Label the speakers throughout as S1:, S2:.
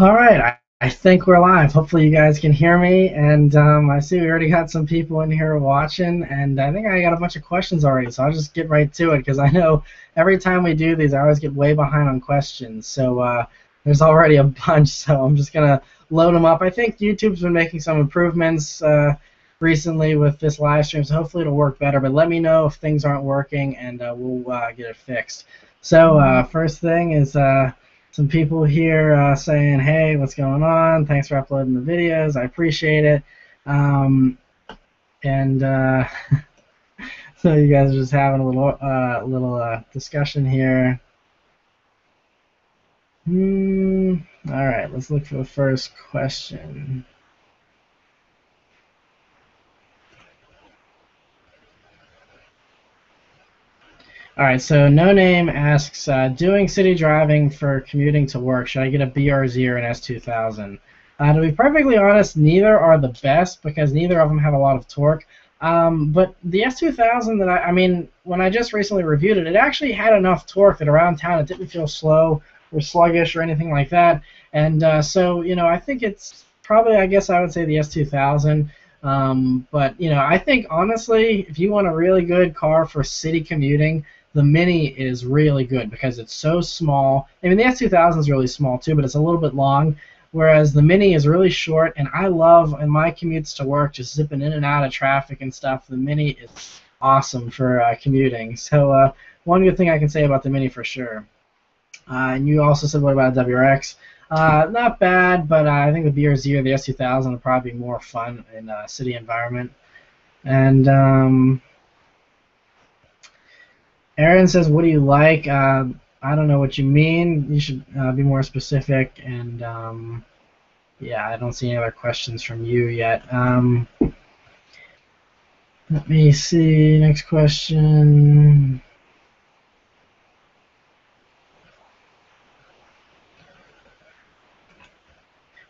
S1: All right, I think we're live. Hopefully you guys can hear me, and I see we already got some people in here watching, and I think I got a bunch of questions already, so I'll just get right to it because I know every time we do these, I always get way behind on questions. So there's already a bunch, so I'm just gonna load them up. I think YouTube's been making some improvements recently with this live stream, so hopefully it'll work better. But let me know if things aren't working, and we'll get it fixed. So first thing is. Some people here saying, hey, what's going on? Thanks for uploading the videos. I appreciate it. And so you guys are just having a little discussion here. All right, let's look for the first question. All right, so No Name asks, doing city driving for commuting to work, should I get a BRZ or an S2000? To be perfectly honest, neither are the best because neither of them have a lot of torque. But the S2000 that I mean, when I just recently reviewed it, it actually had enough torque that around town it didn't feel slow or sluggish or anything like that. And so, I think it's probably, I guess I would say the S2000. But, I think honestly, if you want a really good car for city commuting, the Mini is really good because it's so small. I mean, the S2000 is really small too, but it's a little bit long, whereas the Mini is really short. And I love, in my commutes to work, just zipping in and out of traffic and stuff. The Mini is awesome for commuting. So one good thing I can say about the Mini for sure. And you also said, what about a WRX? Not bad, but I think the BRZ or the S2000 would probably be more fun in a city environment. And Aaron says, what do you like? I don't know what you mean. You should be more specific. And yeah, I don't see any other questions from you yet. Let me see. Next question.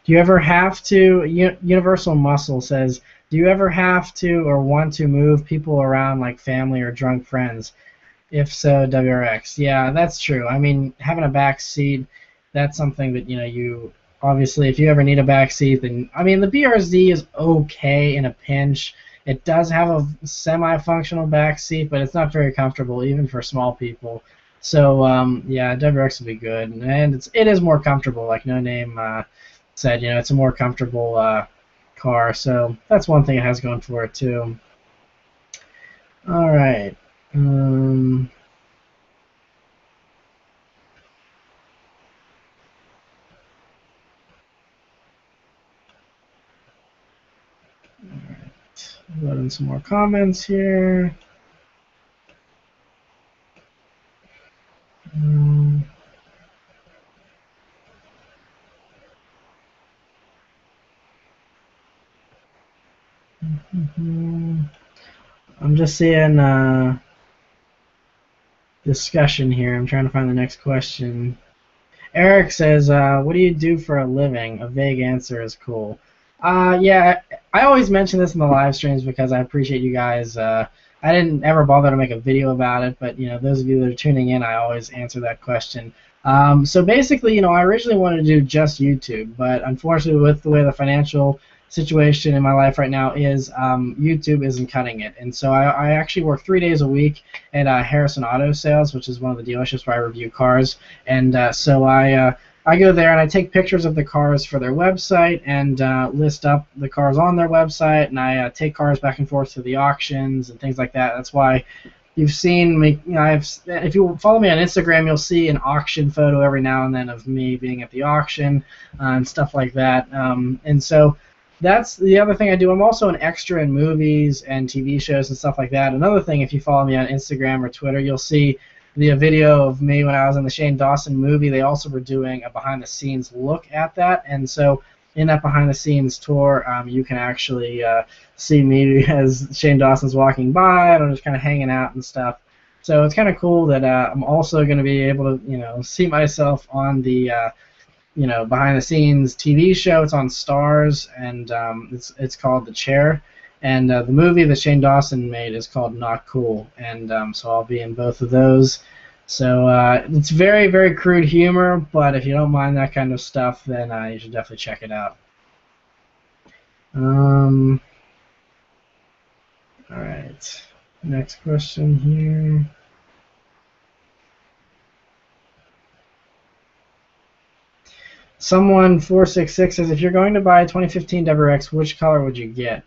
S1: Do you ever have to, Universal Muscle says, do you ever have to or want to move people around like family or drunk friends? If so, WRX. Yeah, that's true. I mean, having a back seat, that's something that, you obviously, if you ever need a back seat, then, I mean, the BRZ is okay in a pinch. It does have a semi-functional back seat, but it's not very comfortable, even for small people. So, yeah, WRX would be good. And it is more comfortable, like No Name said, it's a more comfortable car. So that's one thing it has going for it, too. All right. Alright. Loading some more comments here. I'm just seeing discussion here. I'm trying to find the next question. Eric says, what do you do for a living? A vague answer is cool. Yeah, I always mention this in the live streams because I appreciate you guys. I didn't ever bother to make a video about it, but those of you that are tuning in, I always answer that question. So basically, I originally wanted to do just YouTube, but unfortunately, with the way the financial situation in my life right now is, YouTube isn't cutting it, and so I actually work 3 days a week at Harrison Auto Sales, which is one of the dealerships where I review cars, and so I go there and I take pictures of the cars for their website and list up the cars on their website, and I take cars back and forth to the auctions and things like that. That's why you've seen me. If you follow me on Instagram, you'll see an auction photo every now and then of me being at the auction and stuff like that. And so that's the other thing I do. I'm also an extra in movies and TV shows and stuff like that. Another thing, if you follow me on Instagram or Twitter, you'll see the video of me when I was in the Shane Dawson movie. They also were doing a behind-the-scenes look at that, and so in that behind-the-scenes tour, you can actually see me as Shane Dawson's walking by, and I'm just kind of hanging out and stuff. So it's kind of cool that I'm also going to be able to, see myself on the, behind-the-scenes TV show. It's on Stars, and it's called The Chair. And the movie that Shane Dawson made is called Not Cool, and so I'll be in both of those. So it's very, very crude humor, but if you don't mind that kind of stuff, then you should definitely check it out. All right, next question here. Someone 466 says, if you're going to buy a 2015 WRX, which color would you get?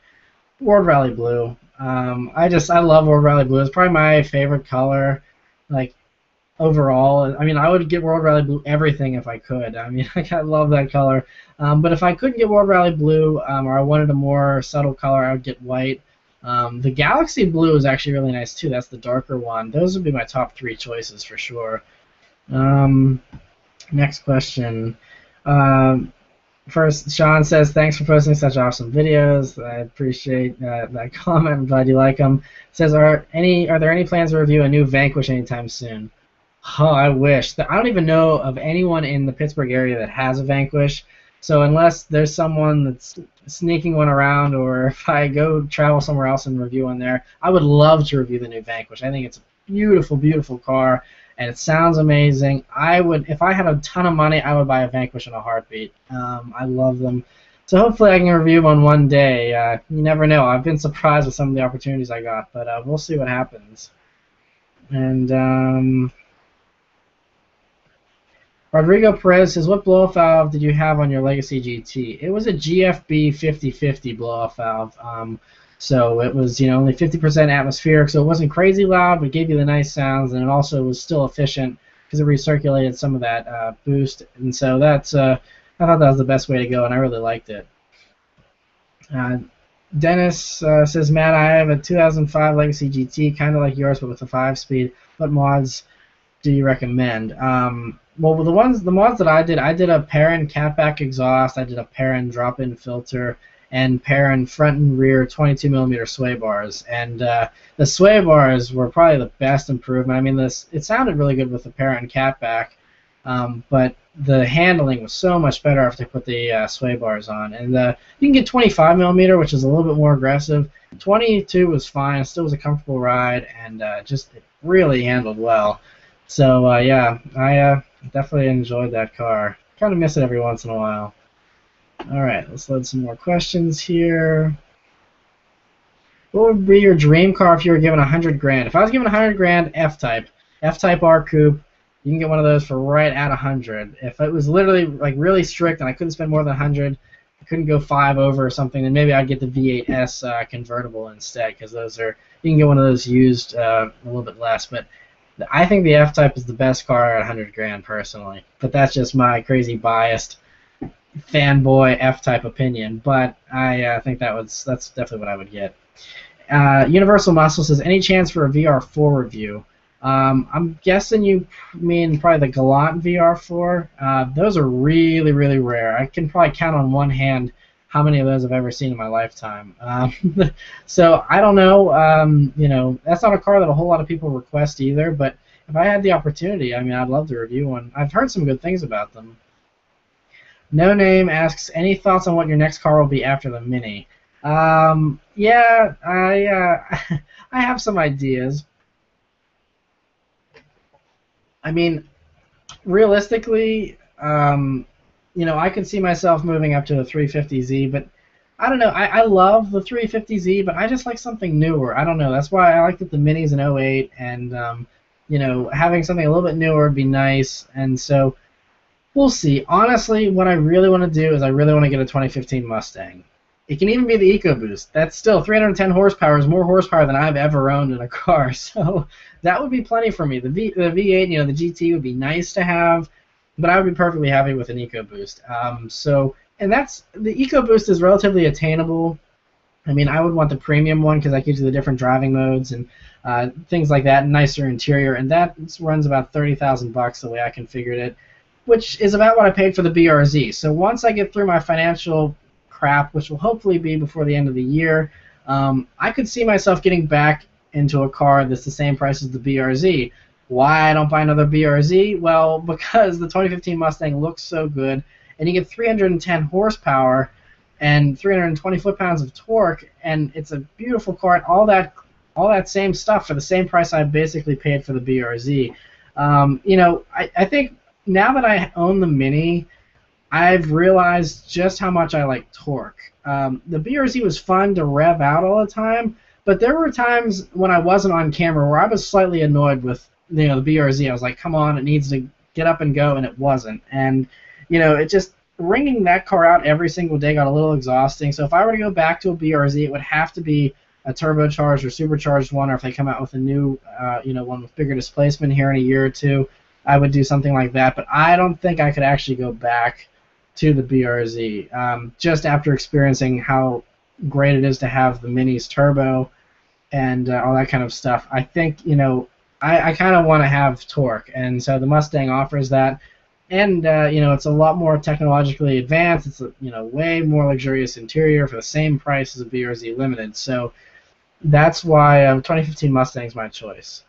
S1: World Rally Blue. I love World Rally Blue. It's probably my favorite color, like overall. I mean, I would get World Rally Blue everything if I could. I mean, I love that color. But if I couldn't get World Rally Blue, or I wanted a more subtle color, I would get white. The Galaxy Blue is actually really nice too. That's the darker one. Those would be my top 3 choices for sure. Next question. First, Sean says, thanks for posting such awesome videos. I appreciate that comment. I'm glad you like them. Says, are there any plans to review a new Vanquish anytime soon? Oh, I wish. I don't even know of anyone in the Pittsburgh area that has a Vanquish. So unless there's someone that's sneaking one around, or if I go travel somewhere else and review one there, I would love to review the new Vanquish. I think it's a beautiful, beautiful car, and it sounds amazing. If I had a ton of money, I would buy a Vanquish in a heartbeat. I love them. So hopefully I can review one day. You never know. I've been surprised with some of the opportunities I got, but we'll see what happens. And Rodrigo Perez says, what blow-off valve did you have on your Legacy GT? It was a GFB 5050 blow-off valve. So it was, only 50% atmospheric, so it wasn't crazy loud, but gave you the nice sounds, and it also was still efficient because it recirculated some of that boost. And so that's, I thought that was the best way to go, and I really liked it. Dennis says, Matt, I have a 2005 Legacy GT, kind of like yours, but with a 5-speed. What mods do you recommend? Well, the mods that I did a Perrin catback exhaust, I did a Perrin drop-in filter, and Perrin front and rear 22mm sway bars. And the sway bars were probably the best improvement. I mean, it sounded really good with the Perrin catback, but the handling was so much better after they put the sway bars on. And you can get 25mm, which is a little bit more aggressive. 22 was fine. It still was a comfortable ride, and just it really handled well. So, yeah, I definitely enjoyed that car. Kind of miss it every once in a while. All right, let's load some more questions here. What would be your dream car if you were given $100,000? If I was given $100,000, F-Type R Coupe, you can get one of those for right at $100,000. If it was literally like really strict and I couldn't spend more than $100,000, I couldn't go 5 over or something, then maybe I'd get the V8S convertible instead, because you can get one of those used a little bit less. But I think the F-Type is the best car at $100,000 personally. But that's just my crazy biased fanboy F-Type opinion, but I think that's definitely what I would get. Universal Muscle says, any chance for a VR4 review? I'm guessing you mean probably the Galant VR4. Those are really, really rare. I can probably count on one hand how many of those I've ever seen in my lifetime. So I don't know. That's not a car that a whole lot of people request either, but if I had the opportunity, I mean, I'd love to review one. I've heard some good things about them. No Name asks, any thoughts on what your next car will be after the Mini? Yeah, I have some ideas. I mean, realistically, I can see myself moving up to a 350Z, but I don't know. I love the 350Z, but I just like something newer. I don't know. That's why I like that the Mini's an 08, and having something a little bit newer would be nice. And so we'll see. Honestly, what I really want to do is I really want to get a 2015 Mustang. It can even be the EcoBoost. That's still 310 horsepower is more horsepower than I've ever owned in a car. So that would be plenty for me. The V8, the GT would be nice to have, but I would be perfectly happy with an EcoBoost. The EcoBoost is relatively attainable. I mean, I would want the premium one because that gives you the different driving modes and things like that, nicer interior, and that runs about $30,000 the way I configured it, which is about what I paid for the BRZ. So once I get through my financial crap, which will hopefully be before the end of the year, I could see myself getting back into a car that's the same price as the BRZ. Why I don't buy another BRZ? Well, because the 2015 Mustang looks so good, and you get 310 horsepower and 320 foot-pounds of torque, and it's a beautiful car, and all that same stuff for the same price I basically paid for the BRZ. I think now that I own the Mini, I've realized just how much I like torque. The BRZ was fun to rev out all the time, but there were times when I wasn't on camera where I was slightly annoyed with the BRZ. I was like, come on, it needs to get up and go, and it wasn't. And it just wringing that car out every single day got a little exhausting. So if I were to go back to a BRZ, it would have to be a turbocharged or supercharged one, or if they come out with a new one with bigger displacement here in a year or two, I would do something like that. But I don't think I could actually go back to the BRZ just after experiencing how great it is to have the Mini's turbo and all that kind of stuff. I think I kind of want to have torque, and so the Mustang offers that. And it's a lot more technologically advanced. It's a way more luxurious interior for the same price as a BRZ Limited. So that's why 2015 Mustang is my choice.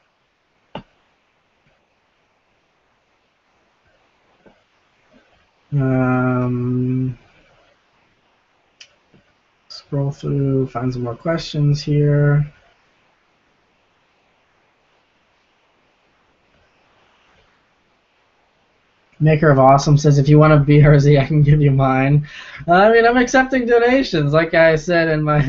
S1: Scroll through, find some more questions here. Maker of Awesome says, if you want a BRZ, I can give you mine. I'm accepting donations, like I said in my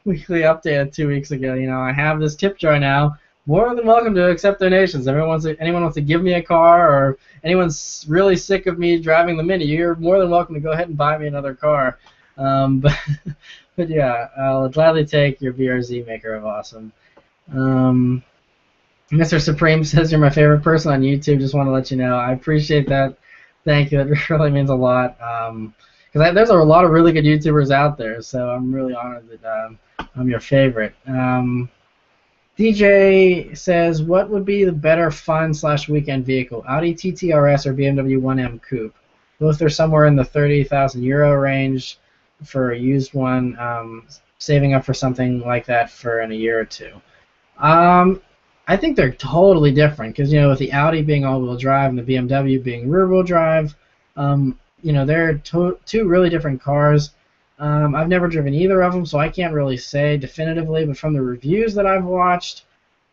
S1: weekly update 2 weeks ago. I have this tip jar now. More than welcome to accept donations. Anyone wants to give me a car, or anyone's really sick of me driving the Mini, you're more than welcome to go ahead and buy me another car. But yeah, I'll gladly take your BRZ, Maker of Awesome. Mr. Supreme says you're my favorite person on YouTube. Just want to let you know. I appreciate that. Thank you. That really means a lot. Because there's a lot of really good YouTubers out there, so I'm really honored that I'm your favorite. DJ says, what would be the better fun/weekend vehicle, Audi TT RS or BMW 1M Coupe? Both are somewhere in the 30,000 euro range for a used one. Saving up for something like that for in a year or two. I think they're totally different because with the Audi being all-wheel drive and the BMW being rear-wheel drive, they're two really different cars. I've never driven either of them, so I can't really say definitively. But from the reviews that I've watched,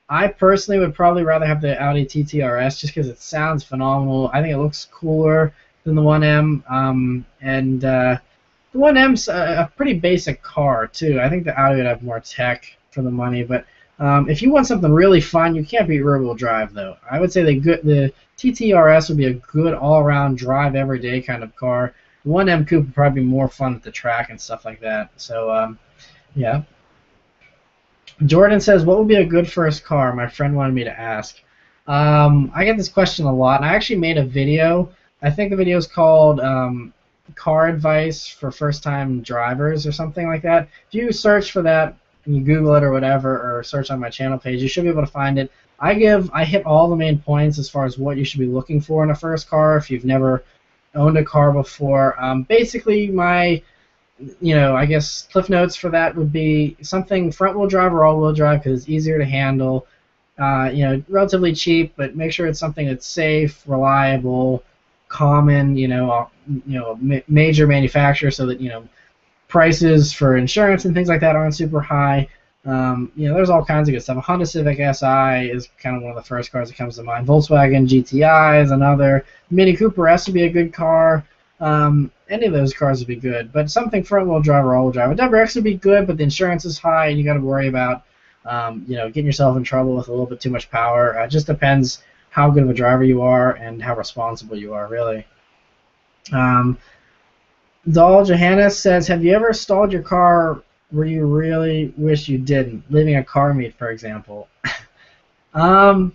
S1: I personally would probably rather have the Audi TT RS just because it sounds phenomenal. I think it looks cooler than the 1M, and the 1M's a pretty basic car too. I think the Audi would have more tech for the money, but if you want something really fun, you can't beat rear-wheel drive, though. I would say the TTRS would be a good all-around drive everyday kind of car. The 1M Coupe would probably be more fun at the track and stuff like that. So, yeah. Jordan says, what would be a good first car? My friend wanted me to ask. I get this question a lot, and I actually made a video. I think the video is called Car Advice for First-Time Drivers or something like that. If you search for that, and you Google it or whatever, or search on my channel page, you should be able to find it. I hit all the main points as far as what you should be looking for in a first car if you've never owned a car before. Basically, my, I guess cliff notes for that would be something front-wheel drive or all-wheel drive because it's easier to handle. Relatively cheap, but make sure it's something that's safe, reliable, common. Major manufacturer, so that prices for insurance and things like that aren't super high. There's all kinds of good stuff. A Honda Civic Si is kind of one of the first cars that comes to mind. Volkswagen GTI is another. Mini Cooper S would be a good car. Any of those cars would be good. But something front-wheel drive or all-wheel drive. A WRX would be good, but the insurance is high, and you got to worry about getting yourself in trouble with a little bit too much power. It just depends how good of a driver you are and how responsible you are, really. Dal Johannes says, have you ever stalled your car where you really wish you didn't, leaving a car meet, for example? Well,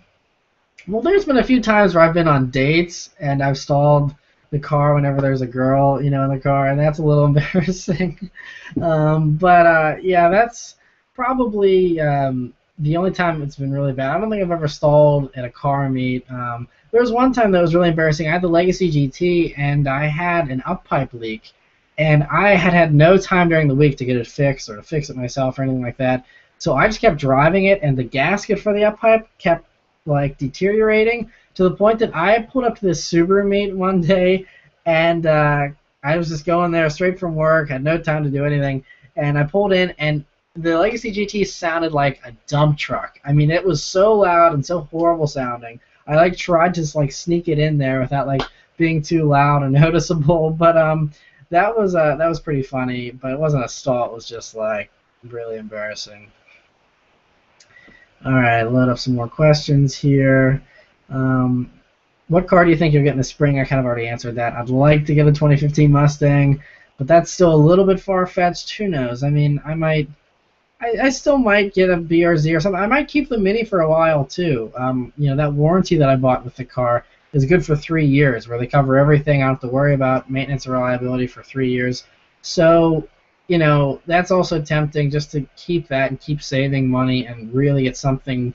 S1: there's been a few times where I've been on dates and I've stalled the car whenever there's a girl, in the car, and that's a little embarrassing. Yeah, that's probably the only time it's been really bad. I don't think I've ever stalled at a car meet. There was one time that was really embarrassing. I had the Legacy GT, and I had an up-pipe leak. And I had no time during the week to get it fixed or to fix it myself or anything like that. So I just kept driving it, and the gasket for the up-pipe kept, deteriorating to the point that I pulled up to this Subaru meet one day, and I was just going there straight from work, had no time to do anything, and I pulled in, and the Legacy GT sounded like a dump truck. I mean, it was so loud and so horrible sounding. I like tried to like sneak it in there without like being too loud or noticeable. But that was pretty funny. But it wasn't a stall. It was just like really embarrassing. All right, load up some more questions here. Um, what car do you think you'll get in the spring? I kind of already answered that. I'd like to get a 2015 Mustang, but that's still a little bit far-fetched. Who knows? I mean, I still might get a BRZ or something. I might keep the Mini for a while too. You know, that warranty that I bought with the car is good for 3 years, where they cover everything. I don't have to worry about maintenance or reliability for 3 years. So, you know, that's also tempting just to keep that and keep saving money and really get something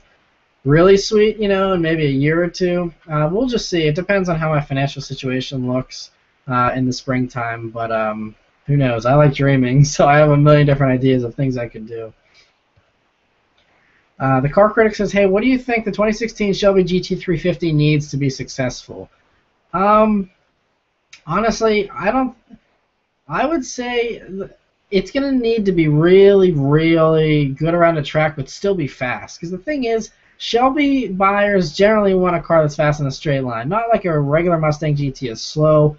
S1: really sweet, you know, in maybe a year or two. We'll just see. It depends on how my financial situation looks in the springtime, but who knows? I like dreaming, so I have a million different ideas of things I could do. The Car Critic says, hey, what do you think the 2016 Shelby GT350 needs to be successful? Honestly, I would say it's going to need to be really, really good around the track, but still be fast. Because the thing is, Shelby buyers generally want a car that's fast in a straight line. Not like a regular Mustang GT is slow,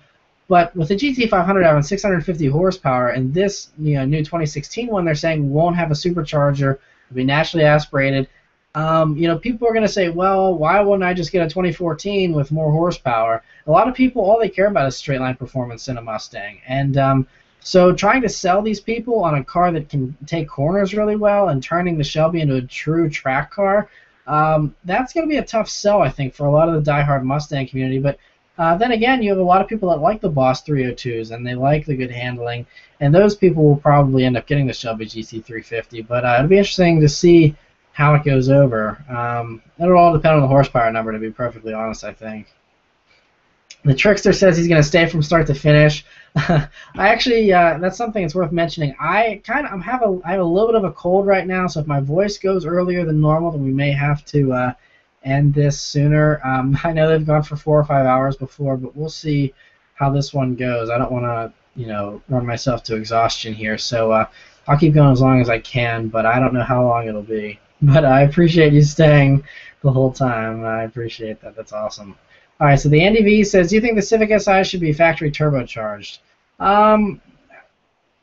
S1: but with the GT500 having 650 horsepower, and this new 2016 one they're saying won't have a supercharger, it'll be naturally aspirated. People are going to say, well, why wouldn't I just get a 2014 with more horsepower? A lot of people, all they care about is straight line performance in a Mustang. And so trying to sell these people on a car that can take corners really well and turning the Shelby into a true track car, that's going to be a tough sell, I think, for a lot of the diehard Mustang community. But then again, you have a lot of people that like the Boss 302s and they like the good handling, and those people will probably end up getting the Shelby GT350. But it'll be interesting to see how it goes over. It'll all depend on the horsepower number, to be perfectly honest, I think. The Trickster says he's going to stay from start to finish. I actually, that's something that's worth mentioning. I have a little bit of a cold right now, so if my voice goes earlier than normal, then we may have to end this sooner. I know they've gone for 4 or 5 hours before, but we'll see how this one goes. I don't want to, run myself to exhaustion here, so I'll keep going as long as I can, but I don't know how long it'll be. But I appreciate you staying the whole time. I appreciate that. That's awesome. All right, so the Andy V says, do you think the Civic Si should be factory turbocharged? I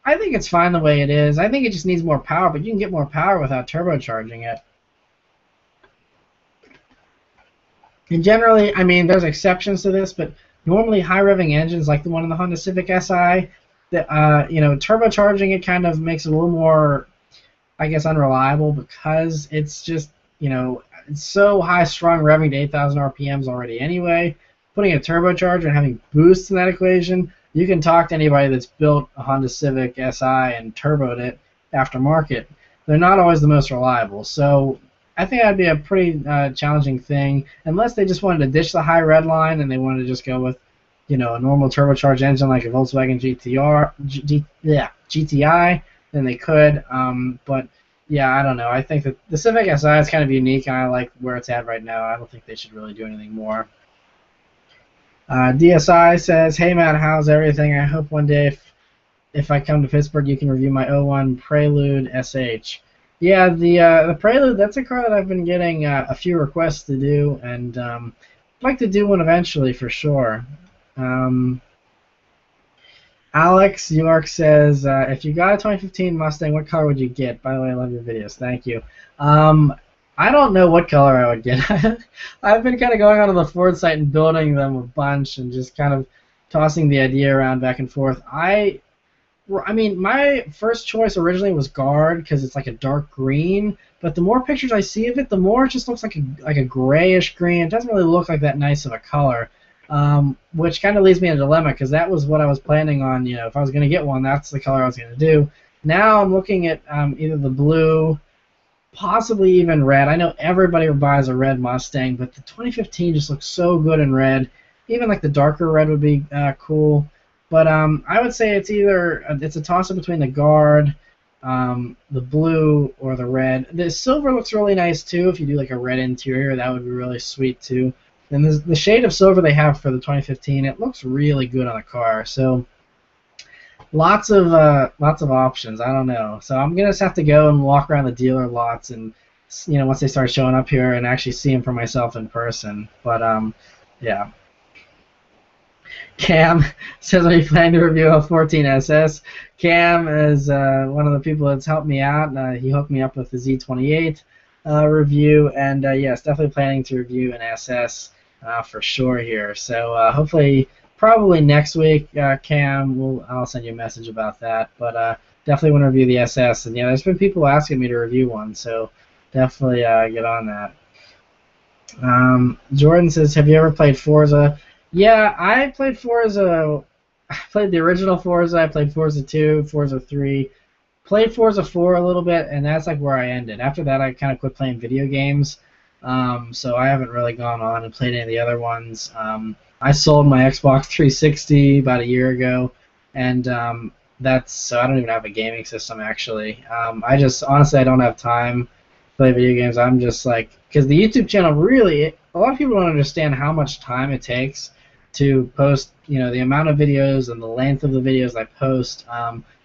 S1: think it's fine the way it is. I think it just needs more power, but you can get more power without turbocharging it. And generally, I mean, there's exceptions to this, but normally high-revving engines like the one in the Honda Civic Si, turbocharging it kind of makes it a little more, I guess, unreliable because it's just, it's so high-strung, revving to 8,000 RPMs already anyway. Putting a turbocharger and having boosts in that equation, you can talk to anybody that's built a Honda Civic Si and turboed it aftermarket. They're not always the most reliable. So I think that'd be a pretty challenging thing, unless they just wanted to ditch the high red line and they wanted to just go with, a normal turbocharged engine like a Volkswagen GTI, then they could. But yeah, I don't know. I think that the Civic Si is kind of unique, and I like where it's at right now. I don't think they should really do anything more. DSI says, hey Matt, how's everything? I hope one day if I come to Pittsburgh you can review my '01 Prelude SH. Yeah, the Prelude, that's a car that I've been getting a few requests to do, and I'd like to do one eventually for sure. Alex York says, if you got a 2015 Mustang, what color would you get? By the way, I love your videos. Thank you. I don't know what color I would get. I've been kind of going onto the Ford site and building them a bunch and just kind of tossing the idea around back and forth. I mean, my first choice originally was Guard because it's like a dark green, but the more pictures I see of it, the more it just looks like a grayish green. It doesn't really look like that nice of a color. Which kind of leaves me in a dilemma because that was what I was planning on. If I was going to get one, that's the color I was going to do. Now I'm looking at either the blue, possibly even red. I know everybody buys a red Mustang, but the 2015 just looks so good in red. Even like the darker red would be cool. But I would say it's a toss-up between the Guard, the blue, or the red. The silver looks really nice too. If you do like a red interior, that would be really sweet too. And the shade of silver they have for the 2015, it looks really good on the car. So lots of options. I don't know. So I'm gonna just have to go and walk around the dealer lots and once they start showing up here and actually see them for myself in person. But yeah. Cam says, "Are you planning to review a 14SS?" Cam is one of the people that's helped me out. He hooked me up with the Z28 review, and yes, definitely planning to review an SS for sure here. So hopefully, probably next week, Cam, I'll send you a message about that. But definitely want to review the SS, and there's been people asking me to review one, so definitely get on that. Jordan says, "Have you ever played Forza?" Yeah, I played Forza. I played the original Forza. I played Forza 2, Forza 3. Played Forza 4 a little bit, and that's like where I ended. After that, I kind of quit playing video games. So I haven't really gone on and played any of the other ones. I sold my Xbox 360 about a year ago, and so I don't even have a gaming system actually. I just honestly I don't have time to play video games. I'm just like because the YouTube channel really a lot of people don't understand how much time it takes to post. The amount of videos and the length of the videos I post.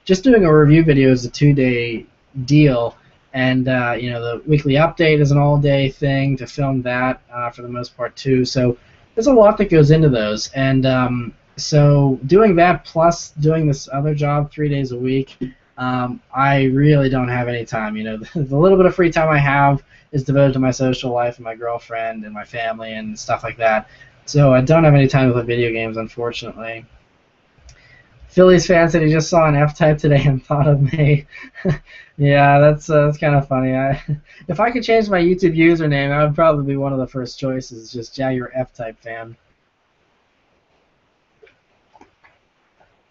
S1: Just doing a review video is a 2-day deal, and the weekly update is an all-day thing to film that for the most part too. So there's a lot that goes into those, and so doing that plus doing this other job 3 days a week, I really don't have any time. The little bit of free time I have is devoted to my social life and my girlfriend and my family and stuff like that. So I don't have any time to play video games, unfortunately. Phillies fan said he just saw an F-Type today and thought of me. Yeah, that's kind of funny. If I could change my YouTube username, that would probably be one of the first choices. Just Jaguar F-Type fan.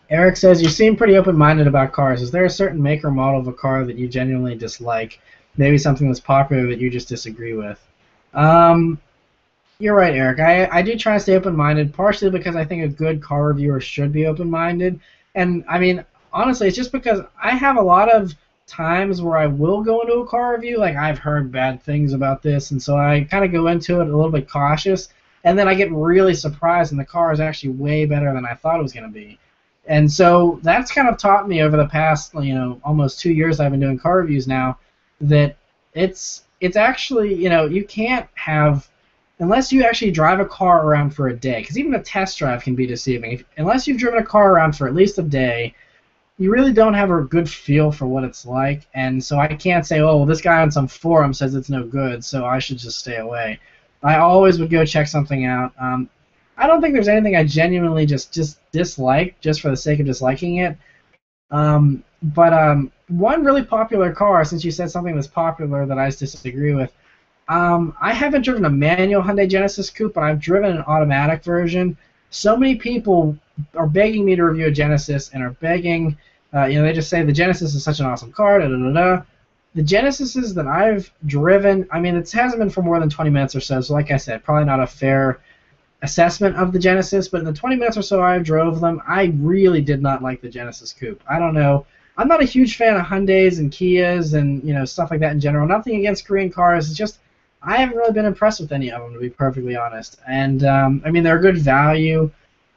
S1: Eric says, "You seem pretty open-minded about cars. Is there a certain make or model of a car that you genuinely dislike? Maybe something that's popular that you just disagree with?" You're right, Eric. I do try to stay open-minded, partially because I think a good car reviewer should be open-minded. And, I mean, honestly, it's just because I have a lot of times where I will go into a car review, like I've heard bad things about this, and so I kind of go into it a little bit cautious, and then I get really surprised, and the car is actually way better than I thought it was going to be. And so that's kind of taught me over the past, almost 2 years I've been doing car reviews now, that it's actually, you can't have, unless you actually drive a car around for a day, because even a test drive can be deceiving. Unless you've driven a car around for at least a day, you really don't have a good feel for what it's like. And so I can't say, oh, well, this guy on some forum says it's no good, so I should just stay away. I always would go check something out. I don't think there's anything I genuinely just dislike just for the sake of disliking it. But one really popular car, since you said something that's popular that I just disagree with, I haven't driven a manual Hyundai Genesis Coupe, but I've driven an automatic version. So many people are begging me to review a Genesis and are begging, they just say the Genesis is such an awesome car, da-da-da-da. The Genesises that I've driven, I mean, it hasn't been for more than 20 minutes or so, so like I said, probably not a fair assessment of the Genesis, but in the 20 minutes or so I drove them, I really did not like the Genesis Coupe. I don't know. I'm not a huge fan of Hyundais and Kias and stuff like that in general. Nothing against Korean cars. It's just I haven't really been impressed with any of them, to be perfectly honest. And I mean, they're good value,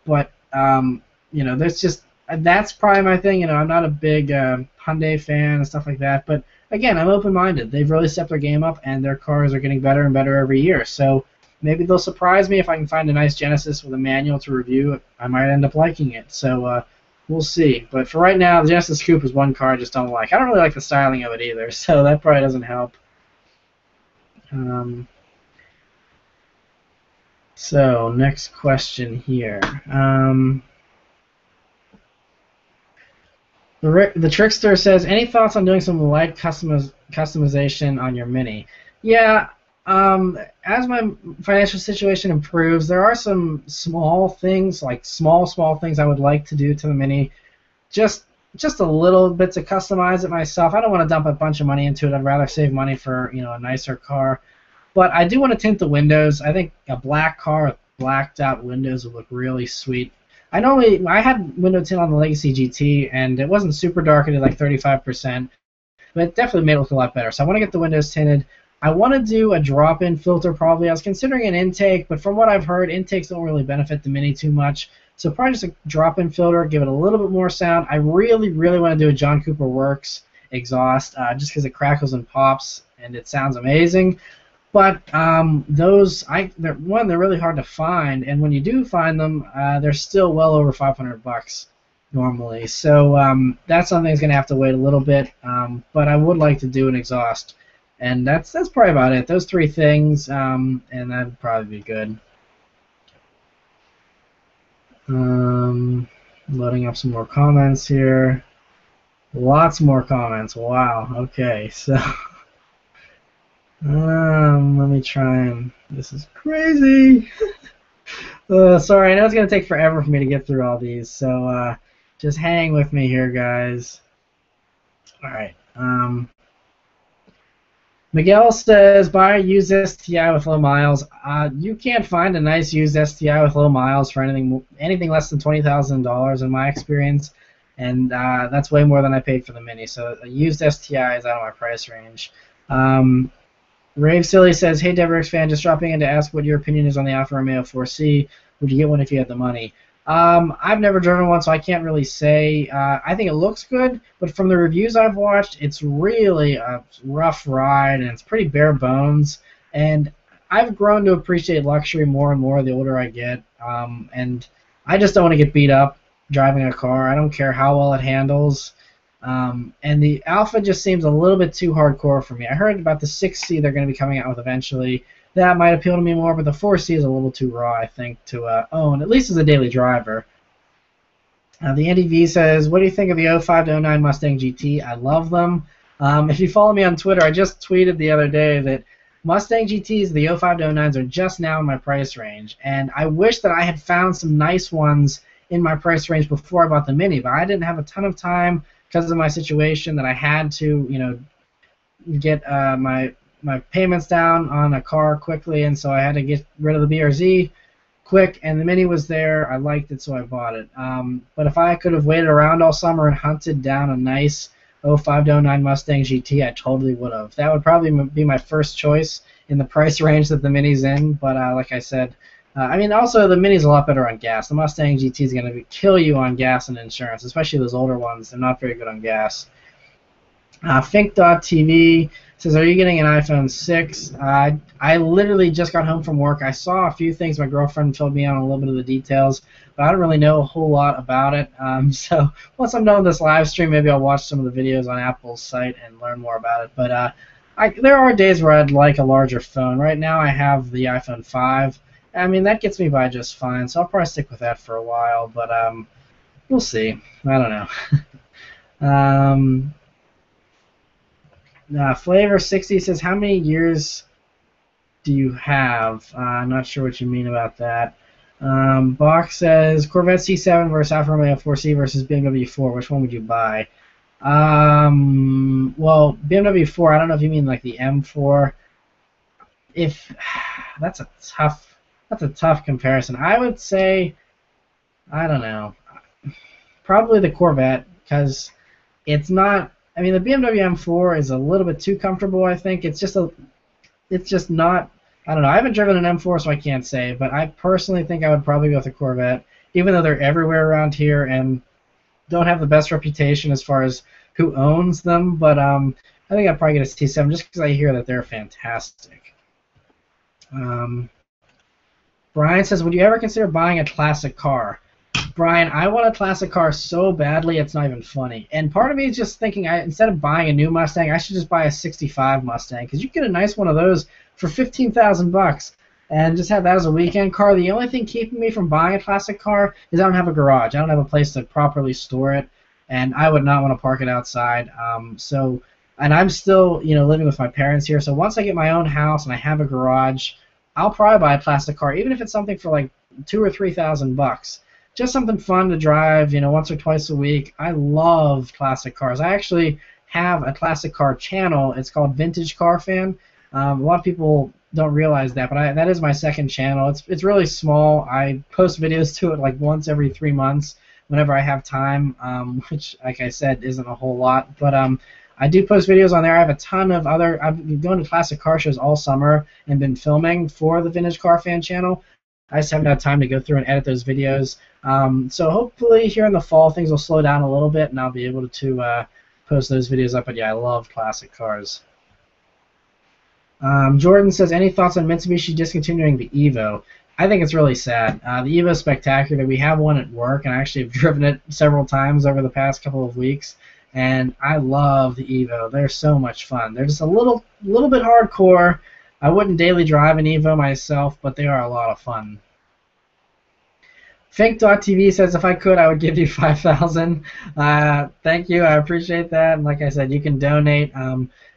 S1: but that's probably my thing. I'm not a big Hyundai fan and stuff like that. But again, I'm open-minded. They've really stepped their game up, and their cars are getting better and better every year. So maybe they'll surprise me if I can find a nice Genesis with a manual to review. I might end up liking it. So we'll see. But for right now, the Genesis Coupe is one car I just don't like. I don't really like the styling of it either, so that probably doesn't help. So next question here. The Trickster says, any thoughts on doing some light customization on your Mini? Yeah, as my financial situation improves, there are some small things, like small things I would like to do to the Mini. Just a little bit to customize it myself. I don't want to dump a bunch of money into it. I'd rather save money for a nicer car. But I do want to tint the windows. I think a black car with blacked out windows would look really sweet. I had window tint on the Legacy GT, and it wasn't super dark. It did like 35%, but it definitely made it look a lot better. So I want to get the windows tinted. I want to do a drop-in filter probably. I was considering an intake, but from what I've heard, intakes don't really benefit the Mini too much. So probably just a drop-in filter, give it a little bit more sound. I really, really want to do a John Cooper Works exhaust, just because it crackles and pops. and it sounds amazing. But they're really hard to find, and when you do find them, they're still well over $500 normally. So that's something that's going to have to wait a little bit. But I would like to do an exhaust, and that's probably about it. Those three things, and that'd probably be good. Loading up some more comments here. Lots more comments. Wow. Okay, so let me try and. This is crazy. Sorry, I know it's gonna take forever for me to get through all these, so just hang with me here, guys. All right. Miguel says, buy a used STI with low miles. You can't find a nice used STI with low miles for anything less than $20,000 in my experience, and that's way more than I paid for the Mini. So a used STI is out of my price range. Rave Silly says, hey Subaruwrxfan, just dropping in to ask what your opinion is on the Alfa Romeo 4C. Would you get one if you had the money? I've never driven one, so I can't really say. I think it looks good, but from the reviews I've watched, it's really a rough ride, and it's pretty bare bones. And I've grown to appreciate luxury more and more the older I get. And I just don't want to get beat up driving a car. I don't care how well it handles. And the Alpha just seems a little bit too hardcore for me. I heard about the 6C they're going to be coming out with eventually. That might appeal to me more, but the 4C is a little too raw, I think, to own, at least as a daily driver. The Andy V says, what do you think of the 05 to 09 Mustang GT? I love them. If you follow me on Twitter, I just tweeted the other day that Mustang GTs, the 05 to 09s, are just now in my price range. And I wish that I had found some nice ones in my price range before I bought the Mini, but I didn't have a ton of time because of my situation that I had to, get my payments down on a car quickly, and so I had to get rid of the BRZ quick, and the Mini was there. I liked it, so I bought it. But if I could have waited around all summer and hunted down a nice 05 to 09 Mustang GT, I totally would have. That would probably be my first choice in the price range that the Mini's in, but like I said, also the Mini's a lot better on gas. The Mustang GT is going to kill you on gas and insurance, especially those older ones. They're not very good on gas. Fink.tv says, are you getting an iPhone 6? I literally just got home from work. I saw a few things. My girlfriend filled me in on a little bit of the details, but I don't really know a whole lot about it. So once I'm done with this live stream, maybe I'll watch some of the videos on Apple's site and learn more about it. But there are days where I'd like a larger phone. Right now I have the iPhone 5. That gets me by just fine, so I'll probably stick with that for a while, but we'll see. I don't know. Flavor 60 says, how many years do you have? I'm not sure what you mean about that. Bach says, Corvette C7 versus Alfa Romeo 4C versus BMW 4. Which one would you buy? Well, BMW 4, I don't know if you mean like the M4. That's a tough comparison. I would say, I don't know, probably the Corvette, because it's not. The BMW M4 is a little bit too comfortable, I think. It's just not. I don't know. I haven't driven an M4, so I can't say. But I personally think I would probably go with a Corvette, even though they're everywhere around here and don't have the best reputation as far as who owns them. But I think I'd probably get a T7 just because I hear that they're fantastic. Brian says, would you ever consider buying a classic car? Brian, I want a classic car so badly it's not even funny. And part of me is just thinking, instead of buying a new Mustang, I should just buy a 65 Mustang, because you get a nice one of those for $15,000 and just have that as a weekend car. The only thing keeping me from buying a classic car is I don't have a garage. I don't have a place to properly store it, and I would not want to park it outside. And I'm still, living with my parents here, so once I get my own house and I have a garage, I'll probably buy a classic car, even if it's something for like $2,000 or $3,000. Just something fun to drive, once or twice a week. I love classic cars. I actually have a classic car channel. It's called Vintage Car Fan. A lot of people don't realize that, but that is my second channel. It's really small. I post videos to it like once every 3 months whenever I have time, which, like I said, isn't a whole lot. But I do post videos on there. I have a ton of other. I've been going to classic car shows all summer and been filming for the Vintage Car Fan channel. I just haven't had time to go through and edit those videos. So hopefully here in the fall things will slow down a little bit and I'll be able to post those videos up. But yeah, I love classic cars. Jordan says, any thoughts on Mitsubishi discontinuing the Evo? I think it's really sad. The Evo is spectacular. We have one at work, and I actually have driven it several times over the past couple of weeks, and I love the Evo. They're so much fun. They're just a little bit hardcore. I wouldn't daily drive an Evo myself, but they are a lot of fun. Fink.tv says, if I could, I would give you 5,000. Thank you. I appreciate that. And like I said, you can donate.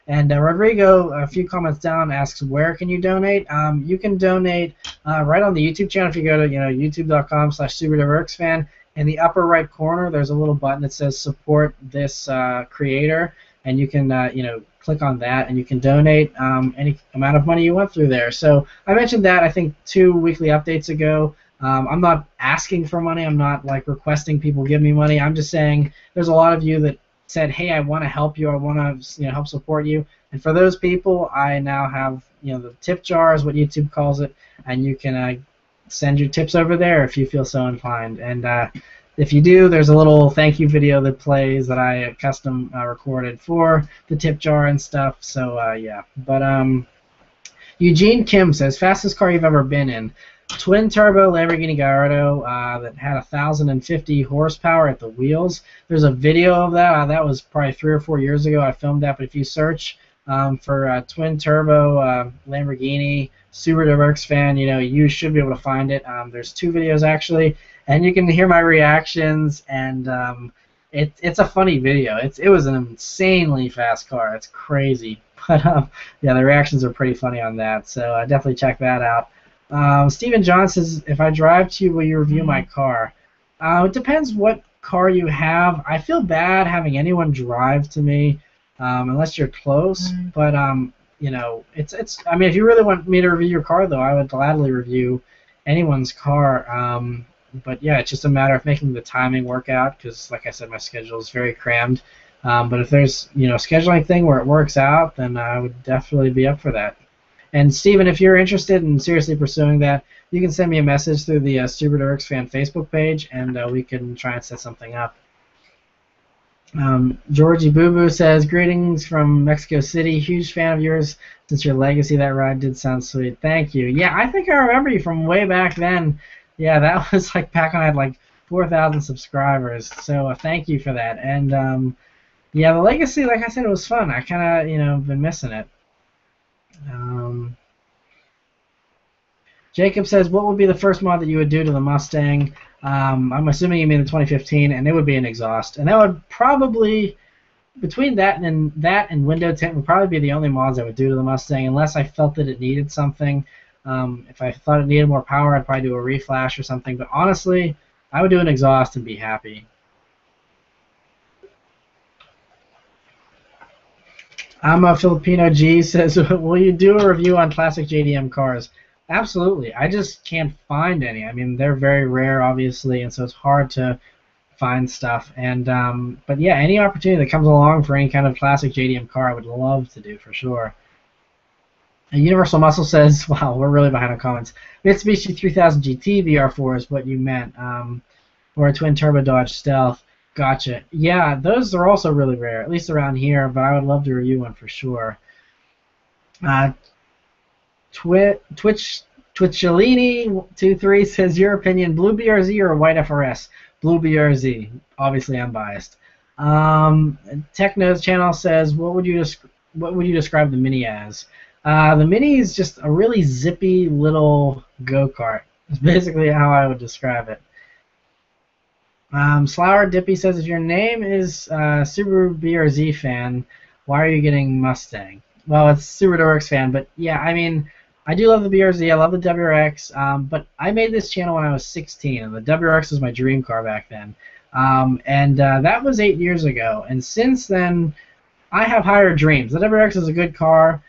S1: And Rodrigo, a few comments down, asks, where can you donate? You can donate right on the YouTube channel. If you go to youtube.com/Subaruwrxfan, in the upper right corner, there's a little button that says support this creator, and you can click on that, and you can donate any amount of money you want through there. So I mentioned that, I think, 2 weekly updates ago. I'm not asking for money. I'm not like requesting people give me money. I'm just saying there's a lot of you that said, hey, I want to help you. I want to help support you. And for those people, I now have the tip jar is what YouTube calls it, and you can send your tips over there if you feel so inclined. And if you do, there's a little thank you video that plays that I custom recorded for the tip jar and stuff. So yeah. But Eugene Kim says, fastest car you've ever been in. Twin turbo Lamborghini Gallardo that had 1,050 horsepower at the wheels. There's a video of that. That was probably 3 or 4 years ago. I filmed that. But if you search for twin turbo Lamborghini Subaruwrxfan, you should be able to find it. There's 2 videos actually, and you can hear my reactions. And it's a funny video. It was an insanely fast car. It's crazy. But yeah, the reactions are pretty funny on that. So definitely check that out. Stephen John says, if I drive to you, will you review my car? It depends what car you have. I feel bad having anyone drive to me unless you're close. But it's. I mean, if you really want me to review your car, though, I would gladly review anyone's car. But yeah, it's just a matter of making the timing work out because, like I said, my schedule is very crammed. But if there's a scheduling thing where it works out, then I would definitely be up for that. And Steven, if you're interested in seriously pursuing that, you can send me a message through the Subaruwrxfan Facebook page, and we can try and set something up. Georgie Boo Boo says, greetings from Mexico City. Huge fan of yours since your legacy. That ride did sound sweet. Thank you. Yeah, I think I remember you from way back then. Yeah, that was like back when I had like 4,000 subscribers. So thank you for that. And yeah, the legacy, like I said, it was fun. I kind of been missing it. Jacob says, what would be the first mod that you would do to the Mustang? I'm assuming you mean the 2015, and it would be an exhaust. And that would probably, between that and window tint, would probably be the only mods I would do to the Mustang, unless I felt that it needed something. If I thought it needed more power, I'd probably do a reflash or something. But honestly, I would do an exhaust and be happy. I'm a Filipino G says, will you do a review on classic JDM cars? Absolutely. I just can't find any. I mean, they're very rare, obviously, and so it's hard to find stuff. And but yeah, any opportunity that comes along for any kind of classic JDM car, I would love to do for sure. And Universal Muscle says, wow, we're really behind on comments. Mitsubishi 3000 GT VR4 is what you meant, or a twin turbo Dodge Stealth. Gotcha. Yeah, those are also really rare, at least around here, but I would love to review one for sure. Twitchalini23 says, your opinion, blue BRZ or white FRS? Blue BRZ. Obviously, I'm biased. Techno's channel says, what would you describe the Mini as? The Mini is just a really zippy little go-kart. That's basically how I would describe it. Slower Dippy says, if your name is Subaru BRZ fan, why are you getting Mustang? Well, it's Subaruwrxfan, but yeah, I mean, I do love the BRZ, I love the WRX, but I made this channel when I was 16, and the WRX was my dream car back then. That was 8 years ago, and since then, I have higher dreams. The WRX is a good car.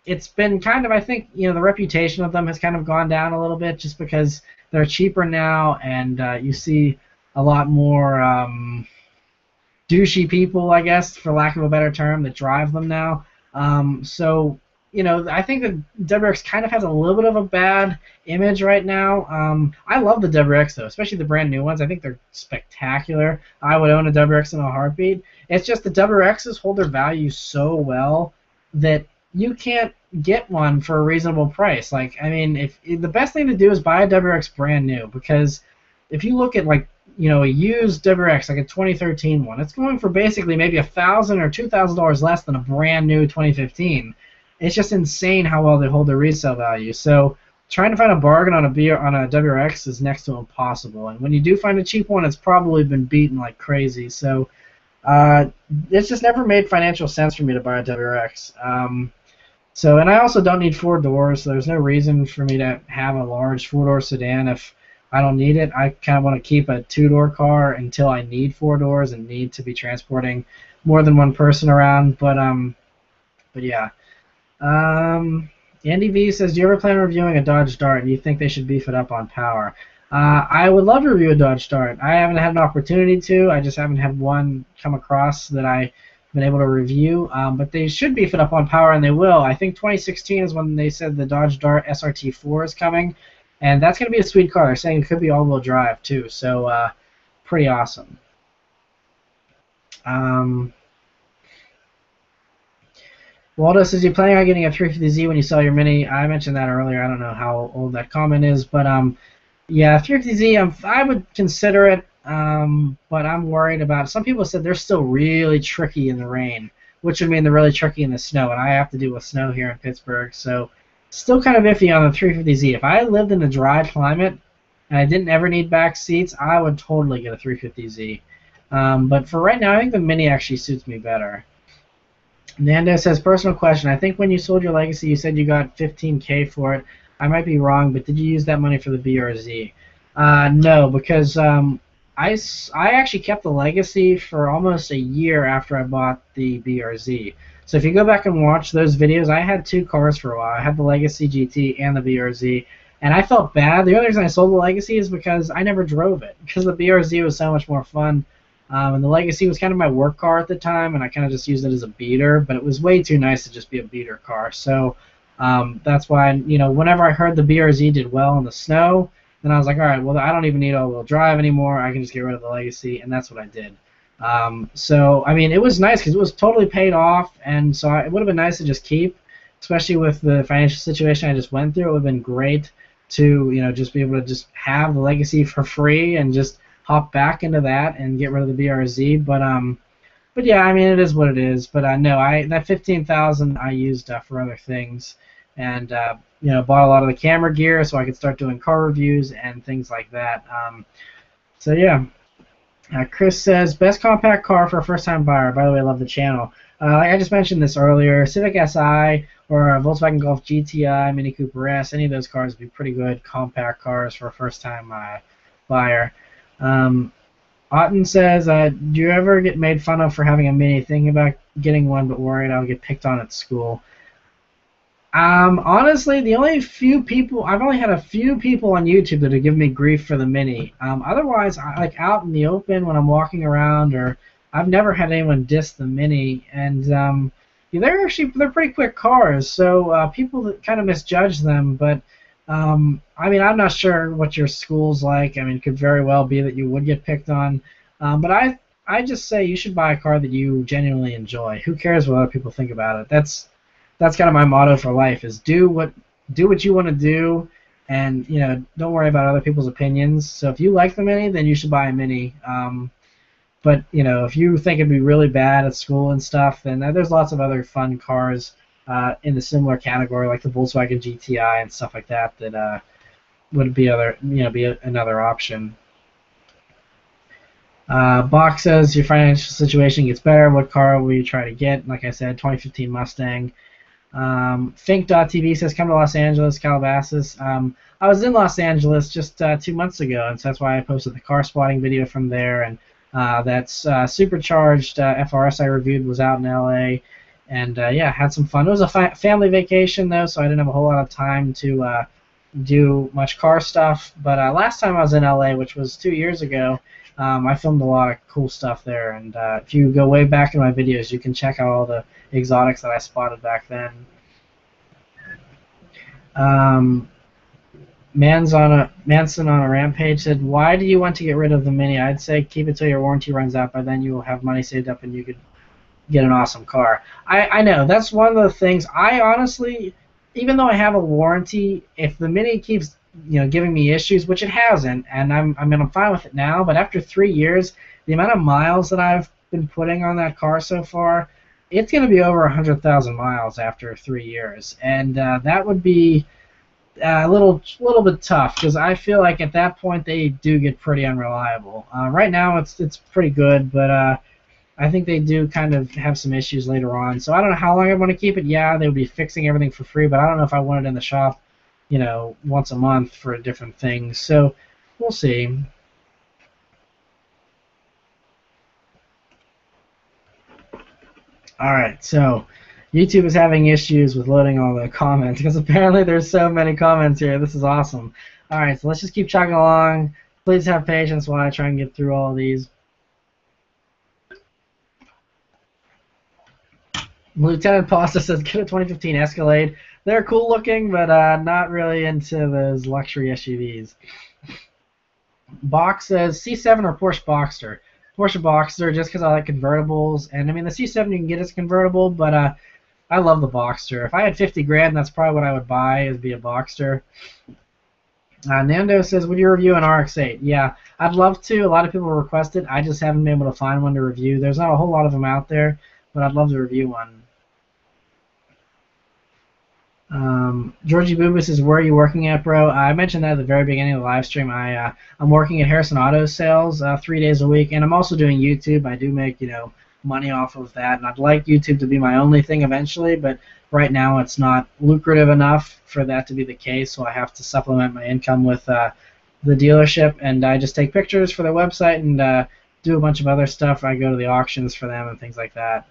S1: It's been kind of, I think, the reputation of them has kind of gone down a little bit just because they're cheaper now, and you see a lot more douchey people, I guess, for lack of a better term, that drive them now. So, I think the WRX kind of has a little bit of a bad image right now. I love the WRX, though, especially the brand new ones. I think they're spectacular. I would own a WRX in a heartbeat. It's just the WRXs hold their value so well that you can't get one for a reasonable price. Like, I mean, if the best thing to do is buy a WRX brand new, because if you look at like a used WRX, like a 2013 one, it's going for basically maybe $1,000 or $2,000 less than a brand new 2015. It's just insane how well they hold their resale value. So trying to find a bargain on a WRX is next to impossible. And when you do find a cheap one, it's probably been beaten like crazy. So uh, it's just never made financial sense for me to buy a WRX. And I also don't need four doors, so there's no reason for me to have a large four-door sedan if I don't need it. I kind of want to keep a two-door car until I need four doors and need to be transporting more than one person around. But yeah. Andy V says, "Do you ever plan on reviewing a Dodge Dart? Do you think they should beef it up on power?" I would love to review a Dodge Dart. I haven't had an opportunity to. I just haven't had one come across that I've been able to review. But they should beef it up on power, and they will. I think 2016 is when they said the Dodge Dart SRT4 is coming, and that's going to be a sweet car. They're saying it could be all-wheel drive too, so pretty awesome. Waldo says, "You planning on getting a 350Z when you sell your Mini?" I mentioned that earlier. I don't know how old that comment is, but yeah, 350Z, I would consider it, but I'm worried about it. Some people said they're still really tricky in the rain, which would mean they're really tricky in the snow, and I have to deal with snow here in Pittsburgh, so still kind of iffy on the 350Z. If I lived in a dry climate and I didn't ever need back seats, I would totally get a 350Z. But for right now, I think the Mini actually suits me better. Nando says, "Personal question. I think when you sold your Legacy, you said you got $15K for it. I might be wrong, but did you use that money for the BRZ?" No, because I actually kept the Legacy for almost a year after I bought the BRZ. So if you go back and watch those videos, I had two cars for a while. I had the Legacy GT and the BRZ, and I felt bad. The only reason I sold the Legacy is because I never drove it, because the BRZ was so much more fun. And the Legacy was kind of my work car at the time, and I kind of just used it as a beater, but it was way too nice to just be a beater car. So that's why, whenever I heard the BRZ did well in the snow, then I was like, all right, well, I don't even need all-wheel drive anymore. I can just get rid of the Legacy, and that's what I did. So, I mean, it was nice because it was totally paid off, and so it would have been nice to just keep, especially with the financial situation I just went through. It would have been great to, just be able to just have the Legacy for free and just hop back into that and get rid of the BRZ, but yeah, I mean, it is what it is. But no, that 15,000 I used for other things, and bought a lot of the camera gear so I could start doing car reviews and things like that. So yeah, Chris says, "Best compact car for a first-time buyer." By the way, I love the channel. Like I just mentioned this earlier, Civic Si or a Volkswagen Golf GTI, Mini Cooper S, any of those cars would be pretty good compact cars for a first-time buyer. Otten says, "Do you ever get made fun of for having a Mini? Thinking about getting one, but worried I'll get picked on at school." Honestly, I've only had a few people on YouTube that have given me grief for the Mini. Otherwise, like out in the open when I'm walking around, or I've never had anyone diss the Mini, and they're pretty quick cars, so people that kind of misjudge them, but. I mean, I'm not sure what your school's like. I mean, it could very well be that you would get picked on. But I just say you should buy a car that you genuinely enjoy. Who cares what other people think about it? That's kind of my motto for life: is do what you want to do, and don't worry about other people's opinions. So if you like the Mini, then you should buy a Mini. But if you think it'd be really bad at school and stuff, then there's lots of other fun cars. In the similar category, like the Volkswagen GTI and stuff like that, that would be another option. Bach says, "Your financial situation gets better. What car will you try to get?" Like I said, 2015 Mustang. Fink.tv says, "Come to Los Angeles, Calabasas." I was in Los Angeles just 2 months ago, and so that's why I posted the car spotting video from there. And that's supercharged FRS I reviewed was out in LA. And yeah, had some fun. It was a family vacation though, so I didn't have a whole lot of time to do much car stuff. But last time I was in LA, which was 2 years ago, I filmed a lot of cool stuff there. And if you go way back in my videos, you can check out all the exotics that I spotted back then. Manson on a Rampage said, "Why do you want to get rid of the Mini? I'd say keep it till your warranty runs out. By then you will have money saved up and you could get an awesome car. I know that's one of the things. I honestly, even though I have a warranty, if the Mini keeps giving me issues, which it hasn't, and I'm fine with it now. But after 3 years, the amount of miles that I've been putting on that car so far, it's going to be over 100,000 miles after 3 years, and that would be a little bit tough because I feel like at that point they do get pretty unreliable. Right now it's pretty good, but I think they do kind of have some issues later on. So I don't know how long I want to keep it. Yeah, they would be fixing everything for free, but I don't know if I want it in the shop, once a month for different things. So we'll see. All right, so YouTube is having issues with loading all the comments because apparently there's so many comments here. This is awesome. All right, so let's just keep chugging along. Please have patience while I try and get through all of these. Lieutenant Pasta says, get a 2015 Escalade. They're cool looking, but not really into those luxury SUVs. Box says, C7 or Porsche Boxster? Porsche Boxster, just because I like convertibles. And I mean, the C7 you can get as convertible, but I love the Boxster. If I had 50 grand, that's probably what I would buy, is be a Boxster. Nando says, would you review an RX-8? Yeah, I'd love to. A lot of people requested. I just haven't been able to find one to review. There's not a whole lot of them out there, but I'd love to review one. Georgie Booba says, where are you working at, bro? I mentioned that at the very beginning of the live stream. I'm working at Harrison Auto Sales 3 days a week, and I'm also doing YouTube. I do make money off of that, and I'd like YouTube to be my only thing eventually, but right now it's not lucrative enough for that to be the case, so I have to supplement my income with the dealership, and I just take pictures for their website and do a bunch of other stuff. I go to the auctions for them and things like that.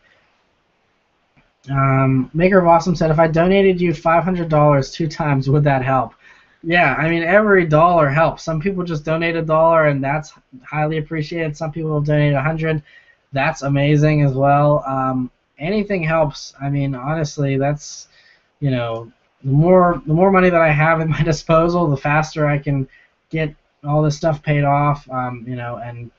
S1: Maker of Awesome said, if I donated you $500 2 times, would that help? Yeah, I mean, every dollar helps. Some people just donate $1, and that's highly appreciated. Some people will donate 100. That's amazing as well. Anything helps. I mean, honestly, that's, the more money that I have at my disposal, the faster I can get all this stuff paid off, and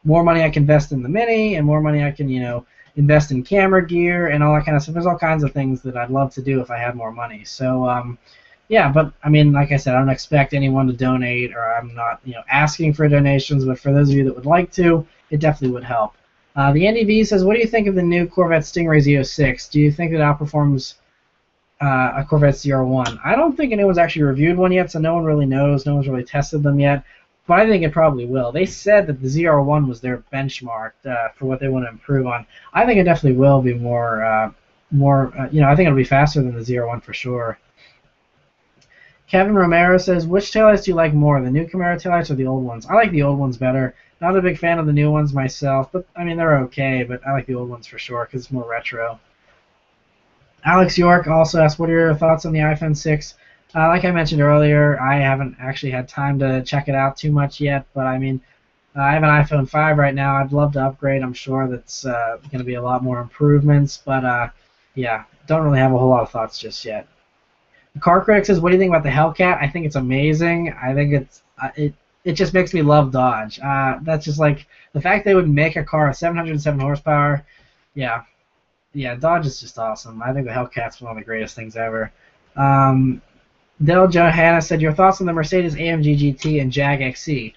S1: more money I can invest in the Mini, and more money I can, invest in camera gear and all that kind of stuff. There's all kinds of things that I'd love to do if I had more money. So, yeah, but I mean, like I said, I don't expect anyone to donate, or I'm not, asking for donations. But for those of you that would like to, it definitely would help. The NDV says, what do you think of the new Corvette Stingray Z06? Do you think it outperforms a Corvette ZR1? I don't think anyone's actually reviewed one yet, so no one really knows. No one's really tested them yet. But I think it probably will. They said that the ZR1 was their benchmark for what they want to improve on. I think it definitely will be more, I think it'll be faster than the ZR1 for sure. Kevin Romero says, which taillights do you like more, the new Camaro taillights or the old ones? I like the old ones better. Not a big fan of the new ones myself, but I mean, they're okay, but I like the old ones for sure because it's more retro. Alex York also asked, what are your thoughts on the iPhone 6? Like I mentioned earlier, I haven't actually had time to check it out too much yet, but I mean, I have an iPhone 5 right now. I'd love to upgrade. I'm sure that's going to be a lot more improvements, but yeah, don't really have a whole lot of thoughts just yet. The Car Critic says, what do you think about the Hellcat? I think it's amazing. I think it just makes me love Dodge. That's just like the fact they would make a car with 707 horsepower. Yeah, Dodge is just awesome. I think the Hellcat's one of the greatest things ever. Del Johanna said, your thoughts on the Mercedes AMG GT and Jag XC?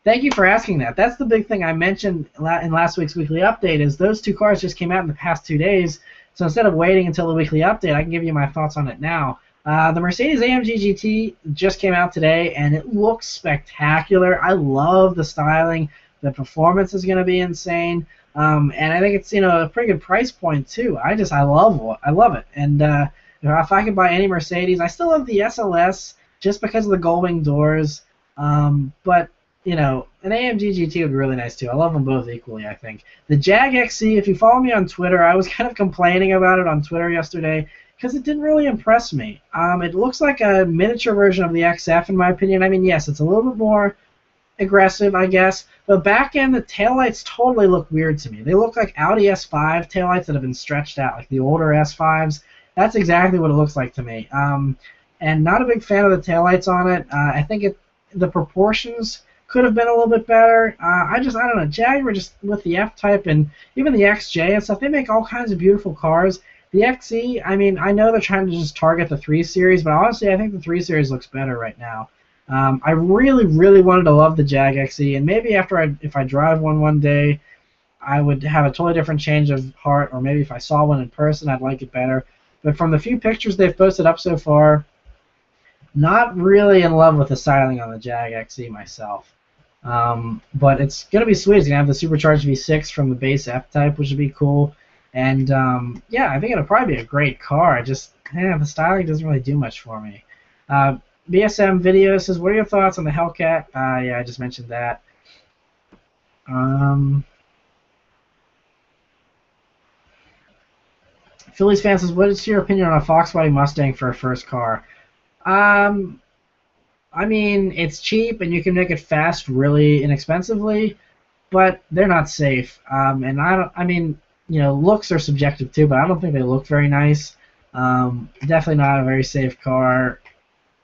S1: Thank you for asking that. That's the big thing I mentioned in last week's weekly update, is those two cars just came out in the past 2 days, so instead of waiting until the weekly update, I can give you my thoughts on it now. The Mercedes AMG GT just came out today, and it looks spectacular. I love the styling. The performance is going to be insane, and I think it's a pretty good price point too. I love it, and if I could buy any Mercedes, I still love the SLS just because of the gull-wing doors. But an AMG GT would be really nice too. I love them both equally, I think. The Jag XC, if you follow me on Twitter, I was kind of complaining about it on Twitter yesterday because it didn't really impress me. It looks like a miniature version of the XF, in my opinion. I mean, yes, it's a little bit more aggressive, I guess, but back end, the taillights totally look weird to me. They look like Audi S5 taillights that have been stretched out, like the older S5s. That's exactly what it looks like to me. And not a big fan of the taillights on it. I think the proportions could have been a little bit better. I don't know. Jaguar just with the F-Type and even the XJ and stuff, they make all kinds of beautiful cars. The XE, I mean, I know they're trying to just target the 3 Series, but honestly, I think the 3 Series looks better right now. I really, really wanted to love the Jag XE, and maybe if I drive one day, I would have a totally different change of heart, or maybe if I saw one in person, I'd like it better. But from the few pictures they've posted up so far, not really in love with the styling on the Jag XE myself. But it's going to be sweet. It's going to have the supercharged V6 from the base F-Type, which would be cool. And yeah, I think it'll probably be a great car. The styling doesn't really do much for me. BSM Video says, what are your thoughts on the Hellcat? Yeah, I just mentioned that. Phillies fan says, what is your opinion on a Fox body Mustang for a first car? I mean, it's cheap and you can make it fast really inexpensively, but they're not safe. And I mean, you know, looks are subjective too, but I don't think they look very nice. Definitely not a very safe car,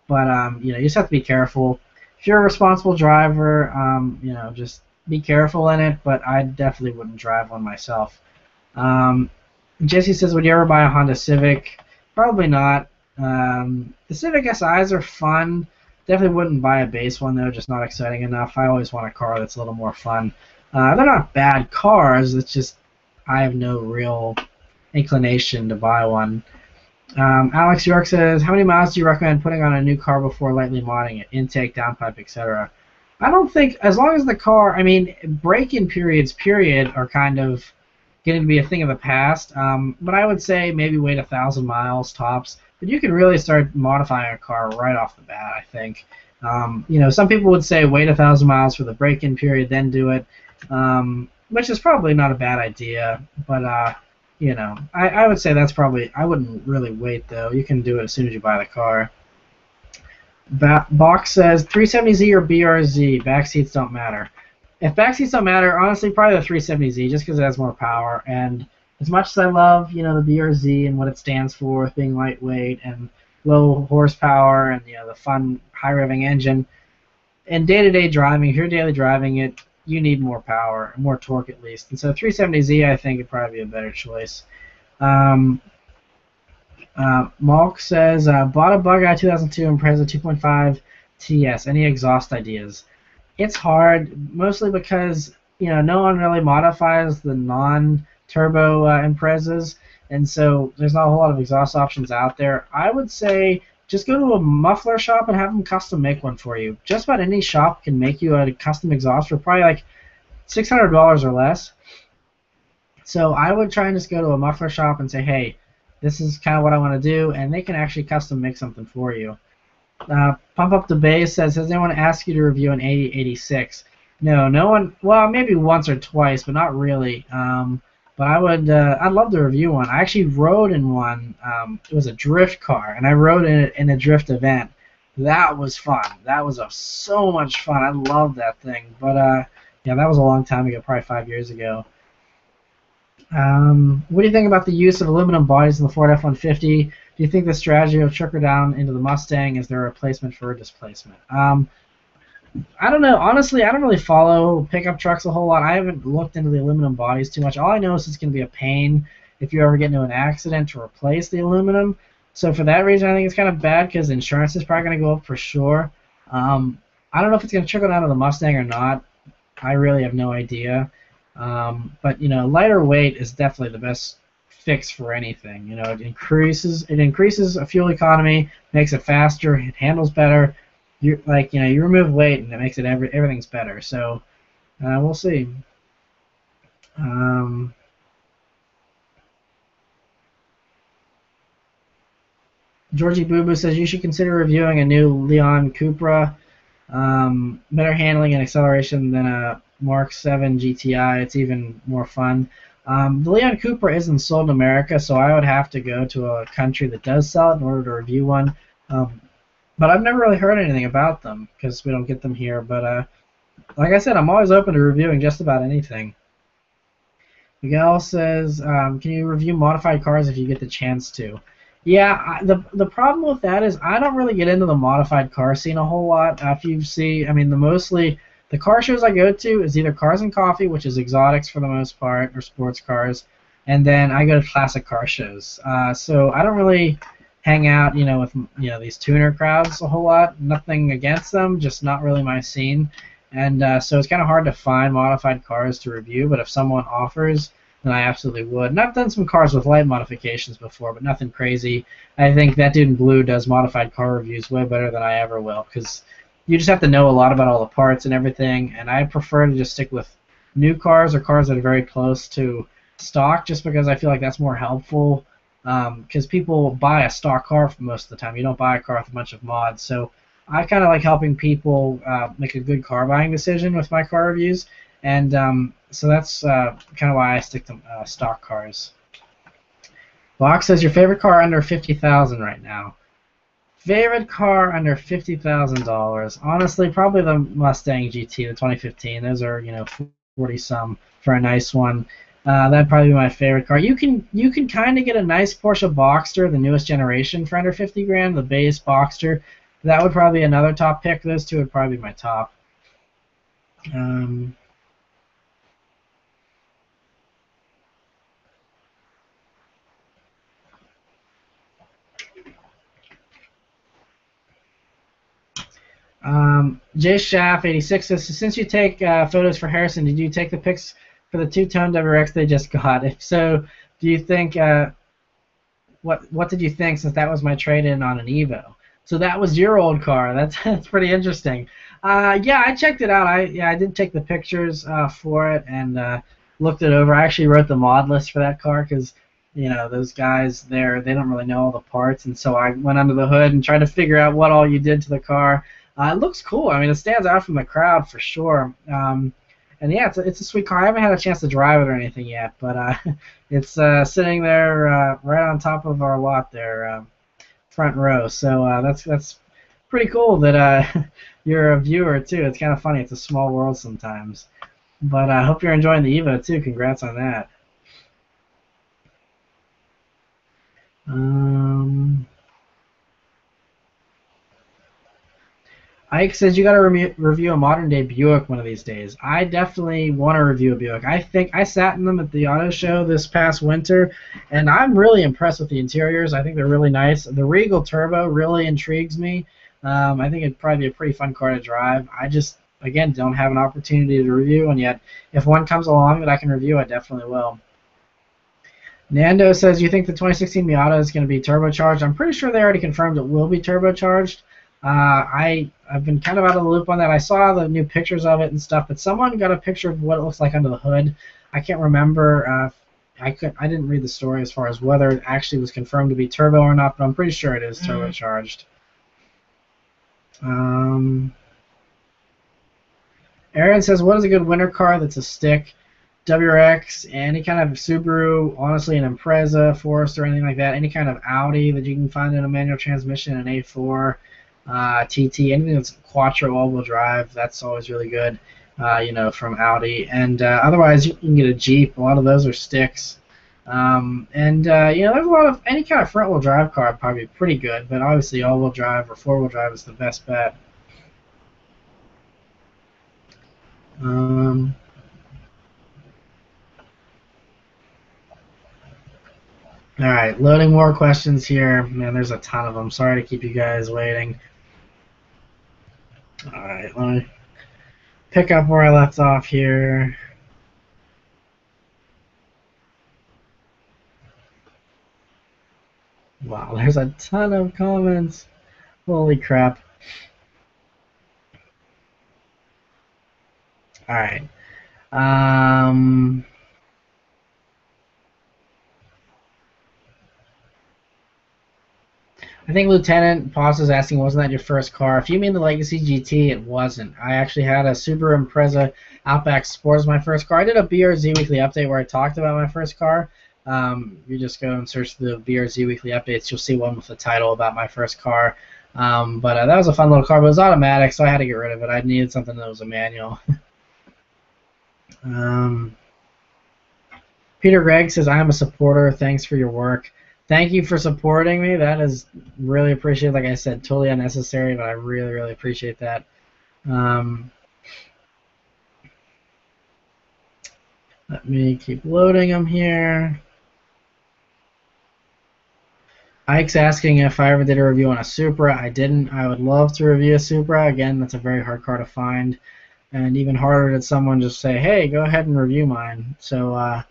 S1: but you know, you just have to be careful. If you're a responsible driver, you know, just be careful in it, but I definitely wouldn't drive one myself. Jesse says, would you ever buy a Honda Civic? Probably not. The Civic SIs are fun. Definitely wouldn't buy a base one, though, just not exciting enough. I always want a car that's a little more fun. They're not bad cars, it's just I have no real inclination to buy one. Alex York says, how many miles do you recommend putting on a new car before lightly modding it? Intake, downpipe, etc. I don't think, as long as the car, I mean, break-in periods, are kind of getting to be a thing of the past. But I would say maybe wait 1,000 miles tops. But you can really start modifying a car right off the bat, I think. You know, some people would say wait 1,000 miles for the break-in period, then do it, which is probably not a bad idea. But, you know, I would say that's probably, I wouldn't really wait, though. You can do it as soon as you buy the car. Box says 370Z or BRZ, backseats don't matter. If backseats don't matter, honestly, probably the 370Z, just because it has more power. And as much as I love, you know, the BRZ and what it stands for, being lightweight and low horsepower, and you know, the fun high revving engine, in day-to-day driving, if you're daily driving it, you need more power, more torque at least. And so 370Z, I think, would probably be a better choice. Malk says, bought a Bug Eye 2002 Impreza 2.5 TS. Any exhaust ideas? It's hard, mostly because, you know, no one really modifies the non-turbo Imprezas, and so there's not a whole lot of exhaust options out there. I would say just go to a muffler shop and have them custom make one for you. Just about any shop can make you a custom exhaust for probably like $600 or less. So I would try and just go to a muffler shop and say, hey, this is kind of what I want to do, and they can actually custom make something for you. Pump Up the Bass says, has anyone asked you to review an 8086? No, no one. Well, maybe once or twice, but not really. But I'd love to review one. I actually rode in one. It was a drift car, and I rode in it in a drift event. That was fun. That was so much fun. I loved that thing. But yeah, that was a long time ago, probably 5 years ago. What do you think about the use of aluminum bodies in the Ford F-150? Do you think the strategy will trickle down into the Mustang? Is there a replacement for a displacement? I don't know. Honestly, I don't really follow pickup trucks a whole lot. I haven't looked into the aluminum bodies too much. All I know is it's going to be a pain if you ever get into an accident to replace the aluminum. So for that reason, I think it's kind of bad because insurance is probably going to go up for sure. I don't know if it's going to trickle down to the Mustang or not. I really have no idea. But you know, lighter weight is definitely the best fix for anything. You know, it increases a fuel economy, makes it faster, it handles better. You remove weight and it makes it everything's better. So we'll see. Georgie Boo Boo says you should consider reviewing a new Leon Cupra. Better handling and acceleration than a Mark 7 GTI. It's even more fun. The Leon Cupra isn't sold in America, so I would have to go to a country that does sell it in order to review one. But I've never really heard anything about them because we don't get them here. But like I said, I'm always open to reviewing just about anything. Miguel says, can you review modified cars if you get the chance to? Yeah, the problem with that is I don't really get into the modified car scene a whole lot. If you see, I mean, The car shows I go to is either Cars and Coffee, which is exotics for the most part, or sports cars, and then I go to classic car shows. So I don't really hang out, with these tuner crowds a whole lot. Nothing against them, just not really my scene. And so it's kind of hard to find modified cars to review. But if someone offers, then I absolutely would. And I've done some cars with light modifications before, but nothing crazy. I think that dude in blue does modified car reviews way better than I ever will, because you just have to know a lot about all the parts and everything. And I prefer to just stick with new cars or cars that are very close to stock, just because I feel like that's more helpful. Because people buy a stock car for most of the time. You don't buy a car with a bunch of mods. So I kind of like helping people make a good car buying decision with my car reviews. And so that's kind of why I stick to stock cars. Box says your favorite car under $50,000 right now. Favorite car under $50,000. Honestly, probably the Mustang GT, the 2015. Those are 40 some for a nice one. That'd probably be my favorite car. You can kind of get a nice Porsche Boxster, the newest generation, for under 50 grand. The base Boxster. That would probably be another top pick. Those two would probably be my top. Jay Schaff 86 says, since you take photos for Harrison, did you take the pics for the two-tone WRX they just got? If so, do you think what did you think, since that was my trade-in on an Evo? So that was your old car. That's pretty interesting. Yeah, I checked it out. I did take the pictures for it and looked it over. I actually wrote the mod list for that car because those guys there, they don't really know all the parts, and so I went under the hood and tried to figure out what all you did to the car. It looks cool. I mean, it stands out from the crowd for sure. And yeah, it's a sweet car. I haven't had a chance to drive it or anything yet, but it's sitting there right on top of our lot there, front row. So that's pretty cool that you're a viewer too. It's kind of funny. It's a small world sometimes. But I hope you're enjoying the Evo too. Congrats on that. Ike says you got to review a modern day Buick one of these days. I definitely want to review a Buick. I think I sat in them at the auto show this past winter, and I'm really impressed with the interiors. I think they're really nice. The Regal Turbo really intrigues me. I think it'd probably be a pretty fun car to drive. I just, again, don't have an opportunity to review, and yet if one comes along that I can review, I definitely will. Nando says, you think the 2016 Miata is going to be turbocharged? I'm pretty sure they already confirmed it will be turbocharged. I've been kind of out of the loop on that. I saw the new pictures of it and stuff, but someone got a picture of what it looks like under the hood. I can't remember. I didn't read the story as far as whether it actually was confirmed to be turbo or not, but I'm pretty sure it is turbocharged. Aaron says, what is a good winter car that's a stick? WRX, any kind of Subaru, honestly an Impreza, Forester, anything like that. Any kind of Audi that you can find in a manual transmission, an A4. TT, anything that's quattro all-wheel drive, that's always really good, from Audi. And otherwise, you can get a Jeep. A lot of those are sticks. There's a lot of any kind of front-wheel drive car probably pretty good, but obviously all-wheel drive or four-wheel drive is the best bet. All right, loading more questions here. Man, there's a ton of them. Sorry to keep you guys waiting. All right, let me pick up where I left off here. Wow, there's a ton of comments. Holy crap. All right. I think Lieutenant Poss is asking, wasn't that your first car? If you mean the Legacy GT, it wasn't. I actually had a Subaru Impreza Outback Sport as my first car. I did a BRZ Weekly Update where I talked about my first car. You just go and search the BRZ Weekly Updates. You'll see one with the title about my first car. But that was a fun little car, but it was automatic, so I had to get rid of it. I needed something that was a manual. Peter Gregg says, I am a supporter. Thanks for your work. Thank you for supporting me. That is really appreciated. Like I said, totally unnecessary, but I really, really appreciate that. Let me keep loading them here. Ike's asking if I ever did a review on a Supra. I didn't. I would love to review a Supra. Again, that's a very hard car to find. And even harder to someone just say, hey, go ahead and review mine. So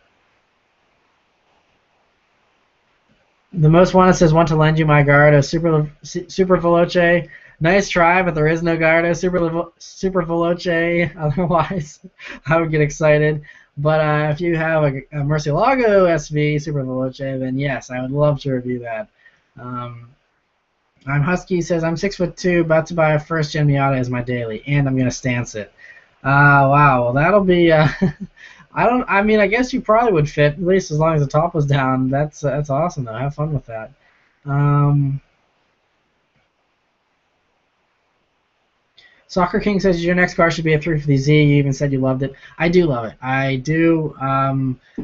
S1: the most wanted says, want to lend you my Gallardo Super Veloce. Nice try, but there is no Gallardo Super Veloce. Otherwise, I would get excited. But if you have a Murcielago SV Super Veloce, then yes, I would love to review that. I'm Husky says, I'm 6'2", about to buy a first-gen Miata as my daily, and I'm going to stance it. Wow, well, that'll be... I mean, I guess you probably would fit, at least as long as the top was down. That's awesome, though. Have fun with that. Soccer King says your next car should be a 350Z. You even said you loved it. I do love it. I do.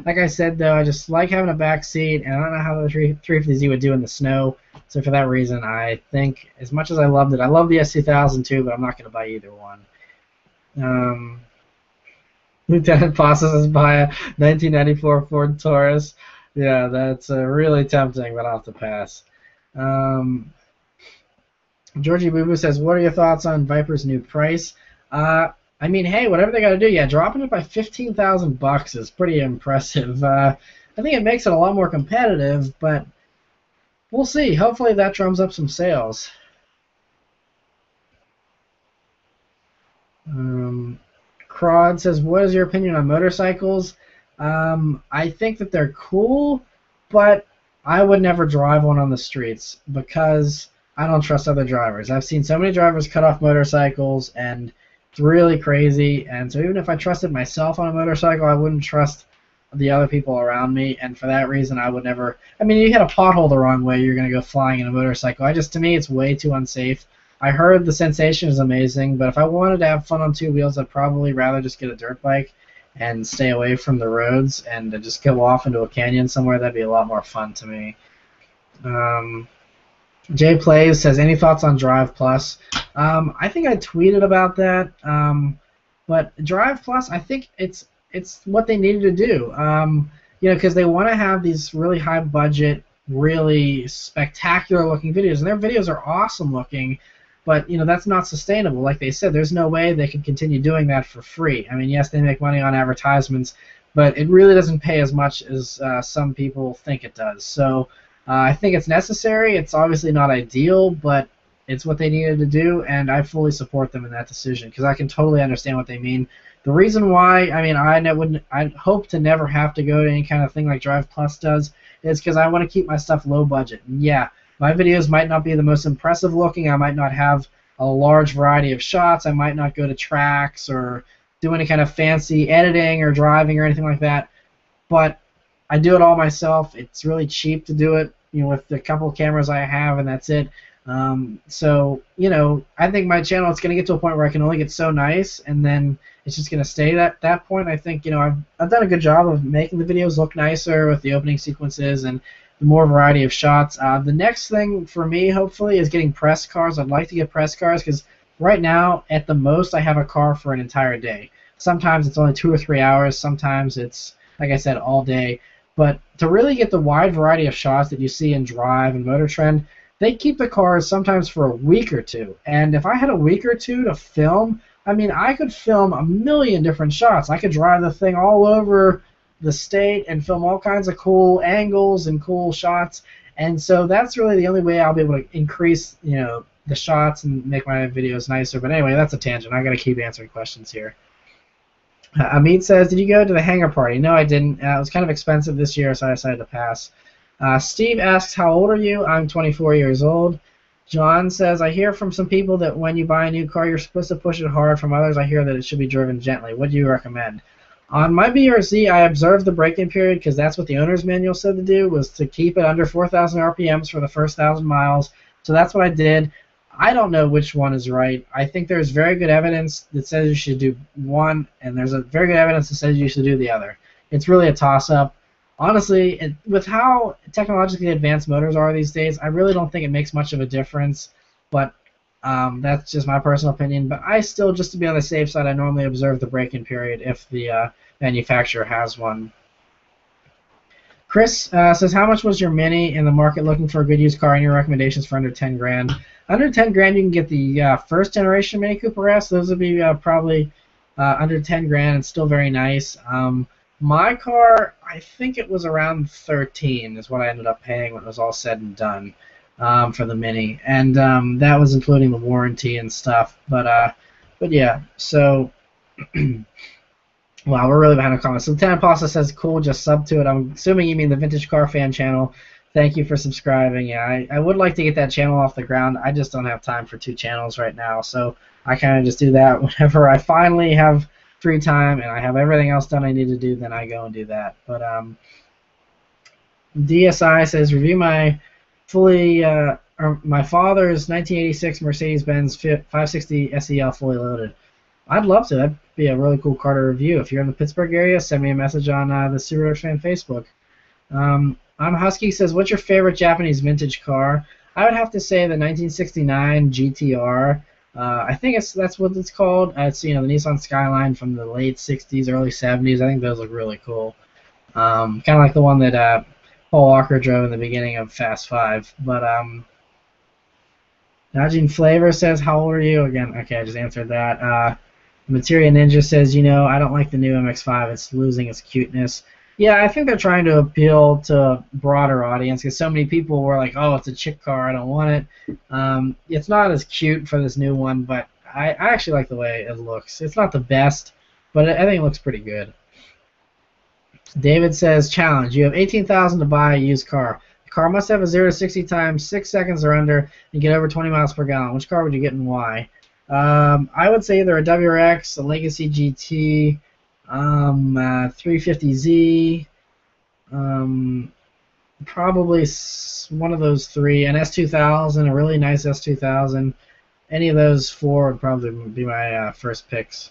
S1: Like I said, though, I just like having a back seat, and I don't know how the 350Z would do in the snow. So for that reason, I think as much as I loved it, I love the S2000 too, but I'm not going to buy either one. Lieutenant Pasa says buy a 1994 Ford Taurus. Yeah, that's really tempting, but I'll have to pass. Georgie Boo Boo says, what are your thoughts on Viper's new price? I mean, hey, whatever they got to do, yeah, dropping it by $15,000 is pretty impressive. I think it makes it a lot more competitive, but we'll see. Hopefully that drums up some sales. Crod says, what is your opinion on motorcycles? I think that they're cool, but I would never drive one on the streets because I don't trust other drivers. I've seen so many drivers cut off motorcycles, and it's really crazy. And so even if I trusted myself on a motorcycle, I wouldn't trust the other people around me. And for that reason, I would never. I mean, you hit a pothole the wrong way, you're going to go flying in a motorcycle. To me, it's way too unsafe. I heard the sensation is amazing, but if I wanted to have fun on two wheels, I'd probably rather just get a dirt bike and stay away from the roads and just go off into a canyon somewhere. That'd be a lot more fun to me. Jay Plays says, any thoughts on Drive Plus? I think I tweeted about that, but Drive Plus, I think it's what they needed to do. Because they want to have these really high budget, really spectacular looking videos, and their videos are awesome looking, but that's not sustainable. Like they said, there's no way they can continue doing that for free. I mean, yes, they make money on advertisements, but it really doesn't pay as much as some people think it does. So I think it's necessary. It's obviously not ideal, but it's what they needed to do, and I fully support them in that decision because I can totally understand what they mean. The reason why, I mean, I hope to never have to go to any kind of thing like Drive Plus does is because I want to keep my stuff low budget. And yeah, my videos might not be the most impressive looking. I might not have a large variety of shots. I might not go to tracks or do any kind of fancy editing or driving or anything like that, but I do it all myself. It's really cheap to do it, with the couple of cameras I have, and that's it. So, I think my channel, it's going to get to a point where I can only get so nice, and then it's just going to stay at that point. I think, I've done a good job of making the videos look nicer with the opening sequences and the more variety of shots. The next thing for me, hopefully, is getting press cars. I'd like to get press cars because right now, at the most, I have a car for an entire day. Sometimes it's only 2 or 3 hours. Sometimes it's, like I said, all day. But to really get the wide variety of shots that you see in Drive and Motor Trend, they keep the cars sometimes for a week or two. And if I had a week or two to film, I mean, I could film a million different shots. I could drive the thing all over the state and film all kinds of cool angles and cool shots. And so that's really the only way I'll be able to increase, the shots and make my videos nicer. But anyway, that's a tangent. I got to keep answering questions here. Amit says, did you go to the hangar party? No, I didn't. It was kind of expensive this year, so I decided to pass. Steve asks, how old are you? I'm 24 years old. John says, I hear from some people that when you buy a new car, you're supposed to push it hard. From others, I hear that it should be driven gently. What do you recommend? On my BRZ, I observed the break-in period because that's what the owner's manual said to do, was to keep it under 4,000 RPMs for the first 1,000 miles. So that's what I did. I don't know which one is right. I think there's very good evidence that says you should do one, and there's a very good evidence that says you should do the other. It's really a toss-up. Honestly, with how technologically advanced motors are these days, I really don't think it makes much of a difference. But That's just my personal opinion, but I still, just to be on the safe side, I normally observe the break-in period if the manufacturer has one. Chris says, how much was your Mini in the market looking for a good used car? Any recommendations for under 10 grand? Under 10 grand, you can get the first generation Mini Cooper S. Those would be probably under 10 grand and still very nice. My car, I think it was around 13 is what I ended up paying when it was all said and done for the Mini. And that was including the warranty and stuff. But yeah, so... Wow, we're really behind on comments. So Lieutenant Pasta says, cool, just sub to it. I'm assuming you mean the Vintage Car Fan channel. Thank you for subscribing. Yeah, I would like to get that channel off the ground. I just don't have time for 2 channels right now. So I kind of just do that whenever I finally have free time and I have everything else done I need to do, then I go and do that. But DSI says, review my my father's 1986 Mercedes-Benz 560 SEL fully loaded. I'd love to. That'd be a really cool car to review. If you're in the Pittsburgh area, send me a message on the Subaruwrxfan Facebook. Husky says, what's your favorite Japanese vintage car? I would have to say the 1969 GTR. I think that's what it's called. It's the Nissan Skyline from the late 60s, early 70s. I think those look really cool. Kind of like the one that Paul Walker drove in the beginning of Fast 5. But Najin Flavor says, how old are you? Again, okay, I just answered that. Materia Ninja says, I don't like the new MX-5. It's losing its cuteness. Yeah, I think they're trying to appeal to a broader audience because so many people were like, oh, it's a chick car, I don't want it. It's not as cute for this new one, but I actually like the way it looks. It's not the best, but I think it looks pretty good. David says, challenge. You have $18,000 to buy a used car. The car must have a 0 to 60 time 6 seconds or under and get over 20 miles per gallon. Which car would you get and why? I would say either a WRX, a Legacy GT, 350Z, probably one of those 3, an S2000, a really nice S2000. Any of those 4 would probably be my first picks.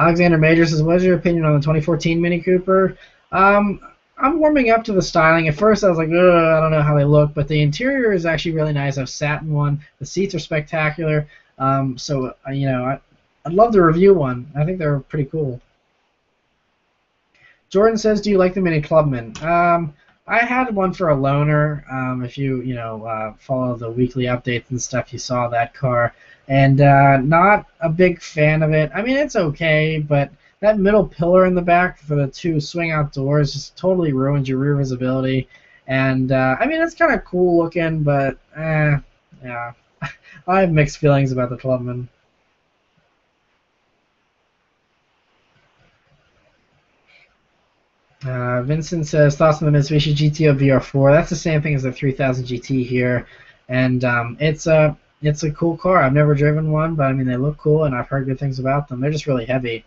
S1: Alexander Major says, what is your opinion on the 2014 Mini Cooper? I'm warming up to the styling. At first I was like, I don't know how they look, but the interior is actually really nice. I've sat in one. The seats are spectacular. So I'd love to review one. I think they're pretty cool. Jordan says, do you like the Mini Clubman? I had one for a loaner. If you follow the weekly updates and stuff, you saw that car. And not a big fan of it. I mean, it's okay, but that middle pillar in the back for the 2 swing-out doors just totally ruins your rear visibility. And, I mean, it's kind of cool looking, but, yeah. I have mixed feelings about the Clubman. Vincent says, thoughts on the Mitsubishi GTO VR4. That's the same thing as the 3000 GT here. And it's a cool car. I've never driven one, but, I mean, they look cool, and I've heard good things about them. They're just really heavy.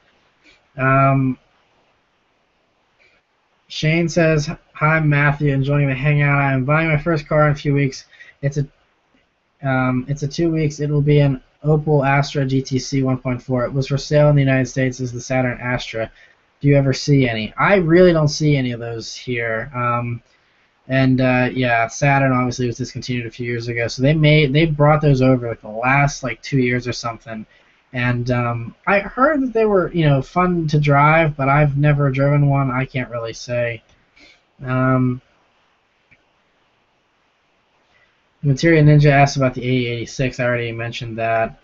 S1: Shane says, hi, Matthew, enjoying the hangout. I'm buying my first car in a few weeks. It's a 2 weeks. It will be an Opel Astra GTC 1.4. It was for sale in the United States as the Saturn Astra. Do you ever see any? I really don't see any of those here. Yeah, Saturn obviously was discontinued a few years ago, so they brought those over like the last 2 years or something. And I heard that they were fun to drive, but I've never driven one. I can't really say. Materia Ninja asked about the 8086. I already mentioned that.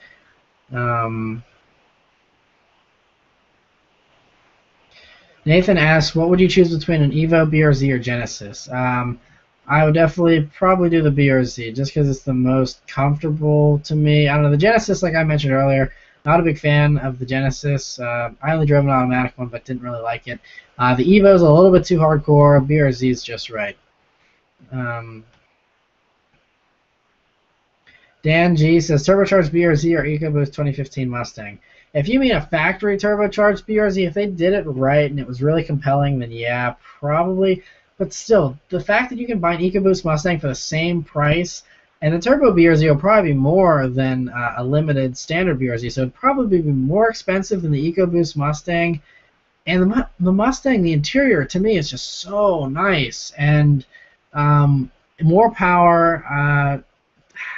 S1: Nathan asks, what would you choose between an Evo, BRZ, or Genesis? I would definitely probably do the BRZ just because it's the most comfortable to me. I don't know, the Genesis, like I mentioned earlier, not a big fan of the Genesis. I only drove an automatic one, but didn't really like it. The Evo is a little bit too hardcore. BRZ is just right. Dan G says, turbocharged BRZ or EcoBoost 2015 Mustang. If you mean a factory turbocharged BRZ, if they did it right and it was really compelling, then yeah, probably. But still, the fact that you can buy an EcoBoost Mustang for the same price, and the turbo BRZ will probably be more than a limited standard BRZ, so it'd probably be more expensive than the EcoBoost Mustang. And the Mustang, the interior, to me, is just so nice. And more power,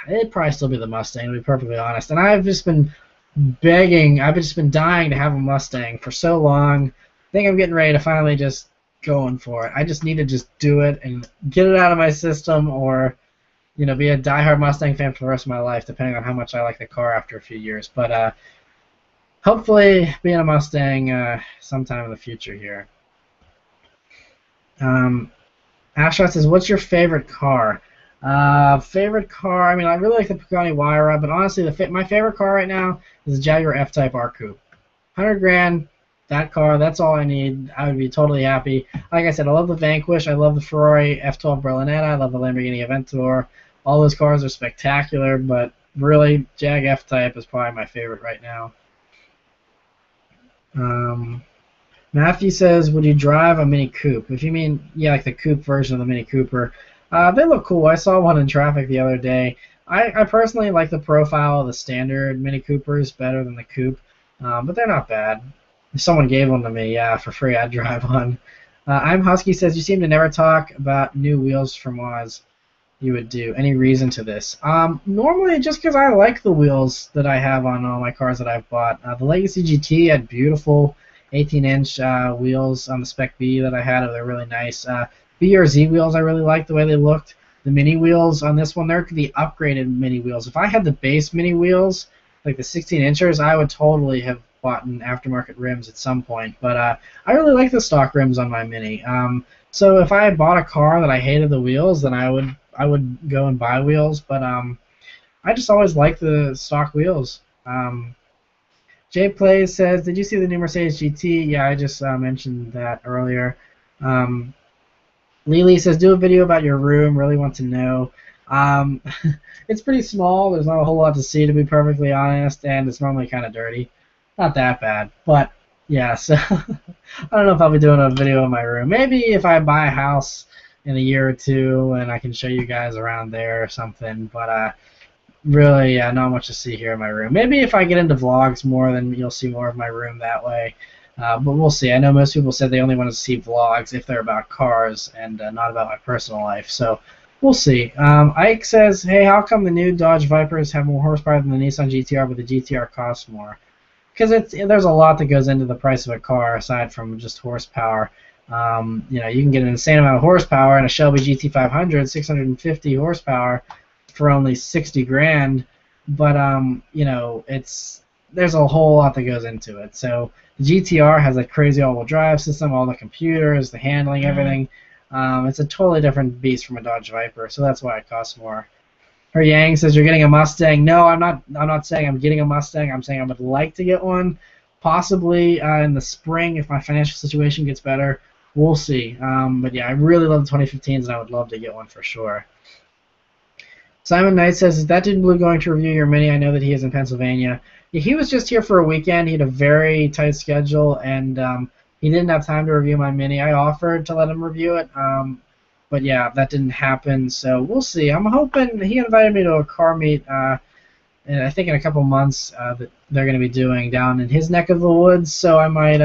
S1: it'd probably still be the Mustang, to be perfectly honest. And I've just been begging, I've just been dying to have a Mustang for so long. I think I'm getting ready to finally just going for it. I just need to just do it and get it out of my system, or be a diehard Mustang fan for the rest of my life, depending on how much I like the car after a few years. But hopefully, being a Mustang sometime in the future here. Ashot says, "What's your favorite car?" Favorite car? I mean, I really like the Pagani Huayra, but honestly, my favorite car right now is the Jaguar F-Type R Coupe. 100 grand, that car. That's all I need. I would be totally happy. Like I said, I love the Vanquish. I love the Ferrari F12 Berlinetta. I love the Lamborghini Aventador. All those cars are spectacular, but really, Jag F-Type is probably my favorite right now. Matthew says, "Would you drive a Mini Coupe?" If you mean, yeah, like the coupe version of the Mini Cooper, they look cool. I saw one in traffic the other day. I personally like the profile of the standard Mini Coopers better than the coupe, but they're not bad. If someone gave one to me, yeah, for free, I'd drive one. I'm Husky says, "You seem to never talk about new wheels from Oz you would do. Any reason to this?" Normally, just because I like the wheels that I have on all my cars that I've bought. The Legacy GT had beautiful 18-inch wheels on the Spec B that I had. They're really nice. B or Z wheels, I really liked the way they looked. The mini wheels on this one, they're the upgraded mini wheels. If I had the base mini wheels, like the 16-inchers, I would totally have bought an aftermarket rims at some point. But I really like the stock rims on my Mini. So if I had bought a car that I hated the wheels, then I would go and buy wheels. But I just always liked the stock wheels. Jay Plays says, "Did you see the new Mercedes GT?" Yeah, I just mentioned that earlier. Lily says, "Do a video about your room. Really want to know." It's pretty small. There's not a whole lot to see, to be perfectly honest, and it's normally kind of dirty. Not that bad, but yeah. So I don't know if I'll be doing a video of my room. Maybe if I buy a house in a year or two, and I can show you guys around there or something. But really, yeah, not much to see here in my room. Maybe if I get into vlogs more, then you'll see more of my room that way. But we'll see. I know most people said they only want to see vlogs if they're about cars and not about my personal life. So we'll see. Ike says, "Hey, how come the new Dodge Vipers have more horsepower than the Nissan GTR, but the GTR costs more?" Because there's a lot that goes into the price of a car aside from just horsepower. You can get an insane amount of horsepower in a Shelby GT500, 650 horsepower, for only 60 grand, but there's a whole lot that goes into it. So the GTR has a crazy all-wheel drive system, all the computers, the handling, everything. It's a totally different beast from a Dodge Viper, so that's why it costs more. Her Yang says, "You're getting a Mustang." No, I'm not. I'm not saying I'm getting a Mustang. I'm saying I would like to get one, possibly in the spring if my financial situation gets better. We'll see. But yeah, I really love the 2015s, and I would love to get one for sure. Simon Knight says, "Is that dude Blue going to review your Mini? I know that he is in Pennsylvania." Yeah, he was just here for a weekend. He had a very tight schedule, and he didn't have time to review my Mini. I offered to let him review it, but yeah, that didn't happen. So we'll see. I'm hoping he invited me to a car meet. And I think in a couple months that they're going to be doing down in his neck of the woods. So I might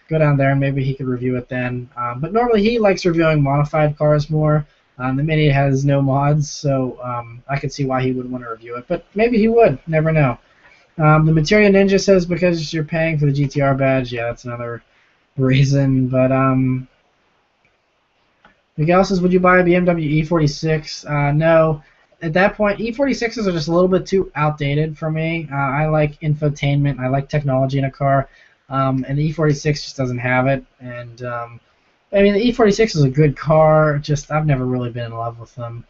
S1: go down there and maybe he could review it then. But normally he likes reviewing modified cars more. The Mini has no mods, so I could see why he would want to review it. But maybe he would. Never know. The Materia Ninja says because you're paying for the GTR badge. Yeah, that's another reason. But Miguel says, "Would you buy a BMW E46?" No. At that point, E46s are just a little bit too outdated for me. I like infotainment. I like technology in a car. And the E46 just doesn't have it. And I mean, the E46 is a good car. Just I've never really been in love with them.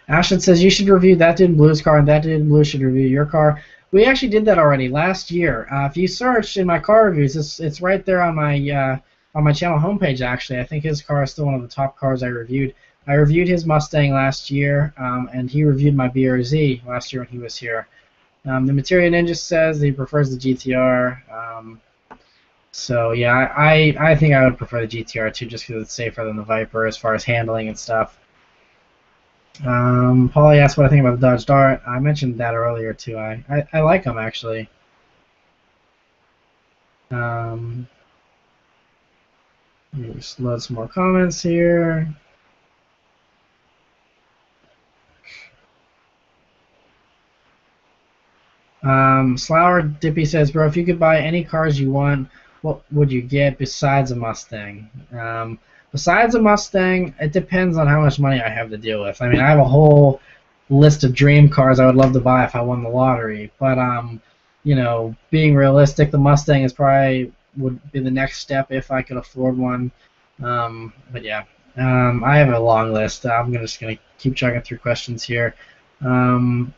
S1: Ashton says you should review That Dude in Blue's car, and That Dude in Blue should review your car. We actually did that already last year. If you search in my car reviews, it's right there on my channel homepage. Actually, I think his car is still one of the top cars I reviewed. I reviewed his Mustang last year, and he reviewed my BRZ last year when he was here. The Materia Ninja says he prefers the GTR. So yeah, I think I would prefer the GTR too, just because it's safer than the Viper as far as handling and stuff. Paulie asked what I think about the Dodge Dart. I mentioned that earlier too. I like them actually. Let me just load some more comments here. Slower Dippy says, bro, if you could buy any cars you want, what would you get besides a Mustang? Besides a Mustang, it depends on how much money I have to deal with. I mean, I have a whole list of dream cars I would love to buy if I won the lottery. But you know, being realistic, the Mustang is probably would be the next step if I could afford one. But yeah, I have a long list. I'm just gonna keep checking through questions here. Um,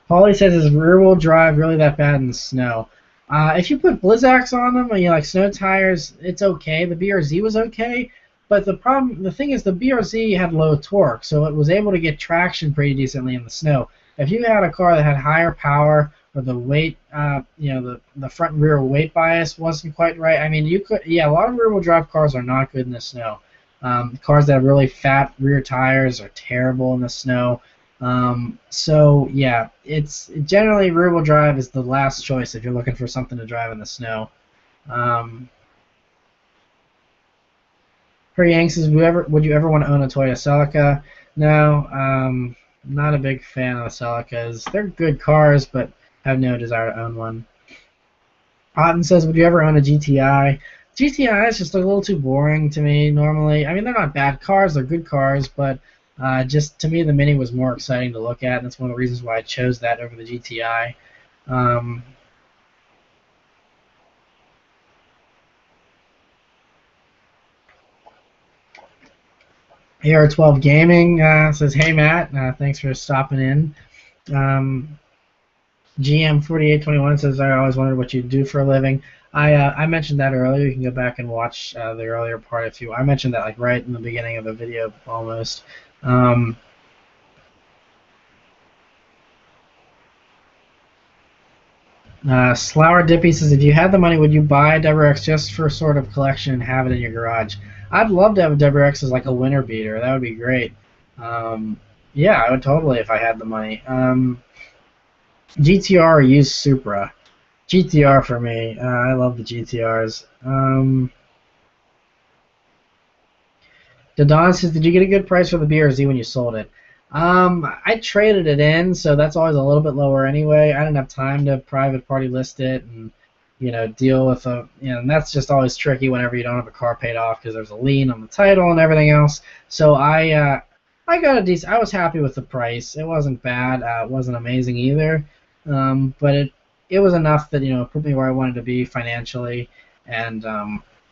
S1: Paulie says, is rear-wheel drive really that bad in the snow? If you put Blizzaks on them, and you like snow tires, it's okay. The BRZ was okay, but the thing is, the BRZ had low torque, so it was able to get traction pretty decently in the snow. If you had a car that had higher power, or the weight, the front and rear weight bias wasn't quite right. I mean, yeah, a lot of rear-wheel drive cars are not good in the snow. Cars that have really fat rear tires are terrible in the snow. So yeah, it's generally rear-wheel drive is the last choice if you're looking for something to drive in the snow. Um, Pretty anxious. Would you ever want to own a Toyota Celica? No, not a big fan of the Celicas. They're good cars, but have no desire to own one. Otten says, would you ever own a GTI? GTI is just a little too boring to me normally. I mean, they're not bad cars; they're good cars, but just to me, the Mini was more exciting to look at, and that's one of the reasons why I chose that over the GTI. Um, AR12 Gaming says, "Hey Matt, thanks for stopping in." Um, GM4821 says, "I always wondered what you do for a living." I mentioned that earlier. You can go back and watch the earlier part if you. I mentioned that like right in the beginning of the video almost. Um, Slower Dippy says, if you had the money, would you buy a WRX just for sort of collection and have it in your garage? I'd love to have a WRX as like a winter beater. That would be great. Um, yeah, I would totally if I had the money. GTR or used Supra? GTR for me. I love the GTRs. Don says, did you get a good price for the BRZ when you sold it? I traded it in, so that's always a little bit lower anyway. I didn't have time to private party list it and deal with and that's just always tricky whenever you don't have a car paid off because there's a lien on the title and everything else. So I got a decent. I was happy with the price. It wasn't bad. It wasn't amazing either, but it was enough that put me where I wanted to be financially, and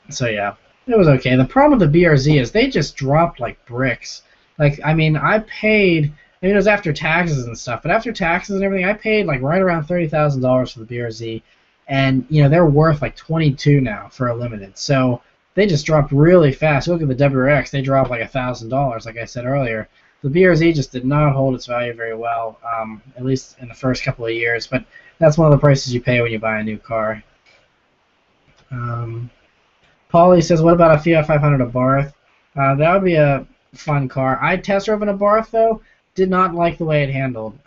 S1: so yeah, it was okay. The problem with the BRZ is they just dropped like bricks. Like, I mean, I paid. I mean, it was after taxes and stuff, but after taxes and everything, I paid like right around $30,000 for the BRZ, and they're worth like 22 now for a limited. So they just dropped really fast. Look at the WRX; they dropped like $1,000, like I said earlier. The BRZ just did not hold its value very well, at least in the first couple of years. But that's one of the prices you pay when you buy a new car. Paulie says, what about a Fiat 500 Abarth? That would be a fun car. I test drove an Abarth though. Did not like the way it handled.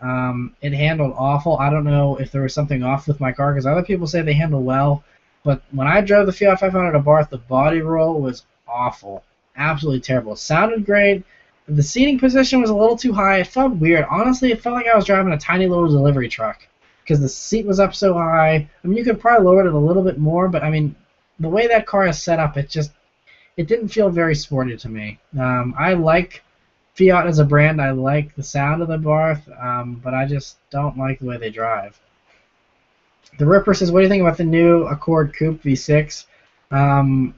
S1: It handled awful. I don't know if there was something off with my car because other people say they handle well, but when I drove the Fiat 500 Abarth, the body roll was awful, absolutely terrible. It sounded great. The seating position was a little too high. It felt weird. Honestly, it felt like I was driving a tiny little delivery truck because the seat was up so high. I mean, you could probably lower it a little bit more, but I mean, the way that car is set up, it didn't feel very sporty to me. I like Fiat as a brand. I like the sound of the Barth, but I just don't like the way they drive. The Ripper says, what do you think about the new Accord Coupe V6? I'm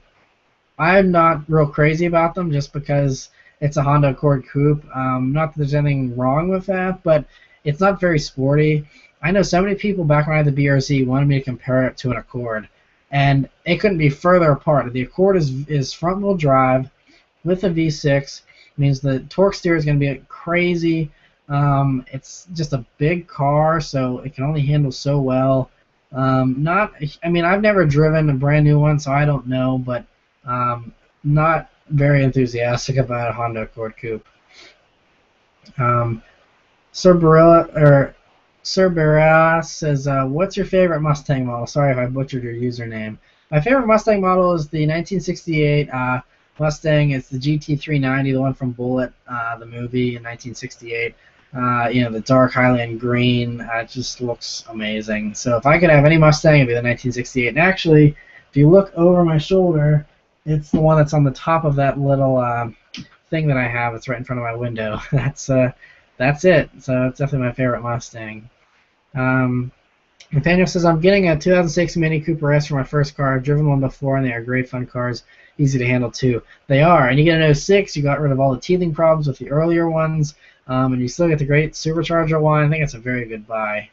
S1: not real crazy about them just because it's a Honda Accord Coupe. Not that there's anything wrong with that, but it's not very sporty. I know so many people back when I had the BRZ wanted me to compare it to an Accord, and it couldn't be further apart. The Accord is front-wheel drive with a V6. Means the torque steer is going to be crazy. It's just a big car, so it can only handle so well. I mean, I've never driven a brand new one, so I don't know, but not very enthusiastic about a Honda Accord Coupe. Sir Barra says, what's your favorite Mustang model? Sorry if I butchered your username. My favorite Mustang model is the 1968 Mustang. It's the GT390, the one from Bullet, the movie in 1968. The dark Highland green. It just looks amazing. So if I could have any Mustang, it'd be the 1968. And actually, if you look over my shoulder, it's the one that's on the top of that little thing that I have. It's right in front of my window. That's it. So it's definitely my favorite Mustang. Nathaniel says, I'm getting a 2006 Mini Cooper S for my first car. I've driven one before, and they are great fun cars. Easy to handle, too. They are. And you get an '06. You got rid of all the teething problems with the earlier ones, and you still get the great supercharger one. I think it's a very good buy.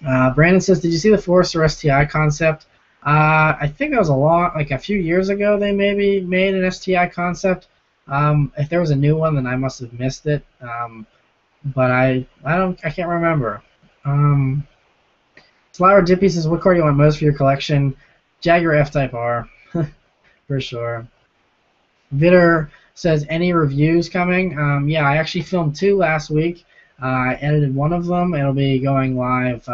S1: Brandon says, did you see the Forester STI concept? I think that was a few years ago they maybe made an STI concept. If there was a new one, then I must have missed it. But I can't remember. Flower Dippy says, what car do you want most for your collection? Jaguar F-Type R, for sure. Vitter says, any reviews coming? Yeah, I actually filmed 2 last week. I edited one of them. It'll be going live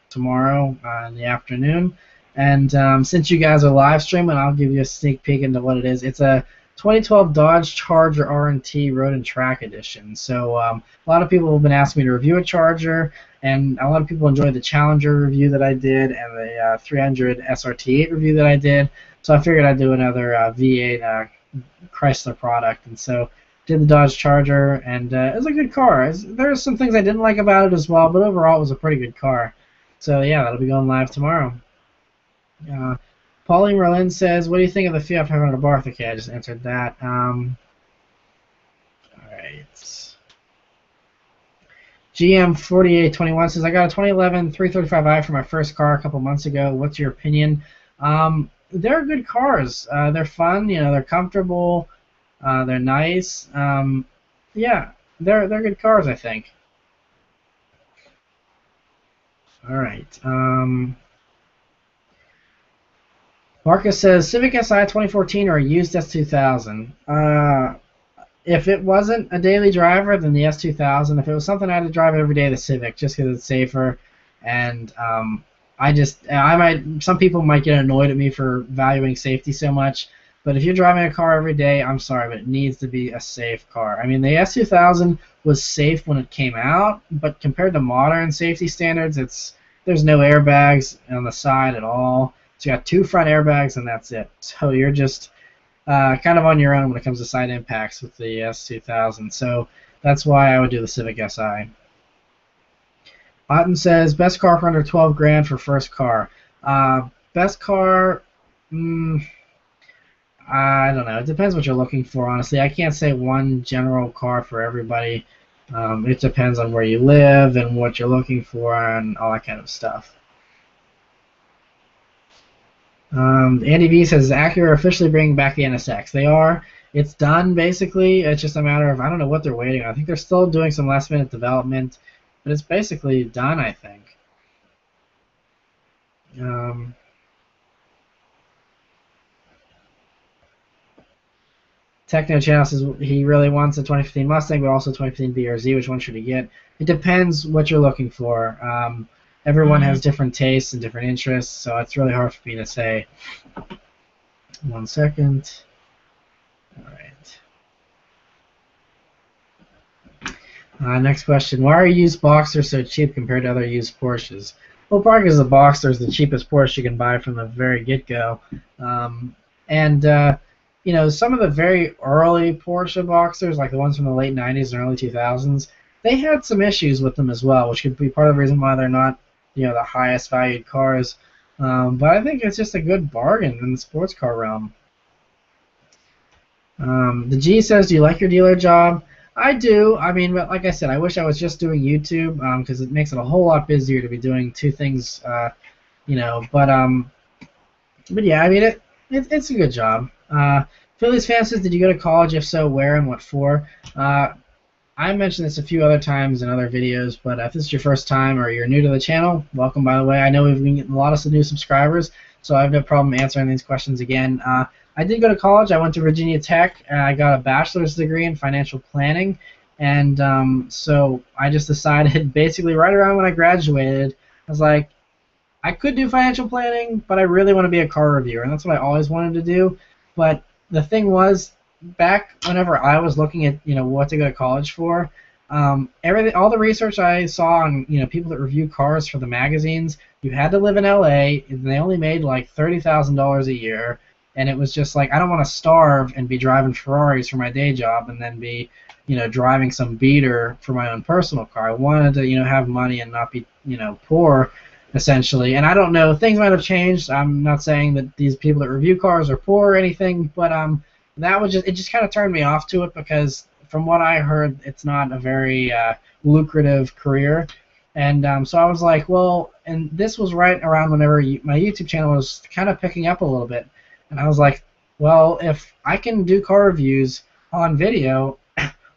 S1: tomorrow in the afternoon. And since you guys are live streaming, I'll give you a sneak peek into what it is. It's a 2012 Dodge Charger R&T Road and Track Edition. So a lot of people have been asking me to review a Charger, and a lot of people enjoyed the Challenger review that I did and the 300 SRT8 review that I did. So I figured I'd do another V8 Chrysler product, and so did the Dodge Charger, and it was a good car. There's some things I didn't like about it as well, but overall it was a pretty good car. So yeah, that'll be going live tomorrow. Pauline Merlin says, what do you think of the Fiat 500 Abarth? Okay, I just answered that. Alright. GM4821 says, I got a 2011 335i for my first car a couple months ago. What's your opinion? They're good cars. They're fun. They're comfortable. They're nice. Yeah, they're good cars, I think. Alright. Marcus says, Civic Si 2014 or a used S2000? If it wasn't a daily driver, then the S2000. If it was something I had to drive every day, the Civic, just because it's safer. And some people might get annoyed at me for valuing safety so much. But if you're driving a car every day, I'm sorry, but it needs to be a safe car. I mean, the S2000 was safe when it came out, but compared to modern safety standards, there's no airbags on the side at all. So you got 2 front airbags, and that's it. So you're just kind of on your own when it comes to side impacts with the S2000. So that's why I would do the Civic Si. Otten says, best car for under 12 grand for first car. Best car, I don't know. It depends what you're looking for, honestly. I can't say one general car for everybody. It depends on where you live and what you're looking for and all that kind of stuff. Andy V says, is Acura officially bringing back the NSX? They are. It's done, basically. It's just a matter of, I don't know what they're waiting on. I think they're still doing some last-minute development, but it's basically done, I think. Techno Channel says he really wants a 2015 Mustang, but also 2015 BRZ. Which one should he get? It depends what you're looking for. Everyone has different tastes and different interests, so it's really hard for me to say. 1 second. All right. Next question. Why are used Boxsters so cheap compared to other used Porsches? Well, probably because the Boxster is the cheapest Porsche you can buy from the very get-go. Some of the very early Porsche Boxsters, like the ones from the late 90s and early 2000s, they had some issues with them as well, which could be part of the reason why they're not the highest valued cars. But I think it's just a good bargain in the sports car realm. The G says, do you like your dealer job? I do. I mean, but like I said, I wish I was just doing YouTube because it makes it a whole lot busier to be doing 2 things, But yeah, I mean, it's a good job. Phillies fan says, did you go to college? If so, where and what for? I mentioned this a few other times in other videos, but if this is your first time or you're new to the channel, welcome, by the way. I know we've been getting a lot of new subscribers, so I have no problem answering these questions again. I did go to college. I went to Virginia Tech. I got a bachelor's degree in financial planning, and so I just decided basically right around when I graduated, I was like, I could do financial planning, but I really want to be a car reviewer, and that's what I always wanted to do. But the thing was, back whenever I was looking at what to go to college for, everything, all the research I saw on people that review cars for the magazines, you had to live in LA, and they only made like $30,000 a year, and it was just like I don't want to starve and be driving Ferraris for my day job and then be driving some beater for my own personal car. I wanted to have money and not be poor essentially. And I don't know, things might have changed. I'm not saying that these people that review cars are poor or anything, but that was just kind of turned me off to it because from what I heard, it's not a very lucrative career. And so I was like, well, and this was right around whenever my YouTube channel was kind of picking up a little bit. And I was like, well, if I can do car reviews on video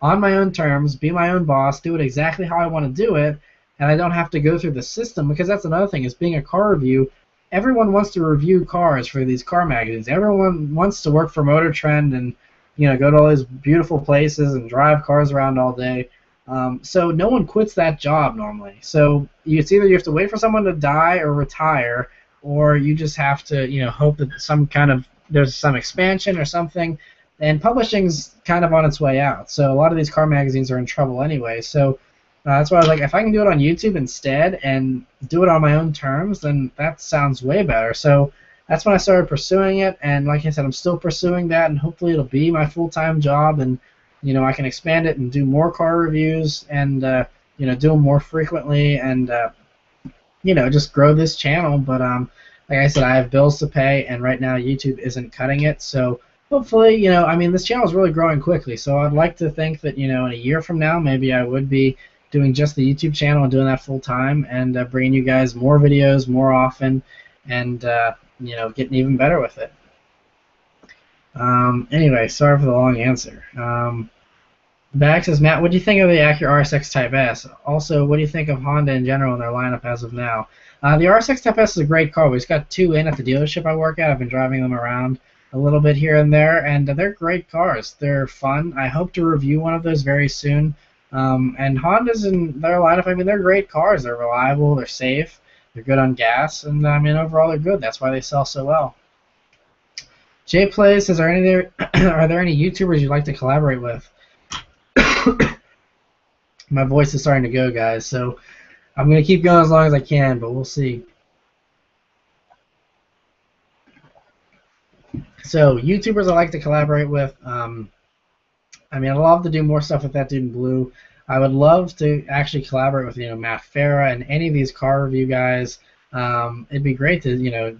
S1: on my own terms, be my own boss, do it exactly how I want to do it, and I don't have to go through the system, because that's another thing, is being a car review, everyone wants to review cars for these car magazines. Everyone wants to work for Motor Trend and go to all these beautiful places and drive cars around all day. So no one quits that job normally. So it's either you have to wait for someone to die or retire, or you just have to hope that there's some expansion or something. And publishing's kind of on its way out. So a lot of these car magazines are in trouble anyway. So that's why I was like, if I can do it on YouTube instead and do it on my own terms, then that sounds way better. So that's when I started pursuing it, and like I said, I'm still pursuing that, and hopefully it'll be my full-time job, and I can expand it and do more car reviews and do them more frequently, and just grow this channel. But like I said, I have bills to pay, and right now YouTube isn't cutting it. So hopefully, this channel is really growing quickly. So I'd like to think that in a year from now, maybe I would be doing just the YouTube channel and doing that full time, and bringing you guys more videos more often, and getting even better with it. Anyway, sorry for the long answer. Back says, Matt, what do you think of the Acura RSX Type S? Also, what do you think of Honda in general in their lineup as of now? The RSX Type S is a great car. We just got two in at the dealership I work at. I've been driving them around a little bit here and there, and they're great cars. They're fun. I hope to review one of those very soon. And Hondas in their lineup, they're great cars. They're reliable, they're safe, they're good on gas, and overall they're good. That's why they sell so well. Jay Plays says, are there any YouTubers you'd like to collaborate with? My voice is starting to go, guys, so I'm going to keep going as long as I can, but we'll see. So, YouTubers I like to collaborate with, I'd love to do more stuff with that dude in blue. I would love to actually collaborate with Matt Farah and any of these car review guys. It'd be great to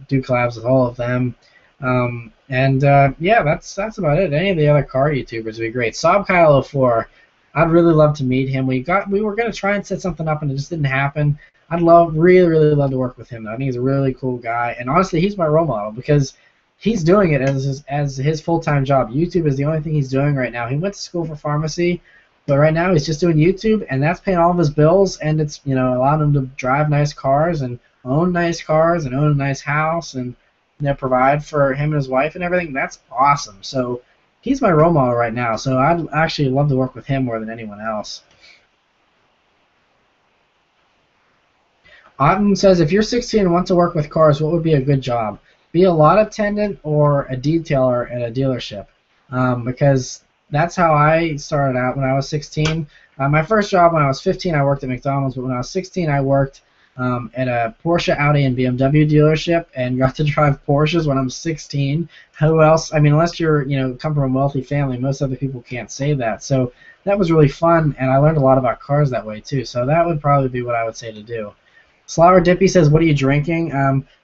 S1: do collabs with all of them. Yeah, that's about it. Any of the other car YouTubers would be great. Saab Kyle 04, I'd really love to meet him. We were gonna try and set something up, and it just didn't happen. I'd really love to work with him. I think he's a really cool guy, and honestly, he's my role model because he's doing it as his full-time job. YouTube is the only thing he's doing right now. He went to school for pharmacy, but right now he's just doing YouTube, and that's paying all of his bills, and it's allowing him to drive nice cars and own nice cars and own a nice house and provide for him and his wife and everything. That's awesome. So he's my role model right now. So I'd actually love to work with him more than anyone else. Otten says, if you're 16 and want to work with cars, what would be a good job? Be a lot attendant or a detailer at a dealership, because that's how I started out when I was 16. My first job when I was 15, I worked at McDonald's, but when I was 16, I worked at a Porsche, Audi, and BMW dealership, and got to drive Porsches when I'm 16. Who else? Unless you're come from a wealthy family, most other people can't say that. So that was really fun, and I learned a lot about cars that way too. So that would probably be what I would say to do. Flower Dippy says, what are you drinking?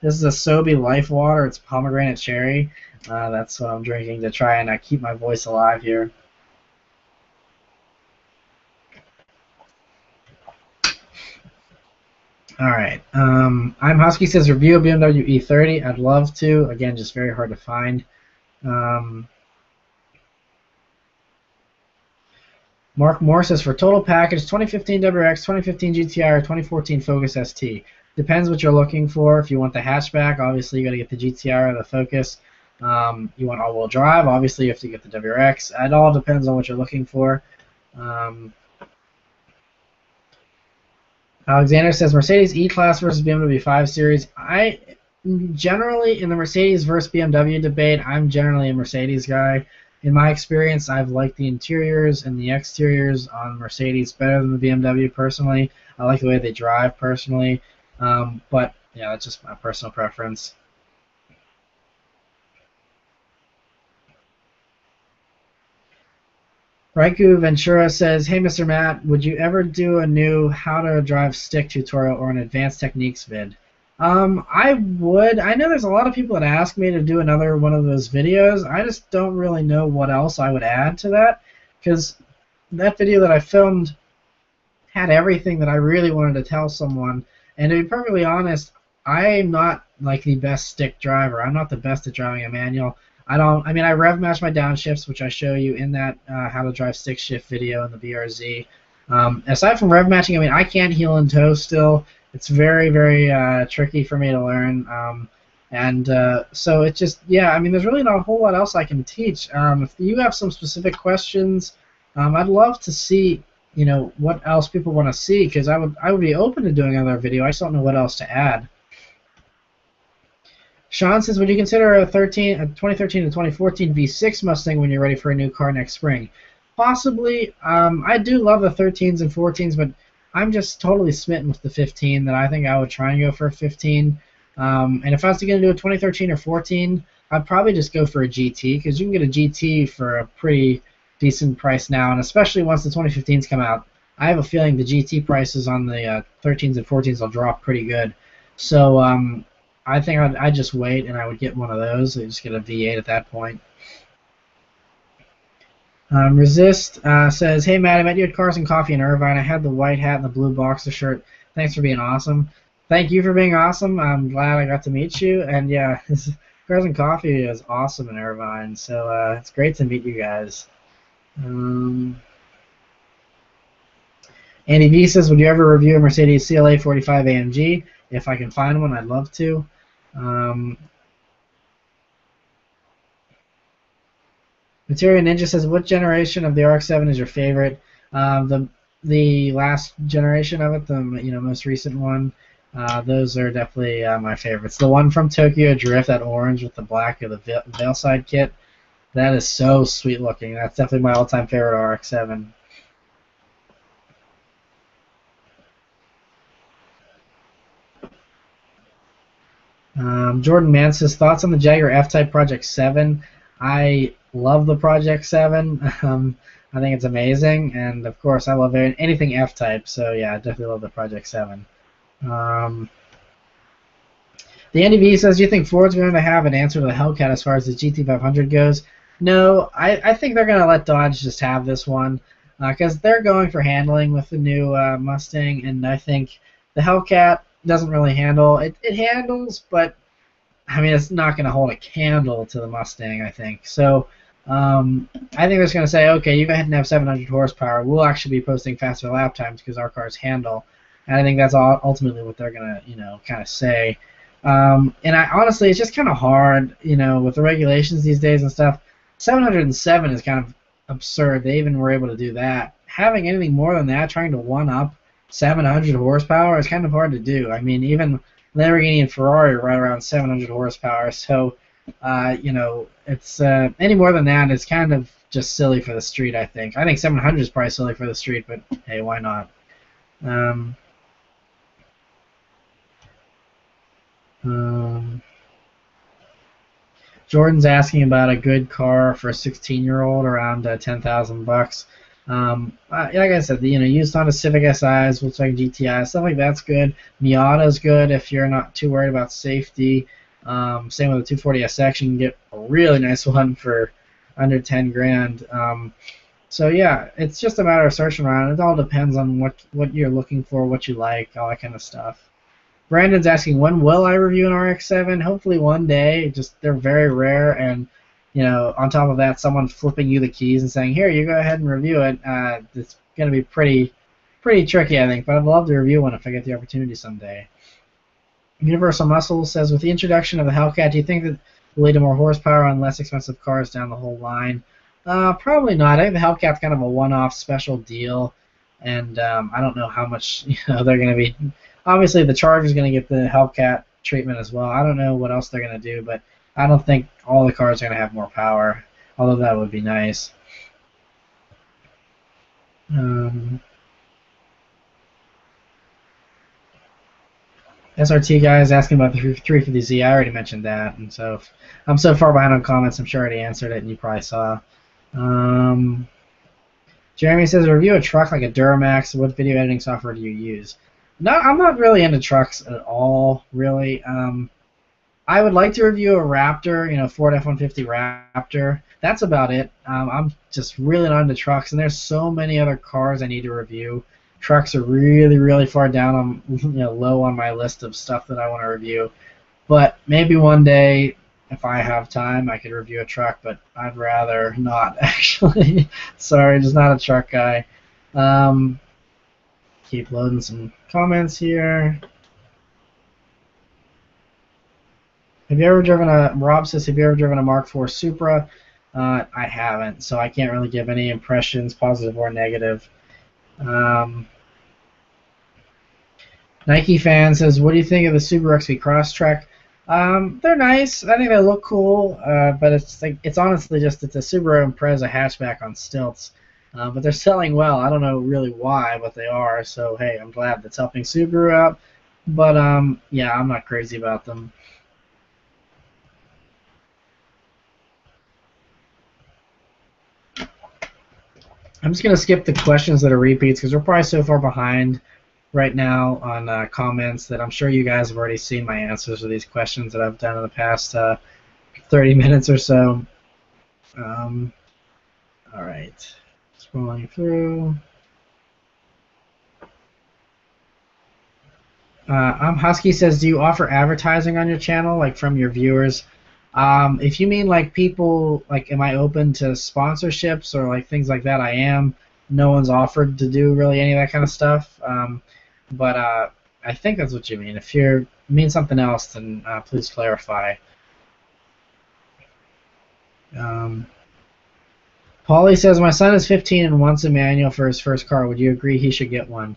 S1: This is a Sobe Life Water. It's pomegranate cherry. That's what I'm drinking to try and keep my voice alive here. Alright. I'm Husky says, review a BMW E30. I'd love to. Again, just very hard to find. Mark Moore says, for total package, 2015 WRX, 2015 GTI, or 2014 Focus ST. Depends what you're looking for. If you want the hatchback, obviously you got to get the GTI or the Focus. You want all-wheel drive, obviously you have to get the WRX. It all depends on what you're looking for. Alexander says, Mercedes E-Class versus BMW 5 Series. Generally, in the Mercedes versus BMW debate, I'm generally a Mercedes guy. In my experience, I've liked the interiors and the exteriors on Mercedes better than the BMW personally. I like the way they drive personally, but yeah, that's just my personal preference. Raiku Ventura says, "Hey, Mr. Matt, would you ever do a new how to drive stick tutorial or an advanced techniques vid?" I would. I know there's a lot of people that ask me to do another one of those videos. I just don't really know what else I would add to that, because that video that I filmed had everything that I really wanted to tell someone. And to be perfectly honest, I'm not like the best stick driver. I'm not the best at driving a manual. I don't. I mean, I rev match my downshifts, which I show you in that how to drive stick shift video in the BRZ. Aside from rev matching, I mean, I can't heel and toe still. It's very, very tricky for me to learn. So it's just, yeah, I mean, there's really not a whole lot else I can teach. If you have some specific questions, I'd love to see, what else people want to see, because I would be open to doing another video. I just don't know what else to add. Sean says, would you consider a 2013 to 2014 V6 Mustang when you're ready for a new car next spring? Possibly. I do love the 13s and 14s, but I'm just totally smitten with the 15 that I think I would try and go for a 15. And if I was going to do a 2013 or 14, I'd probably just go for a GT, because you can get a GT for a pretty decent price now, and especially once the 2015s come out. I have a feeling the GT prices on the 13s and 14s will drop pretty good. So I think I'd just wait, and I would get one of those. I'd just get a V8 at that point. Resist says, "Hey Matt, I met you at Cars and Coffee in Irvine. I had the white hat and the blue boxer shirt. Thanks for being awesome." Thank you for being awesome. I'm glad I got to meet you. And yeah, Cars and Coffee is awesome in Irvine, so it's great to meet you guys. Andy V says, "Would you ever review a Mercedes CLA 45 AMG? If I can find one, I'd love to." Materia Ninja says, "What generation of the RX-7 is your favorite?" The last generation of it, the most recent one. Those are definitely my favorites. The one from Tokyo Drift, that orange with the black of the Veilside kit, that is so sweet looking. That's definitely my all-time favorite RX-7. Jordan Mann says, "Thoughts on the Jaguar F-Type Project 7? I love the Project 7. I think it's amazing, and of course I love anything F-Type, so yeah, I definitely love the Project 7. The Andy V says, "Do you think Ford's going to have an answer to the Hellcat as far as the GT500 goes?" No, I think they're going to let Dodge just have this one, because they're going for handling with the new Mustang, and I think the Hellcat doesn't really handle. It handles, but I mean, it's not going to hold a candle to the Mustang, I think. So I think they're just going to say, okay, you go ahead and have 700 horsepower. We'll actually be posting faster lap times because our cars handle. And I think that's ultimately what they're going to, kind of say. And honestly, it's just kind of hard, with the regulations these days and stuff. 707 is kind of absurd. They even were able to do that. Having anything more than that, trying to one-up 700 horsepower is kind of hard to do. I mean, even Lamborghini and Ferrari are right around 700 horsepower, so it's any more than that is kind of just silly for the street. I think 700 is probably silly for the street, but hey, why not? Jordan's asking about a good car for a 16-year-old around $10,000. Like I said, used Honda Civic SIs, Volkswagen GTI, stuff like that's good. Miata's good if you're not too worried about safety. Same with the 240SX, you can get a really nice one for under 10 grand. So yeah, it's just a matter of searching around. It all depends on what you're looking for, what you like, all that kind of stuff. Brandon's asking, when will I review an RX-7? Hopefully one day. Just they're very rare, and on top of that, someone flipping you the keys and saying, "Here, you go ahead and review it." It's going to be pretty tricky, I think. But I'd love to review one if I get the opportunity someday. Universal Muscle says, with the introduction of the Hellcat, do you think that will lead to more horsepower on less expensive cars down the whole line? Probably not. I think the Hellcat's kind of a one-off special deal, and I don't know how much they're going to be. Obviously, the Charger's going to get the Hellcat treatment as well. I don't know what else they're going to do, but I don't think all the cars are going to have more power, although that would be nice. SRT guy is asking about the 350Z. I already mentioned that, and so I'm so far behind on comments, I'm sure I already answered it, and you probably saw. Jeremy says, review a truck like a Duramax. What video editing software do you use? No, I'm not really into trucks at all, really. I would like to review a Raptor, Ford F-150 Raptor. That's about it. I'm just really not into trucks, and there's so many other cars I need to review. Trucks are really, really far down on, low on my list of stuff that I want to review. But maybe one day, if I have time, I could review a truck, but I'd rather not, actually. Sorry, just not a truck guy. Keep loading some comments here. Rob says, have you ever driven a Mark IV Supra? I haven't, so I can't really give any impressions, positive or negative. Nike fan says, what do you think of the Subaruwrxfan Crosstrek? They're nice. I think they look cool, but it's honestly just it's a Subaru Impreza hatchback on stilts. But they're selling well. I don't know really why, but they are. So hey, I'm glad that's helping Subaru out. But yeah, I'm not crazy about them. I'm just gonna skip the questions that are repeats because we're probably so far behind right now on comments that I'm sure you guys have already seen my answers to these questions that I've done in the past 30 minutes or so. All right, scrolling through. Husky says, do you offer advertising on your channel, like from your viewers? If you mean like people, like am I open to sponsorships or like things like that, I am. No one's offered to do really any of that kind of stuff. But I think that's what you mean. If you mean something else, then please clarify. Paulie says, my son is 15 and wants a manual for his first car. Would you agree he should get one?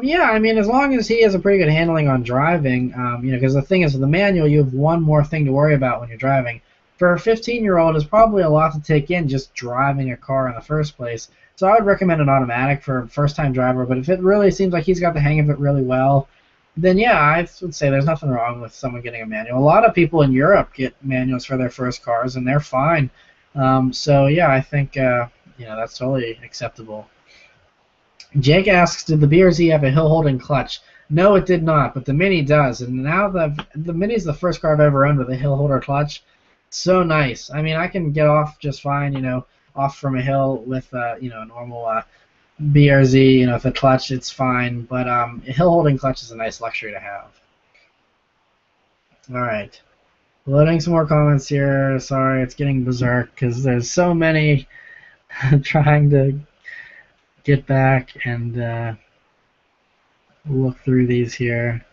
S1: Yeah, I mean, as long as he has a pretty good handling on driving, because the thing is, with the manual, you have one more thing to worry about when you're driving. For a 15-year-old, it's probably a lot to take in just driving a car in the first place. So I would recommend an automatic for a first-time driver, but if it really seems like he's got the hang of it really well, then yeah, I would say there's nothing wrong with someone getting a manual. A lot of people in Europe get manuals for their first cars, and they're fine. So yeah, I think that's totally acceptable. Jake asks, did the BRZ have a hill holding clutch? No, it did not, but the Mini does, and now the Mini is the first car I've ever owned with a hill holder clutch. So nice. I mean, I can get off just fine, off from a hill with a normal BRZ, with a clutch, it's fine, but a hill holding clutch is a nice luxury to have. All right. Loading some more comments here. Sorry, it's getting berserk because there's so many trying to get back and look through these here.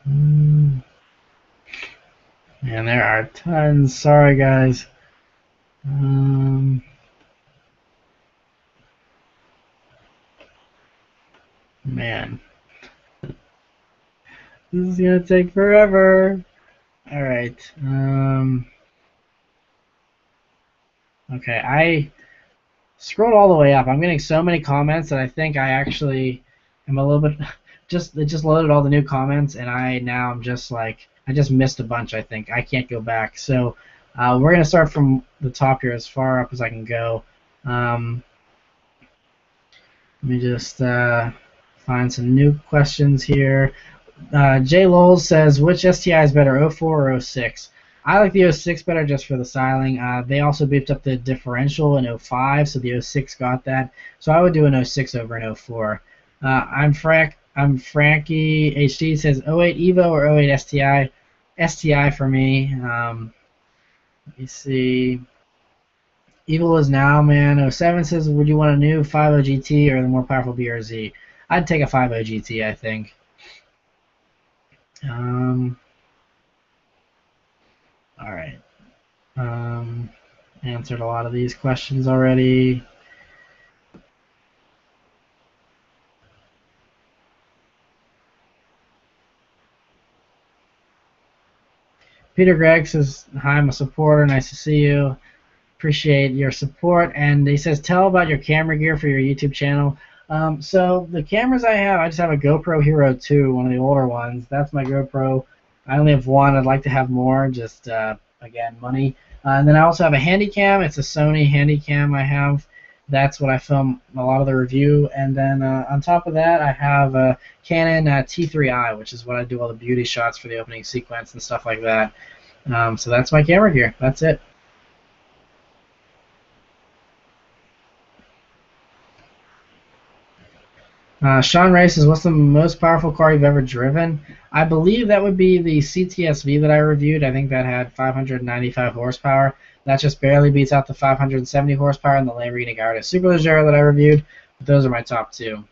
S1: And there are tons. Sorry, guys. Man. This is going to take forever. All right. Okay, I scrolled all the way up. I'm getting so many comments that I think I actually am a little bit it just loaded all the new comments, and I'm just like I just missed a bunch. I think I can't go back. So we're gonna start from the top here, as far up as I can go. Let me just find some new questions here. Jay Lowell says, which STI is better, 04 or 06? I like the 06 better just for the styling. They also beefed up the differential in 05, so the 06 got that. So I would do an 06 over an 04. I'm Frankie HD says 08 Evo or 08 STI? STI for me. Let me see. Evil is now, man. 07 says, would you want a new 50 GT or the more powerful BRZ? I'd take a 50 GT, I think. All right. Answered a lot of these questions already. Peter Gregg says, hi, I'm a supporter. Nice to see you. Appreciate your support. And he says, tell about your camera gear for your YouTube channel. So the cameras I have, I just have a GoPro Hero 2, one of the older ones. That's my GoPro. I only have one. I'd like to have more, just, again, money. And then I also have a Handycam. It's a Sony Handycam I have. That's what I film a lot of the review. And then on top of that, I have a Canon T3i, which is what I do all the beauty shots for the opening sequence and stuff like that. So that's my camera gear. That's it. Sean Ray says, what's the most powerful car you've ever driven? I believe that would be the CTSV that I reviewed. I think that had 595 horsepower. That just barely beats out the 570 horsepower in the Lamborghini Gallardo Superleggera that I reviewed. But those are my top two.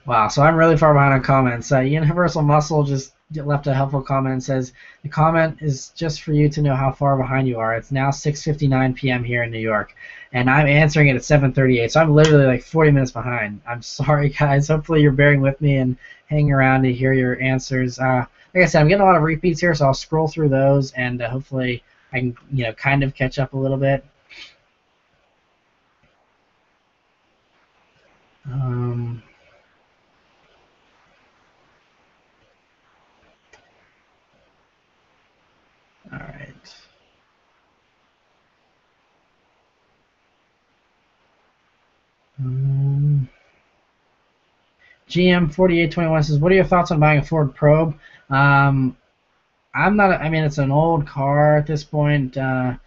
S1: Wow, so I'm really far behind on comments. Universal Muscle just left a helpful comment and says, the comment is just for you to know how far behind you are. It's now 6:59 p.m. here in New York, and I'm answering it at 7:38, so I'm literally like 40 minutes behind. I'm sorry, guys. Hopefully you're bearing with me and hanging around to hear your answers. Like I said, I'm getting a lot of repeats here, so I'll scroll through those, and hopefully I can, kind of catch up a little bit. All right. GM4821 says, what are your thoughts on buying a Ford Probe? I'm not, I mean, it's an old car at this point. I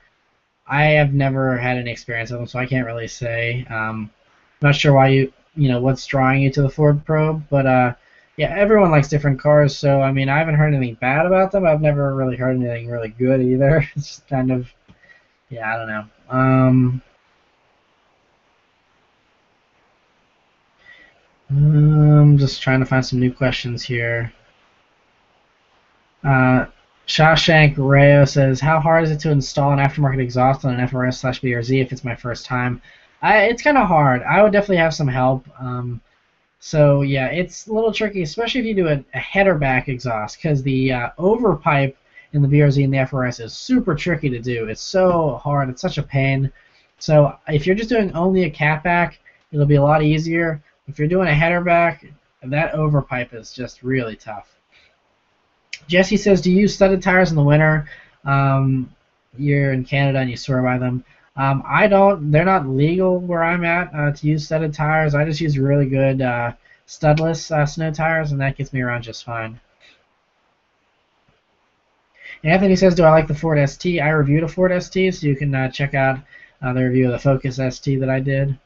S1: have never had any experience with them, so I can't really say. Not sure why what's drawing you to the Ford Probe, but yeah, everyone likes different cars, so I mean, I haven't heard anything bad about them. I've never really heard anything really good either. It's just kind of, yeah, I don't know. I'm just trying to find some new questions here. Shawshank Rayo says, how hard is it to install an aftermarket exhaust on an FRS/BRZ if it's my first time? It's kind of hard. I would definitely have some help. So yeah, it's a little tricky, especially if you do a header back exhaust, because the overpipe in the BRZ and the FRS is super tricky to do. It's so hard. It's such a pain. So if you're just doing only a catback, it'll be a lot easier. If you're doing a header back, that overpipe is just really tough. Jesse says, do you use studded tires in the winter? You're in Canada and you swear by them. I don't. They're not legal where I'm at to use studded tires. I just use really good studless snow tires, and that gets me around just fine. Anthony says, do I like the Ford ST? I reviewed a Ford ST, so you can check out the review of the Focus ST that I did.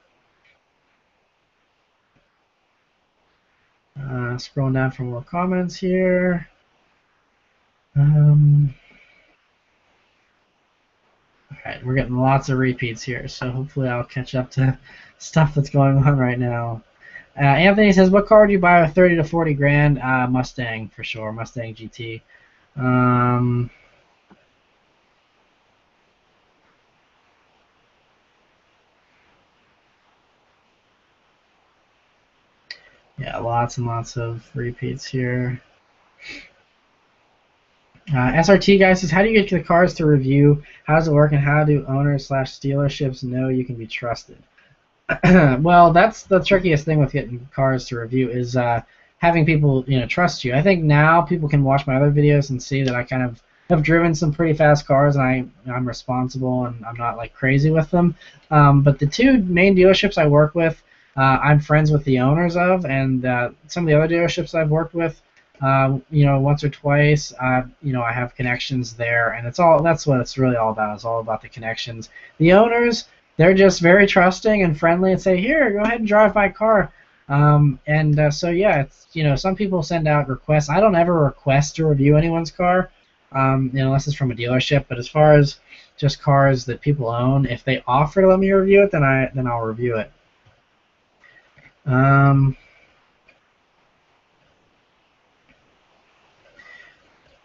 S1: Scrolling down for more comments here. Alright, we're getting lots of repeats here, so hopefully I'll catch up to stuff that's going on right now. Anthony says, what car do you buy with 30 to 40 grand? Mustang, for sure. Mustang GT. Yeah, lots and lots of repeats here. SRT guy says, how do you get the cars to review? How does it work, and how do owners/dealerships know you can be trusted? Well, that's the trickiest thing with getting cars to review is having people trust you. I think now people can watch my other videos and see that I kind of have driven some pretty fast cars, and I'm responsible and I'm not like crazy with them. But the two main dealerships I work with, I'm friends with the owners of, and some of the other dealerships I've worked with, once or twice, I have connections there, and that's what it's really all about. It's all about the connections. The owners, they're just very trusting and friendly and say, here, go ahead and drive my car. So yeah, it's some people send out requests. I don't ever request to review anyone's car, unless it's from a dealership. But as far as just cars that people own, if they offer to let me review it, then I'll review it.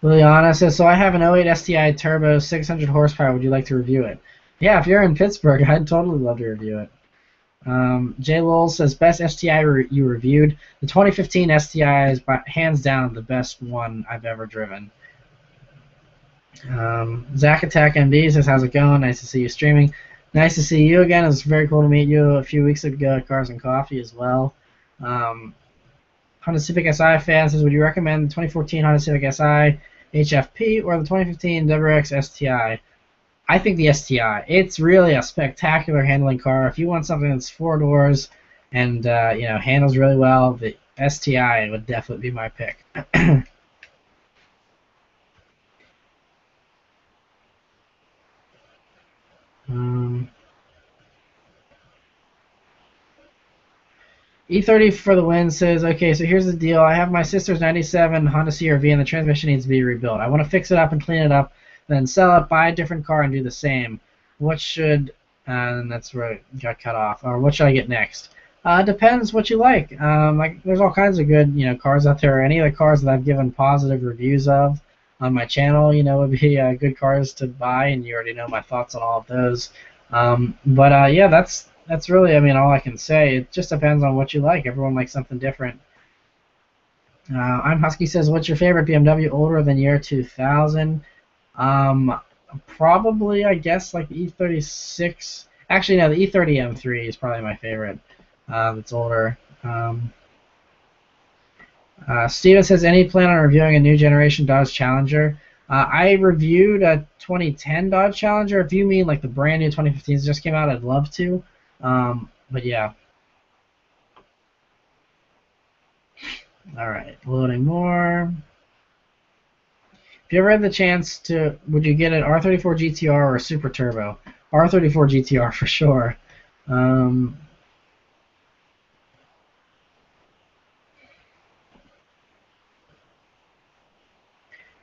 S1: Liliana says, so I have an '08 STI Turbo, 600 horsepower. Would you like to review it? Yeah, if you're in Pittsburgh, I'd totally love to review it. J. Lowell says, best STI you reviewed. The 2015 STI is hands down the best one I've ever driven. Zach Attack MD says, how's it going? Nice to see you streaming. Nice to see you again. It was very cool to meet you a few weeks ago at Cars and Coffee as well. Honda Civic Si fan says, would you recommend the 2014 Honda Civic Si HFP or the 2015 WRX STI? I think the STI. It's really a spectacular handling car. If you want something that's 4 doors and handles really well, the STI would definitely be my pick. E30 for the win says, okay, so here's the deal. I have my sister's 97 Honda CR-V and the transmission needs to be rebuilt. I want to fix it up and clean it up, then sell it, buy a different car, and do the same. What should, and that's where it got cut off, or what should I get next? Depends what you like. There's all kinds of good, cars out there. Any of the cars that I've given positive reviews of on my channel, would be good cars to buy, and you already know my thoughts on all of those. Yeah, that's really, all I can say. It just depends on what you like. Everyone likes something different. I'm Husky says, what's your favorite BMW older than year 2000? Probably, I guess, like the E36. Actually, no, the E30 M3 is probably my favorite. That's older. Steven says, any plan on reviewing a new generation Dodge Challenger? I reviewed a 2010 Dodge Challenger. If you mean like the brand new 2015s just came out, I'd love to. But yeah. All right, loading more. If you ever had the chance to, would you get an R34 GTR or a Super Turbo? R34 GTR for sure.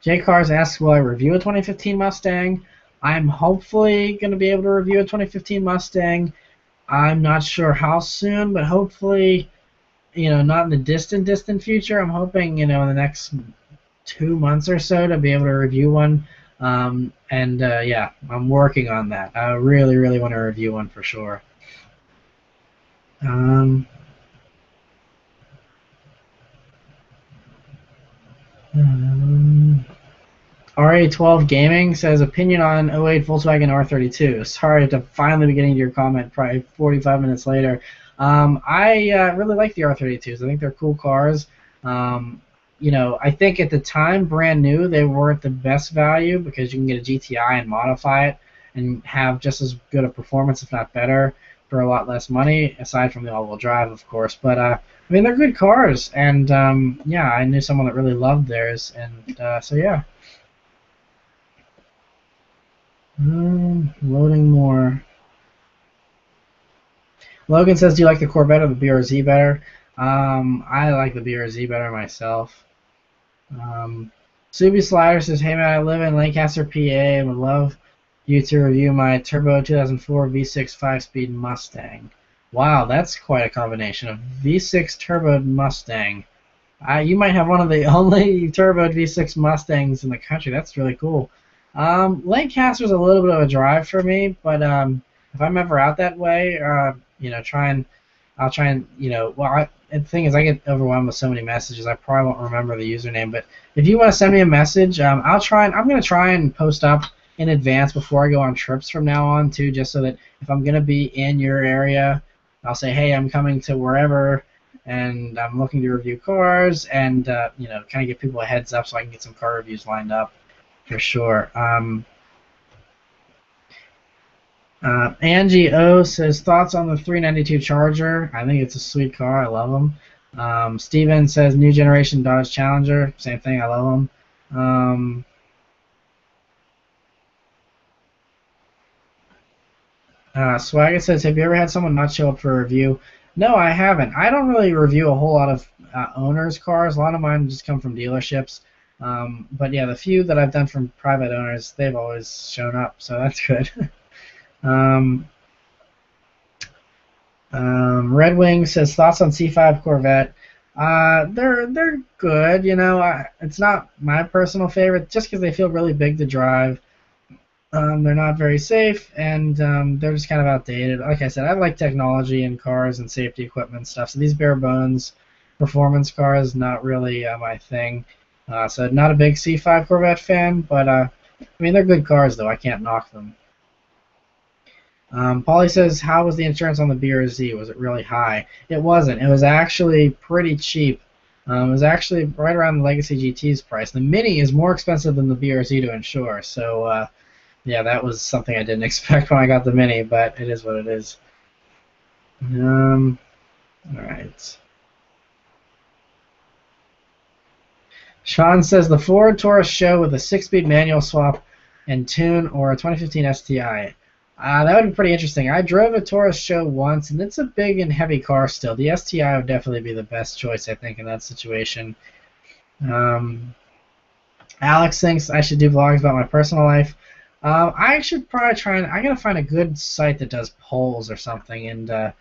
S1: J Cars asks, will I review a 2015 Mustang? I'm hopefully going to be able to review a 2015 Mustang. I'm not sure how soon, but hopefully, not in the distant future. I'm hoping, in the next 2 months or so to be able to review one. Yeah, I'm working on that. I really, really want to review one for sure. RA12 Gaming says, opinion on 08 Volkswagen R32. Sorry to finally be getting to your comment probably 45 minutes later. I really like the R32s. I think they're cool cars. I think at the time, brand new, they weren't the best value because you can get a GTI and modify it and have just as good a performance, if not better, for a lot less money, aside from the all-wheel drive, of course. But, they're good cars. And, yeah, I knew someone that really loved theirs. And, so, yeah. Loading more. Logan says, do you like the Corvette or the BRZ better? I like the BRZ better myself. Subi Slider says, hey man, I live in Lancaster, PA, and would love you to review my turbo 2004 V6 5-speed Mustang. Wow, that's quite a combination. A V6 turbo Mustang. You might have one of the only turbo V6 Mustangs in the country. That's really cool. Lancaster's a little bit of a drive for me, but if I'm ever out that way, I'll try and, the thing is, I get overwhelmed with so many messages, I probably won't remember the username, but if you want to send me a message, I'm going to try and post up in advance before I go on trips from now on, too, just so that if I'm going to be in your area, I'll say, hey, I'm coming to wherever, and I'm looking to review cars, and, kind of give people a heads up so I can get some car reviews lined up. For sure. Angie O says, thoughts on the 392 Charger? I think it's a sweet car. I love them. Steven says, new generation Dodge Challenger. Same thing. I love them. Swagger says, have you ever had someone not show up for a review? No, I haven't. I don't really review a whole lot of owners' cars. A lot of mine just come from dealerships. But yeah, the few that I've done from private owners, they've always shown up, so that's good. Red Wing says, thoughts on C5 Corvette? They're good, it's not my personal favorite just because they feel really big to drive. They're not very safe, and they're just kind of outdated. Like I said, I like technology in cars and safety equipment and stuff. So these bare bones performance cars, not really my thing. So not a big C5 Corvette fan, but I mean they're good cars though. I can't knock them. Paulie says, how was the insurance on the BRZ? Was it really high? It wasn't. It was actually pretty cheap. It was actually right around the Legacy GT's price. The Mini is more expensive than the BRZ to insure, so yeah, that was something I didn't expect when I got the Mini, but it is what it is. All right. Sean says the Ford Taurus show with a 6-speed manual swap and tune or a 2015 STI. That would be pretty interesting. I drove a Taurus show once, and it's a big and heavy car still. The STI would definitely be the best choice, I think, in that situation. Alex thinks I should do vlogs about my personal life. I should probably try and I gotta find a good site that does polls or something and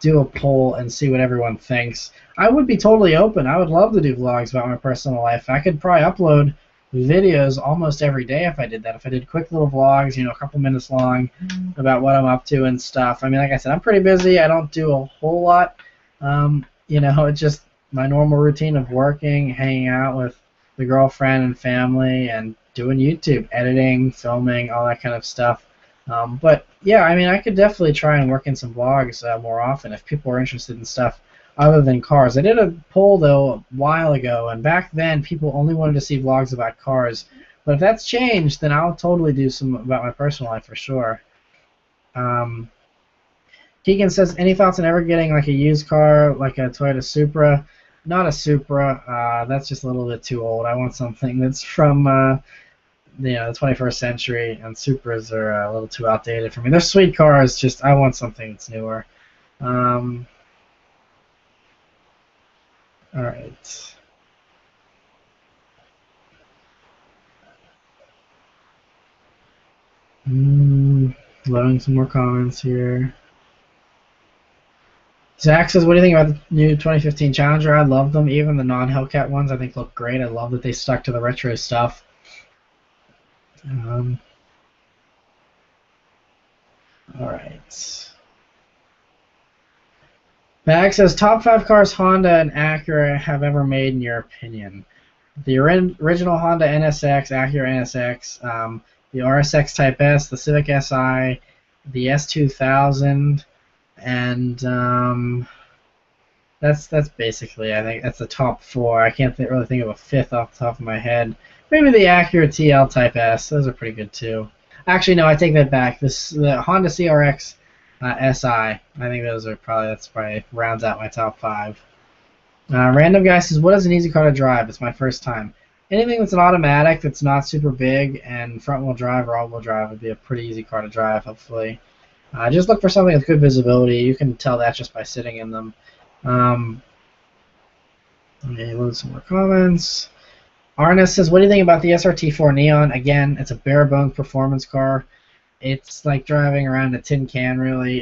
S1: do a poll and see what everyone thinks. I would be totally open. I would love to do vlogs about my personal life. I could probably upload videos almost every day if I did that. If I did quick little vlogs, a couple minutes long about what I'm up to and stuff. I mean, like I said, I'm pretty busy. I don't do a whole lot. It's just my normal routine of working, hanging out with the girlfriend and family, and doing YouTube, editing, filming, all that kind of stuff. But yeah, I mean, I could definitely try and work in some vlogs more often if people are interested in stuff other than cars. I did a poll though a while ago, and back then people only wanted to see vlogs about cars. But if that's changed, then I'll totally do some about my personal life for sure. Keegan says, any thoughts on ever getting like a used car, like a Toyota Supra? Not a Supra. That's just a little bit too old. I want something that's from the 21st century, and Supras are a little too outdated for me. They're sweet cars, just I want something that's newer. All right. Loading some more comments here. Zach says, what do you think about the new 2015 Challenger? I love them. Even the non-Hellcat ones I think look great. I love that they stuck to the retro stuff. All right. Bag says, top 5 cars Honda and Acura have ever made in your opinion. The original Honda NSX, Acura NSX, the RSX Type S, the Civic Si, the S2000, and that's basically, I think that's the top 4. I can't really think of a 5th off the top of my head. Maybe the Acura TL Type S. Those are pretty good too. Actually, no, I take that back. The Honda CRX SI. I think that's probably rounds out my top 5. Random guy says, what is an easy car to drive? It's my first time. Anything that's an automatic that's not super big and front-wheel drive or all-wheel drive would be a pretty easy car to drive, hopefully. Just look for something with good visibility. You can tell that just by sitting in them. Okay, load some more comments. Arnes says, what do you think about the SRT4 Neon? Again, it's a bare-bones performance car. It's like driving around a tin can, really.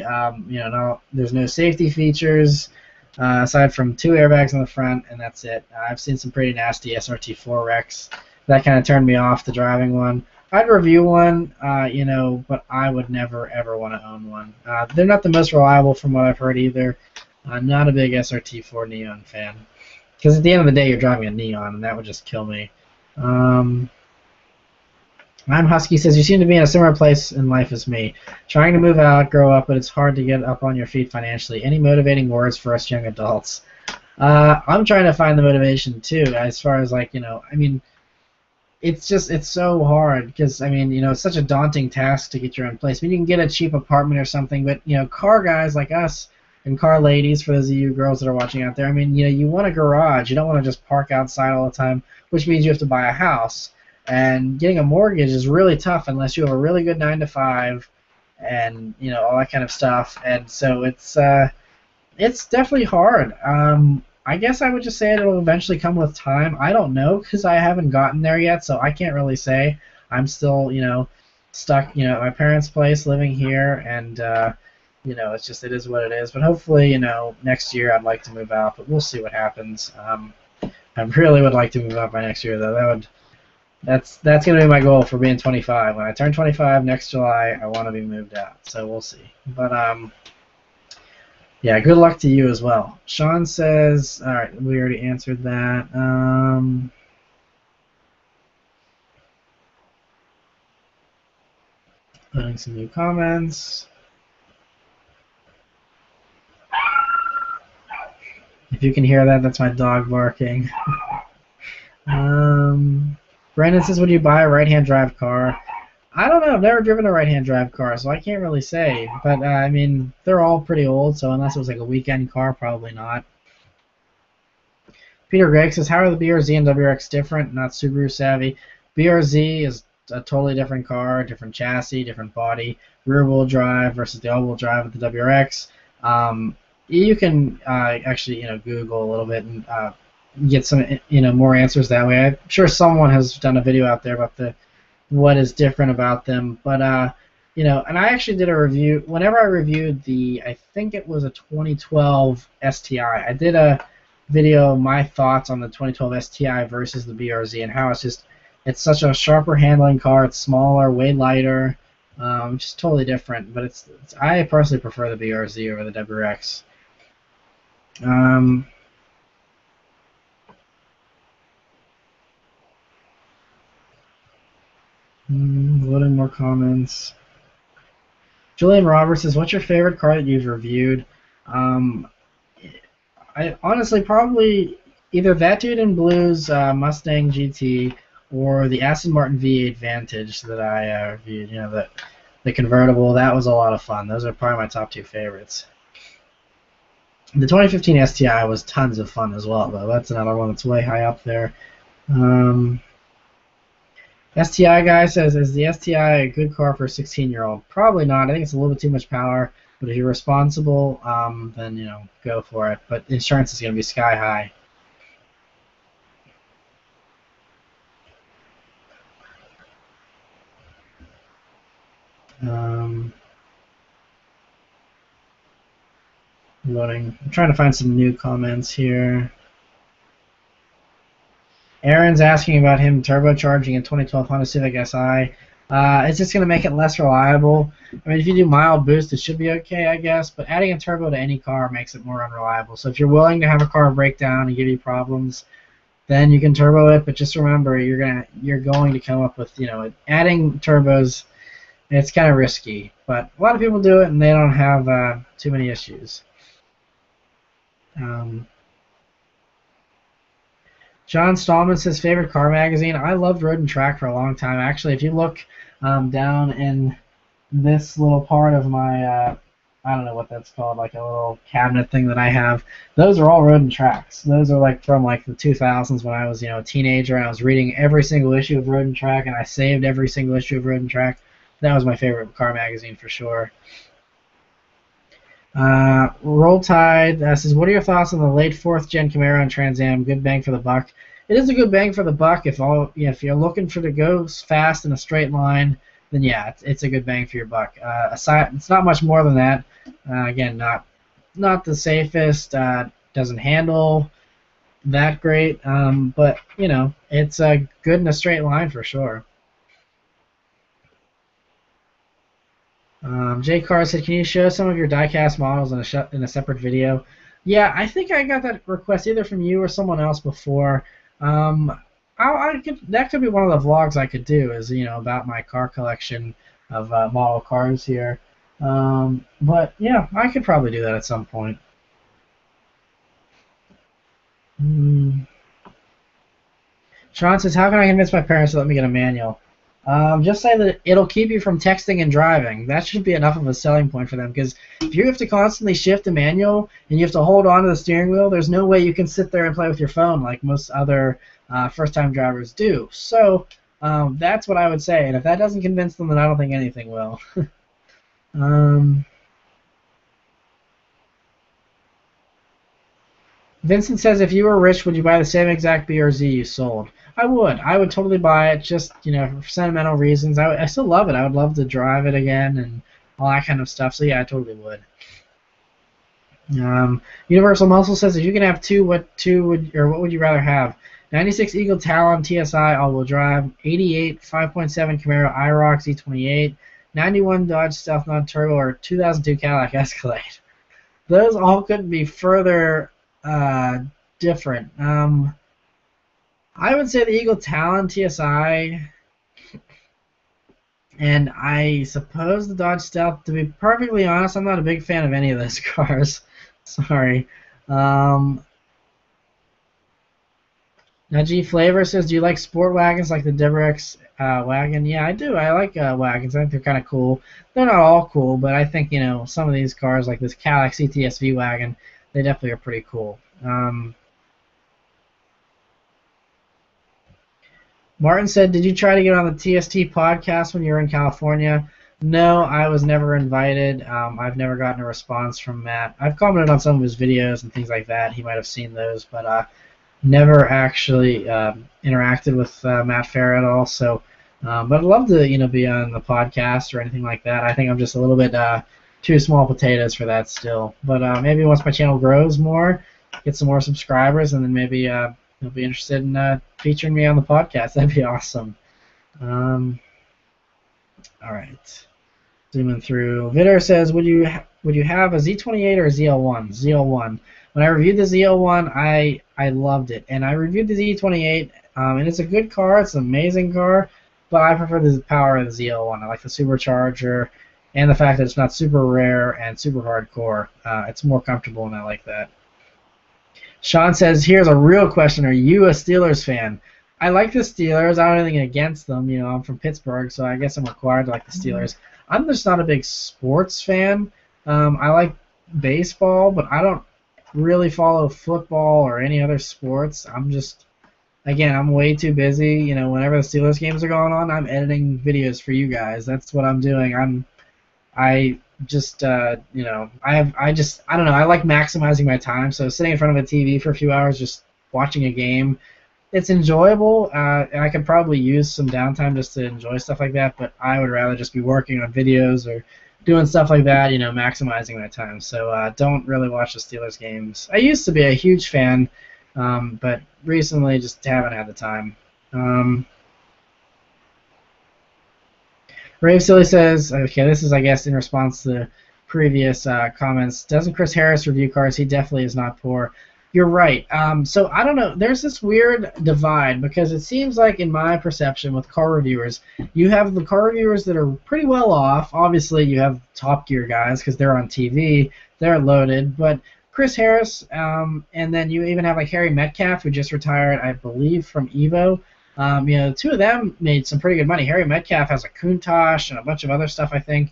S1: There's no safety features aside from 2 airbags on the front, and that's it. I've seen some pretty nasty SRT4 wrecks. That kind of turned me off the driving one. I'd review one, but I would never, ever want to own one. They're not the most reliable from what I've heard either. I'm not a big SRT4 Neon fan. Because at the end of the day, you're driving a Neon, and that would just kill me. I'm Husky says, you seem to be in a similar place in life as me. Trying to move out, grow up, but it's hard to get up on your feet financially. Any motivating words for us young adults? I'm trying to find the motivation, too, as far as, it's so hard because, it's such a daunting task to get your own place. I mean, you can get a cheap apartment or something, but, car guys like us and car ladies, for those of you girls that are watching out there, you want a garage. You don't want to just park outside all the time, which means you have to buy a house. And getting a mortgage is really tough unless you have a really good 9-to-5 and, all that kind of stuff. And so it's definitely hard. I guess I would just say it'll eventually come with time. I don't know because I haven't gotten there yet, so I can't really say. I'm still, stuck, at my parents' place living here, and, it is what it is. But hopefully, next year I'd like to move out, but we'll see what happens. I really would like to move out by next year, though. That's gonna be my goal for being 25. When I turn 25 next July, I want to be moved out. So we'll see. But yeah, good luck to you as well. Sean says, all right, we already answered that. Putting some new comments. If you can hear that, that's my dog barking. Brandon says, would you buy a right-hand drive car? I don't know. I've never driven a right-hand drive car, so I can't really say. But, I mean, they're all pretty old, so unless it was like a weekend car, probably not. Peter Gregg says, how are the BRZ and WRX different? Not Subaru savvy. BRZ is a totally different car, different chassis, different body, rear-wheel drive versus the all-wheel drive with the WRX. You can actually, Google a little bit and get some, more answers that way. I'm sure someone has done a video out there about what is different about them, but and I actually did a review. Whenever I reviewed I think it was a 2012 STI. I did a video, my thoughts on the 2012 STI versus the BRZ and how it's such a sharper handling car. It's smaller, way lighter, just totally different. But I personally prefer the BRZ over the WRX. Loading more comments. Julian Roberts says, what's your favorite car that you've reviewed? I honestly probably either that Dude in Blue's Mustang GT or the Aston Martin V8 Vantage that I reviewed. The convertible. That was a lot of fun. Those are probably my top two favorites. The 2015 STI was tons of fun as well, though. That's another one that's way high up there. STI guy says, is the STI a good car for a 16-year-old? Probably not. I think it's a little bit too much power. But if you're responsible, then go for it. But insurance is going to be sky high. Loading. I'm trying to find some new comments here. Aaron's asking about him turbocharging a 2012 Honda Civic Si. It's just going to make it less reliable. I mean, if you do mild boost, it should be okay, I guess. But adding a turbo to any car makes it more unreliable. So if you're willing to have a car break down and give you problems, then you can turbo it. But just remember, you're going to come up with, adding turbos. It's kind of risky. But a lot of people do it, and they don't have too many issues. John Stallman says, favorite car magazine. I loved Road and Track for a long time. Actually, if you look down in this little part of my, I don't know what that's called, like a little cabinet thing that I have, those are all Road and Tracks. Those are like from like the 2000s when I was, a teenager, and I was reading every single issue of Road and Track, and I saved every single issue of Road and Track. That was my favorite car magazine for sure. Roll Tide says, what are your thoughts on the late 4th gen Camaro and Trans Am? Good bang for the buck. It is a good bang for the buck if you're looking to go fast in a straight line, then yeah, it's a good bang for your buck. It's not much more than that. Again, not the safest. Doesn't handle that great, but it's good in a straight line for sure. Jay Carr said, can you show some of your diecast models in a separate video? Yeah, I think I got that request either from you or someone else before. That could be one of the vlogs I could do, is about my car collection of model cars here. But yeah, I could probably do that at some point. Sean says, how can I convince my parents to let me get a manual? Just say that it'll keep you from texting and driving. That should be enough of a selling point for them, because if you have to constantly shift a manual and you have to hold on to the steering wheel, there's no way you can sit there and play with your phone like most other first-time drivers do. So that's what I would say, and if that doesn't convince them, then I don't think anything will. Vincent says, if you were rich, would you buy the same exact BRZ you sold? I would. I would totally buy it, just for sentimental reasons. I still love it. I would love to drive it again and all that kind of stuff. So yeah, I totally would. Universal Muscle says, if you can have two, what would you rather have? '96 Eagle Talon TSI all-wheel drive. '88 5.7 Camaro IROC Z28. '91 Dodge Stealth non-turbo, or 2002 Cadillac Escalade. Those all couldn't be further different. I would say the Eagle Talon TSI, and I suppose the Dodge Stealth. To be perfectly honest, I'm not a big fan of any of those cars. Sorry. Now, G Flavor says, do you like sport wagons like the Subaruwrx wagon? Yeah, I do. I like wagons. I think they're kind of cool. They're not all cool, but I think, some of these cars, like this Cadillac CTSV wagon, they definitely are pretty cool. Martin said, did you try to get on the TST podcast when you were in California? No, I was never invited. I've never gotten a response from Matt. I've commented on some of his videos and things like that. He might have seen those, but never actually interacted with Matt Fair at all. So, but I'd love to, be on the podcast or anything like that. I think I'm just a little bit too small potatoes for that still. But maybe once my channel grows more, get some more subscribers, and then maybe you'll be interested in featuring me on the podcast. That'd be awesome. All right. Zooming through. Vitter says, would you have a Z28 or a ZL1? ZL1. When I reviewed the ZL1, I loved it, and I reviewed the Z28, and it's a good car. It's an amazing car, but I prefer the power of the ZL1. I like the supercharger, and the fact that it's not super rare and super hardcore. It's more comfortable, and I like that. Sean says, here's a real question. Are you a Steelers fan? I like the Steelers. I don't have anything against them. I'm from Pittsburgh, so I guess I'm required to like the Steelers. I'm just not a big sports fan. I like baseball, but I don't really follow football or any other sports. I'm way too busy. Whenever the Steelers games are going on, I'm editing videos for you guys. That's what I'm doing. I don't know. I like maximizing my time. So sitting in front of a TV for a few hours just watching a game, it's enjoyable. And I could probably use some downtime just to enjoy stuff like that. But I would rather just be working on videos or doing stuff like that, maximizing my time. So don't really watch the Steelers games. I used to be a huge fan, but recently just haven't had the time. Rave Silly says, okay, this is, I guess, in response to the previous comments. Doesn't Chris Harris review cars? He definitely is not poor. You're right. So I don't know. There's this weird divide because it seems like, in my perception, with car reviewers, you have the car reviewers that are pretty well off. Obviously, you have Top Gear guys because they're on TV. They're loaded. But Chris Harris, and then you even have like Harry Metcalf, who just retired, I believe, from Evo. The two of them made some pretty good money. Harry Metcalf has a Countach and a bunch of other stuff, I think.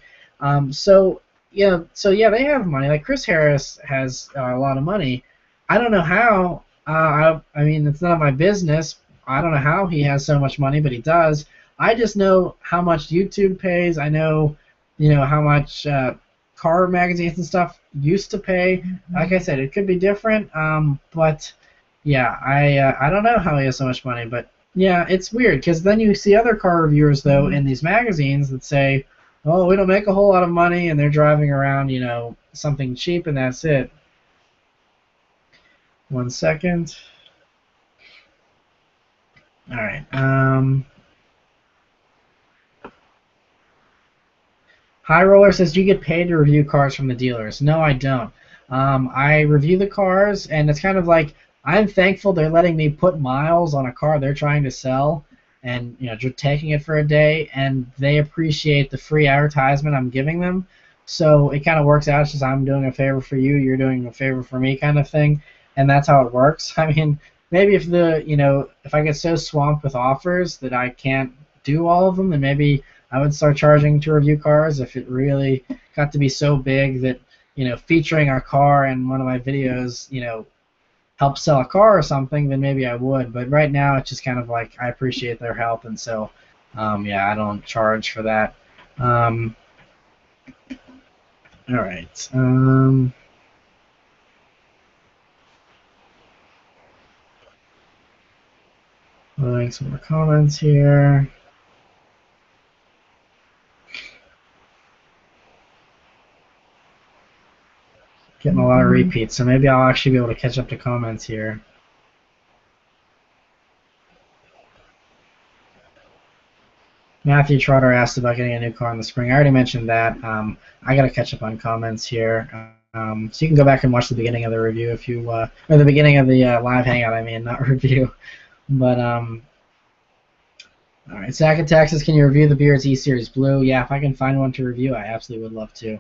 S1: So they have money. Like Chris Harris has a lot of money. I don't know how. I mean, it's none of my business. I don't know how he has so much money, but he does. I just know how much YouTube pays. I know, how much car magazines and stuff used to pay. Like I said, it could be different. But yeah, I don't know how he has so much money, but yeah, it's weird because then you see other car reviewers though in these magazines that say, "Oh, we don't make a whole lot of money," and they're driving around, something cheap, and that's it. 1 second. All right. High Roller says, do you get paid to review cars from the dealers? No, I don't. I review the cars, and it's kind of like I'm thankful they're letting me put miles on a car they're trying to sell, and just taking it for a day, and they appreciate the free advertisement I'm giving them. So it kind of works out. It's just I'm doing a favor for you, you're doing a favor for me, kind of thing. And that's how it works. I mean, maybe if I get so swamped with offers that I can't do all of them, then maybe I would start charging to review cars. If it really got to be so big that featuring a car in one of my videos helps sell a car or something, then maybe I would. But right now it's just kind of like I appreciate their help, and so I don't charge for that. All right. Loading some more comments here. Getting a lot of repeats, so maybe I'll actually be able to catch up to comments here. Matthew Trotter asked about getting a new car in the spring. I already mentioned that. I got to catch up on comments here. So you can go back and watch the beginning of the review if you, or the beginning of the live hangout, I mean, not review. But, all right, Zach in Texas, can you review the Beards E-Series Blue? Yeah, if I can find one to review, I absolutely would love to.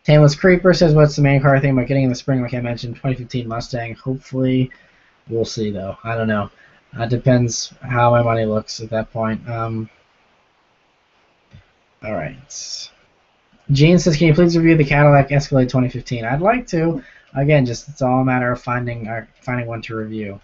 S1: Tameless Creeper says, what's the main car thing about getting in the spring, like I mentioned, 2015 Mustang? Hopefully, we'll see, though. I don't know. Depends how my money looks at that point. All right. Gene says, can you please review the Cadillac Escalade 2015? I'd like to. Again, just it's all a matter of finding one to review.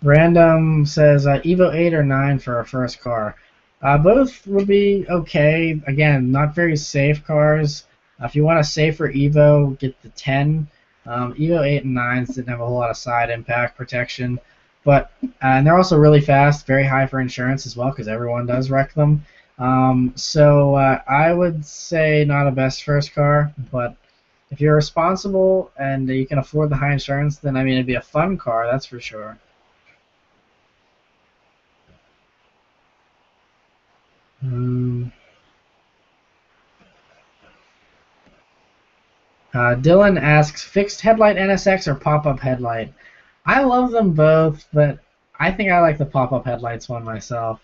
S1: Random says, Evo 8 or 9 for our first car. Both would be okay. Again, not very safe cars. If you want a safer Evo, get the 10. Evo 8 and 9s didn't have a whole lot of side impact protection. But and they're also really fast, very high for insurance as well, because everyone does wreck them. So I would say not a best first car, but if you're responsible and you can afford the high insurance, then I mean it'd be a fun car, that's for sure. Dylan asks, fixed headlight NSX or pop-up headlight? I love them both, but I think I like the pop-up headlights one myself.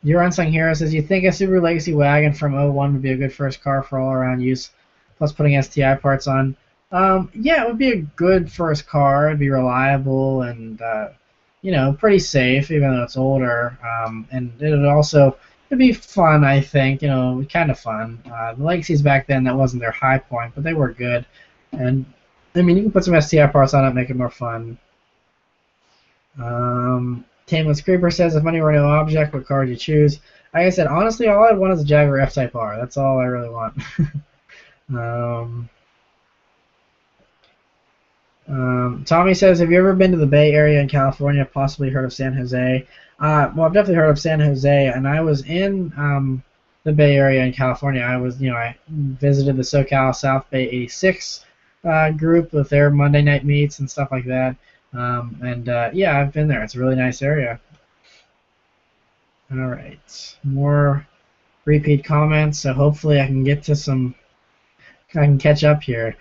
S1: Your Unsung Hero says, you think a Subaru Legacy Wagon from '01 would be a good first car for all-around use, plus putting STI parts on? Yeah, it would be a good first car. It'd be reliable and, you know, pretty safe, even though it's older. And it'd be fun, I think, you know, kind of fun. The Legacies back then, that wasn't their high point, but they were good. And, I mean, you can put some STI parts on it, make it more fun. Tameless Creeper says, if money were no object, what car would you choose? Like I said, honestly, all I'd want is a Jaguar F-Type R. That's all I really want. Tommy says, have you ever been to the Bay Area in California, possibly heard of San Jose? Well, I've definitely heard of San Jose, and I was in the Bay Area in California. I visited the SoCal South Bay 86 group with their Monday night meets and stuff like that. Yeah, I've been there. It's a really nice area. All right, more repeat comments. So hopefully I can get to some. I can catch up here.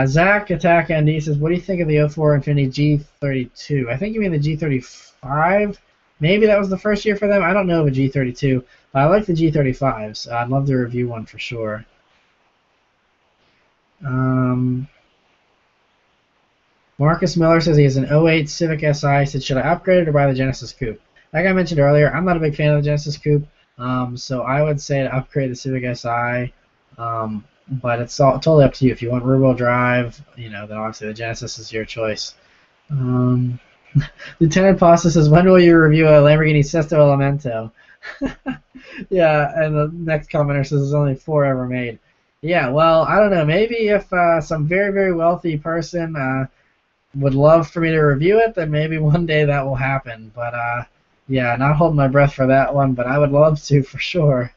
S1: Zach Attack ND says, what do you think of the 04 Infiniti G32? I think you mean the G35. Maybe that was the first year for them. I don't know of a G32, but I like the G35s. I'd love to review one for sure. Marcus Miller says he has an 08 Civic Si. He said, should I upgrade it or buy the Genesis Coupe? Like I mentioned earlier, I'm not a big fan of the Genesis Coupe, so I would say to upgrade the Civic Si. But it's totally up to you. If you want rear-wheel drive, you know, then obviously the Genesis is your choice. Lieutenant Pasta says, when will you review a Lamborghini Sesto Elemento? Yeah, and the next commenter says there's only 4 ever made. Yeah, well, I don't know. Maybe if some very, very wealthy person would love for me to review it, then maybe one day that will happen. But, yeah, not holding my breath for that one, but I would love to for sure.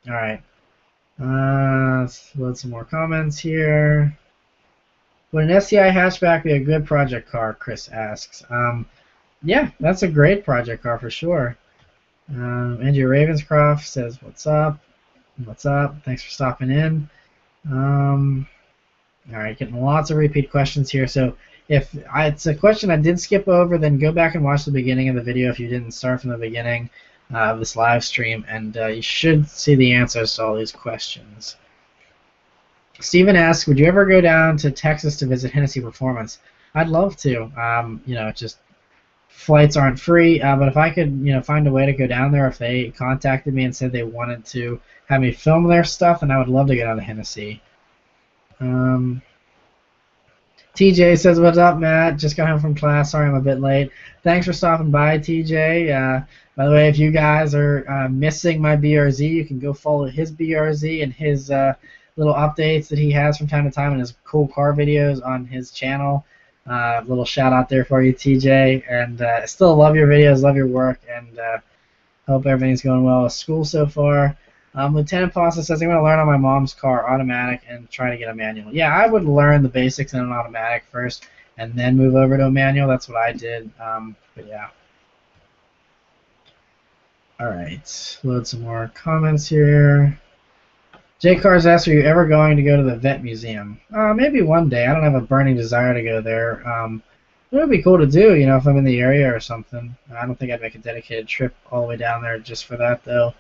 S1: All right. Let's load some more comments here. Would an STI hatchback be a good project car? Chris asks. Yeah, that's a great project car for sure. Andrew Ravenscroft says, what's up? What's up? Thanks for stopping in. All right, getting lots of repeat questions here. So if it's a question I did skip over, then go back and watch the beginning of the video if you didn't start from the beginning of this live stream, and you should see the answers to all these questions. Stephen asks, would you ever go down to Texas to visit Hennessy Performance? I'd love to. You know, just flights aren't free, but if I could, you know, find a way to go down there, if they contacted me and said they wanted to have me film their stuff, then I would love to go down to Hennessy. TJ says, what's up, Matt? Just got home from class. Sorry I'm a bit late. Thanks for stopping by, TJ. By the way, if you guys are missing my BRZ, you can go follow his BRZ and his little updates that he has from time to time and his cool car videos on his channel. Little shout out there for you, TJ. And I still love your videos, love your work, and hope everything's going well with school so far. Lieutenant Pasta says, I'm going to learn on my mom's car, automatic, and try to get a manual. Yeah, I would learn the basics in an automatic first, and then move over to a manual. That's what I did. But yeah. All right, load some more comments here. J Cars asks, are you ever going to go to the vet museum? Maybe one day. I don't have a burning desire to go there. It would be cool to do, you know, if I'm in the area or something. I don't think I'd make a dedicated trip all the way down there just for that, though.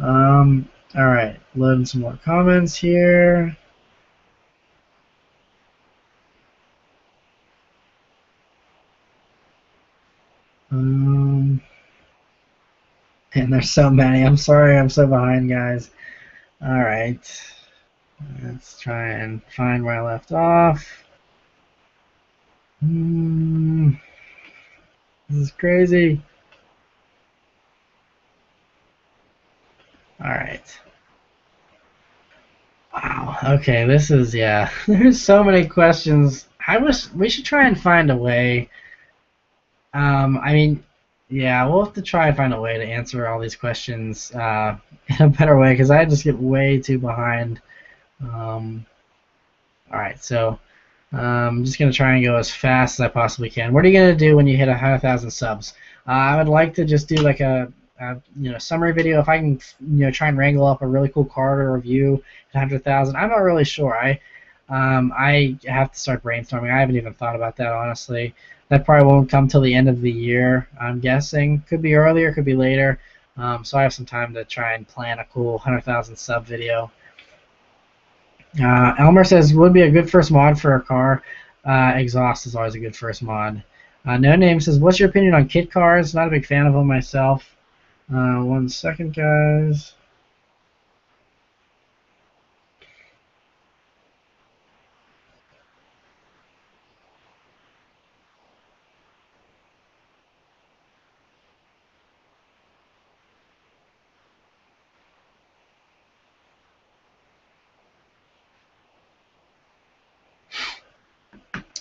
S1: All right, loading some more comments here. And there's so many. I'm sorry, I'm so behind, guys. All right, let's try and find where I left off. This is crazy. All right. Wow. Okay, this is, yeah. There's so many questions. I wish we should try and find a way. I mean, yeah, we'll have to try and find a way to answer all these questions in a better way because I just get way too behind. All right, so I'm just gonna try and go as fast as I possibly can. What are you gonna do when you hit 100,000 subs? I would like to just do like a summary video if I can try and wrangle up a really cool car to review at 100,000. I'm not really sure. I have to start brainstorming. I haven't even thought about that, honestly. That probably won't come till the end of the year, I'm guessing. Could be earlier, could be later. So I have some time to try and plan a cool 100,000 sub video. Elmer says, would be a good first mod for a car. Exhaust is always a good first mod. No Name says, what's your opinion on kit cars? Not a big fan of them myself. 1 second, guys.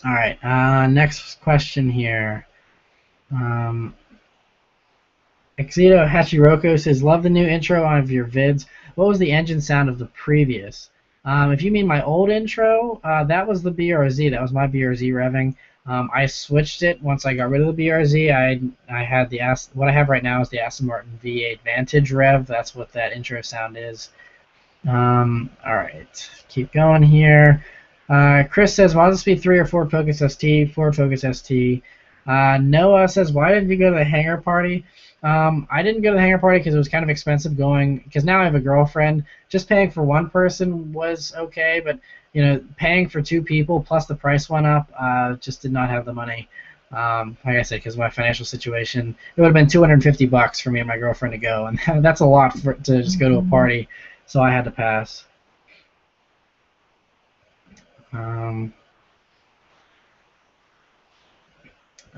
S1: All right, next question here. Exito Hachiroko says, love the new intro of your vids. What was the engine sound of the previous? If you mean my old intro, that was the BRZ. That was my BRZ revving. I switched it once I got rid of the BRZ. I had what I have right now is the Aston Martin V8 Vantage rev. That's what that intro sound is. All right, keep going here. Chris says, Mazda Speed 3 or Ford Focus ST? Ford Focus ST. Noah says, why didn't you go to the hangar party? I didn't go to the hangar party because it was kind of expensive going, because now I have a girlfriend. Just paying for one person was okay, but paying for two people plus the price went up, just did not have the money. Like I said, because of my financial situation, it would have been $250 for me and my girlfriend to go, and that's a lot to just go to a party, so I had to pass.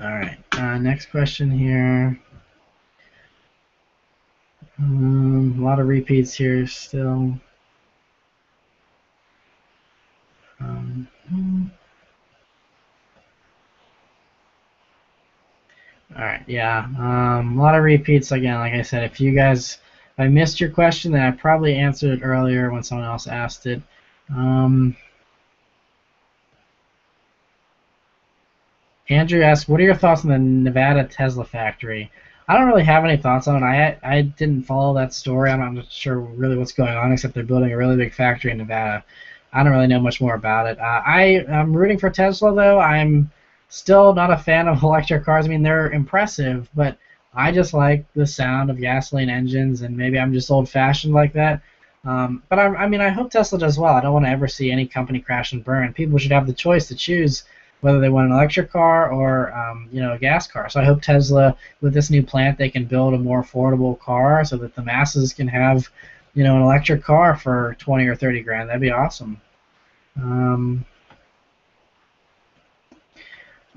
S1: All right, next question here. A lot of repeats here still. Alright, yeah. A lot of repeats again. Like I said, if I missed your question, then I probably answered it earlier when someone else asked it. Andrew asks, what are your thoughts on the Nevada Tesla factory? I don't really have any thoughts on it. I didn't follow that story. I'm not sure really what's going on, except they're building a really big factory in Nevada. I don't really know much more about it. I'm rooting for Tesla, though. I'm still not a fan of electric cars. I mean, they're impressive, but I just like the sound of gasoline engines, and maybe I'm just old-fashioned like that. But I hope Tesla does well. I don't want to ever see any company crash and burn. People should have the choice to choose whether they want an electric car or a gas car. So I hope Tesla, with this new plant, they can build a more affordable car so that the masses can have an electric car for 20 or 30 grand. That'd be awesome. All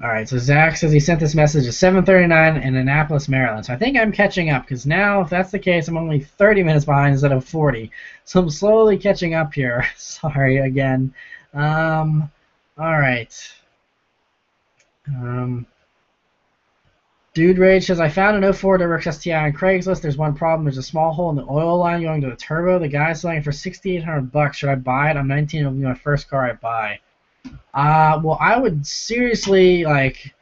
S1: right, so Zach says he sent this message at 7:39 in Annapolis, Maryland. So I think I'm catching up, because now, if that's the case, I'm only 30 minutes behind instead of 40. So I'm slowly catching up here. Sorry again. All right. Dude Rage says, I found an 04 WRX STI on Craigslist. There's one problem. There's a small hole in the oil line going to the turbo. The guy's selling it for $6,800. Should I buy it? I'm 19. It'll be my first car I buy. Well, I would seriously, like,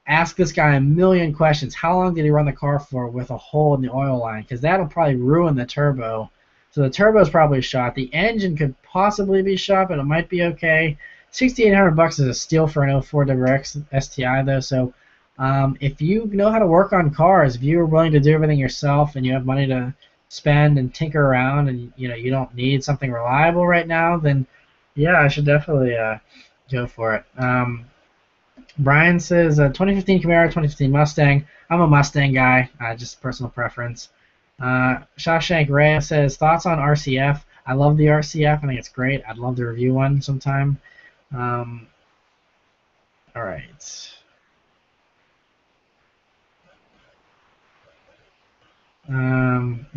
S1: ask this guy a million questions. How long did he run the car for with a hole in the oil line? Because that'll probably ruin the turbo. So the turbo's probably shot. The engine could possibly be shot, but it might be okay. $6,800 is a steal for an 04 WRX STI, though. So if you know how to work on cars, if you're willing to do everything yourself and you have money to spend and tinker around, and you don't need something reliable right now, then yeah, I should definitely go for it. Brian says 2015 Camaro, 2015 Mustang. I'm a Mustang guy, just personal preference. Shawshank Ray says thoughts on RCF. I love the RCF. I think it's great. I'd love to review one sometime. All right.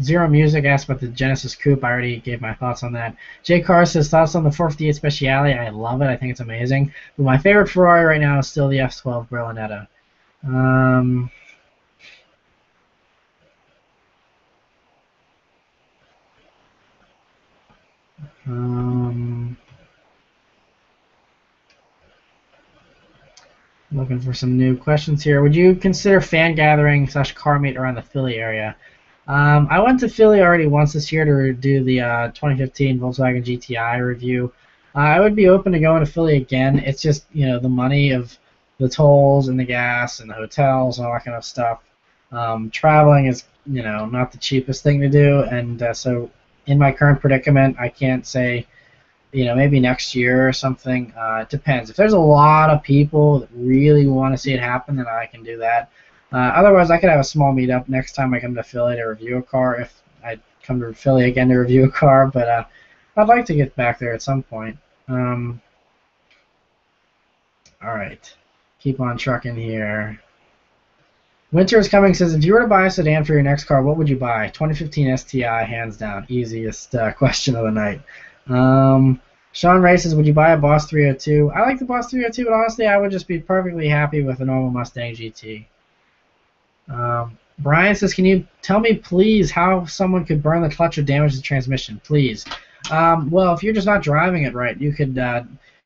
S1: Zero Music asked about the Genesis Coupe. I already gave my thoughts on that. Jay Carr says thoughts on the 458 Speciale. I love it. I think it's amazing. But my favorite Ferrari right now is still the F12 Berlinetta. Looking for some new questions here. Would you consider fan gathering / car meet around the Philly area? I went to Philly already once this year to do the 2015 Volkswagen GTI review. I would be open to going to Philly again. It's just, the money of the tolls and the gas and the hotels and all that kind of stuff. Traveling is, not the cheapest thing to do, and so in my current predicament, I can't say, maybe next year or something. It depends. If there's a lot of people that really want to see it happen, then I can do that. Otherwise, I could have a small meetup next time I come to Philly to review a car, if I come to Philly again to review a car, but I'd like to get back there at some point. All right. Keep on trucking here. Winter is Coming says, if you were to buy a sedan for your next car, what would you buy? 2015 STI, hands down. Easiest question of the night. Sean Ray says, would you buy a Boss 302? I like the Boss 302, but honestly, I would just be perfectly happy with a normal Mustang GT. Brian says, can you tell me, please, how someone could burn the clutch or damage the transmission? Please. Well, if you're just not driving it right, you could,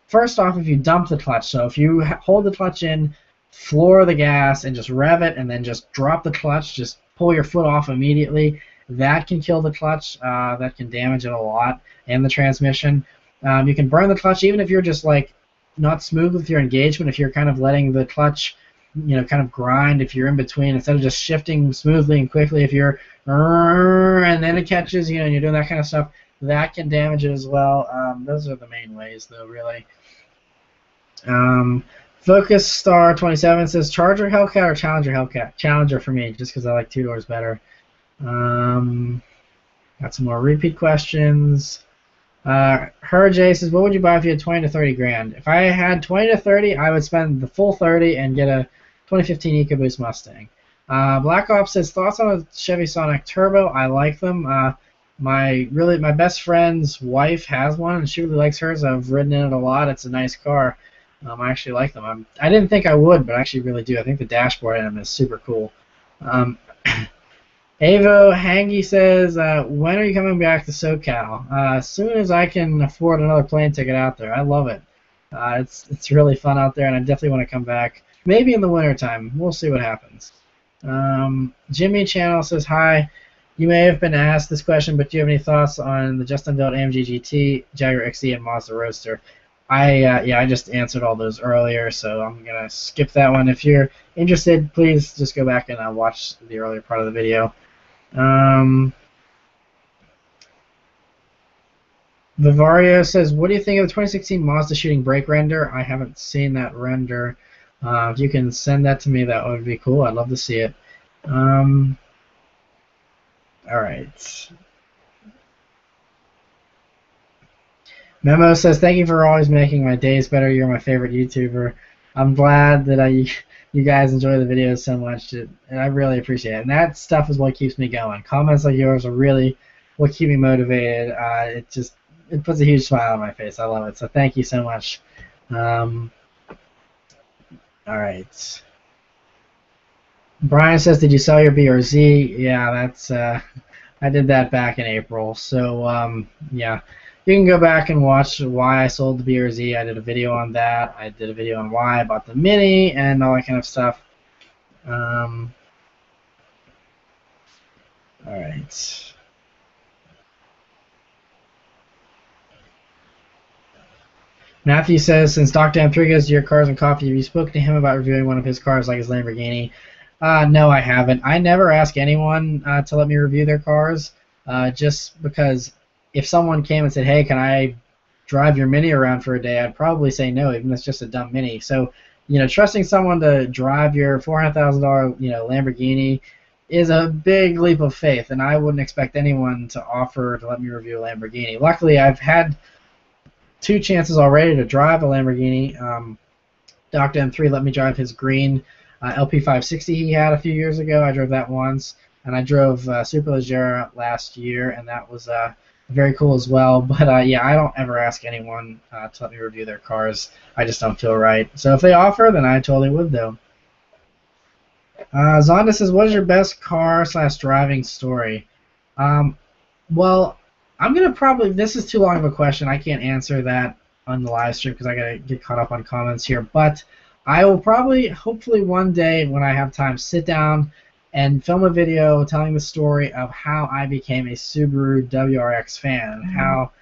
S1: first off, if you dump the clutch, so if you hold the clutch in, floor the gas, and just rev it, and then just drop the clutch, just pull your foot off immediately, that can kill the clutch. That can damage it a lot, and the transmission. You can burn the clutch even if you're just like not smooth with your engagement, if you're kind of letting the clutch kind of grind, if you're in between, instead of just shifting smoothly and quickly, if you're and then it catches, and you're doing that kind of stuff, that can damage it as well. Those are the main ways, though, really. Focus Star 27 says, Charger Hellcat or Challenger Hellcat? Challenger for me, just because I like two doors better. Got some more repeat questions. Jay says, what would you buy if you had 20 to 30 grand? If I had 20 to 30, I would spend the full 30 and get a 2015 EcoBoost Mustang. Black Ops says, thoughts on a Chevy Sonic Turbo? I like them. My best friend's wife has one, and she really likes hers. I've ridden in it a lot. It's a nice car. I actually like them. I didn't think I would, but I actually really do. I think the dashboard in them is super cool. Avo Hangy says, when are you coming back to SoCal? As soon as I can afford another plane ticket out there. I love it. It's really fun out there, and I definitely want to come back. Maybe in the wintertime. We'll see what happens. Jimmy Channel says, hi. You may have been asked this question, but do you have any thoughts on the just unveiled AMG GT, Jaguar XE, and Mazda Roadster? I just answered all those earlier, so I'm going to skip that one. If you're interested, please just go back and watch the earlier part of the video. Vivario says, what do you think of the 2016 Mazda shooting brake render? I haven't seen that render. If you can send that to me, that would be cool. I'd love to see it. All right. Memo says, thank you for always making my days better. You're my favorite YouTuber. I'm glad that you guys enjoy the videos so much, and I really appreciate it. And that stuff is what keeps me going. Comments like yours are really what keep me motivated. It puts a huge smile on my face. I love it. So thank you so much. All right. Brian says, did you sell your BRZ? Yeah, that's I did that back in April. So yeah, you can go back and watch why I sold the BRZ. I did a video on that. I did a video on why I bought the Mini and all that kind of stuff. All right. Matthew says, since Dr. M3 goes to your cars and coffee, have you spoken to him about reviewing one of his cars like his Lamborghini? No, I haven't. I never ask anyone to let me review their cars, just because if someone came and said, hey, can I drive your Mini around for a day, I'd probably say no, even if it's just a dumb Mini. So, trusting someone to drive your $400,000, Lamborghini is a big leap of faith, and I wouldn't expect anyone to offer to let me review a Lamborghini. Luckily, I've had two chances already to drive a Lamborghini. Dr. M3 let me drive his green LP560 he had a few years ago. I drove that once, and I drove Superleggera last year, and that was very cool as well. But yeah, I don't ever ask anyone to let me review their cars. I just don't feel right. So if they offer, then I totally would, though. Zonda says, what is your best car/driving story? Well, I'm going to probably, this is too long of a question. I can't answer that on the live stream because I got to get caught up on comments here. But I will probably, hopefully one day when I have time, sit down and film a video telling the story of how I became a Subaru WRX fan and how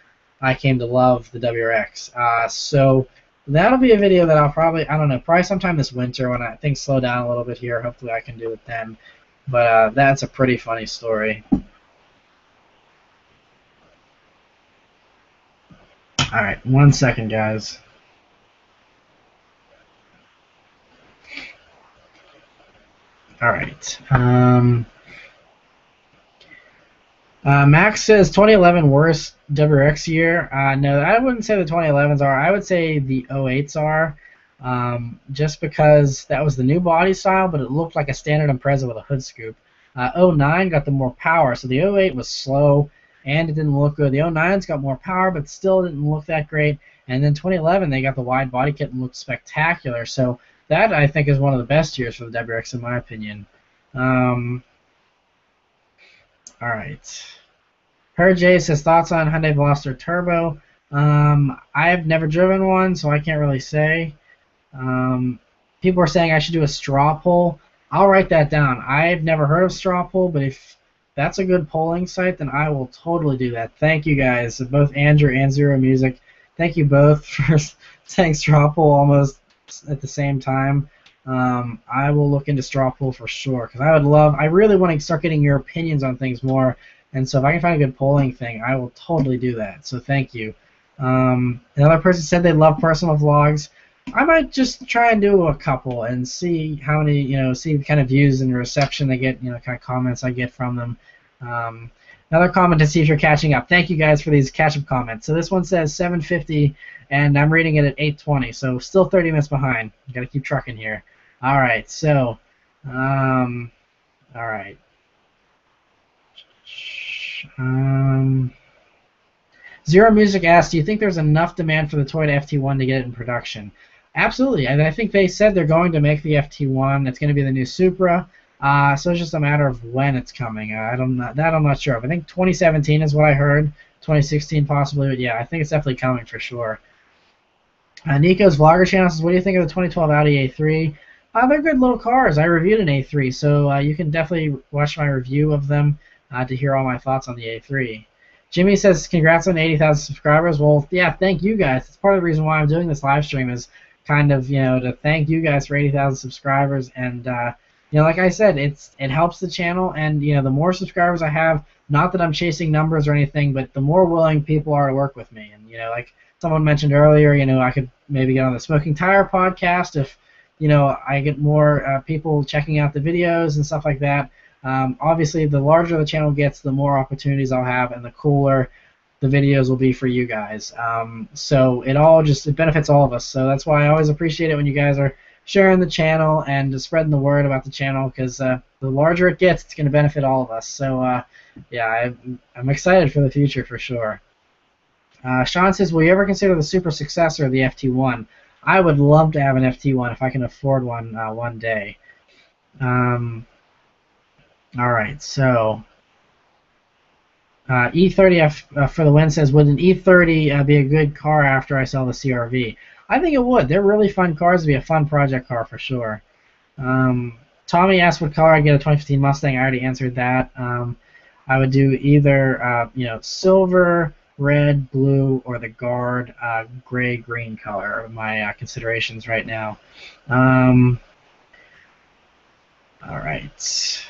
S1: I came to love the WRX. So that'll be a video that I'll probably, I don't know, probably sometime this winter when things slow down a little bit here. Hopefully I can do it then. But that's a pretty funny story. All right, 1 second, guys. All right. Max says 2011 worst WRX year. No, I wouldn't say the 2011s are. I would say the 08s are, just because that was the new body style, but it looked like a standard Impreza with a hood scoop. 09 got the more power, so the 08 was slow and it didn't look good. The 09's got more power, but still didn't look that great. And then 2011, they got the wide body kit and looked spectacular. So that, I think, is one of the best years for the WRX, in my opinion. All right. Her Jay says, thoughts on Hyundai Veloster Turbo? I've never driven one, so I can't really say. People are saying I should do a straw poll. I'll write that down. I've never heard of straw poll, but if that's a good polling site, then I will totally do that. Thank you guys, both Andrew and Zero Music. Thank you both for saying straw poll almost at the same time. I will look into straw poll for sure, because I really want to start getting your opinions on things more. And so if I can find a good polling thing, I will totally do that. So thank you. Another person said they love personal vlogs. I might just try and do a couple and see how many, see the kind of views and reception they get, kind of comments I get from them. Another comment to see if you're catching up. Thank you guys for these catch-up comments. So this one says 7:50, and I'm reading it at 8:20, so still 30 minutes behind. Got to keep trucking here. All right, so, all right. Zero Music asked, do you think there's enough demand for the Toyota FT1 to get it in production? Absolutely. And I think they said they're going to make the FT1. It's going to be the new Supra. So it's just a matter of when it's coming. I'm not sure of. I think 2017 is what I heard. 2016 possibly. But yeah, I think it's definitely coming for sure. Nico's Vlogger channel says, what do you think of the 2012 Audi A3? They're good little cars. I reviewed an A3, so you can definitely watch my review of them to hear all my thoughts on the A3. Jimmy says, congrats on 80,000 subscribers. Well, yeah, thank you guys. It's part of the reason why I'm doing this live stream is kind of, to thank you guys for 80,000 subscribers. And, like I said, it helps the channel. And, the more subscribers I have, not that I'm chasing numbers or anything, but the more willing people are to work with me. And, like someone mentioned earlier, I could maybe get on the Smoking Tire podcast if, I get more people checking out the videos and stuff like that. Obviously, the larger the channel gets, the more opportunities I'll have, and the cooler the videos will be for you guys. So it benefits all of us. So that's why I always appreciate it when you guys are sharing the channel and spreading the word about the channel, because the larger it gets, it's going to benefit all of us. So yeah, I'm excited for the future for sure. Sean says, will you ever consider the super successor of the FT1? I would love to have an FT1 if I can afford one one day. All right, so E30F for the win says, would an E30 be a good car after I sell the CRV? I think it would. They're really fun cars. It'd be a fun project car for sure. Tommy asked what color I'd get a 2015 Mustang. I already answered that. I would do either silver, red, blue, or the guard gray green color are my considerations right now. All right.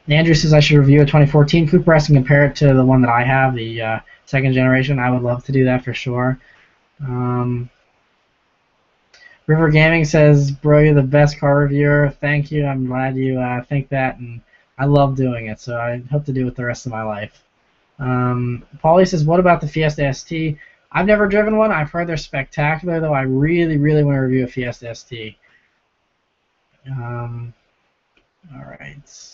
S1: Andrew says I should review a 2014 Cooper S and compare it to the one that I have, the second generation. I would love to do that for sure. River Gaming says, bro, you're the best car reviewer. Thank you. I'm glad you think that, and I love doing it, so I hope to do it the rest of my life. Paulie says, what about the Fiesta ST? I've never driven one. I've heard they're spectacular, though. I really, really want to review a Fiesta ST. All right.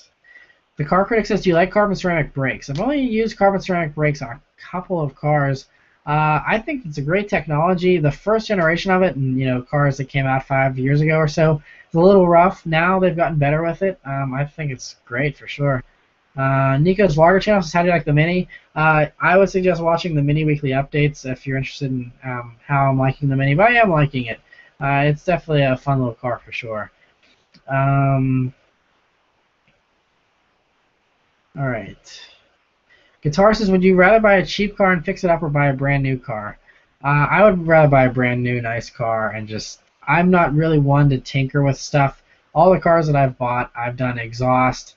S1: The Car Critic says, do you like carbon ceramic brakes? I've only used carbon ceramic brakes on a couple of cars. I think it's a great technology. The first generation of it, and cars that came out 5 years ago or so, it's a little rough. Now they've gotten better with it. I think it's great for sure. Nico's Vlogger channel says, how do you like the Mini? I would suggest watching the Mini weekly updates if you're interested in how I'm liking the Mini, but I am liking it. It's definitely a fun little car for sure. All right. Guitar says, would you rather buy a cheap car and fix it up or buy a brand new car? I would rather buy a brand new nice car and I'm not really one to tinker with stuff. All the cars that I've bought, I've done exhaust,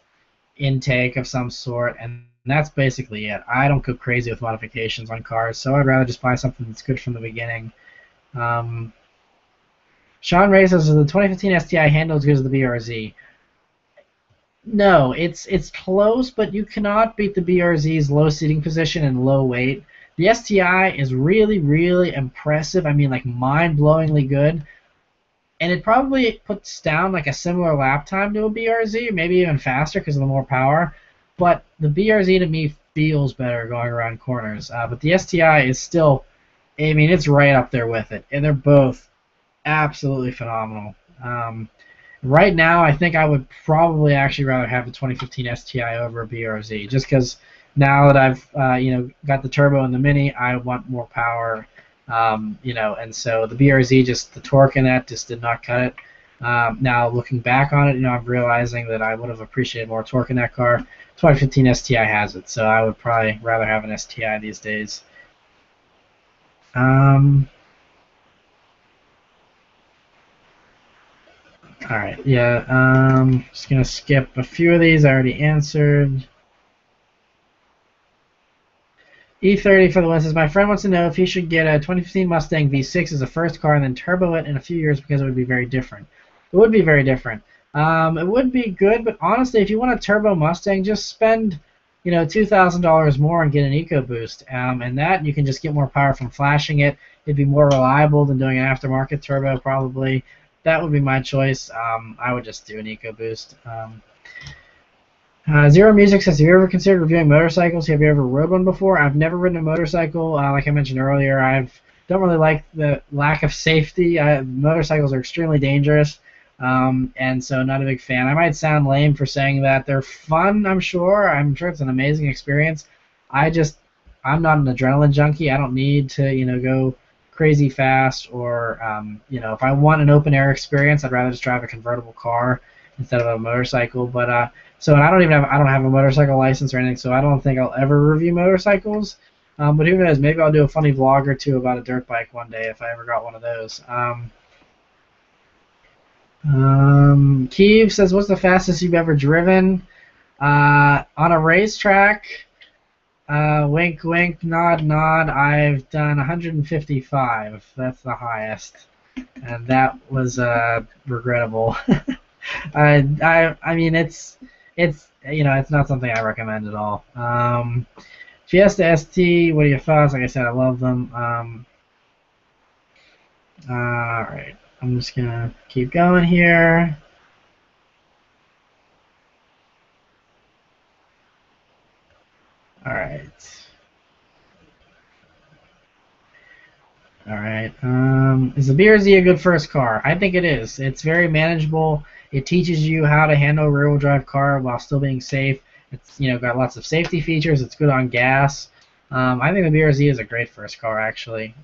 S1: intake of some sort, and that's basically it. I don't go crazy with modifications on cars, so I'd rather just buy something that's good from the beginning. Sean Ray says, the 2015 STI handle as good as the BRZ? No, it's close, but you cannot beat the BRZ's low seating position and low weight. The STI is really, really impressive. I mean, like mind-blowingly good. And it probably puts down like a similar lap time to a BRZ, maybe even faster because of the more power. But the BRZ to me feels better going around corners. But the STI is still, I mean, it's right up there with it. And they're both absolutely phenomenal. Right now, I think I would probably actually rather have the 2015 STI over a BRZ, just because now that I've got the turbo in the Mini, I want more power, and so the BRZ, just the torque in that just did not cut it. Now looking back on it, I'm realizing that I would have appreciated more torque in that car. 2015 STI has it, so I would probably rather have an STI these days. Alright, yeah, just going to skip a few of these I already answered. E30 for the win says, my friend wants to know if he should get a 2015 Mustang V6 as a first car and then turbo it in a few years because it would be very different. It would be very different. It would be good, but honestly, if you want a turbo Mustang, just spend $2,000 more and get an EcoBoost. And that you can just get more power from flashing it. It'd be more reliable than doing an aftermarket turbo probably. That would be my choice. I would just do an EcoBoost. Zero Music says, have you ever considered reviewing motorcycles? Have you ever rode one before? I've never ridden a motorcycle. Like I mentioned earlier, I don't really like the lack of safety. Motorcycles are extremely dangerous, and so not a big fan. I might sound lame for saying that. They're fun, I'm sure. I'm sure it's an amazing experience. I'm not an adrenaline junkie. I don't need to, go crazy fast, or if I want an open air experience, I'd rather just drive a convertible car instead of a motorcycle. But I don't have a motorcycle license or anything, so I don't think I'll ever review motorcycles. But who knows? Maybe I'll do a funny vlog or two about a dirt bike one day if I ever got one of those. Keeve says, what's the fastest you've ever driven? On a racetrack, wink, wink, nod, nod, I've done 155. That's the highest. And that was regrettable. I mean, it's not something I recommend at all. Fiesta ST, what are your thoughts? Like I said, I love them. Alright, I'm just going to keep going here. Alright. Is the BRZ a good first car? I think it is. It's very manageable. It teaches you how to handle a rear-wheel drive car while still being safe. It's got lots of safety features. It's good on gas. I think the BRZ is a great first car, actually.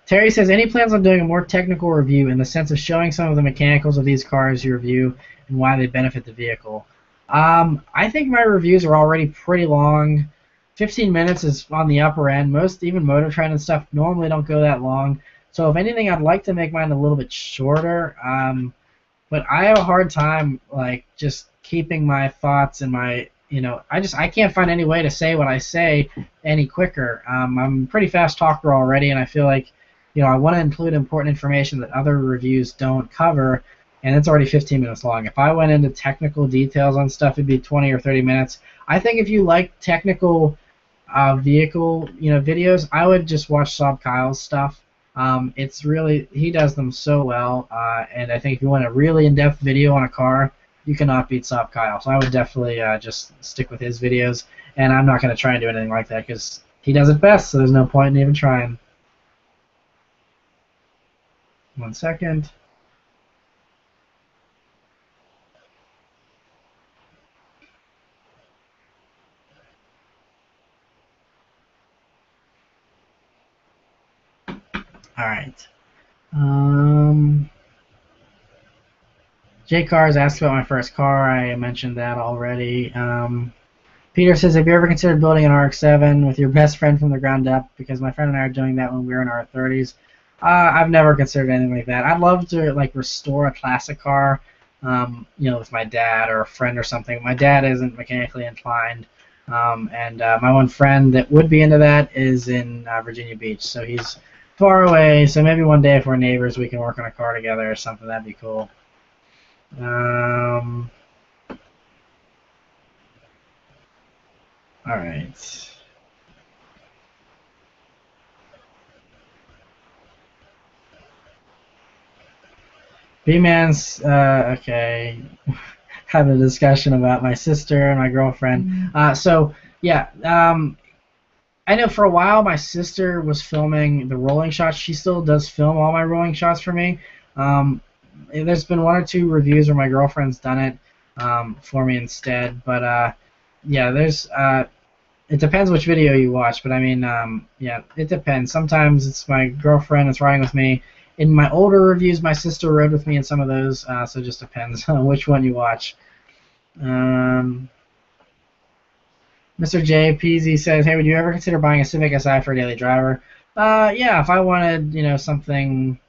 S1: Terry says, any plans on doing a more technical review in the sense of showing some of the mechanicals of these cars you review and why they benefit the vehicle? I think my reviews are already pretty long. 15 minutes is on the upper end. Most, even Motor Trend and stuff, normally don't go that long. So if anything, I'd like to make mine a little bit shorter. But I have a hard time just keeping my thoughts and my I can't find any way to say what I say any quicker. I'm a pretty fast talker already, and I feel like I want to include important information that other reviews don't cover, and it's already 15 minutes long. If I went into technical details on stuff, it'd be 20 or 30 minutes. I think if you like technical vehicle videos, I would just watch Saab Kyle's stuff. It's really, he does them so well, and I think if you want a really in-depth video on a car, you cannot beat Saab Kyle. So I would definitely just stick with his videos, and I'm not going to try and do anything like that because he does it best, so there's no point in even trying. 1 second. All right. J Cars asked about my first car. I mentioned that already. Peter says, have you ever considered building an RX-7 with your best friend from the ground up? Because my friend and I are doing that when we were in our 30s. I've never considered anything like that. I'd love to restore a classic car, with my dad or a friend or something. My dad isn't mechanically inclined, and my one friend that would be into that is in Virginia Beach, so he's far away. So maybe one day if we're neighbors, we can work on a car together or something. That'd be cool. All right. B-Man's, okay, having a discussion about my sister and my girlfriend. I know for a while my sister was filming the rolling shots. She still does film all my rolling shots for me. There's been 1 or 2 reviews where my girlfriend's done it for me instead. But, it depends which video you watch. But, I mean, it depends. Sometimes it's my girlfriend that's riding with me. In my older reviews, my sister rode with me in some of those, so it just depends on which one you watch. Mr. J. Peasy says, hey, would you ever consider buying a Civic Si for a daily driver? Yeah, if I wanted, something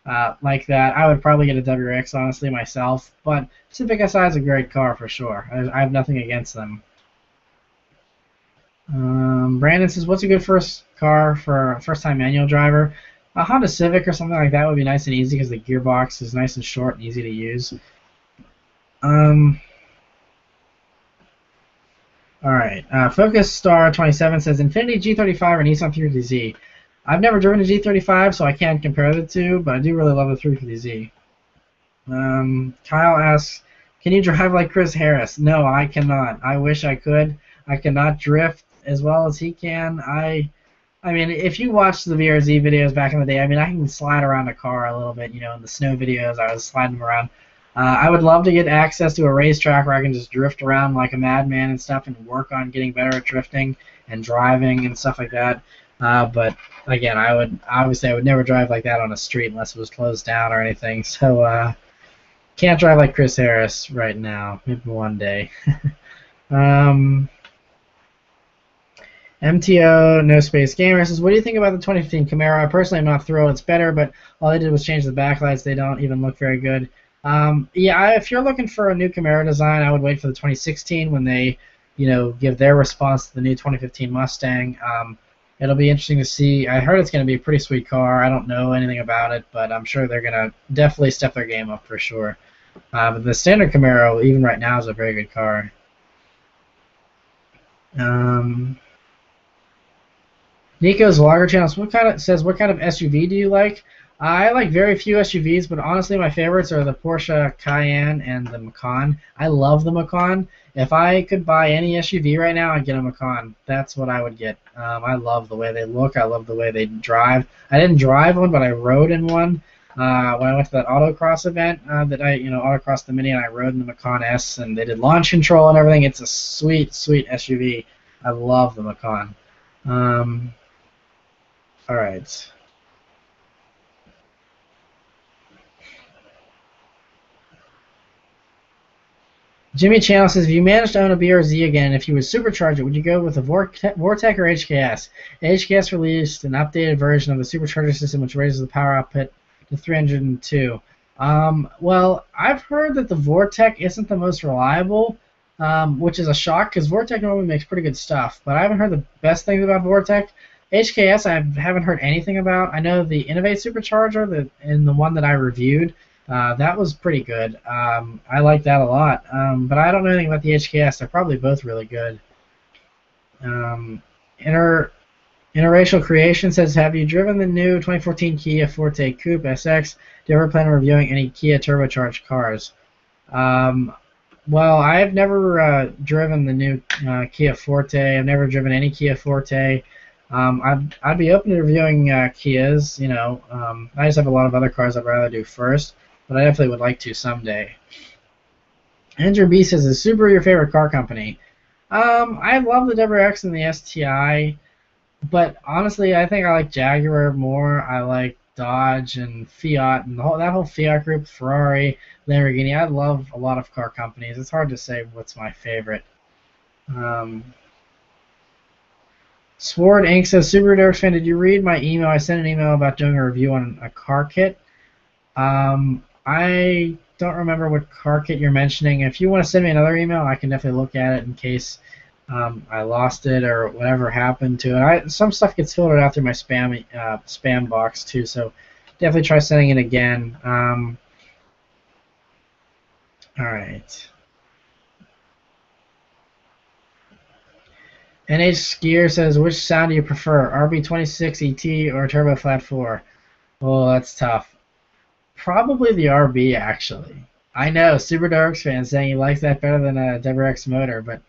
S1: like that, I would probably get a WRX, honestly, myself. But Civic Si is a great car for sure. I have nothing against them. Brandon says, what's a good first car for a first-time manual driver? A Honda Civic or something like that would be nice and easy because the gearbox is nice and short and easy to use. Alright, Focus Star 27 says, Infiniti G35 or Nissan 350Z? I've never driven a G35, so I can't compare the two, but I do really love the 350Z. Kyle asks, can you drive like Chris Harris? No, I cannot. I wish I could. I cannot drift as well as he can. I mean, if you watch the VRZ videos back in the day, I mean, I can slide around a car a little bit. In the snow videos, I was sliding around. I would love to get access to a racetrack where I can just drift around like a madman and stuff and work on getting better at drifting and driving and stuff like that. But again, I would never drive like that on a street unless it was closed down or anything. So can't drive like Chris Harris right now. Maybe one day. MTO No Space Gamer says, what do you think about the 2015 Camaro? I personally am not thrilled. It's better, but all they did was change the backlights. They don't even look very good. If you're looking for a new Camaro design, I would wait for the 2016 when they, give their response to the new 2015 Mustang. It'll be interesting to see. I heard it's going to be a pretty sweet car. I don't know anything about it, but I'm sure they're going to definitely step their game up for sure. But the standard Camaro, even right now, is a very good car. Nico's Vlogger Channel says, what kind of SUV do you like? I like very few SUVs, but honestly my favorites are the Porsche Cayenne and the Macan. I love the Macan. If I could buy any SUV right now, I'd get a Macan. That's what I would get. I love the way they look. I love the way they drive. I didn't drive one, but I rode in one. when I went to that autocross event that I, autocross the Mini, and I rode in the Macan S, and they did launch control and everything. It's a sweet, sweet SUV. I love the Macan. Um, all right. Jimmy Channel says, if you managed to own a BRZ again, if you would supercharge it, would you go with a Vortec or HKS? HKS released an updated version of the supercharger system, which raises the power output to 302. Well, I've heard that the Vortec isn't the most reliable, which is a shock because Vortec normally makes pretty good stuff. But I haven't heard the best things about Vortec. HKS, I haven't heard anything about. I know the Innovate supercharger, and the one that I reviewed, that was pretty good. I like that a lot. But I don't know anything about the HKS. They're probably both really good. Interracial Creation says, have you driven the new 2014 Kia Forte Coupe SX? Do you ever plan on reviewing any Kia turbocharged cars? Well, I've never driven the new Kia Forte. I've never driven any Kia Forte. I'd be open to reviewing Kias. I just have a lot of other cars I'd rather do first, but I definitely would like to someday. Andrew B says, is Subaru your favorite car company? I love the WRX and the STI, but honestly, I think I like Jaguar more. I like Dodge and Fiat and that whole Fiat group, Ferrari, Lamborghini. I love a lot of car companies. It's hard to say what's my favorite. Sword Inc. says, Subaruwrxfan, did you read my email? I sent an email about doing a review on a car kit. I don't remember what car kit you're mentioning. If you want to send me another email, I can definitely look at it in case I lost it or whatever happened to it. Some stuff gets filtered out through my spam box too, so definitely try sending it again. All right. NH Skier says, which sound do you prefer, RB26 ET or Turbo Flat 4? Oh, that's tough. Probably the RB, actually. I know, Subaruwrxfan saying he likes that better than a WRX motor, but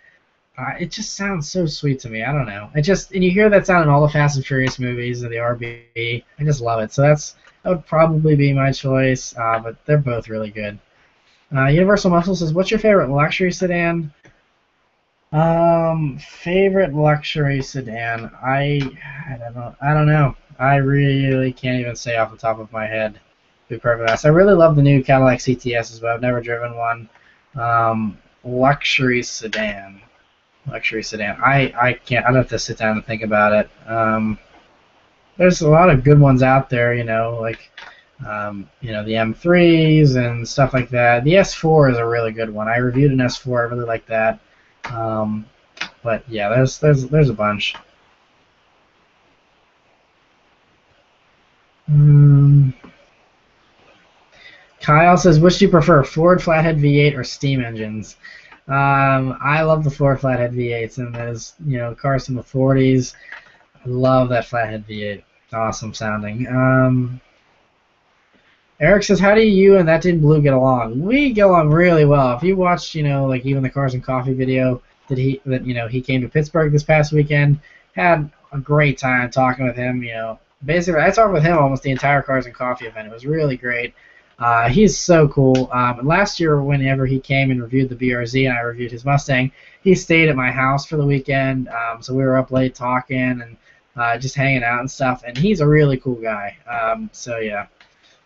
S1: it just sounds so sweet to me. I don't know. And you hear that sound in all the Fast and Furious movies of the RB. I just love it. So that would probably be my choice, but they're both really good. Universal Muscle says, what's your favorite luxury sedan? Favorite luxury sedan. I don't know. I really can't even say off the top of my head. To be perfectly honest, I really love the new Cadillac CTSs, but I've never driven one. Luxury sedan. Luxury sedan. I can't. I'd have to sit down and think about it. There's a lot of good ones out there, like the M3s and stuff like that. The S4 is a really good one. I reviewed an S4. I really like that. But yeah, there's a bunch. Kyle says, which do you prefer, Ford flathead V8 or steam engines? I love the Ford flathead V8s, and those cars from the 40s. I love that flathead V8. Awesome sounding. Eric says, how do you and that dude Blue get along? We get along really well. If you watched, like even the Cars and Coffee video that he came to Pittsburgh this past weekend, had a great time talking with him. Basically I talked with him almost the entire Cars and Coffee event. It was really great. He's so cool. And last year, whenever he came and reviewed the BRZ and I reviewed his Mustang, he stayed at my house for the weekend. So we were up late talking and just hanging out and stuff. And he's a really cool guy. So yeah.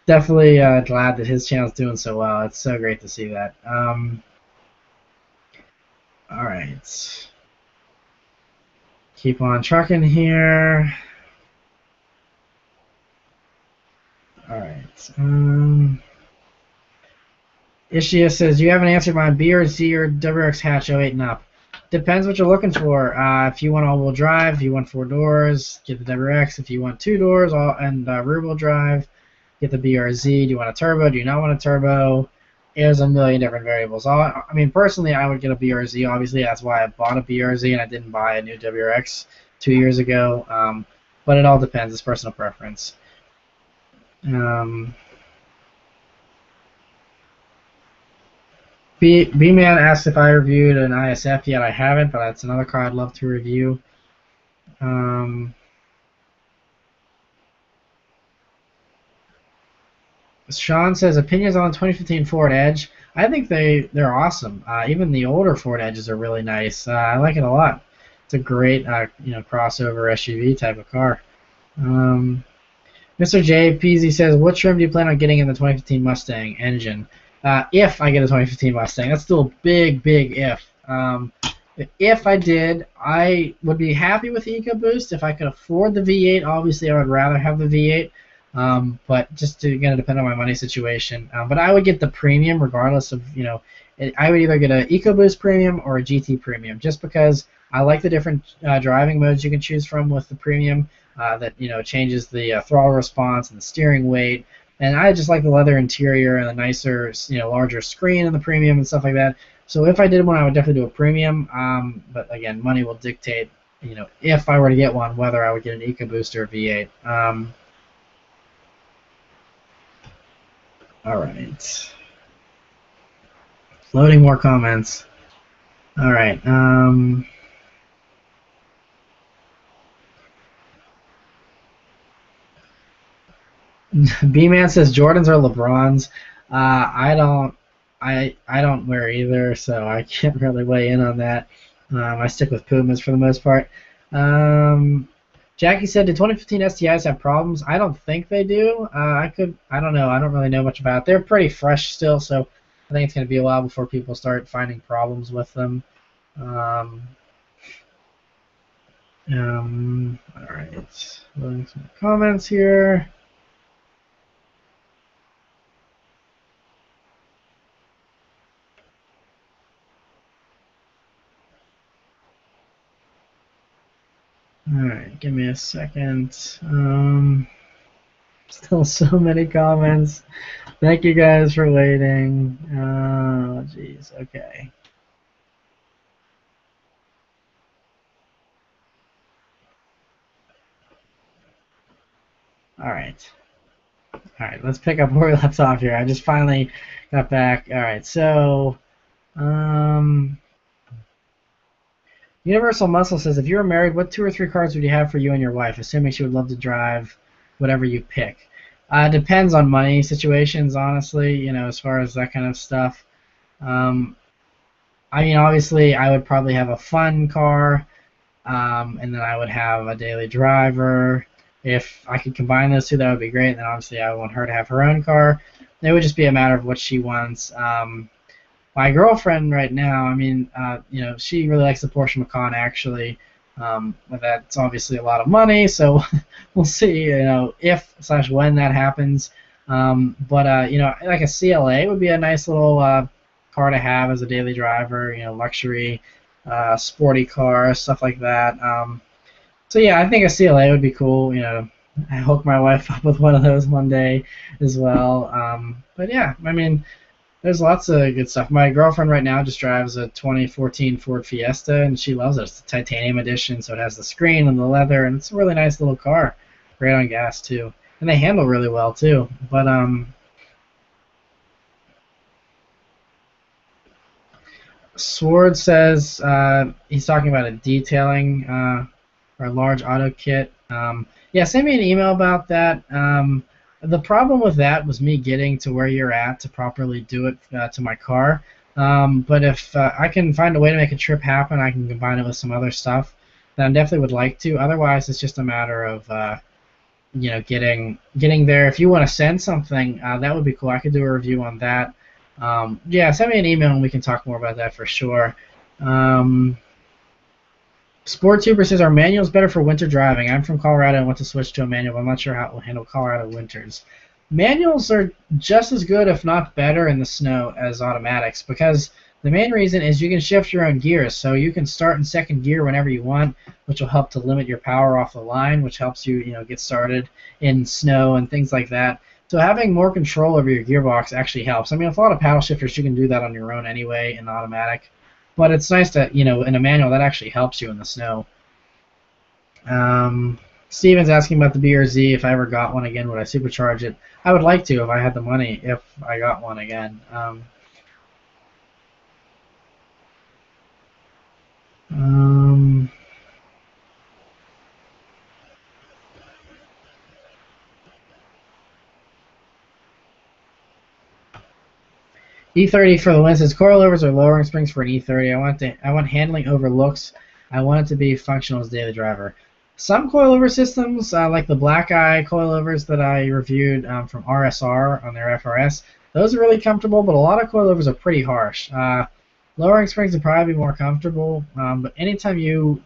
S1: Definitely glad that his channel's doing so well. It's so great to see that. All right. Keep on trucking here. All right. Ishia says, you haven't answered my BRZ or WRX hatch 08 and up. Depends what you're looking for. If you want all-wheel drive, if you want 4 doors, get the WRX. If you want 2 doors and rear-wheel drive, get the BRZ. Do you want a turbo? Do you not want a turbo? There's a million different variables. Personally, I would get a BRZ. Obviously, that's why I bought a BRZ and I didn't buy a new WRX 2 years ago. But it all depends. It's personal preference. B-Man asked if I reviewed an ISF yet. I haven't, but that's another car I'd love to review. Sean says opinions on the 2015 Ford Edge. I think they're awesome. Even the older Ford Edges are really nice. I like it a lot. It's a great crossover SUV type of car. Um, Mr. J Peasy says, what trim do you plan on getting in the 2015 Mustang engine? If I get a 2015 Mustang, that's still a big, big if. If I did, I would be happy with the EcoBoost. If I could afford the V8, obviously I would rather have the V8. But just to again depend on my money situation. But I would get the premium regardless of I would either get an EcoBoost premium or a GT premium, just because I like the different driving modes you can choose from with the premium. That changes the throttle response and the steering weight, and I just like the leather interior and the nicer larger screen in the premium and stuff like that. So if I did one, I would definitely do a premium. But again, money will dictate if I were to get one, whether I would get an EcoBoost or a V8. All right. Loading more comments. All right. B-Man says Jordans are LeBrons. I don't wear either, so I can't really weigh in on that. I stick with Pumas for the most part. Jackie said, "Did 2015 STIs have problems?" I don't think they do. I don't know. I don't really know much about it. They're pretty fresh still, so I think it's going to be a while before people start finding problems with them. All right. Loading some comments here. Alright, give me a second. Still so many comments. Thank you guys for waiting. Oh, jeez. Okay. Alright. Alright, let's pick up where we left off here. I just finally got back. Alright, so Universal Muscle says, if you were married, what 2 or 3 cars would you have for you and your wife, assuming she would love to drive whatever you pick? Depends on money situations, honestly, as far as that kind of stuff. I mean, obviously, I would probably have a fun car, and then I would have a daily driver. If I could combine those two, that would be great. And then obviously, I want her to have her own car. It would just be a matter of what she wants. My girlfriend right now, I mean, she really likes the Porsche Macan actually. But that's obviously a lot of money, so we'll see, if/when that happens. But like a CLA would be a nice little car to have as a daily driver. Luxury, sporty car, stuff like that. So yeah, I think a CLA would be cool. I hook my wife up with one of those one day as well. But yeah, I mean, there's lots of good stuff. My girlfriend right now just drives a 2014 Ford Fiesta, and she loves it. It's the titanium edition, so it has the screen and the leather, and it's a really nice little car. Great on gas too, and they handle really well too. But Sword says he's talking about a detailing or a large auto kit. Yeah, send me an email about that. The problem with that was me getting to where you're at to properly do it to my car. But if I can find a way to make a trip happen, I can combine it with some other stuff that I definitely would like to. Otherwise, it's just a matter of getting there. If you want to send something, that would be cool. I could do a review on that. Yeah, send me an email and we can talk more about that for sure. SportTuber says, are manuals better for winter driving? I'm from Colorado and want to switch to a manual, but I'm not sure how it will handle Colorado winters. Manuals are just as good, if not better, in the snow as automatics, because the main reason is you can shift your own gears. So you can start in second gear whenever you want, which will help to limit your power off the line, which helps you, get started in snow and things like that. So having more control over your gearbox actually helps. I mean, with a lot of paddle shifters, you can do that on your own anyway in automatic. But it's nice that, in a manual, that actually helps you in the snow. Steven's asking about the BRZ. If I ever got one again, would I supercharge it? I would like to if I had the money, if I got one again. E30 for the win says coilovers or lowering springs for an E30. I want handling over looks. I want it to be functional as a daily driver. Some coilover systems, like the Black Eye coilovers that I reviewed from RSR on their FRS, those are really comfortable, but a lot of coilovers are pretty harsh. Lowering springs would probably be more comfortable, but anytime you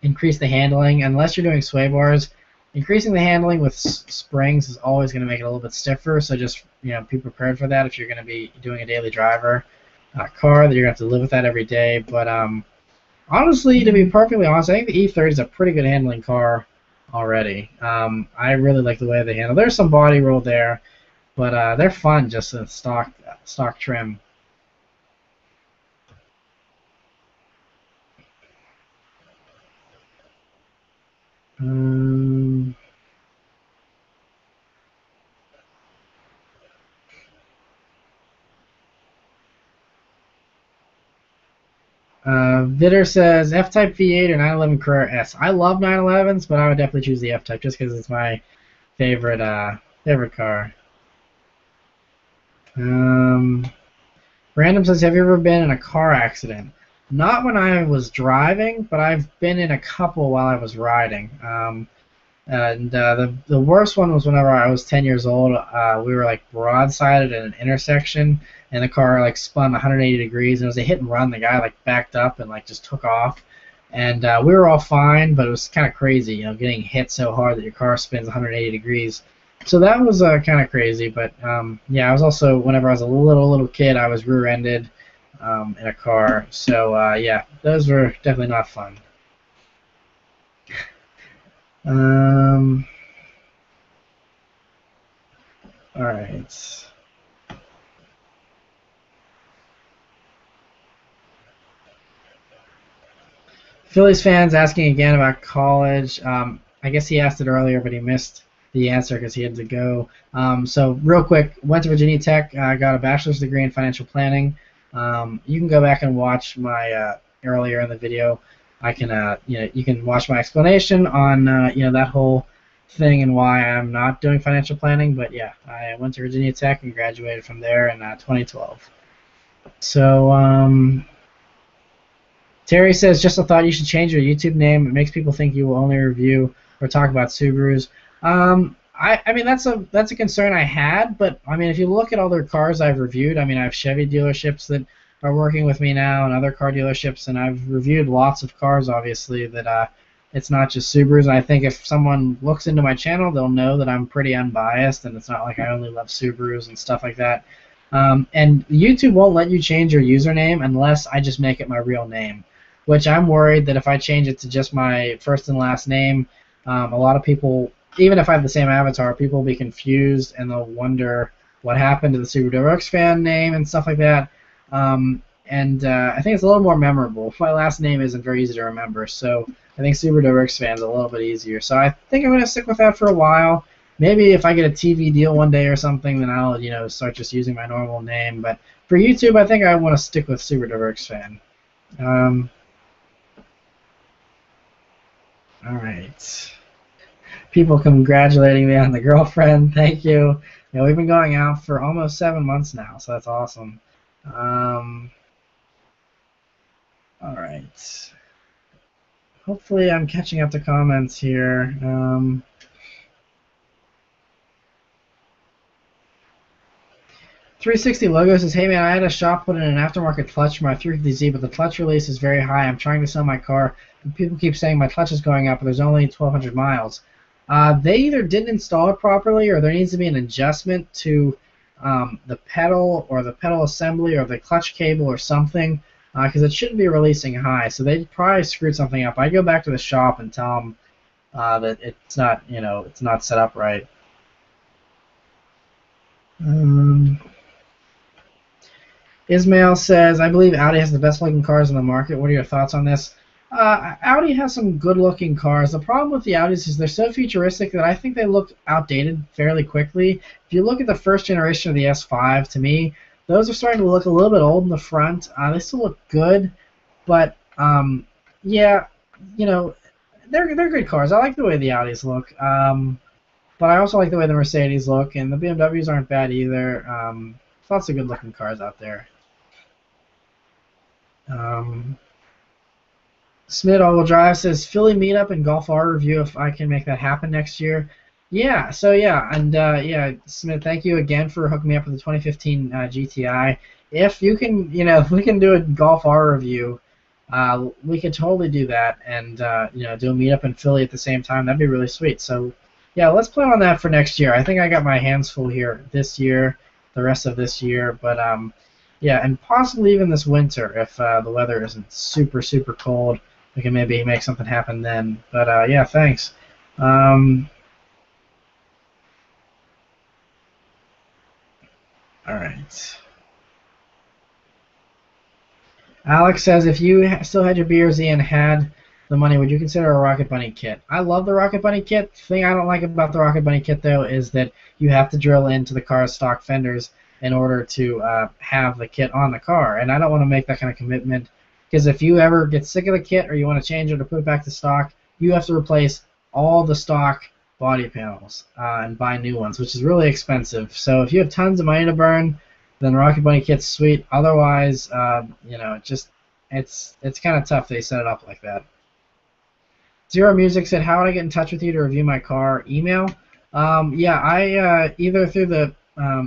S1: increase the handling, unless you're doing sway bars, increasing the handling with springs is always going to make it a little bit stiffer. So just be prepared for that if you're going to be doing a daily driver car that you're going to have to live with that every day. But honestly, to be perfectly honest, I think the E30 is a pretty good handling car already. I really like the way they handle. There's some body roll there, but they're fun just in stock trim. Vitter says F-Type V8 or 911 Carrera S. I love 911s, but I would definitely choose the F-Type just because it's my favorite car. Random says, have you ever been in a car accident? Not when I was driving, but I've been in a couple while I was riding. And the worst one was whenever I was 10 years old. We were like broadsided at an intersection, and the car like spun 180 degrees, and it was a hit and run. The guy like backed up and like just took off, and we were all fine, but it was kind of crazy, getting hit so hard that your car spins 180 degrees. So that was kind of crazy. But yeah, I was also, whenever I was a little kid, I was rear-ended in a car. So yeah, those were definitely not fun. All right. Phillies fans asking again about college. I guess he asked it earlier, but he missed the answer because he had to go. So real quick, went to Virginia Tech. Got a bachelor's degree in financial planning. You can go back and watch my earlier in the video. I can you can watch my explanation on that whole thing and why I'm not doing financial planning. But yeah, I went to Virginia Tech and graduated from there in 2012. So Terry says, just a thought, you should change your YouTube name. It makes people think you will only review or talk about Subarus. I mean that's a concern I had, but I mean if you look at all the cars I've reviewed, I mean I have Chevy dealerships that are working with me now and other car dealerships, and I've reviewed lots of cars obviously that it's not just Subarus. And I think if someone looks into my channel, they'll know that I'm pretty unbiased and it's not like I only love Subarus and stuff like that. And YouTube won't let you change your username unless I just make it my real name, which I'm worried that if I change it to just my first and last name, a lot of people, even if I have the same avatar, people will be confused and they'll wonder what happened to the Subaruwrxfan name and stuff like that. I think it's a little more memorable. My last name isn't very easy to remember, so I think Subaruwrxfan is a little bit easier. So I think I'm going to stick with that for a while. Maybe if I get a TV deal one day or something, then I'll start just using my normal name. But for YouTube, I think I want to stick with Subaruwrxfan. All right. People congratulating me on the girlfriend. Thank you. We've been going out for almost 7 months now, so that's awesome. All right. Hopefully I'm catching up to comments here. 360 Logo says, hey man, I had a shop put in an aftermarket clutch for my 350Z, but the clutch release is very high. I'm trying to sell my car, and people keep saying my clutch is going up, but there's only 1,200 miles. They either didn't install it properly, or there needs to be an adjustment to the pedal or the pedal assembly or the clutch cable or something, because it shouldn't be releasing high. So they probably screwed something up. I go back to the shop and tell them that it's not, it's not set up right. Ismail says, I believe Audi has the best looking cars in the market. What are your thoughts on this? Audi has some good looking cars. The problem with the Audis is they're so futuristic that I think they look outdated fairly quickly. If you look at the first generation of the S5, to me, those are starting to look a little bit old in the front. They still look good, but yeah, they're good cars. I like the way the Audis look, but I also like the way the Mercedes look, and the BMWs aren't bad either. lots of good-looking cars out there. Smith All-Wheel Drive says Philly meetup and Golf R review if I can make that happen next year. Yeah, so yeah, and yeah, Smith, thank you again for hooking me up with the 2015 GTI. If you can, if we can do a Golf R review, we could totally do that, and do a meetup in Philly at the same time. That'd be really sweet. So yeah, let's plan on that for next year. I think I got my hands full here this year, the rest of this year, but yeah, and possibly even this winter if the weather isn't super super cold. We can maybe make something happen then. But yeah, thanks. All right. Alex says, if you still had your BRZ and had the money, would you consider a Rocket Bunny kit? I love the Rocket Bunny kit. The thing I don't like about the Rocket Bunny kit, though, is that you have to drill into the car's stock fenders in order to have the kit on the car. And I don't want to make that kind of commitment, because if you ever get sick of the kit or you want to change it or put it back to stock, you have to replace all the stock body panels and buy new ones, which is really expensive. So if you have tons of money to burn, then the Rocket Bunny kit's sweet. Otherwise, it's kind of tough they set it up like that. Zero Music said, how would I get in touch with you to review my car? Email? Yeah, I either through the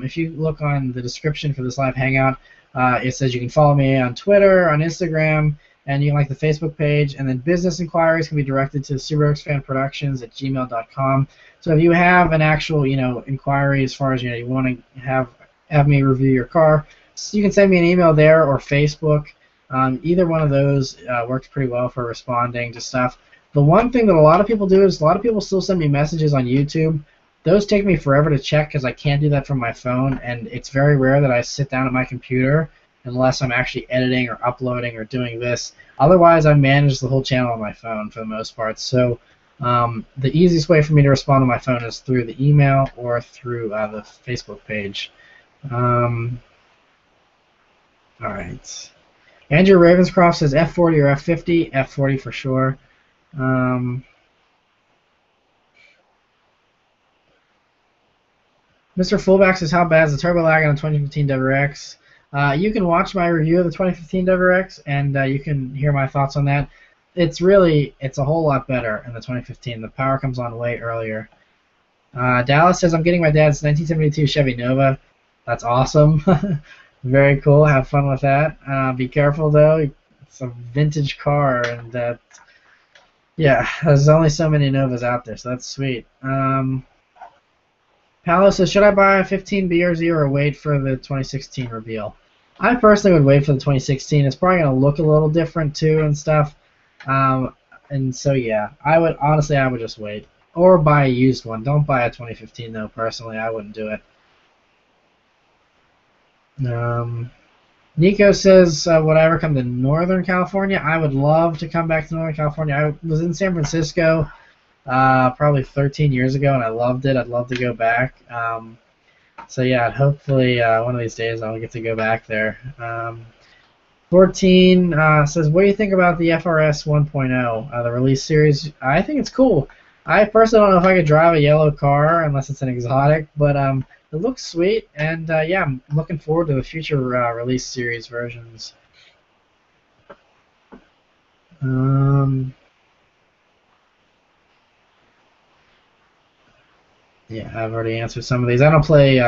S1: if you look on the description for this live hangout, it says you can follow me on Twitter, on Instagram, and you can like the Facebook page, and then business inquiries can be directed to Subaruwrxfan Productions at gmail.com. So if you have an actual inquiry as far as you want to have me review your car, so you can send me an email there or Facebook. Either one of those works pretty well for responding to stuff. The one thing that a lot of people do is a lot of people still send me messages on YouTube. Those take me forever to check because I can't do that from my phone, and it's very rare that I sit down at my computer unless I'm actually editing or uploading or doing this. Otherwise, I manage the whole channel on my phone for the most part. So the easiest way for me to respond on my phone is through the email or through the Facebook page. All right. Andrew Ravenscroft says F40 or F50. F40 for sure. Mr. Fullback says, how bad is the turbo lag on the 2015 WRX? You can watch my review of the 2015 WRX, and you can hear my thoughts on that. It's a whole lot better in the 2015. The power comes on way earlier. Dallas says, I'm getting my dad's 1972 Chevy Nova. That's awesome. Very cool. Have fun with that. Be careful, though. It's a vintage car, and yeah, there's only so many Novas out there, so that's sweet. Paolo says, should I buy a 15 BRZ or wait for the 2016 reveal? I personally would wait for the 2016. It's probably going to look a little different, too, and stuff. And so, yeah, I would just wait. Or buy a used one. Don't buy a 2015, though, personally. I wouldn't do it. Nico says, would I ever come to Northern California? I would love to come back to Northern California. I was in San Francisco probably 13 years ago, and I loved it. I'd love to go back. So yeah, hopefully one of these days I'll get to go back there. 14 says, what do you think about the FRS 1.0, the release series? I think it's cool. I personally don't know if I could drive a yellow car unless it's an exotic, but it looks sweet, and yeah, I'm looking forward to the future release series versions. Yeah, I've already answered some of these. I don't play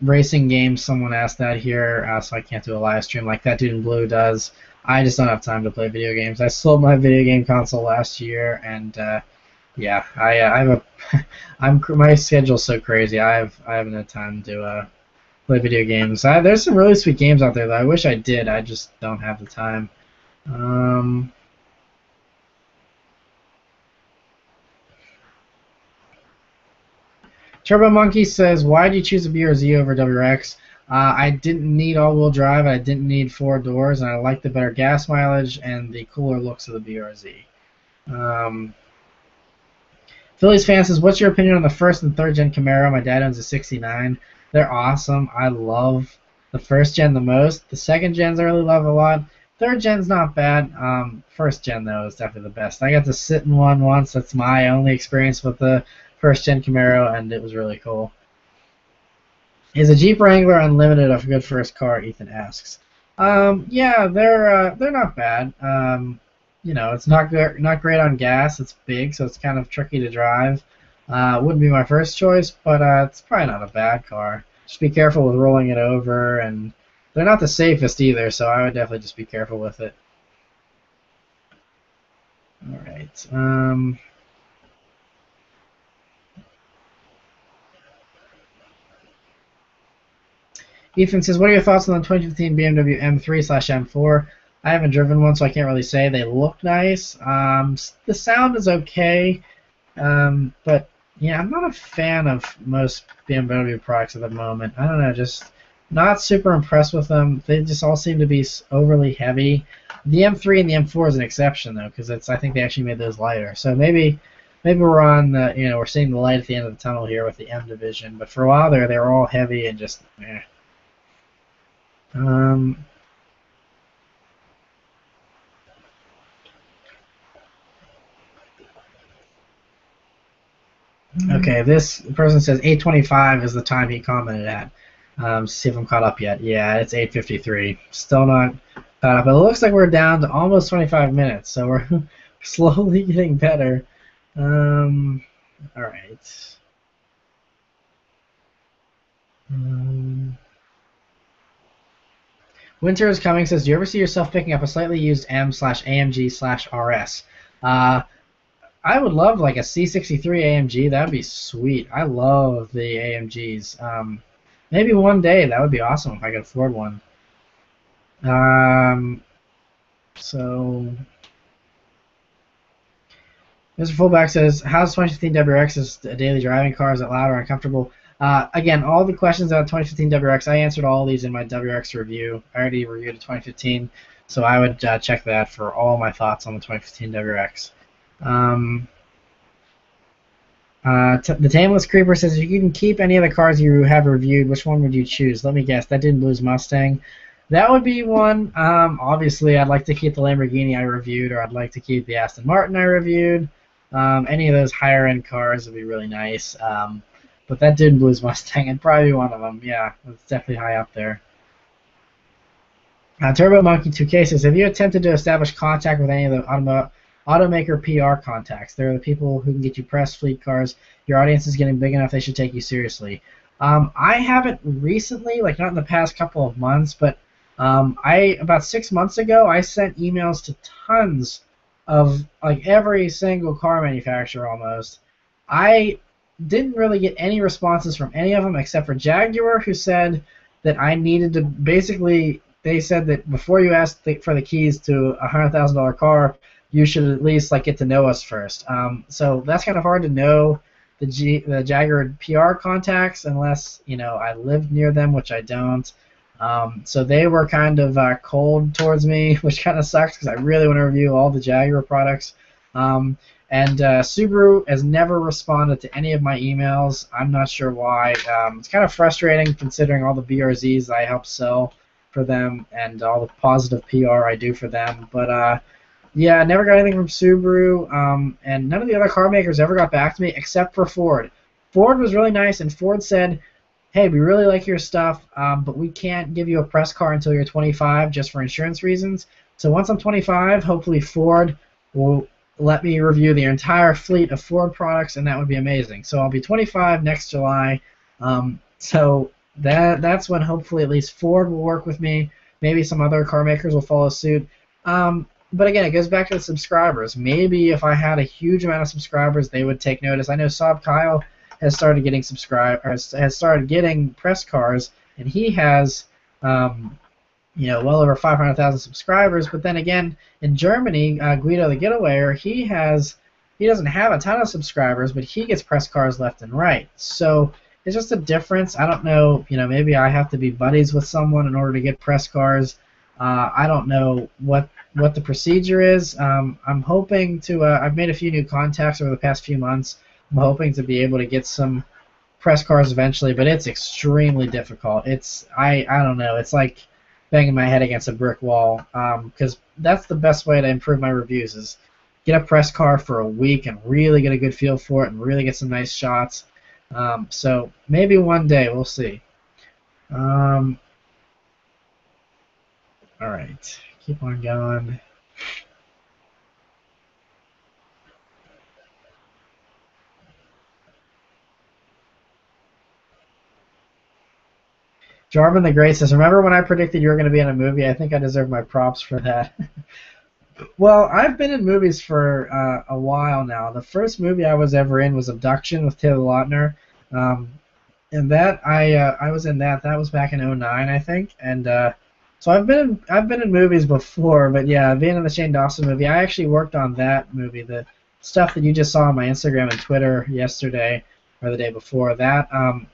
S1: racing games. Someone asked that here, so I can't do a live stream like that dude in blue does. I just don't have time to play video games. I sold my video game console last year, and yeah, I have a my schedule's so crazy. I have no time to play video games. There's some really sweet games out there that I wish I did. I just don't have the time. Turbo Monkey says, why did you choose a BRZ over WRX? I didn't need all-wheel drive, I didn't need 4 doors, and I liked the better gas mileage and the cooler looks of the BRZ. Phillies fan says, what's your opinion on the first and third gen Camaro? My dad owns a 69. They're awesome. I love the first gen the most. The second gens I really love a lot. Third gen's not bad. First gen, though, is definitely the best. I got to sit in one once. That's my only experience with the first gen Camaro, and it was really cool. Is a Jeep Wrangler Unlimited a good first car? Ethan asks. Yeah, they're not bad. You know, it's not great on gas. It's big, so it's kind of tricky to drive. Wouldn't be my first choice, but it's probably not a bad car. Just be careful with rolling it over, and they're not the safest either, so I would definitely just be careful with it. All right. Ethan says, "What are your thoughts on the 2015 BMW M3/M4? I haven't driven one, so I can't really say. They look nice. The sound is okay, but yeah, I'm not a fan of most BMW products at the moment. I don't know, just not super impressed with them. They just all seem to be overly heavy. The M3 and the M4 is an exception though, because I think they actually made those lighter. So maybe we're on the we're seeing the light at the end of the tunnel here with the M division. But for a while there, they were all heavy and just eh. Um, okay, this person says 8:25 is the time he commented at. See if I'm caught up yet. Yeah, it's 8:53. Still not caught up. It looks like we're down to almost 25 minutes, so we're slowly getting better. All right. Winter is coming says, do you ever see yourself picking up a slightly used M/AMG/RS? I would love like a C63 AMG. That would be sweet. I love the AMGs. Maybe one day that would be awesome if I could afford one. So Mr. Fullback says, how's 2015 WRX as a daily driving car? Is it loud or uncomfortable? Again, all the questions about 2015 WRX, I answered all these in my WRX review. I already reviewed a 2015, so I would check that for all my thoughts on the 2015 WRX. The Tameless Creeper says, if you can keep any of the cars you have reviewed, which one would you choose? Let me guess. That didn't lose Mustang. That would be one. Obviously, I'd like to keep the Lamborghini I reviewed, or I'd like to keep the Aston Martin I reviewed. Any of those higher-end cars would be really nice. But that didn't lose Mustang, and probably one of them. Yeah, it's definitely high up there. Turbo Monkey 2K says, have you attempted to establish contact with any of the automaker PR contacts? They're the people who can get you press fleet cars. Your audience is getting big enough; they should take you seriously. I haven't recently, like not in the past couple of months, but about 6 months ago, I sent emails to tons of like every single car manufacturer almost. I didn't really get any responses from any of them except for Jaguar, who said that I needed to basically. They said that before you ask for the keys to a $100,000 car, you should at least like get to know us first. So that's kind of hard to know the Jaguar PR contacts unless I lived near them, which I don't. So they were kind of cold towards me, which kind of sucks because I really want to review all the Jaguar products. And Subaru has never responded to any of my emails. I'm not sure why. It's kind of frustrating considering all the BRZs I help sell for them and all the positive PR I do for them. But yeah, I never got anything from Subaru, and none of the other car makers ever got back to me except for Ford. Ford was really nice, and Ford said, hey, we really like your stuff, but we can't give you a press car until you're 25 just for insurance reasons. So once I'm 25, hopefully Ford will let me review the entire fleet of Ford products, and that would be amazing. So I'll be 25 next July. So that's when hopefully at least Ford will work with me. Maybe some other car makers will follow suit. But again, it goes back to the subscribers. Maybe if I had a huge amount of subscribers, they would take notice. I know Saab Kyle has started getting has started getting press cars, and he has well over 500,000 subscribers. But then again, in Germany, Guido the Getawayer, he doesn't have a ton of subscribers, but he gets press cars left and right. So it's just a difference. I don't know. Maybe I have to be buddies with someone in order to get press cars. I don't know what the procedure is. I'm hoping to. I've made a few new contacts over the past few months. I'm hoping to be able to get some press cars eventually, but it's extremely difficult. I don't know. It's like banging my head against a brick wall. Because that's the best way to improve my reviews is get a press car for a week and really get a good feel for it and really get some nice shots. So maybe one day we'll see. Um, all right, keep on going. Jarvin the Great says, remember when I predicted you were going to be in a movie? I think I deserve my props for that. Well, I've been in movies for a while now. The first movie I was ever in was Abduction with Taylor Lautner. Um, and that I was in that. That was back in '09, I think. And so I've been in movies before, but yeah, being in the Shane Dawson movie, I actually worked on that movie. The stuff that you just saw on my Instagram and Twitter yesterday or the day before, that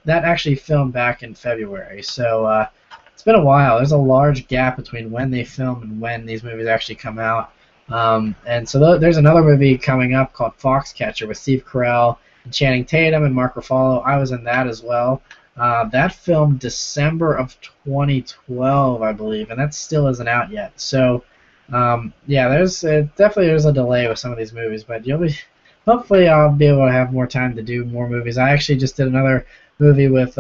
S1: actually filmed back in February. So it's been a while. There's a large gap between when they film and when these movies actually come out. And so there's another movie coming up called Foxcatcher with Steve Carell and Channing Tatum and Mark Ruffalo. I was in that as well. That filmed December of 2012, I believe, and that still isn't out yet. So, yeah, there's a delay with some of these movies, but hopefully I'll be able to have more time to do more movies. I actually just did another movie with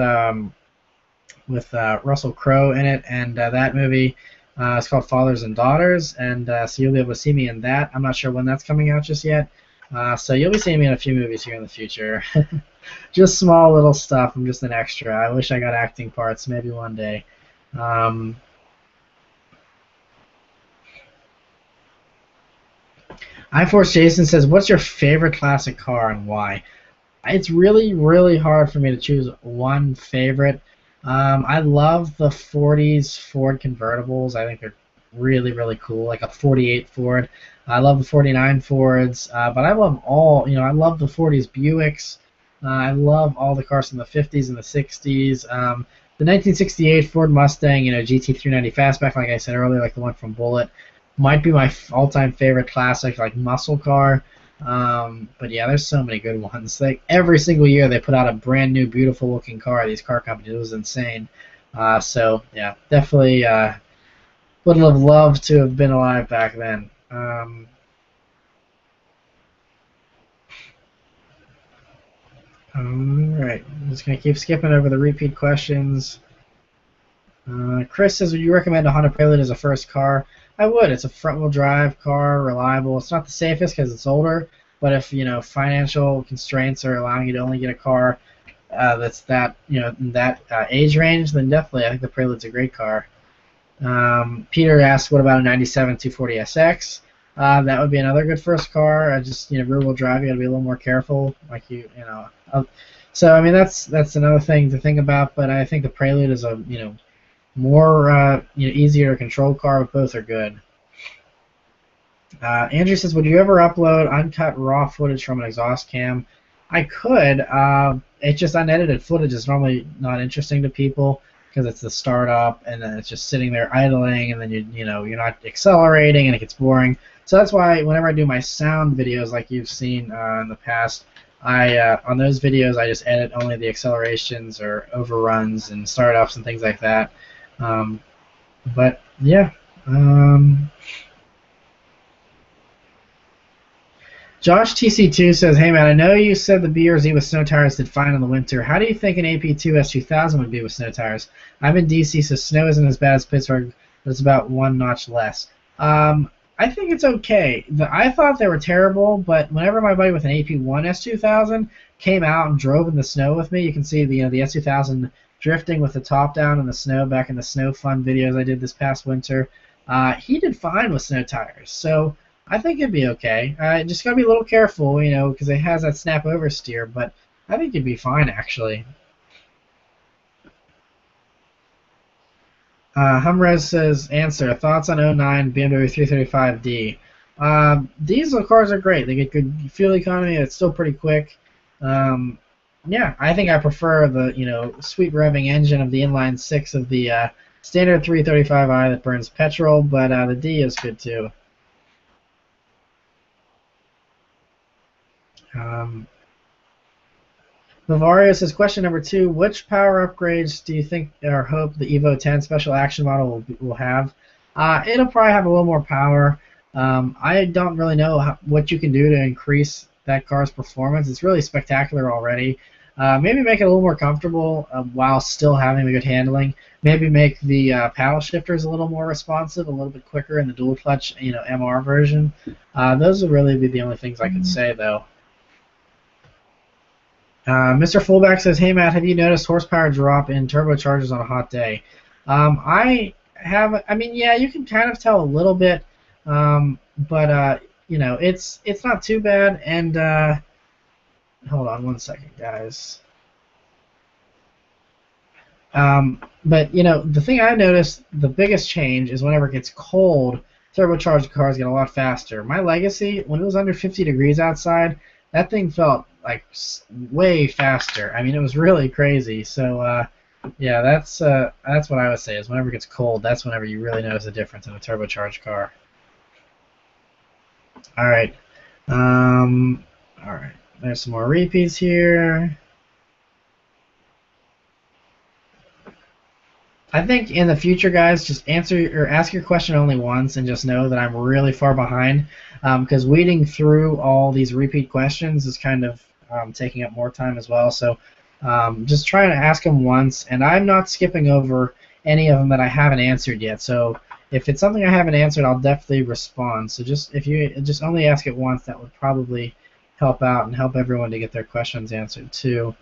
S1: Russell Crowe in it, and that movie is called Fathers and Daughters, and so you'll be able to see me in that. I'm not sure when that's coming out just yet, so you'll be seeing me in a few movies here in the future. Just small little stuff. I'm just an extra. I wish I got acting parts maybe one day. Um, iForce Jason says, "What's your favorite classic car and why?" It's really, really hard for me to choose one favorite. I love the 40s Ford convertibles. I think they're really, really cool, like a 48 Ford. I love the 49 Fords, but I love I love the 40s Buicks. I love all the cars from the 50s and the 60s. The 1968 Ford Mustang, GT390 Fastback, like I said earlier, like the one from Bullitt, might be my all-time favorite classic, like muscle car. But yeah, there's so many good ones. Like every single year they put out a brand new, beautiful looking car. These car companies, it was insane. So yeah, definitely would have loved to have been alive back then. All right, I'm just gonna keep skipping over the repeat questions. Chris says, would you recommend a Honda Prelude as a first car? I would. It's a front-wheel drive car, reliable. It's not the safest because it's older, but if financial constraints are allowing you to only get a car that's in that age range, then definitely I think the Prelude's a great car. Peter asked, what about a '97 240SX? That would be another good first car. Just rear-wheel drive, you got to be a little more careful, like so I mean that's another thing to think about. But I think the Prelude is a more easier to control car, but both are good. Andrew says, would you ever upload uncut raw footage from an exhaust cam? I could. It's just unedited footage is normally not interesting to people because it's the startup and then it's just sitting there idling and then you're not accelerating and it gets boring. So that's why whenever I do my sound videos like you've seen in the past, on those videos I just edit only the accelerations or overruns and startups and things like that. But yeah. Josh TC2 says, hey man, I know you said the BRZ with snow tires did fine in the winter. How do you think an AP2 S2000 would be with snow tires? I'm in DC, so snow isn't as bad as Pittsburgh, but it's about one notch less. I think it's okay. I thought they were terrible, but whenever my buddy with an AP1 S2000 came out and drove in the snow with me, you can see the S2000 drifting with the top down in the snow back in the snow fun videos I did this past winter. He did fine with snow tires, so I think it'd be okay. Just gotta be a little careful, because it has that snap oversteer, but I think it'd be fine actually. Humrez says, answer, thoughts on '09 BMW 335D. Diesel cars are great. They get good fuel economy. It's still pretty quick. Yeah, I think I prefer the sweet revving engine of the inline six of the standard 335i that burns petrol, but the D is good too. Navario says, question number 2, which power upgrades do you think or hope the Evo 10 Special Action model will have? It'll probably have a little more power. I don't really know what you can do to increase that car's performance. It's really spectacular already. Maybe make it a little more comfortable while still having the good handling. Maybe make the paddle shifters a little more responsive, a little bit quicker in the dual clutch, MR version. Those would really be the only things I could say, though. Mr. Fullback says, "Hey Matt, have you noticed horsepower drop in turbochargers on a hot day?" I have. I mean, yeah, you can kind of tell a little bit, but it's not too bad. And hold on one second, guys. But the thing I noticed, the biggest change is whenever it gets cold, turbocharged cars get a lot faster. My Legacy, when it was under 50 degrees outside, that thing felt like way faster. I mean, it was really crazy. So yeah, that's what I would say is whenever it gets cold, that's whenever you really notice a difference in a turbocharged car. All right. All right. There's some more repeats here. I think in the future, guys, just answer or ask your question only once and just know that I'm really far behind because weeding through all these repeat questions is kind of taking up more time as well. So just try to ask them once, and I'm not skipping over any of them that I haven't answered yet. So if it's something I haven't answered, I'll definitely respond. So just if you just only ask it once, that would probably help out and help everyone to get their questions answered too.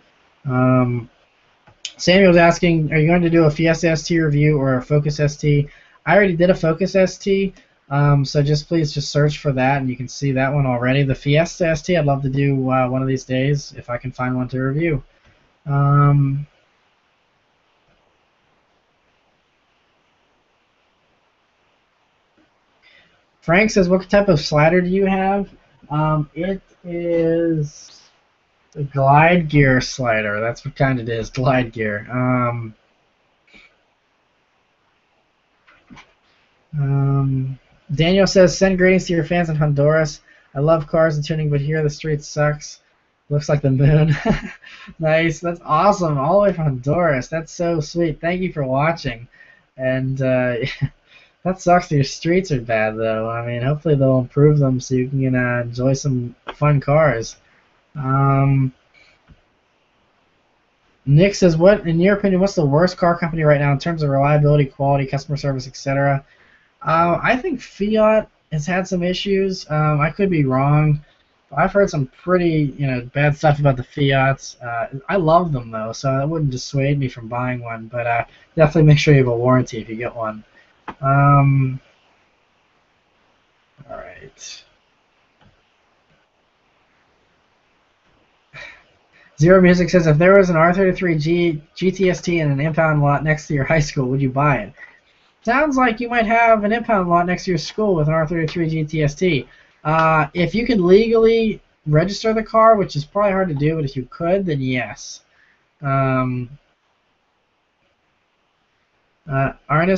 S1: Samuel's asking, are you going to do a Fiesta ST review or a Focus ST? I already did a Focus ST, so please just search for that, and you can see that one already. The Fiesta ST, I'd love to do one of these days if I can find one to review. Frank says, what type of slider do you have? It is a glide gear slider. That's what kind it is, glide gear. Daniel says, send greetings to your fans in Honduras. I love cars and tuning, but here the street sucks. Looks like the moon. Nice. That's awesome. All the way from Honduras. That's so sweet. Thank you for watching. And that sucks that your streets are bad, though. I mean, hopefully they'll improve them so you can enjoy some fun cars. Nick says, what, in your opinion, what's the worst car company right now in terms of reliability, quality, customer service, etc.? I think Fiat has had some issues. I could be wrong. I've heard some pretty, bad stuff about the Fiats. I love them though, so that wouldn't dissuade me from buying one. But definitely make sure you have a warranty if you get one. All right. Zero Music says, if there was an R33 GTST in an impound lot next to your high school, would you buy it? Sounds like you might have an impound lot next to your school with an R33 GTST. If you can legally register the car, which is probably hard to do, but if you could, then yes. Arnis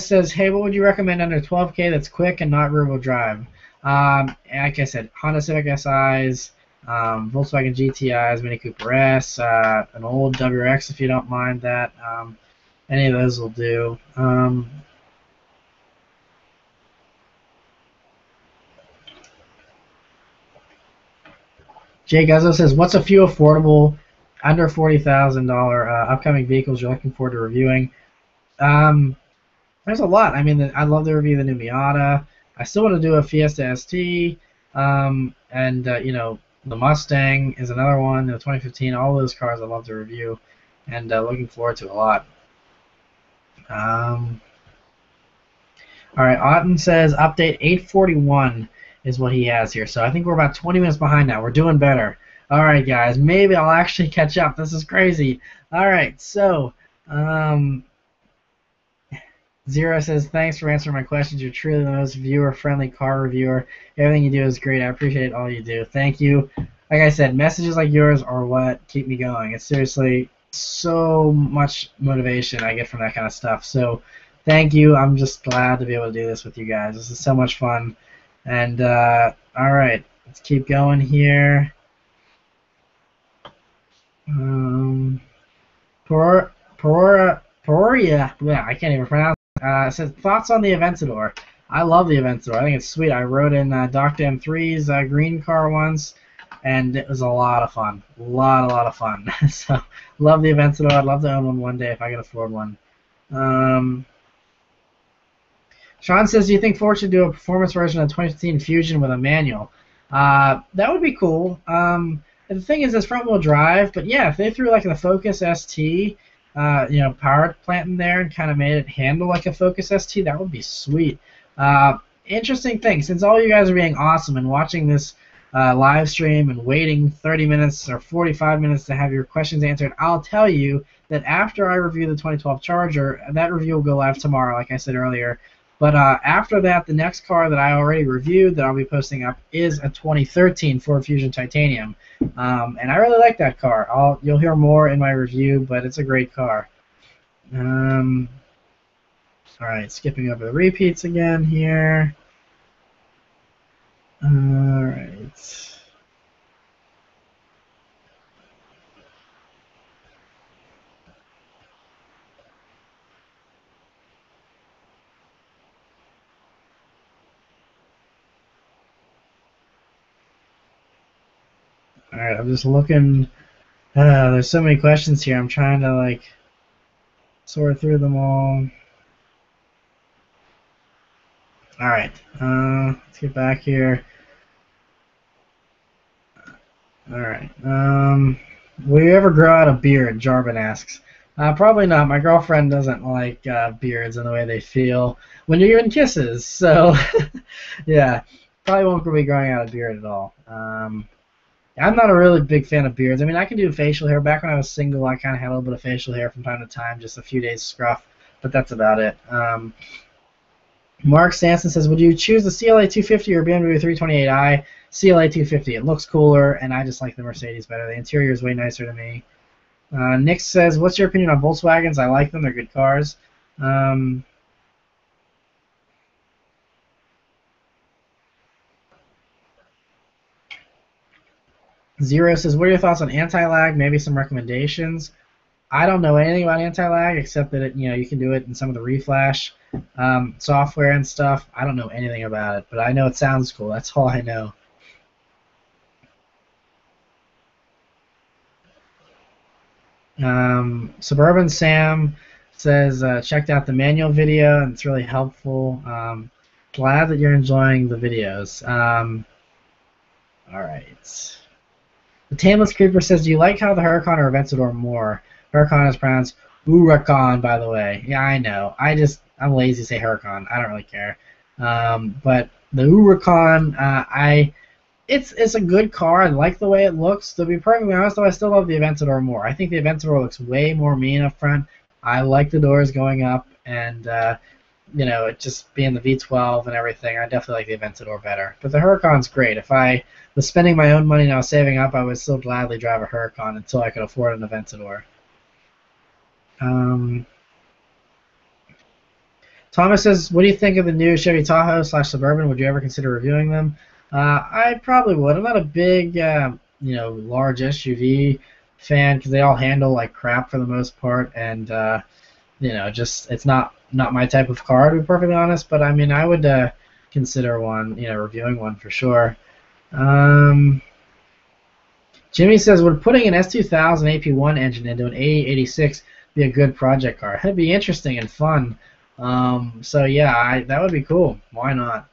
S1: says, hey, what would you recommend under 12K that's quick and not rear-wheel drive? Like I said, Honda Civic SIs, Volkswagen GTIs, Mini Cooper S, an old WRX if you don't mind that. Any of those will do. Jay Guzzo says, what's a few affordable, under $40,000 upcoming vehicles you're looking forward to reviewing? There's a lot. I mean, I'd love to review the new Miata. I still want to do a Fiesta ST, and the Mustang is another one. The 2015. All those cars I'd love to review, and looking forward to a lot. All right, Otten says update 841 is what he has here. So I think we're about 20 minutes behind now. We're doing better. All right, guys. Maybe I'll actually catch up. This is crazy. All right, so Zero says, thanks for answering my questions. You're truly the most viewer-friendly car reviewer. Everything you do is great. I appreciate all you do. Thank you. Like I said, messages like yours are what keep me going. It's seriously so much motivation I get from that kind of stuff. So thank you. I'm just glad to be able to do this with you guys. This is so much fun. And all right, let's keep going here. Peoria, yeah, I can't even pronounce it. It says, thoughts on the Aventador. I love the Aventador. I think it's sweet. I rode in Dr. M3's green car once. and it was a lot of fun. A lot of fun. So love the Aventador. I'd love to own one day if I could afford one. Sean says, do you think Ford should do a performance version of 2015 Fusion with a manual? That would be cool. The thing is, it's front-wheel drive, but yeah, if they threw like the Focus ST, power plant in there and kind of made it handle like a Focus ST, that would be sweet. Interesting thing, since all you guys are being awesome and watching this live stream and waiting 30 minutes or 45 minutes to have your questions answered, I'll tell you that after I review the 2012 Charger, that review will go live tomorrow, like I said earlier. But after that, the next car that I already reviewed that I'll be posting up is a 2013 Ford Fusion Titanium. And I really like that car. You'll hear more in my review, but it's a great car. All right, skipping over the repeats again here. All right. All right, I'm just looking. There's so many questions here. I'm trying to like sort through them all. All right, let's get back here. All right. Will you ever grow out a beard? Jarvin asks. Probably not. My girlfriend doesn't like beards and the way they feel when you're giving kisses. So, yeah, probably won't be growing out a beard at all. I'm not a really big fan of beards. I mean, I can do facial hair. Back when I was single, I kind of had a little bit of facial hair from time to time, just a few days scruff, but that's about it. Mark Stanson says, would you choose the CLA 250 or BMW 328i? CLA 250. It looks cooler, and I just like the Mercedes better. The interior is way nicer to me. Nick says, what's your opinion on Volkswagens? I like them. They're good cars. Zero says, what are your thoughts on anti-lag? Maybe some recommendations. I don't know anything about anti-lag except that you can do it in some of the reflash software and stuff. I don't know anything about it, but I know it sounds cool. That's all I know. Suburban Sam says, checked out the manual video and it's really helpful. Glad that you're enjoying the videos. All right. The Tameless Creeper says, do you like how the Huracan or Aventador more? Huracan is pronounced Huracan, by the way. Yeah, I know. I'm lazy to say Huracan. I don't really care. But the Huracan, it's a good car. I like the way it looks. To be perfectly honest, though, I still love the Aventador more. I think the Aventador looks way more mean up front. I like the doors going up, and it just being the V12 and everything. I definitely like the Aventador better. But the Huracan's great. If I was spending my own money and I was saving up, I would still gladly drive a Huracan until I could afford an Aventador. Thomas says, what do you think of the new Chevy Tahoe / Suburban? Would you ever consider reviewing them? I probably would. I'm not a big, large SUV fan because they all handle like crap for the most part, and just it's not my type of car, to be perfectly honest. But I mean, I would consider one, reviewing one for sure. Jimmy says, would putting an S2000 AP1 engine into an A86 be a good project car? That'd be interesting and fun. So yeah, that would be cool. Why not?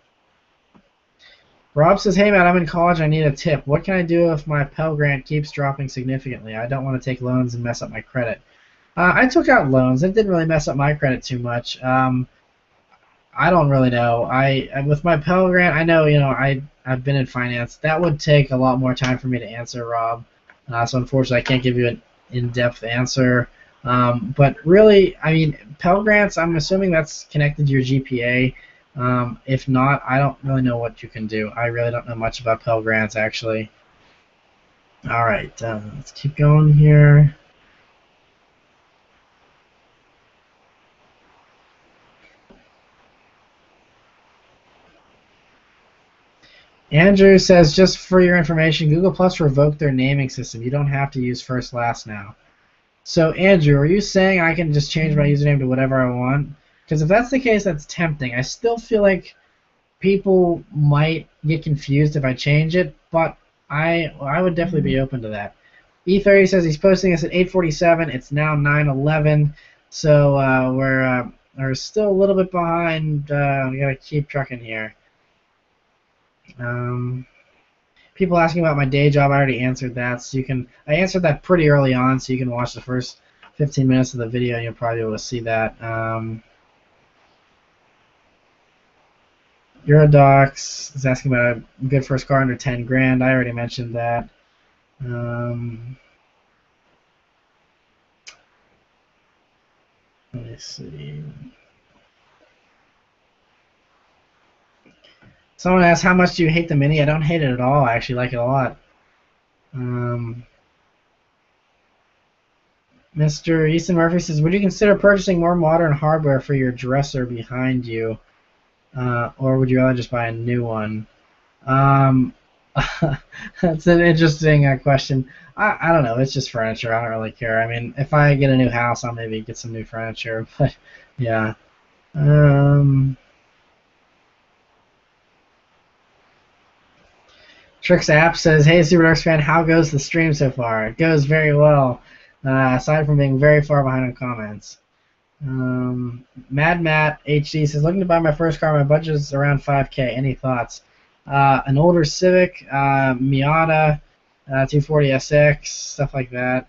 S1: Rob says, hey man, I'm in college. I need a tip. What can I do if my Pell Grant keeps dropping significantly? I don't want to take loans and mess up my credit. I took out loans. It didn't really mess up my credit too much. I don't really know. With my Pell Grant, I know, I've been in finance. That would take a lot more time for me to answer, Rob. So unfortunately, I can't give you an in-depth answer. But really, I mean, Pell Grants, I'm assuming that's connected to your GPA. If not, I don't really know what you can do. I really don't know much about Pell Grants, actually. All right, let's keep going here. Andrew says, just for your information, Google Plus revoked their naming system. You don't have to use first last now. So, Andrew, are you saying I can just change my username to whatever I want? Because if that's the case, that's tempting. I still feel like people might get confused if I change it, but I would definitely be open to that. E30 says he's posting us at 8:47. It's now 9:11, so we're still a little bit behind. We gotta keep trucking here. Um, People asking about my day job. I already answered that. So I answered that pretty early on, so you can watch the first 15 minutes of the video, and you'll probably be able to see that. Eurodocs is asking about a good first car under 10 grand. I already mentioned that. Let me see. Someone asked, how much do you hate the Mini? I don't hate it at all. I actually like it a lot. Mr. Easton Murphy says, would you consider purchasing more modern hardware for your dresser behind you? Or would you rather just buy a new one? That's an interesting question. I don't know. It's just furniture. I don't really care. I mean, if I get a new house, I'll maybe get some new furniture. But yeah. Trix App says, hey, Subaruwrxfan, how goes the stream so far? It goes very well, aside from being very far behind on comments. Mad Matt HD says, looking to buy my first car. My budget is around 5K. Any thoughts? An older Civic, Miata, 240SX, stuff like that.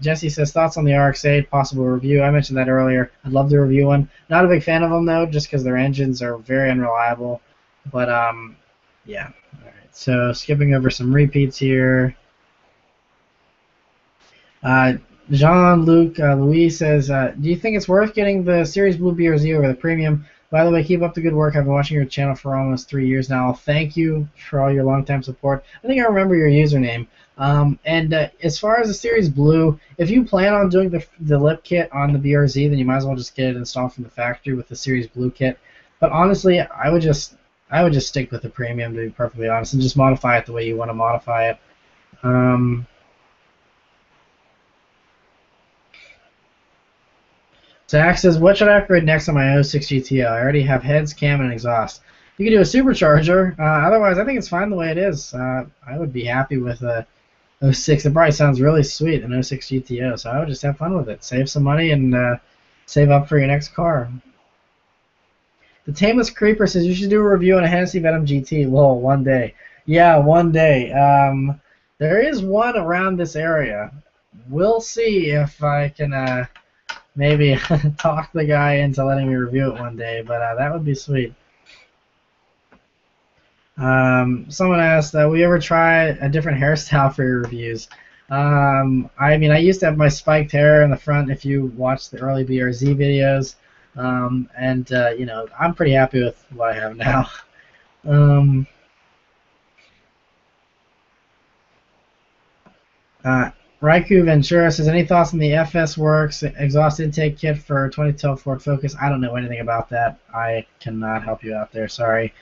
S1: Jesse says, thoughts on the RX-8, possible review. I mentioned that earlier. I'd love to review one. Not a big fan of them, though, just because their engines are very unreliable. But, yeah. All right. So, skipping over some repeats here. Jean-Luc Louis says, do you think it's worth getting the Series Blue BRZ over the Premium? By the way, keep up the good work. I've been watching your channel for almost 3 years now. Thank you for all your long-time support. I think I remember your username. As far as the Series Blue, if you plan on doing the lip kit on the BRZ, then you might as well just get it installed from the factory with the Series Blue kit. But honestly, I would just stick with the Premium, to be perfectly honest, and just modify it the way you want to modify it. Zach says, what should I upgrade next on my 06 GTO? I already have heads, cam, and exhaust. You can do a supercharger. Otherwise, I think it's fine the way it is. I would be happy with a 06. It probably sounds really sweet, an 06 GTO. So I would just have fun with it. Save some money and save up for your next car. The Tameless Creeper says, you should do a review on a Hennessy Venom GT. Lol, one day. Yeah, one day. There is one around this area. We'll see if I can... maybe talk the guy into letting me review it one day, but that would be sweet. Someone asked, will you ever try a different hairstyle for your reviews? I mean, I used to have my spiked hair in the front if you watch the early BRZ videos, you know, I'm pretty happy with what I have now. Raiku Ventura says, any thoughts on the FS Works exhaust intake kit for 2012 Ford Focus? I don't know anything about that. I cannot help you out there. Sorry.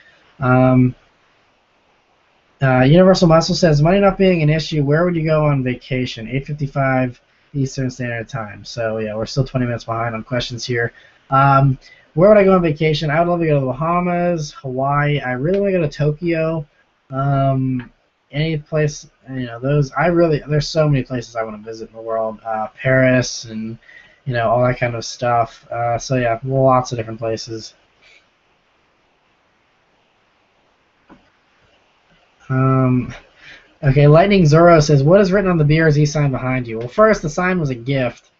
S1: Universal Muscle says, money not being an issue, where would you go on vacation? 8:55 Eastern Standard Time. So, yeah, we're still 20 minutes behind on questions here. Where would I go on vacation? I would love to go to the Bahamas, Hawaii. I really want to go to Tokyo. Any place, you know, there's so many places I want to visit in the world. Paris and, you know, all that kind of stuff. So yeah, lots of different places. Okay, Lightning Zoro says, what is written on the BRZ sign behind you? Well, first, the sign was a gift,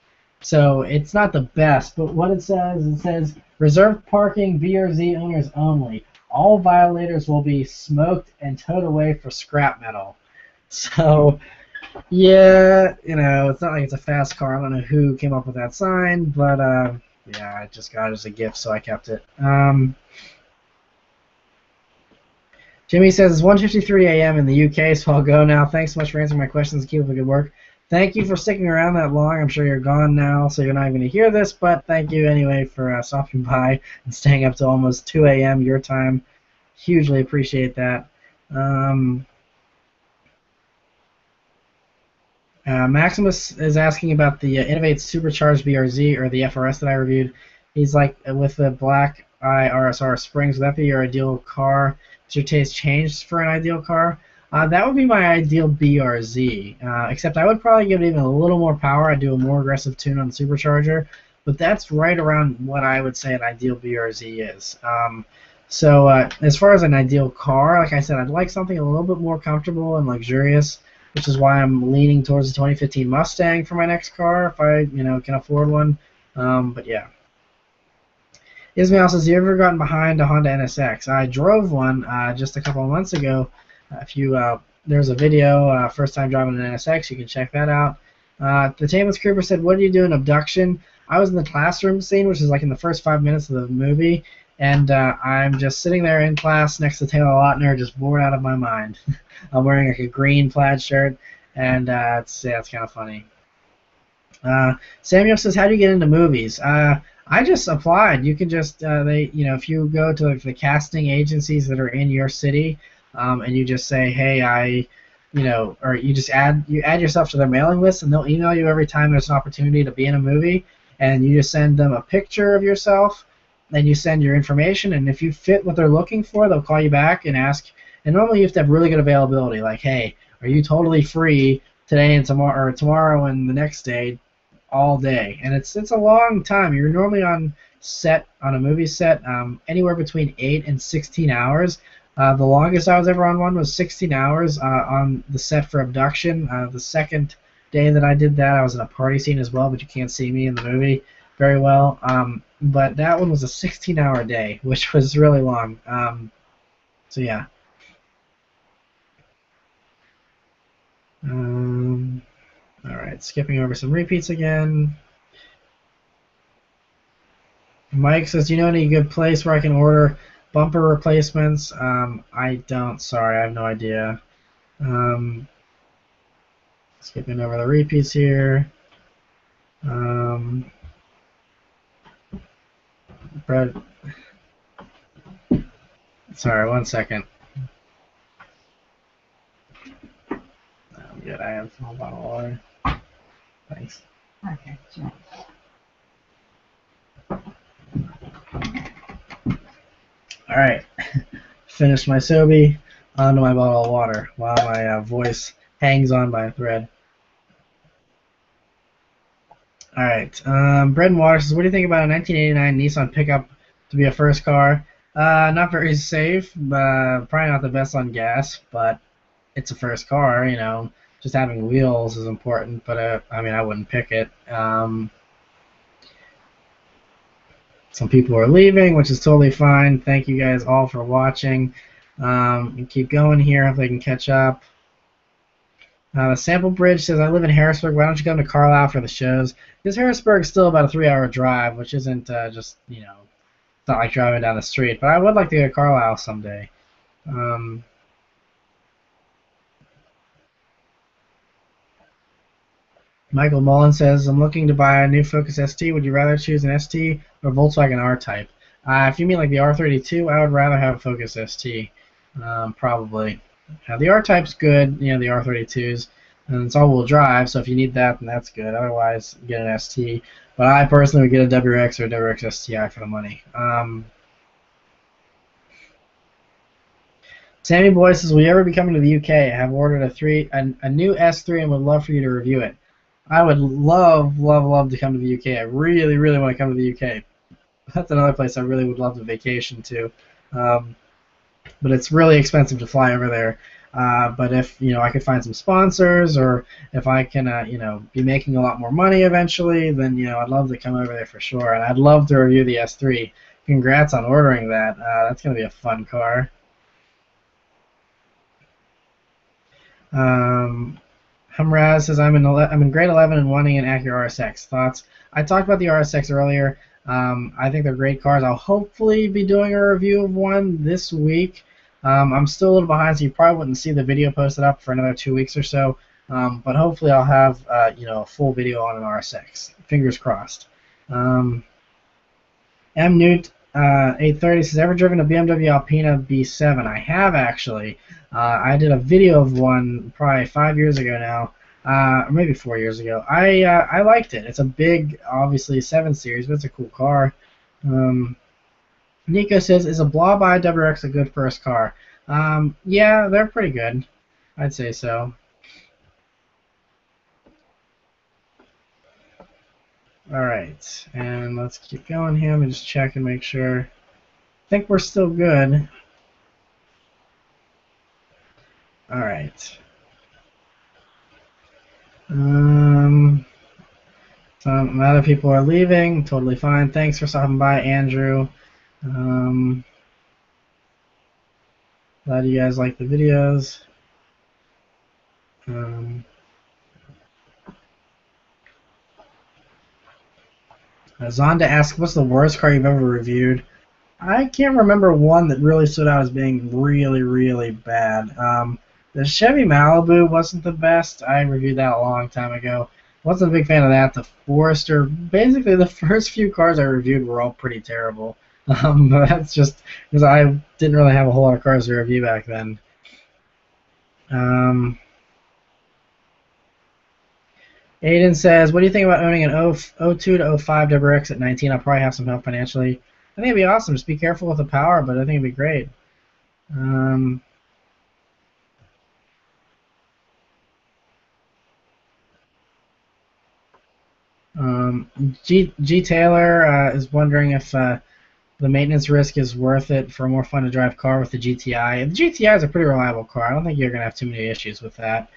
S1: so it's not the best, but what it says, reserved parking BRZ owners only. All violators will be smoked and towed away for scrap metal. So, yeah, you know, it's not like it's a fast car. I don't know who came up with that sign, but yeah, I just got it as a gift, so I kept it. Jimmy says it's 1:53 a.m. in the UK, so I'll go now. Thanks so much for answering my questions. Keep up the good work. Thank you for sticking around that long. I'm sure you're gone now, so you're not even going to hear this, but thank you anyway for stopping by and staying up to almost 2 a.m. your time. Hugely appreciate that. Maximus is asking about the Innovate Supercharged BRZ, or the FRS that I reviewed. He's like, with the black eye RSR springs, would that be your ideal car? Has your taste changed for an ideal car? That would be my ideal BRZ, except I would probably give it even a little more power. I'd do a more aggressive tune on the supercharger, but that's right around what I would say an ideal BRZ is. As far as an ideal car, like I said, I'd like something a little bit more comfortable and luxurious, which is why I'm leaning towards the 2015 Mustang for my next car, if I can afford one. But yeah. Ismail says, "You ever gotten behind a Honda NSX?" I drove one just a couple of months ago. If you There's a video, first time driving an NSX. You can check that out. The Tameless Creeper said, "What do you do in Abduction?" I was in the classroom scene, which is like in the first 5 minutes of the movie, and I'm just sitting there in class next to Taylor Lautner, just bored out of my mind. I'm wearing like a green plaid shirt, and it's kind of funny. Samuel says, "How do you get into movies?" I just applied. You can just if you go to like, the casting agencies that are in your city, and you just say, "Hey, or you just add yourself to their mailing list, and they'll email you every time there's an opportunity to be in a movie, and you just send them a picture of yourself, then you send your information, and if you fit what they're looking for, they'll call you back and ask. And normally you have to have really good availability, like, hey, are you totally free today and tomorrow, or tomorrow and the next day, all day?" And it's a long time. You're normally on a movie set, anywhere between 8 and 16 hours. The longest I was ever on one was 16 hours on the set for Abduction. The second day that I did that, I was in a party scene as well, but you can't see me in the movie very well. But that one was a 16-hour day, which was really long. So yeah. All right, skipping over some repeats again. Mike says, "Do you know any good place where I can order bumper replacements?" I don't. Sorry, I have no idea. Skipping over the repeats here. Brett. Sorry, 1 second. I'm good. I have a small bottle of water. Thanks.
S2: Okay, sure.
S1: All right. Finished my Sobe. Onto my bottle of water while my voice hangs on by a thread. All right. Bread and Water says, "What do you think about a 1989 Nissan pickup to be a first car?" Not very safe, probably not the best on gas, but it's a first car. Just having wheels is important, but I wouldn't pick it. Some people are leaving, which is totally fine. Thank you guys all for watching. Keep going here if they can catch up. The Sample Bridge says, "I live in Harrisburg. Why don't you come to Carlisle for the shows?" Because Harrisburg's still about a 3-hour drive, which isn't it's not like driving down the street. But I would like to go to Carlisle someday. Michael Mullen says, "I'm looking to buy a new Focus ST. Would you rather choose an ST or Volkswagen R-Type?" If you mean like the R32, I would rather have a Focus ST, probably. The R-Type's good, the R32s, and it's all-wheel drive, so if you need that, then that's good. Otherwise, get an ST. But I personally would get a WRX or a WRX STI for the money. Sammy Boy says, "Will you ever be coming to the UK? I have ordered a new S3 and would love for you to review it." I would love, love, love to come to the UK. I really, really want to come to the UK. That's another place I really would love to vacation to. But it's really expensive to fly over there. But if I could find some sponsors, or if I can be making a lot more money eventually, then I'd love to come over there for sure. And I'd love to review the S3. Congrats on ordering that. That's gonna be a fun car. Humraz says, I'm in grade 11 and wanting an Acura RSX. Thoughts? I talked about the RSX earlier. I think they're great cars. I'll hopefully be doing a review of one this week. I'm still a little behind, so you probably wouldn't see the video posted up for another 2 weeks or so. But hopefully I'll have a full video on an RSX. Fingers crossed. M. Newt 830 says, "Ever driven a BMW Alpina B7?" I have, actually. I did a video of one probably 5 years ago now, or maybe 4 years ago. I liked it. It's a big, obviously 7 Series, but it's a cool car. Nico says, "Is a Blob Eye WRX a good first car?" Yeah, they're pretty good. I'd say so. All right, and let's keep going here. Let me just check and make sure. I think we're still good. All right. Some other people are leaving. Totally fine. Thanks for stopping by, Andrew. Glad you guys like the videos. Zonda asks, what's the worst car you've ever reviewed? I can't remember one that really stood out as being really, really bad. The Chevy Malibu wasn't the best. I reviewed that a long time ago. Wasn't a big fan of that. The Forester, basically the first few cars I reviewed were all pretty terrible. But that's just because I didn't really have a whole lot of cars to review back then. Aiden says, what do you think about owning an 02 to 05 WRX at 19? I'll probably have some help financially. I think it'd be awesome. Just be careful with the power, but I think it'd be great. G Taylor is wondering if the maintenance risk is worth it for a more fun to drive car with the GTI. The GTI is a pretty reliable car. I don't think you're going to have too many issues with that.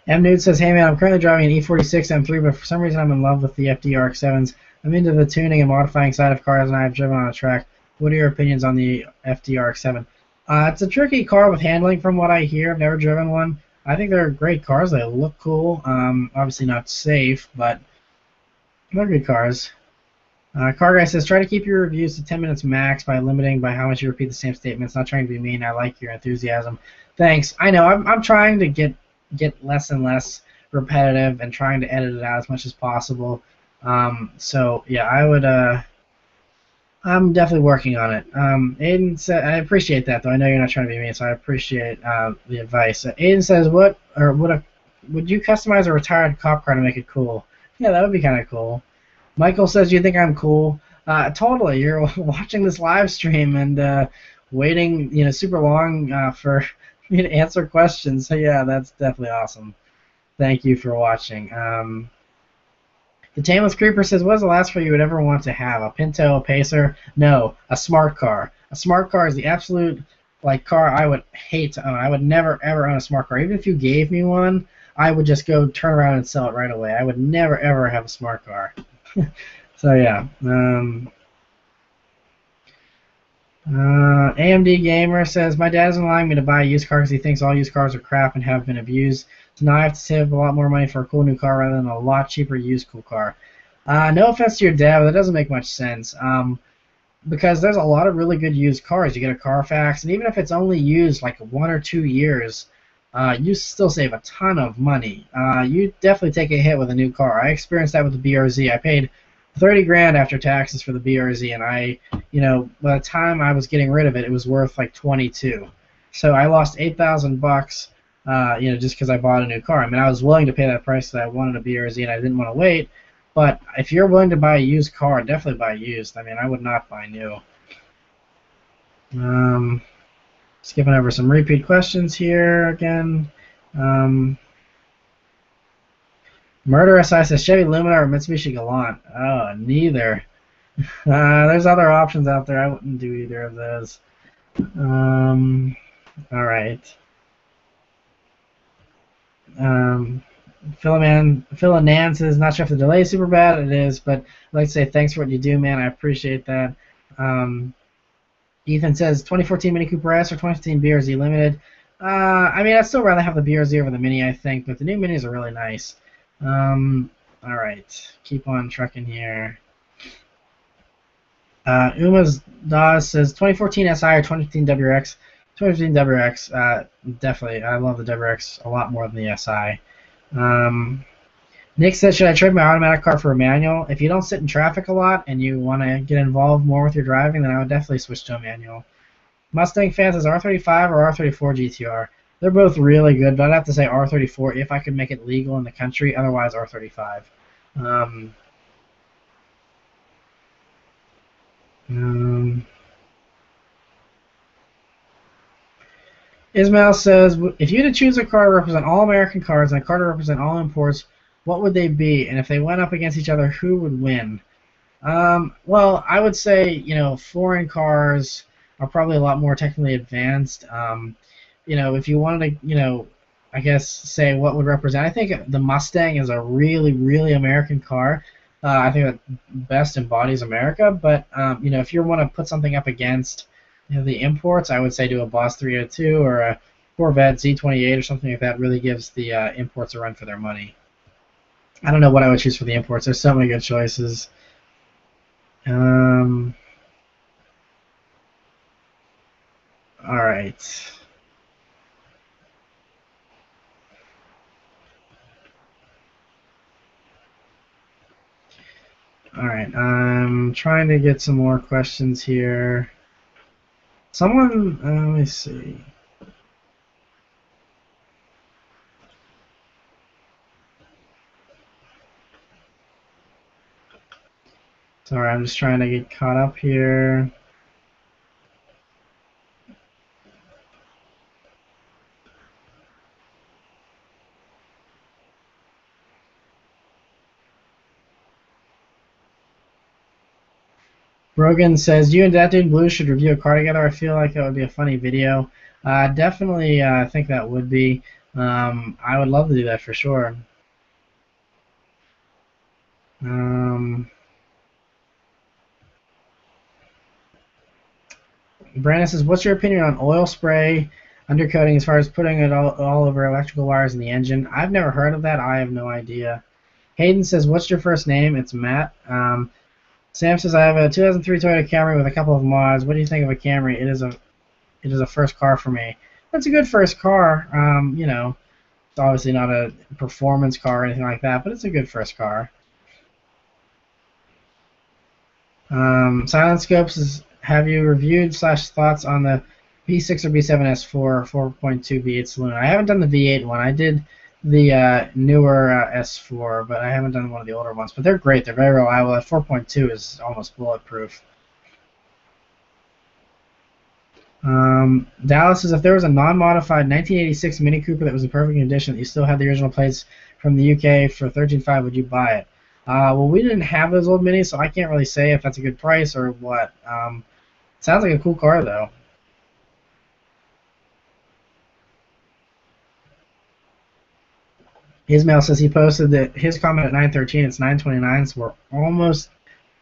S1: M Nude says, hey man, I'm currently driving an E46 M3, but for some reason I'm in love with the FDRX7s. I'm into the tuning and modifying side of cars, and I've driven on a track. What are your opinions on the FDRX7? It's a tricky car with handling from what I hear. I've never driven one. I think they're great cars. They look cool. Obviously not safe, but they're good cars. Car Guy says, try to keep your reviews to 10 minutes max by limiting by how much you repeat the same statements. Not trying to be mean. I like your enthusiasm. Thanks. I know. I'm trying to get less and less repetitive and trying to edit it out as much as possible. So yeah, I would. I'm definitely working on it. Aiden said, I appreciate that though. I know you're not trying to be mean, so I appreciate the advice. Aiden says, would you customize a retired cop car to make it cool? Yeah, that would be kind of cool. Michael says, you think I'm cool? Totally. You're watching this live stream and waiting, super long for me to answer questions. So yeah, that's definitely awesome. Thank you for watching. The Tameless Creeper says, what is the last car you would ever want to have? A Pinto, a Pacer? No, a smart car. A smart car is the absolute car I would hate to own. I would never ever own a smart car. Even if you gave me one, I would just go turn around and sell it right away. I would never ever have a smart car. So yeah. AMD Gamer says, my dad isn't allowing me to buy a used car because he thinks all used cars are crap and have been abused. So now I have to save a lot more money for a cool new car rather than a lot cheaper used cool car. No offense to your dad, but that doesn't make much sense. Because there's a lot of really good used cars. You get a Carfax, and even if it's only used like 1 or 2 years, you still save a ton of money. You definitely take a hit with a new car. I experienced that with the BRZ. I paid 30 grand after taxes for the BRZ, and by the time I was getting rid of it, it was worth like 22. So I lost $8,000, just because I bought a new car. I mean, I was willing to pay that price because I wanted a BRZ and I didn't want to wait. But if you're willing to buy a used car, definitely buy used. I mean, I would not buy new. Skipping over some repeat questions here again. Murder SI says Chevy Lumina or Mitsubishi Galant. Oh, neither. There's other options out there. I wouldn't do either of those. All right. Phil and Nan says, not sure if the delay is super bad. It is, but I'd like to say thanks for what you do, man. I appreciate that. Ethan says 2014 Mini Cooper S or 2015 BRZ Limited. I mean, I'd still rather have the BRZ over the Mini, I think, but the new Minis are really nice. All right, keep on trucking here. Uma's Dawes says 2014 SI or 2015 WRX. 2015 WRX, definitely. I love the WRX a lot more than the SI. Nick says, should I trade my automatic car for a manual? If you don't sit in traffic a lot and you want to get involved more with your driving, then I would definitely switch to a manual. Mustang fan says R35 or R34 GTR. They're both really good, but I'd have to say R34 if I could make it legal in the country. Otherwise, R35. Ismail says, if you had to choose a car to represent all American cars and a car to represent all imports, what would they be? And if they went up against each other, who would win? Well, I would say, foreign cars are probably a lot more technically advanced. If you wanted to, I guess say what would represent, I think the Mustang is a really, really American car. I think that best embodies America. But if you want to put something up against, the imports, I would say do a Boss 302 or a Corvette Z28 or something like that. Really gives the imports a run for their money. I don't know what I would choose for the imports. There's so many good choices. Um, all right. All right. I'm trying to get some more questions here. Someone, let me see. Sorry, I'm just trying to get caught up here. Rogan says, you and that dude Blue should review a car together. I feel like that would be a funny video. Definitely think that would be. I would love to do that for sure. Um, Brandon says, what's your opinion on oil spray undercoating as far as putting it all over electrical wires in the engine? I've never heard of that. I have no idea. Hayden says, what's your first name? It's Matt. Sam says, I have a 2003 Toyota Camry with a couple of mods. What do you think of a Camry? It is a first car for me. That's a good first car. It's obviously not a performance car or anything like that, but it's a good first car. Silent Scopes is, have you reviewed / thoughts on the V6 or V7 S4 4.2 V8 saloon? I haven't done the V8 one. I did the newer S4, but I haven't done one of the older ones. But they're great. They're very reliable. That 4.2 is almost bulletproof. Dallas says, if there was a non-modified 1986 Mini Cooper that was in perfect condition, that you still had the original plates from the UK for 13.5, would you buy it? Well, we didn't have those old Minis, so I can't really say if that's a good price or what. Sounds like a cool car, though. Ismail says he posted that his comment at 9:13. It's 9:29, so we're almost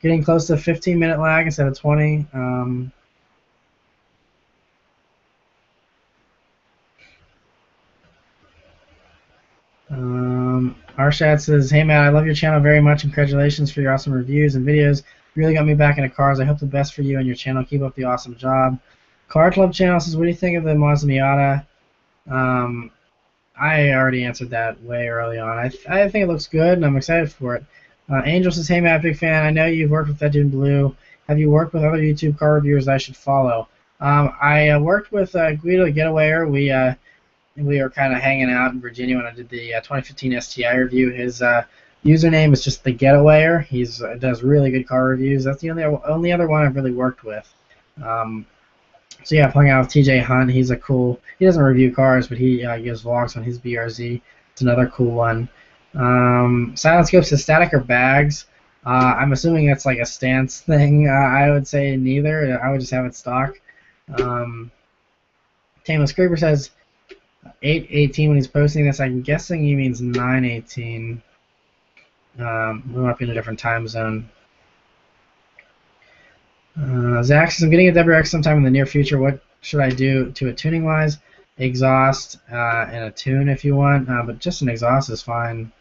S1: getting close to 15-minute lag instead of 20. Arshad says, hey Matt, I love your channel very much. Congratulations for your awesome reviews and videos. Really got me back into cars. I hope the best for you and your channel. Keep up the awesome job. Car Club channel says, what do you think of the Mazda Miata? I already answered that way early on. I think it looks good, and I'm excited for it. Angel says, hey Matt, big fan. I know you've worked with that dude in Blue. Have you worked with other YouTube car reviewers that I should follow? I worked with Guido the Getawayer. We were kind of hanging out in Virginia when I did the 2015 STI review. His username is just the Getawayer. He does really good car reviews. That's the only other one I've really worked with. So yeah, I've hung out with TJ Hunt. He's a cool. He doesn't review cars, but he gives vlogs on his BRZ. It's another cool one. Silent Scopes is static or bags. I'm assuming it's like a stance thing. I would say neither. I would just have it stock. Tameless Creeper says 8:18 when he's posting this. I'm guessing he means 9:18. We might be in a different time zone. Zach says, I'm getting a WRX sometime in the near future. What should I do to it tuning wise? Exhaust and a tune if you want, but just an exhaust is fine.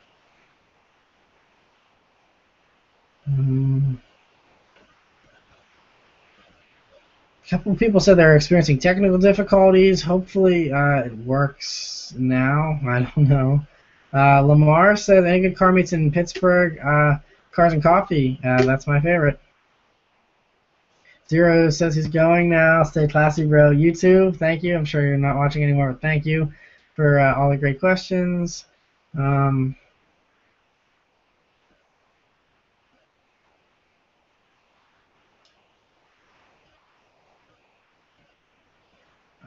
S1: A couple of people said they're experiencing technical difficulties. Hopefully it works now. I don't know. Lamar said, any good car meets in Pittsburgh? Cars and Coffee. That's my favorite. Zero says he's going now. Stay classy, bro. You too. Thank you. I'm sure you're not watching anymore, but thank you for all the great questions. All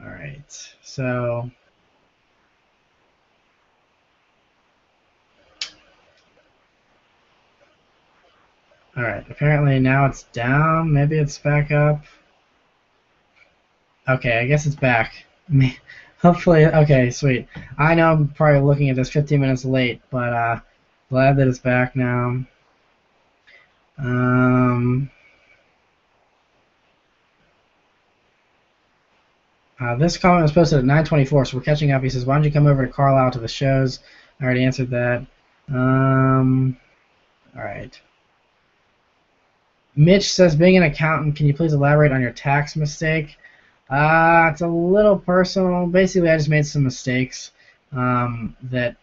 S1: right. right. So. All right. Apparently now it's down. Maybe it's back up. Okay, I guess it's back. Hopefully, okay, sweet. I know I'm probably looking at this 15 minutes late, but glad that it's back now. Um, this comment was posted at 9:24, so we're catching up. He says, "Why don't you come over to Carlisle to the shows?" I already answered that. All right. Mitch says, "Being an accountant, can you please elaborate on your tax mistake?" It's a little personal. Basically, I just made some mistakes that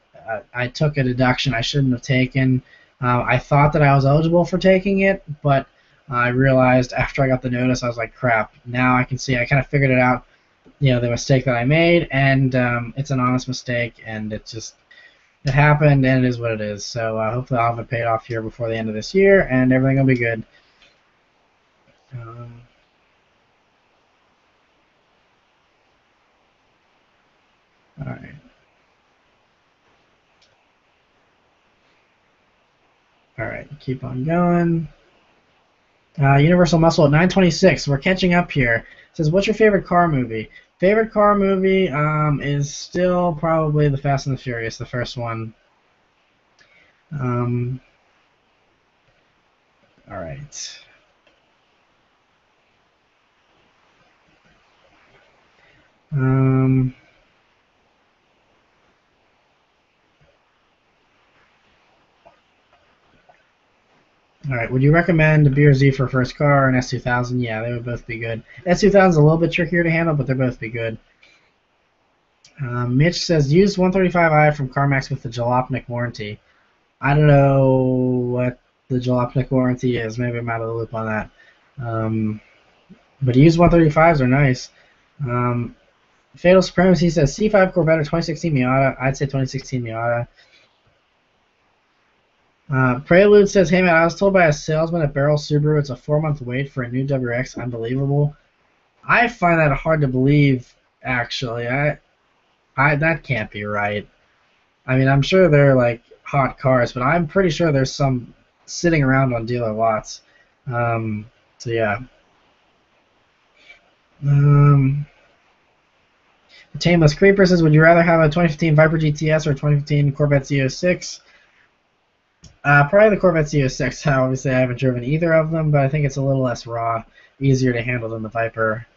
S1: I took a deduction I shouldn't have taken. I thought that I was eligible for taking it, but I realized after I got the notice, I was like, crap. Now I can see. I kind of figured it out, the mistake that I made, and it's an honest mistake, and it happened, and it is what it is. So hopefully I'll have it paid off here before the end of this year, and everything will be good. All right. All right, keep on going. Universal Muscle at 9:26. We're catching up here. It says, "What's your favorite car movie?" Favorite car movie is still probably The Fast and the Furious, the first one. All right. All right. Would you recommend a BRZ for first car or an S2000? Yeah, they would both be good. S2000 is a little bit trickier to handle, but they'll both be good. Mitch says, "Use 135i from CarMax with the Jalopnik warranty." I don't know what the Jalopnik warranty is. Maybe I'm out of the loop on that. But used 135s are nice. Fatal Supremacy says, "C5 Corvette or 2016 Miata?" I'd say 2016 Miata. Prelude says, "Hey man, I was told by a salesman at Barrel Subaru it's a 4-month wait for a new WRX. Unbelievable." I find that hard to believe, actually. That can't be right. I mean, I'm sure they're like hot cars, but I'm pretty sure there's some sitting around on dealer lots. So yeah. Tameless Creeper says, "Would you rather have a 2015 Viper GTS or a 2015 Corvette Z06?" Probably the Corvette Z06. Obviously, I haven't driven either of them, but I think it's a little less raw, easier to handle than the Viper.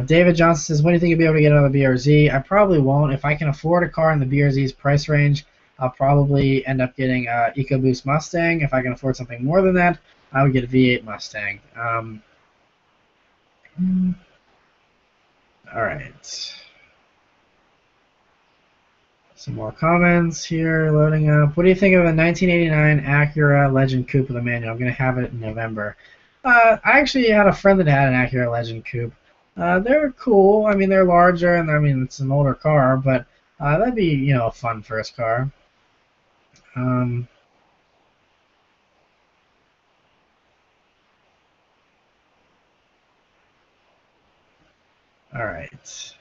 S1: David Johnson says, "When do you think you'll be able to get another BRZ?" I probably won't. If I can afford a car in the BRZ's price range, I'll probably end up getting an EcoBoost Mustang. If I can afford something more than that, I would get a V8 Mustang. All right. Some more comments here loading up. What do you think of the 1989 Acura Legend Coupe with a manual? I'm going to have it in November. I actually had a friend that had an Acura Legend Coupe. They're cool. I mean, they're larger, and I mean, it's an older car, but that'd be, a fun first car. All right.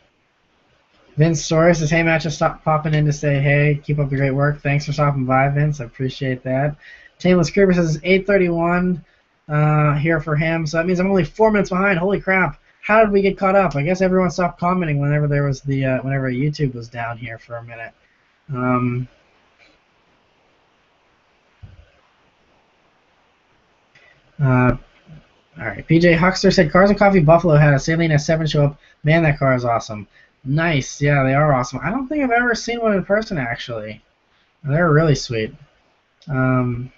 S1: Vince Story says, "Hey, Matt, just stop popping in to say hey. Keep up the great work. Thanks for stopping by, Vince. I appreciate that." Tameless Creeper says, "8:31 here for him." So that means I'm only 4 minutes behind. Holy crap. How did we get caught up? I guess everyone stopped commenting whenever there was whenever YouTube was down here for a minute. All right. PJ Huckster said, "Cars and Coffee Buffalo had a Saline S7 show up. Man, that car is awesome." Nice. Yeah, they are awesome. I don't think I've ever seen one in person, actually. They're really sweet. Brogan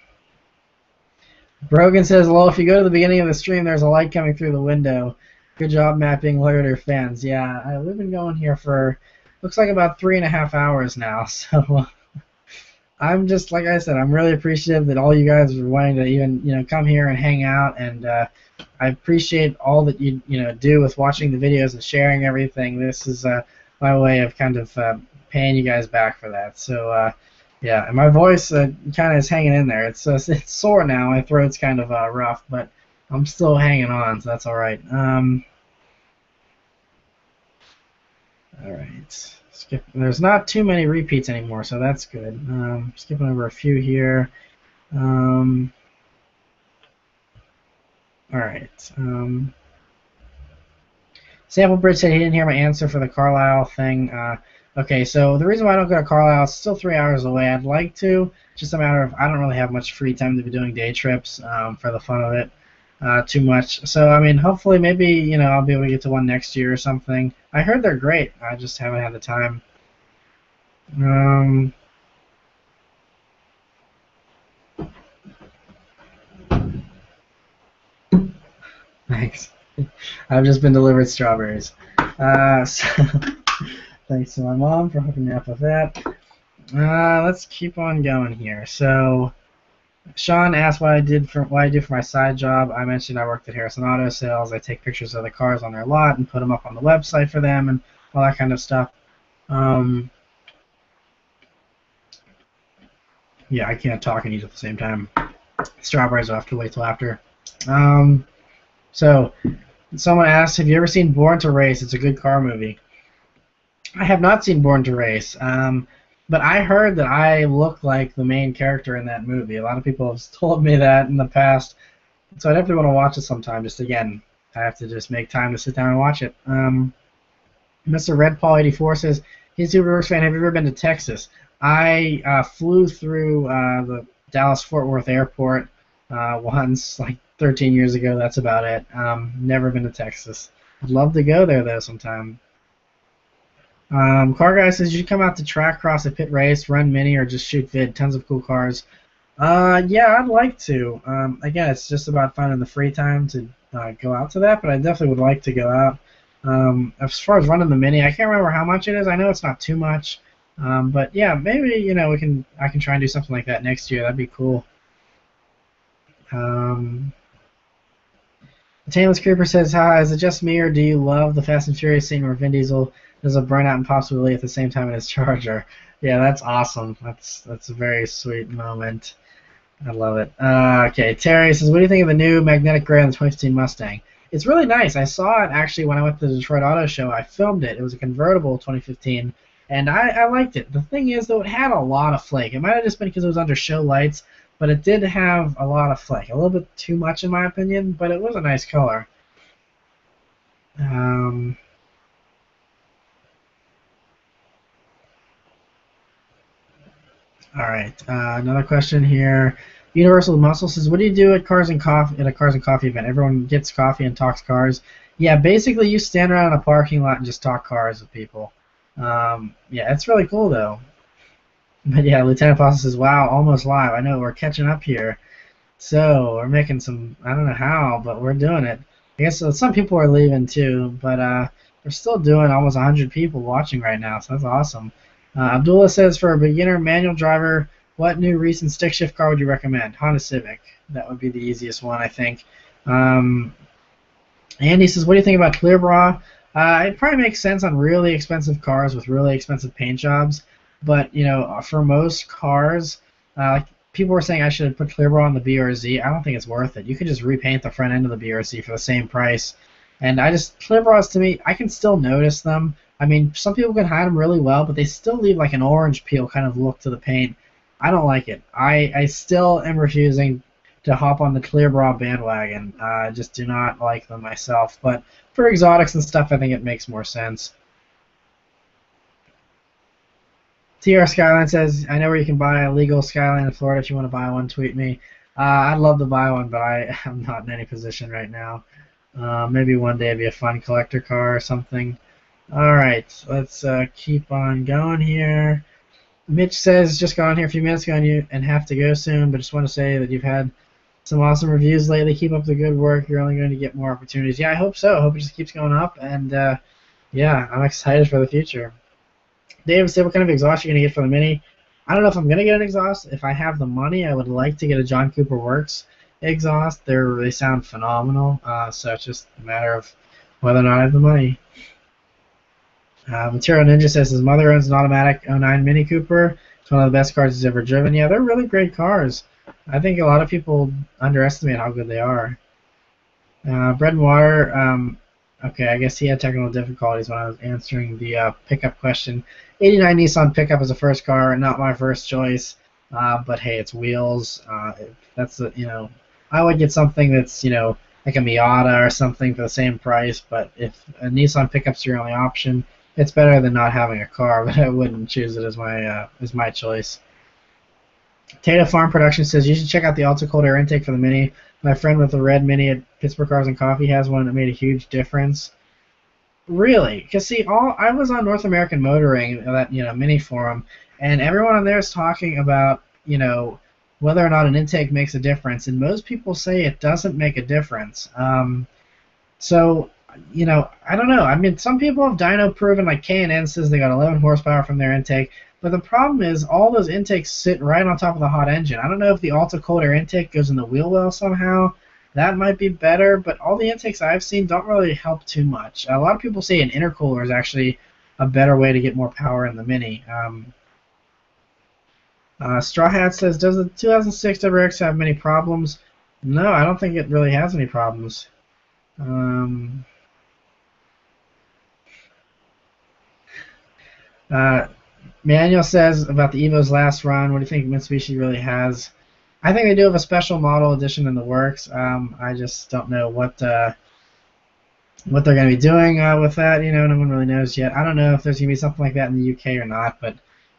S1: says, "Lol, if you go to the beginning of the stream, there's a light coming through the window. Good job, Matt, being loyal to your fans." Yeah, we've been going here for, looks like about 3.5 hours now. So I'm just, like I said, I'm really appreciative that all you guys are wanting to even, come here and hang out. And I appreciate all that you, do with watching the videos and sharing everything. This is my way of kind of paying you guys back for that. So, yeah, and my voice kind of is hanging in there. It's sore now. My throat's kind of rough, but I'm still hanging on, so that's all right. All right. Skip. There's not too many repeats anymore, so that's good. Skipping over a few here. All right. Sample Bridge said he didn't hear my answer for the Carlisle thing. Okay, so the reason why I don't go to Carlisle, it's still 3 hours away. I'd like to. It's just a matter of I don't really have much free time to be doing day trips for the fun of it too much. So, I mean, hopefully maybe, I'll be able to get to one next year or something. I heard they're great. I just haven't had the time. Thanks. I've just been delivered strawberries. So thanks to my mom for hooking me up with that. Let's keep on going here. So Sean asked what I do for my side job. I mentioned I worked at Harrison Auto Sales. I take pictures of the cars on their lot and put them up on the website for them and all that kind of stuff. Yeah, I can't talk and eat at the same time. Strawberries will have to wait till after. So someone asked, have you ever seen Born to Race? It's a good car movie. I have not seen Born to Race, but I heard that I look like the main character in that movie. A lot of people have told me that in the past, so I definitely want to watch it sometime. Just again, I have to just make time to sit down and watch it. Mr. Red Paul 84 says, he's a Subaruwrxfan. Have you ever been to Texas? I flew through the Dallas-Fort Worth airport once, like 13 years ago. That's about it. Never been to Texas. I'd love to go there, though, sometime. Car Guy says, you come out to track, cross a pit race, run mini, or just shoot vid. Tons of cool cars. Yeah, I'd like to. Again, it's just about finding the free time to go out to that, but I definitely would like to go out. As far as running the mini, I can't remember how much it is. I know it's not too much. But yeah, maybe I can try and do something like that next year. That'd be cool. Tameless Creeper says, hi, is it just me or do you love the Fast and Furious scene where Vin Diesel does a burnout and possibly at the same time in his Charger? Yeah, that's awesome. That's a very sweet moment. I love it. Okay, Terry says, what do you think of the new magnetic gray on the 2015 Mustang? It's really nice. I saw it actually when I went to the Detroit Auto Show. I filmed it. It was a convertible 2015, and I liked it. The thing is, though, it had a lot of flake. It might have just been because it was under show lights, but it did have a lot of flake. A little bit too much, in my opinion, but it was a nice color. All right, another question here. Universal Muscle says, what do you do at Cars and Coffee at a Cars and Coffee event? Everyone gets coffee and talks cars. Yeah, basically you stand around in a parking lot and just talk cars with people. Yeah, it's really cool though. But yeah, Lieutenant Foster says, wow, almost live. I know we're catching up here. So we're making some, I don't know how, but we're doing it. I guess some people are leaving too, but we're still doing almost 100 people watching right now, so that's awesome. Abdullah says, for a beginner manual driver, what new recent stick shift car would you recommend? Honda Civic. That would be the easiest one, I think. Andy says, what do you think about clear bra? It probably makes sense on really expensive cars with really expensive paint jobs, but for most cars, like people were saying I should put clear bra on the BRZ. I don't think it's worth it. You could just repaint the front end of the BRZ for the same price. And clear bras to me, I can still notice them. I mean, some people can hide them really well, but they still leave like an orange peel kind of look to the paint. I don't like it. I still am refusing to hop on the clear bra bandwagon. I just do not like them myself. But for exotics and stuff, I think it makes more sense. TR Skyline says, I know where you can buy a legal Skyline in Florida. If you want to buy one, tweet me. I'd love to buy one, but I'm not in any position right now. Maybe one day it'd be a fun collector car or something. All right, let's keep on going here. Mitch says, just got on here a few minutes ago and have to go soon, but just want to say that you've had some awesome reviews lately. Keep up the good work. You're only going to get more opportunities. Yeah, I hope so. I hope it just keeps going up, and yeah, I'm excited for the future. David said, what kind of exhaust are you going to get for the Mini? I don't know if I'm going to get an exhaust. If I have the money, I would like to get a John Cooper Works exhaust. They sound phenomenal, so it's just a matter of whether or not I have the money. Material Ninja says his mother owns an automatic '09 Mini Cooper. It's one of the best cars he's ever driven. Yeah, they're really great cars. I think a lot of people underestimate how good they are. Bread and Water, Okay, I guess he had technical difficulties when I was answering the pickup question. 89 Nissan pickup is a first car, not my first choice. But hey, it's wheels. That's a, I would get something that's like a Miata or something for the same price. But if a Nissan pickup's your only option, it's better than not having a car. But I wouldn't choose it as my choice. Tata Farm Production says you should check out the Alta Cold Air intake for the Mini. My friend with the red Mini at Pittsburgh Cars and Coffee has one that made a huge difference. Really? Because see, all I was on North American Motoring, that Mini forum, and everyone on there is talking about whether or not an intake makes a difference, and most people say it doesn't make a difference. So I don't know. I mean, some people have dyno proven, like K&N says they got 11 horsepower from their intake, but the problem is all those intakes sit right on top of the hot engine. I don't know if the Alta Cold Air intake goes in the wheel well somehow. That might be better, but all the intakes I've seen don't really help too much. A lot of people say an intercooler is actually a better way to get more power in the Mini. Straw Hat says, does the 2006 WRX have many problems? No, I don't think it really has any problems. Manuel says about the Evo's last run, what do you think Mitsubishi really has? I think they do have a special model edition in the works. I just don't know what they're going to be doing with that. No one really knows yet. I don't know if there's going to be something like that in the UK or not, but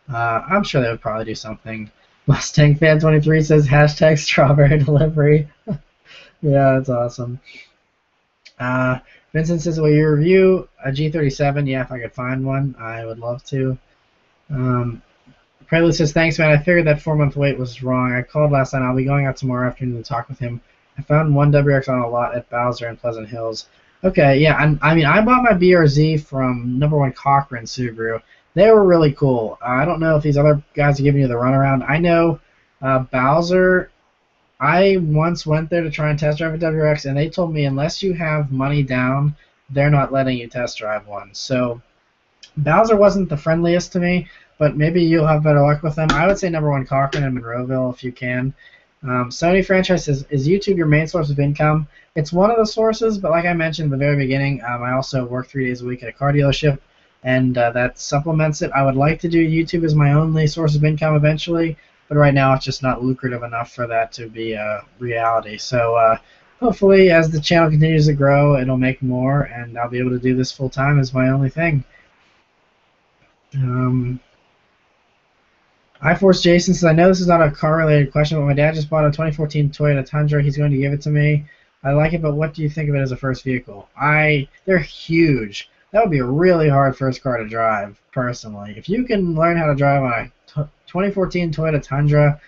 S1: I'm sure they would probably do something. Mustang Fan 23 says hashtag strawberry delivery. Yeah, that's awesome. Vincent says, will you review a G37? Yeah, if I could find one, I would love to. Prelude says, thanks, man. I figured that 4-month wait was wrong. I called last night. I'll be going out tomorrow afternoon to talk with him. I found one WRX on a lot at Bowser in Pleasant Hills. Okay, yeah, I mean, I bought my BRZ from number 1 Cochran Subaru. They were really cool. I don't know if these other guys are giving you the runaround. I know Bowser, I once went there to try and test drive a WRX, and they told me unless you have money down, they're not letting you test drive one. So Bowser wasn't the friendliest to me, but maybe you'll have better luck with them. I would say number 1 Cochran and Monroeville if you can. Sony franchise says, is YouTube your main source of income? It's one of the sources, but like I mentioned at the very beginning, I also work 3 days a week at a car dealership, and that supplements it. I would like to do YouTube as my only source of income eventually, but right now it's just not lucrative enough for that to be a reality. So hopefully as the channel continues to grow, it'll make more, and I'll be able to do this full time as my only thing. iForce Jason says, I know this is not a car-related question, but my dad just bought a 2014 Toyota Tundra. He's going to give it to me. I like it, but what do you think of it as a first vehicle? They're huge. That would be a really hard first car to drive, personally. If you can learn how to drive on a 2014 Toyota Tundra,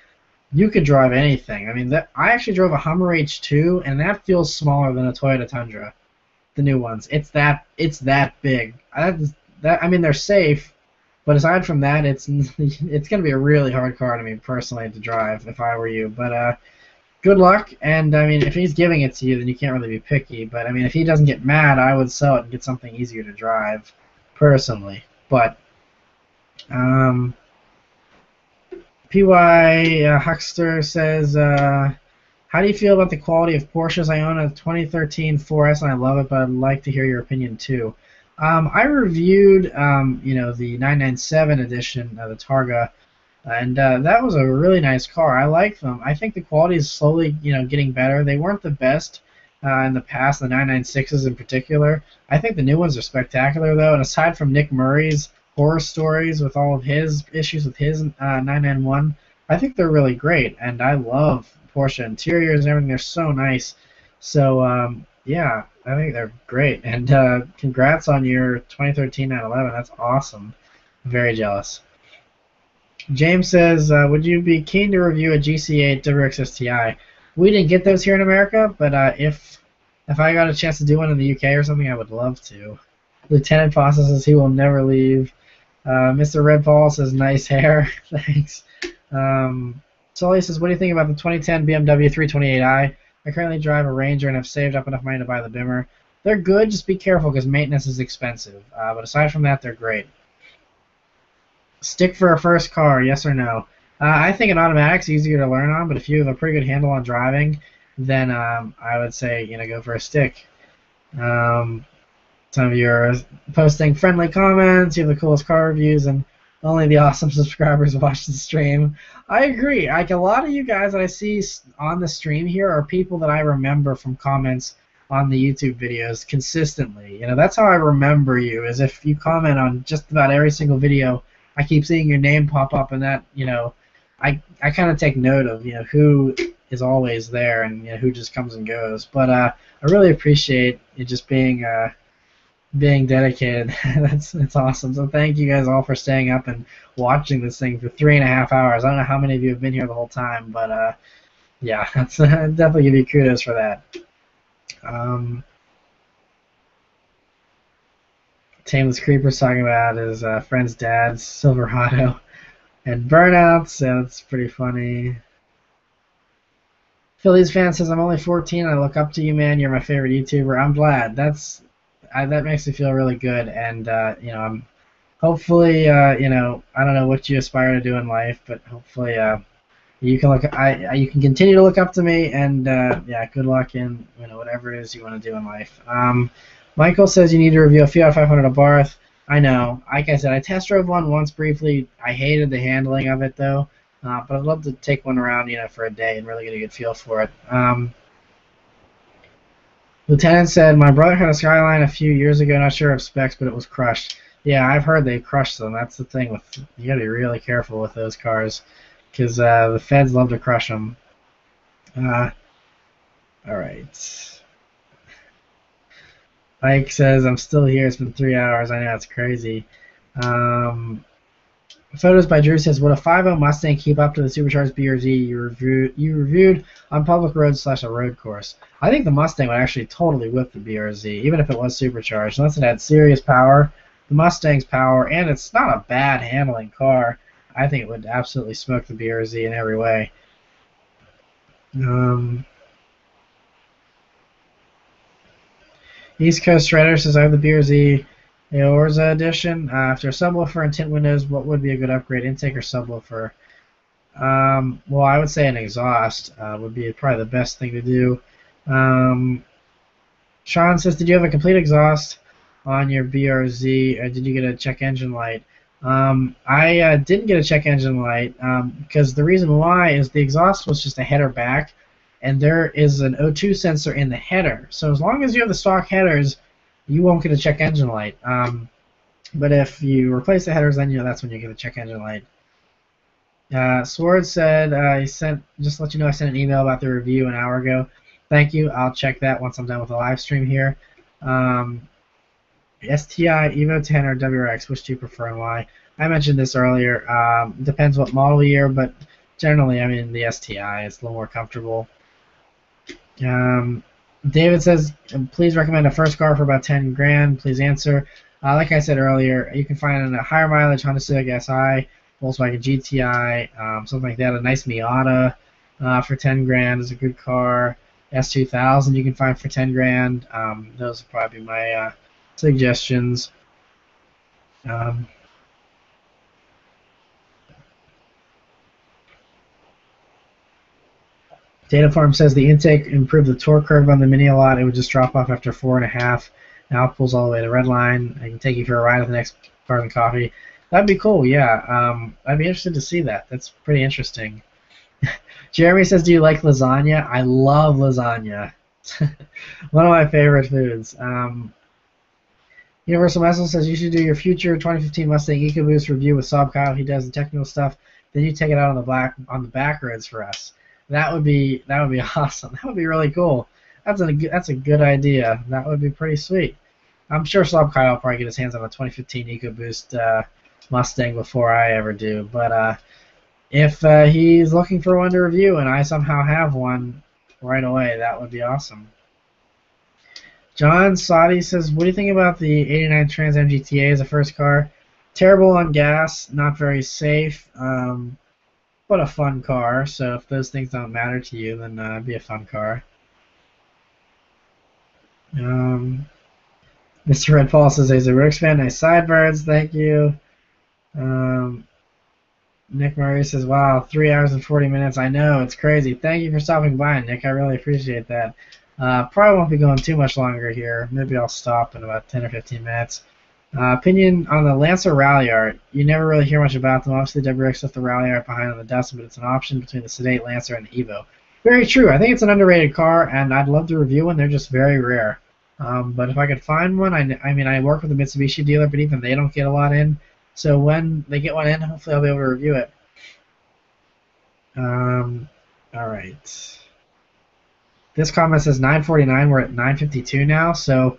S1: you could drive anything. I mean, I actually drove a Hummer H2, and that feels smaller than a Toyota Tundra, the new ones. It's that big. I mean, they're safe. But aside from that, it's going to be a really hard car to me personally to drive if I were you. But good luck. And I mean, if he's giving it to you, then you can't really be picky. But I mean, if he doesn't get mad, I would sell it and get something easier to drive, personally. But PY Huckster says, how do you feel about the quality of Porsches? I own a 2013 4S and I love it, but I'd like to hear your opinion too. I reviewed, the 997 edition of the Targa, and that was a really nice car. I like them. I think the quality is slowly, getting better. They weren't the best in the past, the 996s in particular. I think the new ones are spectacular, though, and aside from Nick Murray's horror stories with all of his issues with his 991, I think they're really great, and I love Porsche interiors and everything. They're so nice. So, yeah, I think they're great. And congrats on your 2013 911. That's awesome. Very jealous. James says, would you be keen to review a GC8 WRX STI? We didn't get those here in America, but if I got a chance to do one in the UK or something, I would love to. Lieutenant Fossa says he will never leave. Mr. Red Paul says, nice hair. Thanks. Sully says, what do you think about the 2010 BMW 328i? I currently drive a Ranger and have saved up enough money to buy the Bimmer. They're good, just be careful because maintenance is expensive. But aside from that, they're great. Stick for a first car, yes or no? I think an automatic's easier to learn on, but if you have a pretty good handle on driving, then I would say go for a stick. Some of you are posting friendly comments, you have the coolest car reviews, and only the awesome subscribers watch the stream. I agree. Like, a lot of you guys that I see on the stream here are people that I remember from comments on the YouTube videos consistently. You know, that's how I remember you, is if you comment on just about every single video, I keep seeing your name pop up, and that, you know, I kind of take note of, you know, who is always there and, you know, who just comes and goes. But I really appreciate you just being dedicated. That's awesome. So thank you guys all for staying up and watching this thing for 3.5 hours. I don't know how many of you have been here the whole time, but yeah, that's definitely give you kudos for that. Tameless Creeper's talking about his friend's dad's Silverado and burnouts, so it's pretty funny. Phillies fan says, I'm only 14. I look up to you, man. You're my favorite YouTuber. I'm glad. That makes me feel really good, and you know, I'm hopefully, you know, I don't know what you aspire to do in life, but hopefully you can you can continue to look up to me, and yeah, good luck in, you know, whatever it is you want to do in life. Michael says you need to review a Fiat 500 Abarth. I know. Like I said, I test drove one once briefly. I hated the handling of it though, but I'd love to take one around, you know, for a day and really get a good feel for it. Lieutenant said, my brother had a Skyline a few years ago, not sure of specs, but it was crushed. Yeah, I've heard they crushed them. That's the thing. You got to be really careful with those cars, because the feds love to crush them. All right. Mike says, I'm still here. It's been 3 hours. I know, it's crazy. Photos by Drew says, would a 5.0 Mustang keep up to the supercharged BRZ you reviewed on public roads / a road course? I think the Mustang would actually totally whip the BRZ, even if it was supercharged. Unless it had serious power, the Mustang's power, and it's not a bad handling car, I think it would absolutely smoke the BRZ in every way. East Coast Shredder says, I have the BRZ Eorza edition. After a subwoofer and tint windows, what would be a good upgrade, intake or subwoofer? Well, I would say an exhaust would be probably the best thing to do. Sean says, did you have a complete exhaust on your BRZ, or did you get a check engine light? I didn't get a check engine light because the reason why is the exhaust was just a header back, and there is an O2 sensor in the header. So as long as you have the stock headers, you won't get a check engine light. But if you replace the headers, then, you know, that's when you get a check engine light. Sword said, just to let you know, I sent an email about the review an hour ago. Thank you. I'll check that once I'm done with the live stream here. STI, Evo 10, or WRX, which do you prefer and why? I mentioned this earlier. Depends what model year, but generally, I mean, the STI is a little more comfortable. David says, please recommend a first car for about 10 grand. Please answer. Like I said earlier, you can find a higher mileage Honda Civic Si, Volkswagen GTI, something like that. A nice Miata for 10 grand is a good car. S2000 you can find for 10 grand. Those would probably be my suggestions. Dataform says the intake improved the torque curve on the Mini a lot. It would just drop off after 4.5. Now it pulls all the way to the red line. I can take you for a ride at the next Cars and Coffee. That'd be cool, yeah. I'd be interested to see that. That's pretty interesting. Jeremy says, do you like lasagna? I love lasagna. One of my favorite foods. Universal Muscle says you should do your future 2015 Mustang EcoBoost review with Saab Kyle. He does the technical stuff. Then you take it out on the back roads for us. That would be awesome. That would be really cool. That's a good idea. That would be pretty sweet. I'm sure Saab Kyle will probably get his hands on a 2015 EcoBoost Mustang before I ever do. But if he's looking for one to review and I somehow have one right away, that would be awesome. John Sadi says, what do you think about the 89 Trans Am GTA as a first car? Terrible on gas, not very safe, but a fun car. So if those things don't matter to you, then it'd be a fun car. Mr. Red Paul says he's a Subaruwrxfan. Nice sideburns, thank you. Nick Murray says, wow, 3 hours and 40 minutes. I know, it's crazy. Thank you for stopping by, Nick. I really appreciate that. Probably won't be going too much longer here. Maybe I'll stop in about 10 or 15 minutes. Opinion on the Lancer Rally Art. You never really hear much about them. Obviously, WRX left the Rally Art behind on the dust, but it's an option between the sedate Lancer and the Evo. Very true. I think it's an underrated car, and I'd love to review one. They're just very rare. But if I could find one, I mean, I work with a Mitsubishi dealer, but even they don't get a lot in. So when they get one in, hopefully I'll be able to review it. All right. This comment says 9:49. We're at 9:52 now, so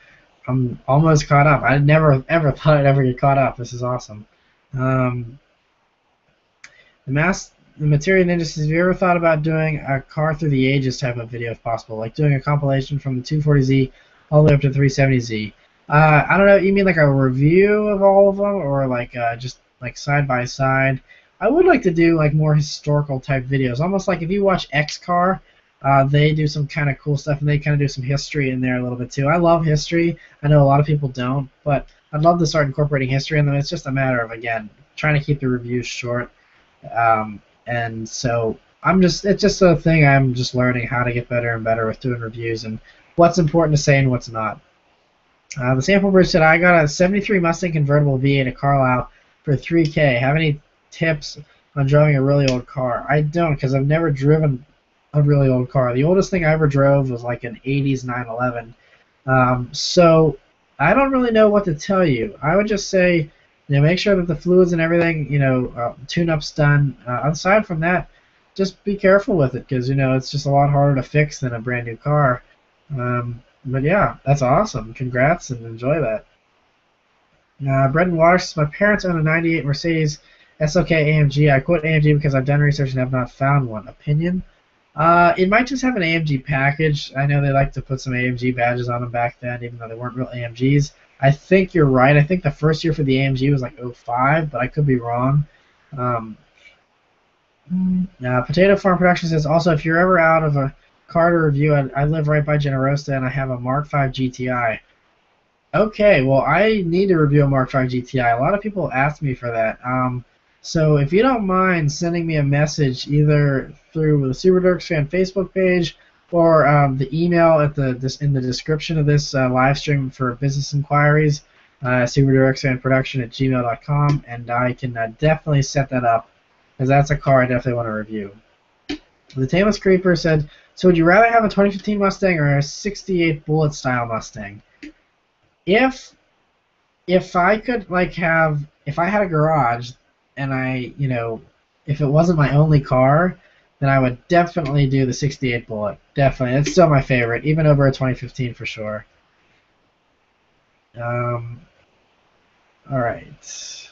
S1: I'm almost caught up. I never ever thought I'd ever get caught up. This is awesome. Um, the Material Industries. Have you ever thought about doing a car through the ages type of video if possible, like doing a compilation from the 240Z all the way up to 370Z? I don't know. You mean like a review of all of them, or like just like side by side? I would like to do like more historical type videos, almost like if you watch X Car. They do some kind of cool stuff, and they kind of do some history in there a little bit too. I love history. I know a lot of people don't, but I'd love to start incorporating history in them. It's just a matter of, again, trying to keep the reviews short. And so it's just a thing I'm just learning how to get better and better with doing reviews and what's important to say and what's not. The sample bridge said, I got a 73 Mustang convertible V8 at Carlisle for 3K. Have any tips on driving a really old car? I don't, because I've never driven a really old car. The oldest thing I ever drove was like an 80s 911. So I don't really know what to tell you. I would just say, make sure that the fluids and everything, tune-up's done. Aside from that, just be careful with it because, it's just a lot harder to fix than a brand new car. But yeah, that's awesome. Congrats and enjoy that. Brendan Waters says, my parents own a 98 Mercedes SLK AMG. I quote AMG because I've done research and have not found one. Opinion? It might just have an AMG package. I know they like to put some AMG badges on them back then, even though they weren't real AMGs. I think you're right. I think the first year for the AMG was like '05, but I could be wrong. Um, Potato Farm Production says, also, if you're ever out of a car to review, I live right by Generosa, and I have a Mark V GTI. Okay, well, I need to review a Mark V GTI. A lot of people ask me for that. So if you don't mind sending me a message either through the Subaruwrxfan Facebook page or the email in the description of this live stream for business inquiries, Subaruwrxfanproduction@gmail.com, and I can definitely set that up because that's a car I definitely want to review. The Tameless Creeper said, so would you rather have a 2015 Mustang or a 68 Bullet style Mustang? If I could if I had a garage and if it wasn't my only car, then I would definitely do the 68 Bullet. Definitely. It's still my favorite, even over a 2015 for sure. All right.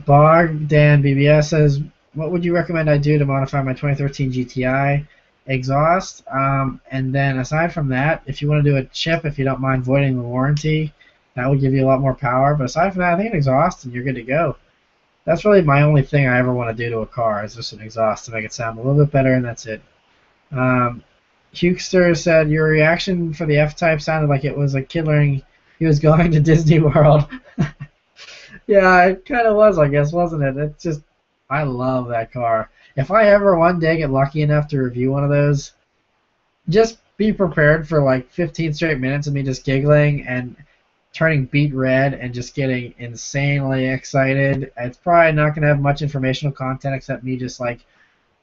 S1: Bogdan BBS says, what would you recommend I do to modify my 2013 GTI? Exhaust. And then aside from that, if you want to do a chip, if you don't mind voiding the warranty, that would give you a lot more power. But aside from that, I think an exhaust and you're good to go. That's really my only thing I ever want to do to a car is just an exhaust to make it sound a little bit better, and that's it. Hugster said, your reaction for the F-Type sounded like it was a kid learning he was going to Disney World. Yeah, it kind of was, I guess, wasn't it? It's just, I love that car. If I ever one day get lucky enough to review one of those, just be prepared for like 15 straight minutes of me just giggling and turning beet red and just getting insanely excited. It's probably not going to have much informational content except me just like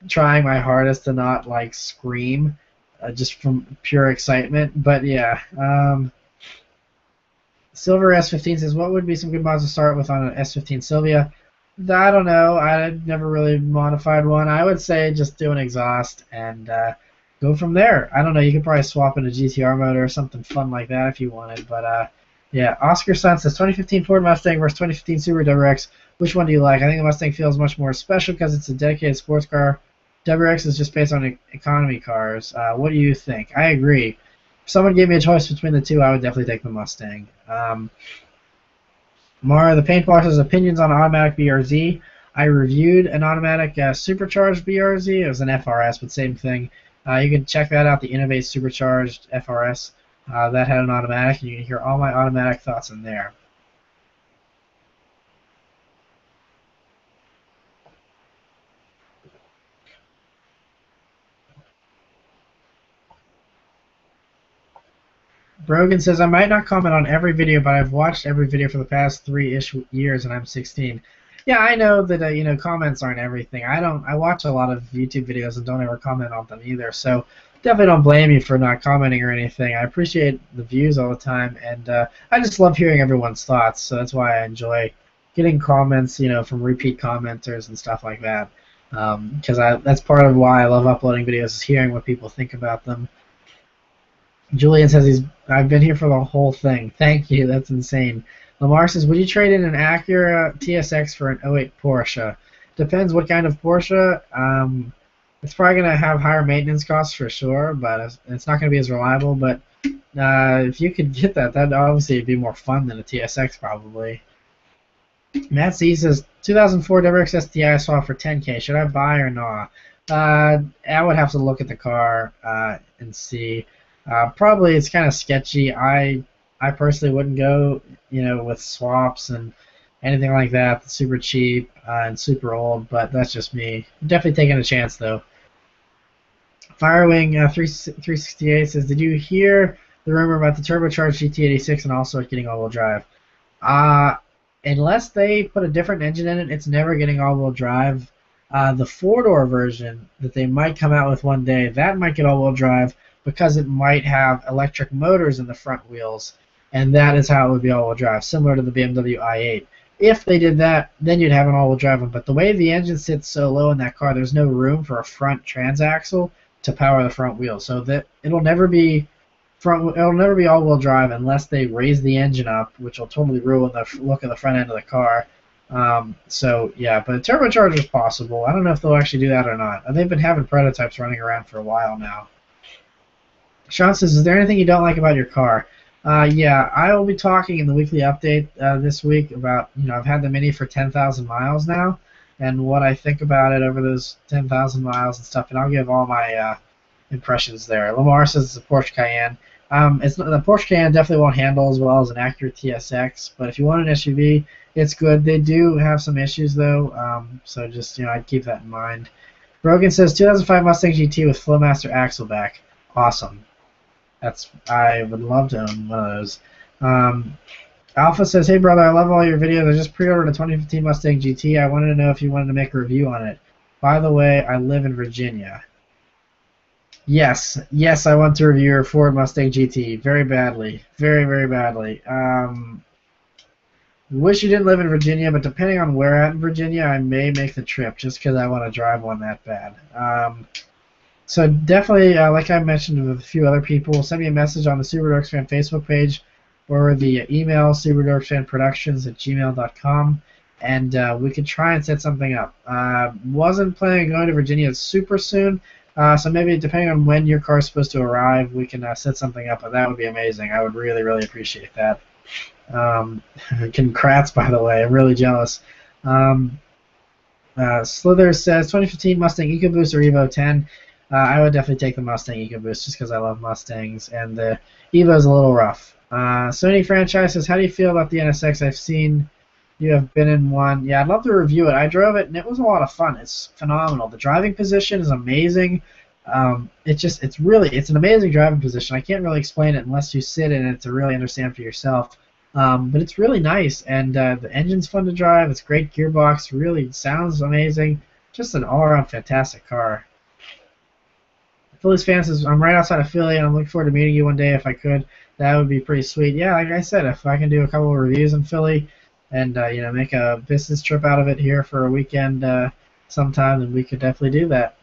S1: trying my hardest to not like scream just from pure excitement. But yeah, Silver S15 says, what would be some good mods to start with on an S15 Sylvia? I don't know. I've never really modified one. I would say just do an exhaust and go from there. I don't know. You could probably swap in a GTR motor or something fun like that if you wanted. But yeah, Oscar Sun says 2015 Ford Mustang versus 2015 Subaru WRX. Which one do you like? I think the Mustang feels much more special because it's a dedicated sports car. WRX is just based on economy cars. What do you think? I agree. If someone gave me a choice between the two, I would definitely take the Mustang. Mara the Paintball says opinions on automatic BRZ. I reviewed an automatic supercharged BRZ. It was an FRS, but same thing. You can check that out, the Innovate Supercharged FRS. That had an automatic, and you can hear all my automatic thoughts in there. Brogan says, I might not comment on every video, but I've watched every video for the past 3-ish years, and I'm 16. Yeah, I know that comments aren't everything. I watch a lot of YouTube videos and don't ever comment on them either. So definitely don't blame you for not commenting or anything. I appreciate the views all the time, and I just love hearing everyone's thoughts. So that's why I enjoy getting comments, from repeat commenters and stuff like that. Because that's part of why I love uploading videos, is hearing what people think about them. Julian says I've been here for the whole thing. Thank you. That's insane. Lamar says, would you trade in an Acura TSX for an '08 Porsche? Depends what kind of Porsche. It's probably going to have higher maintenance costs for sure, but it's not going to be as reliable. But if you could get that'd obviously be more fun than a TSX probably. Matt C says, 2004 WRX STI I saw for 10K. Should I buy or not? I would have to look at the car and see. Probably it's kind of sketchy. I personally wouldn't go, with swaps and anything like that. That's super cheap and super old, but that's just me. Definitely taking a chance though. Firewing 368 says, did you hear the rumor about the turbocharged GT86 and also it getting all-wheel drive? Unless they put a different engine in it, it's never getting all-wheel drive. The four-door version that they might come out with one day, that might get all-wheel drive because it might have electric motors in the front wheels, and that is how it would be all-wheel drive, similar to the BMW i8. If they did that, then you'd have an all-wheel drive one. But the way the engine sits so low in that car, there's no room for a front transaxle to power the front wheels, so that it'll never be all-wheel drive unless they raise the engine up, which will totally ruin the look of the front end of the car. So yeah, but a turbocharger is possible. I don't know if they'll actually do that or not. They've been having prototypes running around for a while now. Sean says, is there anything you don't like about your car? Yeah, I will be talking in the weekly update this week about, I've had the Mini for 10,000 miles now, and what I think about it over those 10,000 miles and stuff, and I'll give all my impressions there. Lamar says it's a Porsche Cayenne. The Porsche Cayenne definitely won't handle as well as an Acura TSX, but if you want an SUV, it's good. They do have some issues though, so just I'd keep that in mind. Brogan says 2005 Mustang GT with Flowmaster axle back. Awesome. I would love to own one of those. Alpha says, hey brother, I love all your videos. I just pre-ordered a 2015 Mustang GT. I wanted to know if you wanted to make a review on it. By the way, I live in Virginia. Yes, I want to review your Ford Mustang GT very badly, very, very badly. Wish you didn't live in Virginia, but depending on where at in Virginia, I may make the trip just because I want to drive one that bad. So definitely, like I mentioned with a few other people, send me a message on the Subaruwrxfan Facebook page or the email subaruwrxfanproductions@gmail.com, and we could try and set something up. Wasn't planning on going to Virginia super soon, so maybe depending on when your car is supposed to arrive, we can set something up, and that would be amazing. I would really, really appreciate that. Congrats, by the way. I'm really jealous. Slither says 2015 Mustang EcoBoost or Evo 10. I would definitely take the Mustang EcoBoost just because I love Mustangs, and the Evo is a little rough. Sony Franchise says, how do you feel about the NSX? I've seen you have been in one. Yeah, I'd love to review it. I drove it, and it was a lot of fun. It's phenomenal. The driving position is amazing. It's an amazing driving position. I can't really explain it unless you sit in it to really understand for yourself. But it's really nice, and the engine's fun to drive. It's great gearbox. Really sounds amazing. Just an all-around fantastic car. Phillies fan says, I'm right outside of Philly, and I'm looking forward to meeting you one day if I could. That would be pretty sweet. Yeah, like I said, if I can do a couple of reviews in Philly and make a business trip out of it here for a weekend sometime, then we could definitely do that.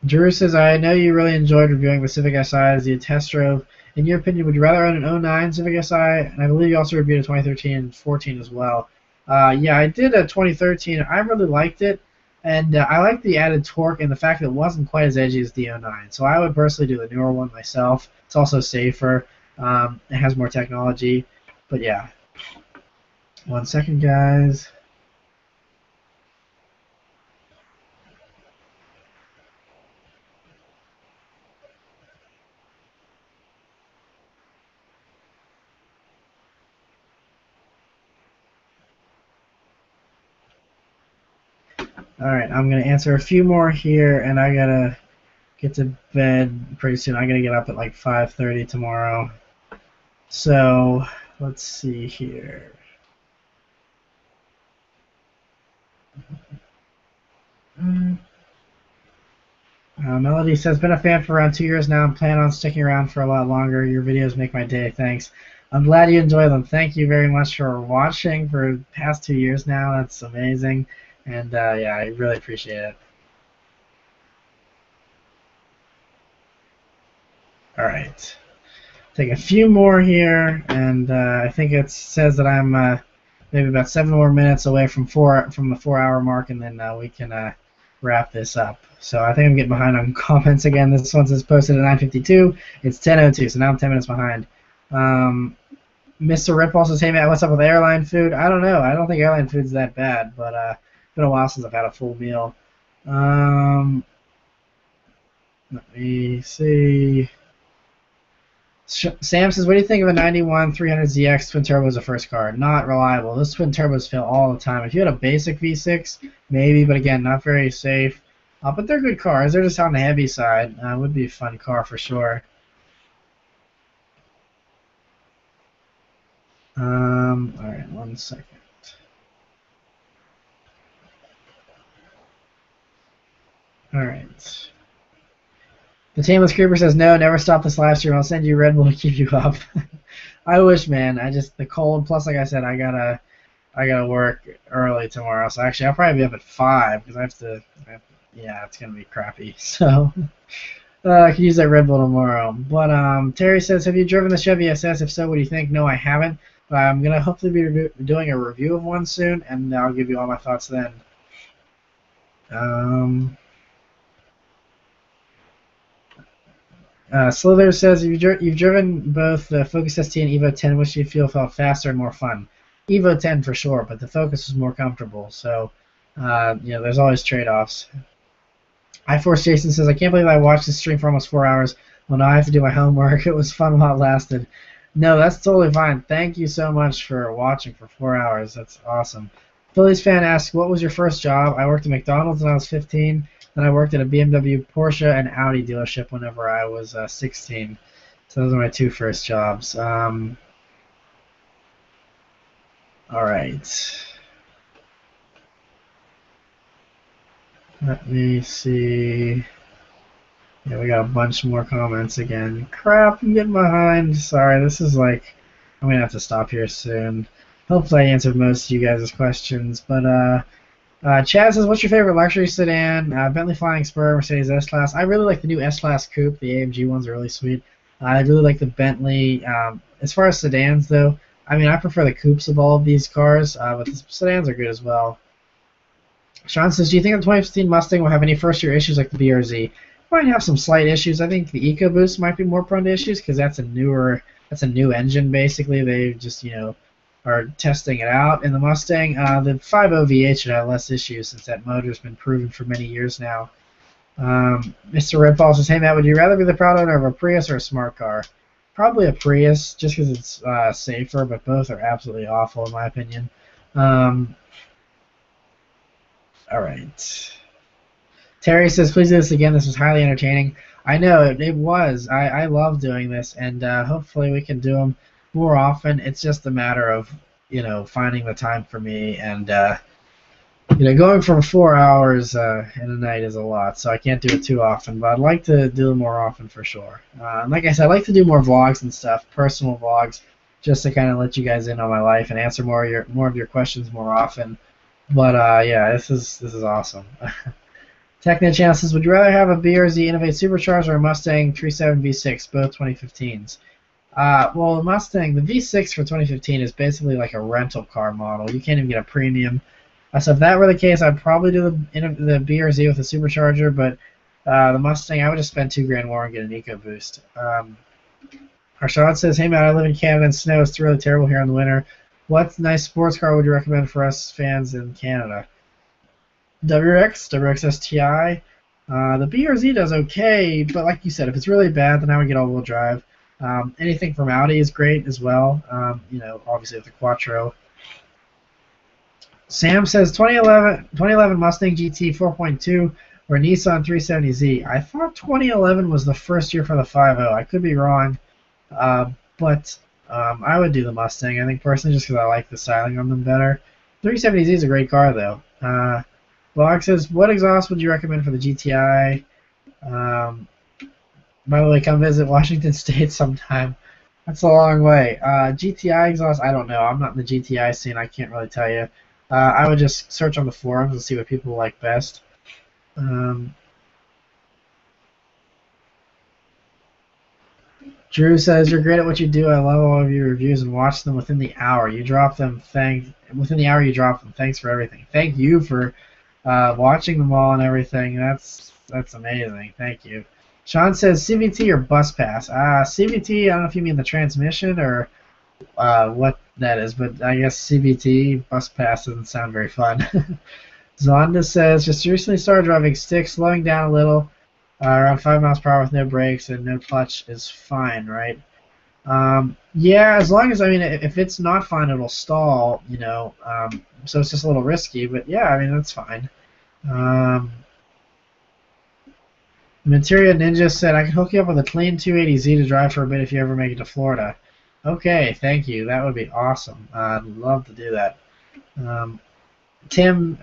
S1: Drew says, I know you really enjoyed reviewing the Civic Si as you test drove. In your opinion, would you rather own an '09 Civic Si? And I believe you also reviewed a 2013 and 14 as well. Yeah, I did a 2013. I really liked it. And I like the added torque and the fact that it wasn't quite as edgy as the '09. So I would personally do the newer one myself. It's also safer. It has more technology. But yeah. 1 second, guys. All right, I'm going to answer a few more here, and I got to get to bed pretty soon. I gotta get up at like 5:30 tomorrow. So let's see here. Melody says, been a fan for around 2 years now. I'm planning on sticking around for a lot longer. Your videos make my day. Thanks. I'm glad you enjoy them. Thank you very much for watching for the past 2 years now. That's amazing. And yeah, I really appreciate it. All right. Take a few more here, and I think it says that I'm maybe about 7 more minutes away from the 4 hour mark, and then we can wrap this up. So I think I'm getting behind on comments again. This one says posted at 9:52. It's 10:02, so now I'm 10 minutes behind. Mr. Rip also says, hey Matt, what's up with airline food? I don't know. I don't think airline food's that bad, but it's been a while since I've had a full meal. Let me see. Sam says, what do you think of a 91 300ZX twin turbo as a first car? Not reliable. Those twin turbos fail all the time. If you had a basic V6, maybe, but again, not very safe. But they're good cars. They're just on the heavy side. Would be a fun car for sure. All right, 1 second. All right. The Tameless Creeper says, no, never stop this live stream. I'll send you Red Bull to keep you up. I wish, man. The cold, plus, like I said, I gotta work early tomorrow. So actually, I'll probably be up at 5 because yeah, it's gonna be crappy. So I can use that Red Bull tomorrow. But Terry says, have you driven the Chevy SS? If so, what do you think? No, I haven't. But I'm gonna hopefully be doing a review of one soon, and I'll give you all my thoughts then. Slither says, you've driven both the Focus ST and Evo 10, which you feel felt faster and more fun. Evo 10 for sure, but the Focus was more comfortable. So, there's always trade-offs. iForce Jason says, I can't believe I watched this stream for almost 4 hours. Well, now I have to do my homework. It was fun while it lasted. No, that's totally fine. Thank you so much for watching for 4 hours. That's awesome. Phillies fan asks, what was your first job? I worked at McDonald's when I was 15. Then I worked at a BMW, Porsche, and Audi dealership whenever I was 16. So those are my 2 first jobs. All right. Let me see. Yeah, we got a bunch more comments again. Crap, I'm getting behind. Sorry, this is like, I'm going to have to stop here soon. Hopefully I answered most of you guys' questions. But Chad says, what's your favorite luxury sedan? Bentley Flying Spur, Mercedes S-Class. I really like the new S-Class Coupe. The AMG ones are really sweet. I really like the Bentley. As far as sedans, though, I mean, I prefer the coupes of all of these cars, but the sedans are good as well. Sean says, do you think the 2015 Mustang will have any first-year issues like the BRZ? Might have some slight issues. I think the EcoBoost might be more prone to issues because that's a new engine, basically. They just, are testing it out in the Mustang. The 5.0 V8 should have less issues since that motor's been proven for many years now. Mr. Redfall says, hey Matt, would you rather be the proud owner of a Prius or a smart car? Probably a Prius, just because it's safer, but both are absolutely awful in my opinion. All right. Terry says, please do this again. This was highly entertaining. I know, it was. I love doing this, and hopefully we can do them more often. It's just a matter of, finding the time for me, and, going from 4 hours in a night is a lot, so I can't do it too often, but I'd like to do it more often for sure. Like I said, I'd like to do more vlogs and stuff, personal vlogs, just to kind of let you guys in on my life and answer more of your questions more often. But yeah, this is awesome. Techno Channel says, would you rather have a BRZ Innovate Supercharger or a Mustang 37 V6, both 2015s? Well, the Mustang, the V6 for 2015 is basically like a rental car model. You can't even get a premium. So if that were the case, I'd probably do the BRZ with a supercharger, but the Mustang, I would just spend $2,000 more and get an EcoBoost. Arshad says, hey Matt, I live in Canada and snow is really terrible here in the winter. What nice sports car would you recommend for us fans in Canada? WRX STI. The BRZ does okay, but like you said, if it's really bad, then I would get all-wheel drive. Anything from Audi is great as well, obviously with the Quattro. Sam says 2011 Mustang GT 4.2 or Nissan 370Z. I thought 2011 was the first year for the 5.0. I could be wrong, but I would do the Mustang. I think personally, just because I like the styling on them better. 370Z is a great car though. Blog says, what exhaust would you recommend for the GTI? Um, by the way, come visit Washington State sometime. That's a long way. GTI exhaust, I don't know. I'm not in the GTI scene. I can't really tell you. I would just search on the forums and see what people like best. Drew says, you're great at what you do. I love all of your reviews and watch them within the hour. You drop them. Within the hour you drop them. Thanks for everything. Thank you for watching them all and everything. That's amazing. Thank you. Sean says, CVT or bus pass? CVT, I don't know if you mean the transmission or what that is, but I guess CVT, bus pass doesn't sound very fun. Zonda says, just recently started driving stick, slowing down a little, around 5 miles per hour with no brakes and no clutch is fine, right? Yeah, as long as, I mean, if it's not fine, it'll stall, you know, so it's just a little risky, but yeah, I mean, that's fine. Materia Ninja said, I can hook you up with a clean 280Z to drive for a bit if you ever make it to Florida. Okay, thank you. That would be awesome. I'd love to do that. Tim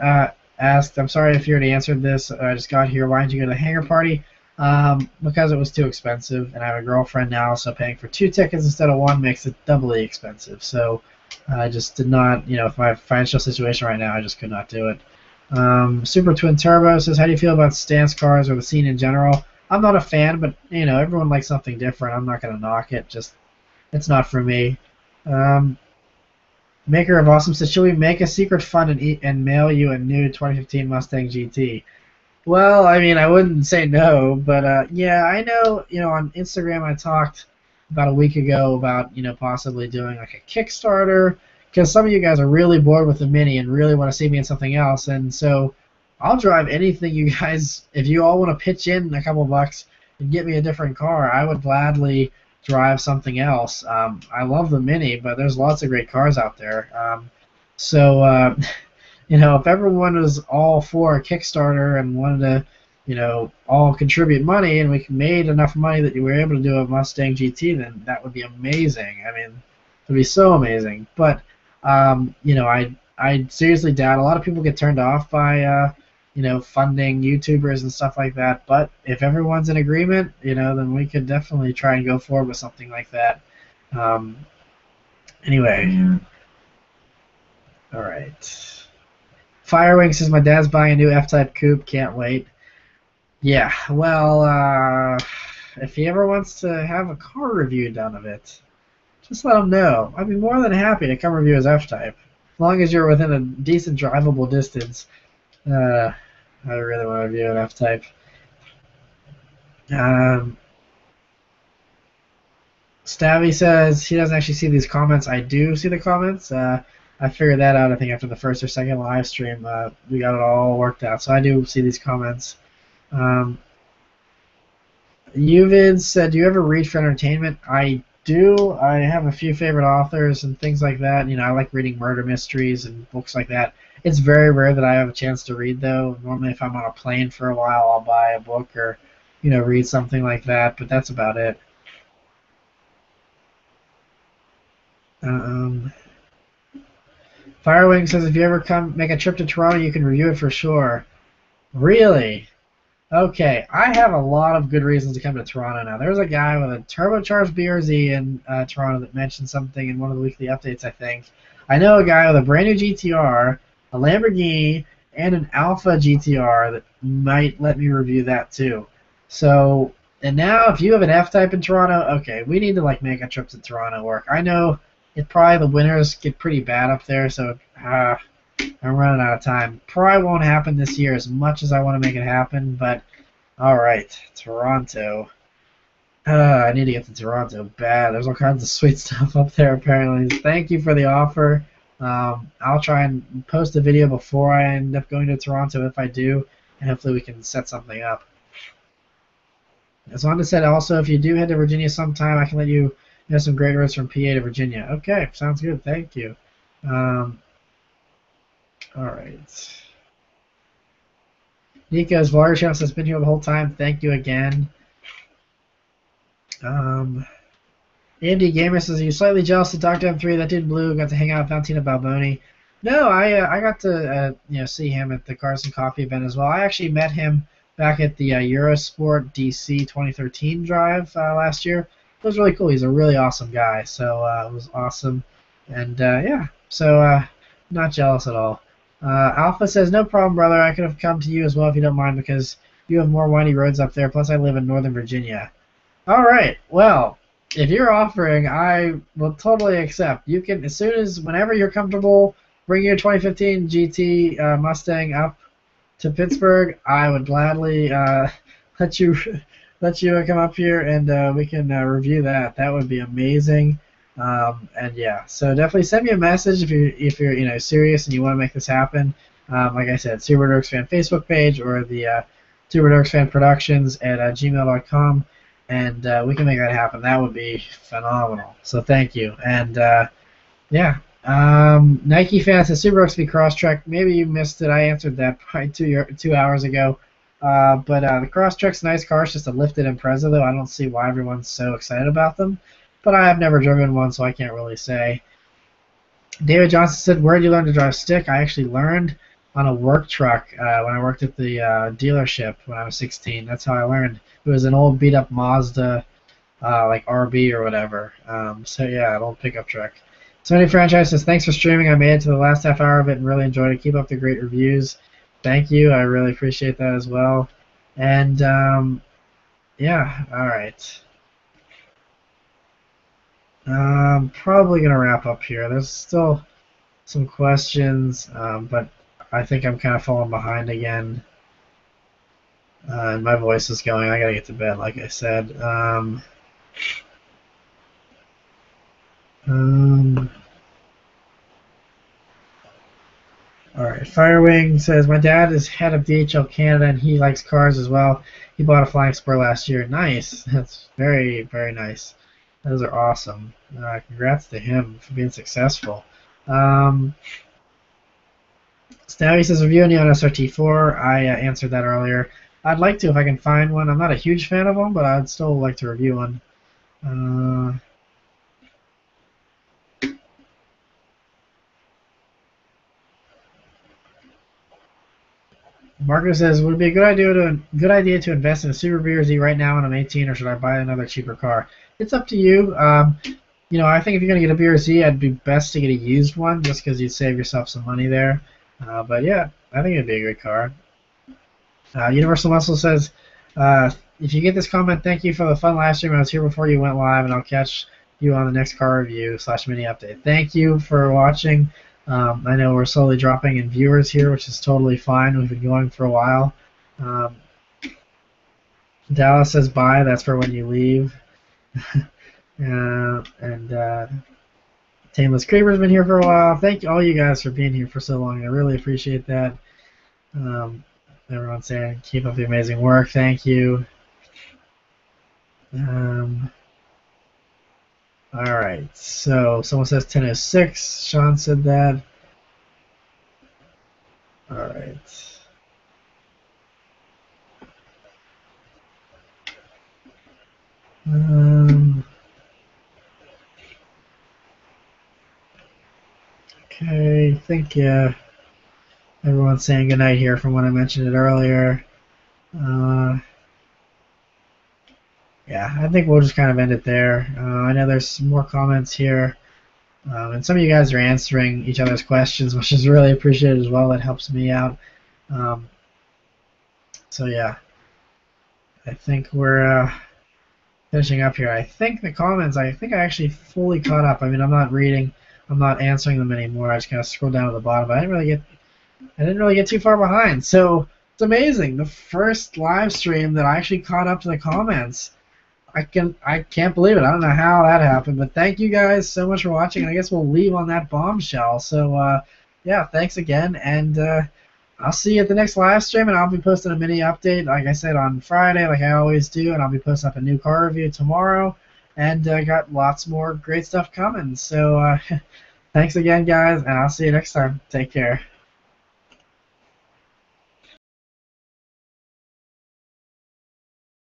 S1: asked, I'm sorry if you already answered this. I just got here. Why didn't you go to the hangar party? Because it was too expensive, and I have a girlfriend now, so paying for 2 tickets instead of 1 makes it doubly expensive. So I just did not, you know, with my financial situation right now, I just could not do it. Super Twin Turbo says, how do you feel about stance cars or the scene in general? I'm not a fan, but, you know, everyone likes something different. I'm not going to knock it. Just, it's not for me. Maker of Awesome says, should we make a secret fund and mail you a new 2015 Mustang GT? Well, I mean, I wouldn't say no, but yeah, I know, you know, on Instagram I talked about a week ago about, you know, possibly doing like a Kickstarter because some of you guys are really bored with the Mini and really want to see me in something else, and so I'll drive anything you guys, if you all want to pitch in a couple bucks and get me a different car, I would gladly drive something else. I love the Mini, but there's lots of great cars out there. So you know, if everyone was all for a Kickstarter and wanted to, you know, all contribute money and we made enough money that you were able to do a Mustang GT, then that would be amazing. I mean, it would be so amazing. But, you know, I seriously doubt a lot of people get turned off by, you know, funding YouTubers and stuff like that. But if everyone's in agreement, you know, then we could definitely try and go forward with something like that. Anyway, all right. Firewing says, my dad's buying a new F-Type coupe. Can't wait. Yeah, well, if he ever wants to have a car review done of it, just let him know. I'd be more than happy to come review his F-Type. As long as you're within a decent drivable distance. I really want to review an F-Type. Stabby says he doesn't actually see these comments. I do see the comments. I figured that out, I think, after the first or second live stream. We got it all worked out. So I do see these comments. Uvid said, do you ever read for entertainment? I do. I have a few favorite authors and things like that. You know, I like reading murder mysteries and books like that. It's very rare that I have a chance to read, though. Normally, if I'm on a plane for a while, I'll buy a book or, you know, read something like that. But that's about it. Firewing says, if you ever come make a trip to Toronto, you can review it for sure. Really? Okay, I have a lot of good reasons to come to Toronto now. There's a guy with a turbocharged BRZ in Toronto that mentioned something in one of the weekly updates, I think. I know a guy with a brand new GTR, a Lamborghini, and an Alpha GTR that might let me review that too. So, and now if you have an F-Type in Toronto, okay, we need to like make a trip to Toronto work. I know it probably the winters get pretty bad up there, so I'm running out of time. Probably won't happen this year as much as I want to make it happen, but all right, Toronto. I need to get to Toronto bad. There's all kinds of sweet stuff up there apparently. Thank you for the offer. I'll try and post a video before I end up going to Toronto if I do, and hopefully we can set something up. As Wanda said, also, if you do head to Virginia sometime, I can let you know some great roads from PA to Virginia. Okay, sounds good. Thank you. All right. Nico's Subaruwrxfan has been here the whole time. Thank you again. AMD Gamer says, are you slightly jealous of Dr. M3? That dude Blue got to hang out with Valentina Balboni. No, I got to see him at the Cars and Coffee event as well. I actually met him back at the Eurosport DC 2013 drive last year. It was really cool. He's a really awesome guy, so it was awesome. And yeah, so not jealous at all. Alpha says, no problem, brother. I could have come to you as well if you don't mind, because you have more windy roads up there. Plus, I live in Northern Virginia. All right, well, if you're offering, I will totally accept. You can, as soon as, whenever you're comfortable, bring your 2015 GT Mustang up to Pittsburgh. I would gladly let you come up here and we can review that. That would be amazing. And yeah, so definitely send me a message if you're serious and you want to make this happen. Like I said, Subaruwrxfan Facebook page or the Subaruwrxfan Productions at gmail.com. And we can make that happen. That would be phenomenal. So thank you. And yeah, Nike fan says Subaruwrxfan Crosstrek. Maybe you missed it. I answered that probably 2 hours ago. But the Crosstrek's a nice car. It's just a lifted Impreza, though. I don't see why everyone's so excited about them. But I have never driven one, so I can't really say. David Johnson said, where did you learn to drive stick? I actually learned on a work truck when I worked at the dealership when I was 16. That's how I learned. It was an old beat-up Mazda, like RB or whatever. So yeah, an old pickup truck. Sony Franchise says, thanks for streaming. I made it to the last half hour of it and really enjoyed it. Keep up the great reviews. Thank you. I really appreciate that as well. And yeah, all right. I'm probably going to wrap up here. There's still some questions, but I think I'm kind of falling behind again. And my voice is going. I got to get to bed, like I said. All right. Firewing says, my dad is head of DHL Canada, and he likes cars as well. He bought a Flying Spur last year. Nice. That's very, very nice. Those are awesome. Congrats to him for being successful. Stabby says, review on the SRT4. I answered that earlier. I'd like to if I can find one. I'm not a huge fan of them, but I'd still like to review one. Marco says, would it be a good idea to invest in a Super BRZ right now when I'm 18, or should I buy another cheaper car? It's up to you. I think if you're going to get a BRZ, it'd be best to get a used one just because you'd save yourself some money there. But yeah, I think it'd be a good car. Universal Muscle says, if you get this comment, thank you for the fun live stream. I was here before you went live, and I'll catch you on the next car review / mini update. Thank you for watching. I know we're slowly dropping in viewers here, which is totally fine. We've been going for a while. Dallas says bye. That's for when you leave. Tameless Creeper's been here for a while. Thank you, all you guys, for being here for so long. I really appreciate that. Everyone's saying keep up the amazing work. Thank you. All right, so someone says 10:06. Sean said that. All right. Okay, I think everyone's saying goodnight here from when I mentioned it earlier. Yeah, I think we'll just kind of end it there. I know there's some more comments here, and some of you guys are answering each other's questions, which is really appreciated as well. That helps me out. So yeah, I think we're finishing up here. I think the comments, I actually fully caught up. I mean, I'm not answering them anymore. I just kind of scrolled down to the bottom, but I didn't really get too far behind. So it's amazing. The first live stream that I actually caught up to the comments. I can't believe it. I don't know how that happened, but thank you guys so much for watching, and I guess we'll leave on that bombshell. So yeah, thanks again, and I'll see you at the next live stream, and I'll be posting a mini update, like I said, on Friday, like I always do, and I'll be posting up a new car review tomorrow, and I got lots more great stuff coming. So thanks again, guys, and I'll see you next time. Take care.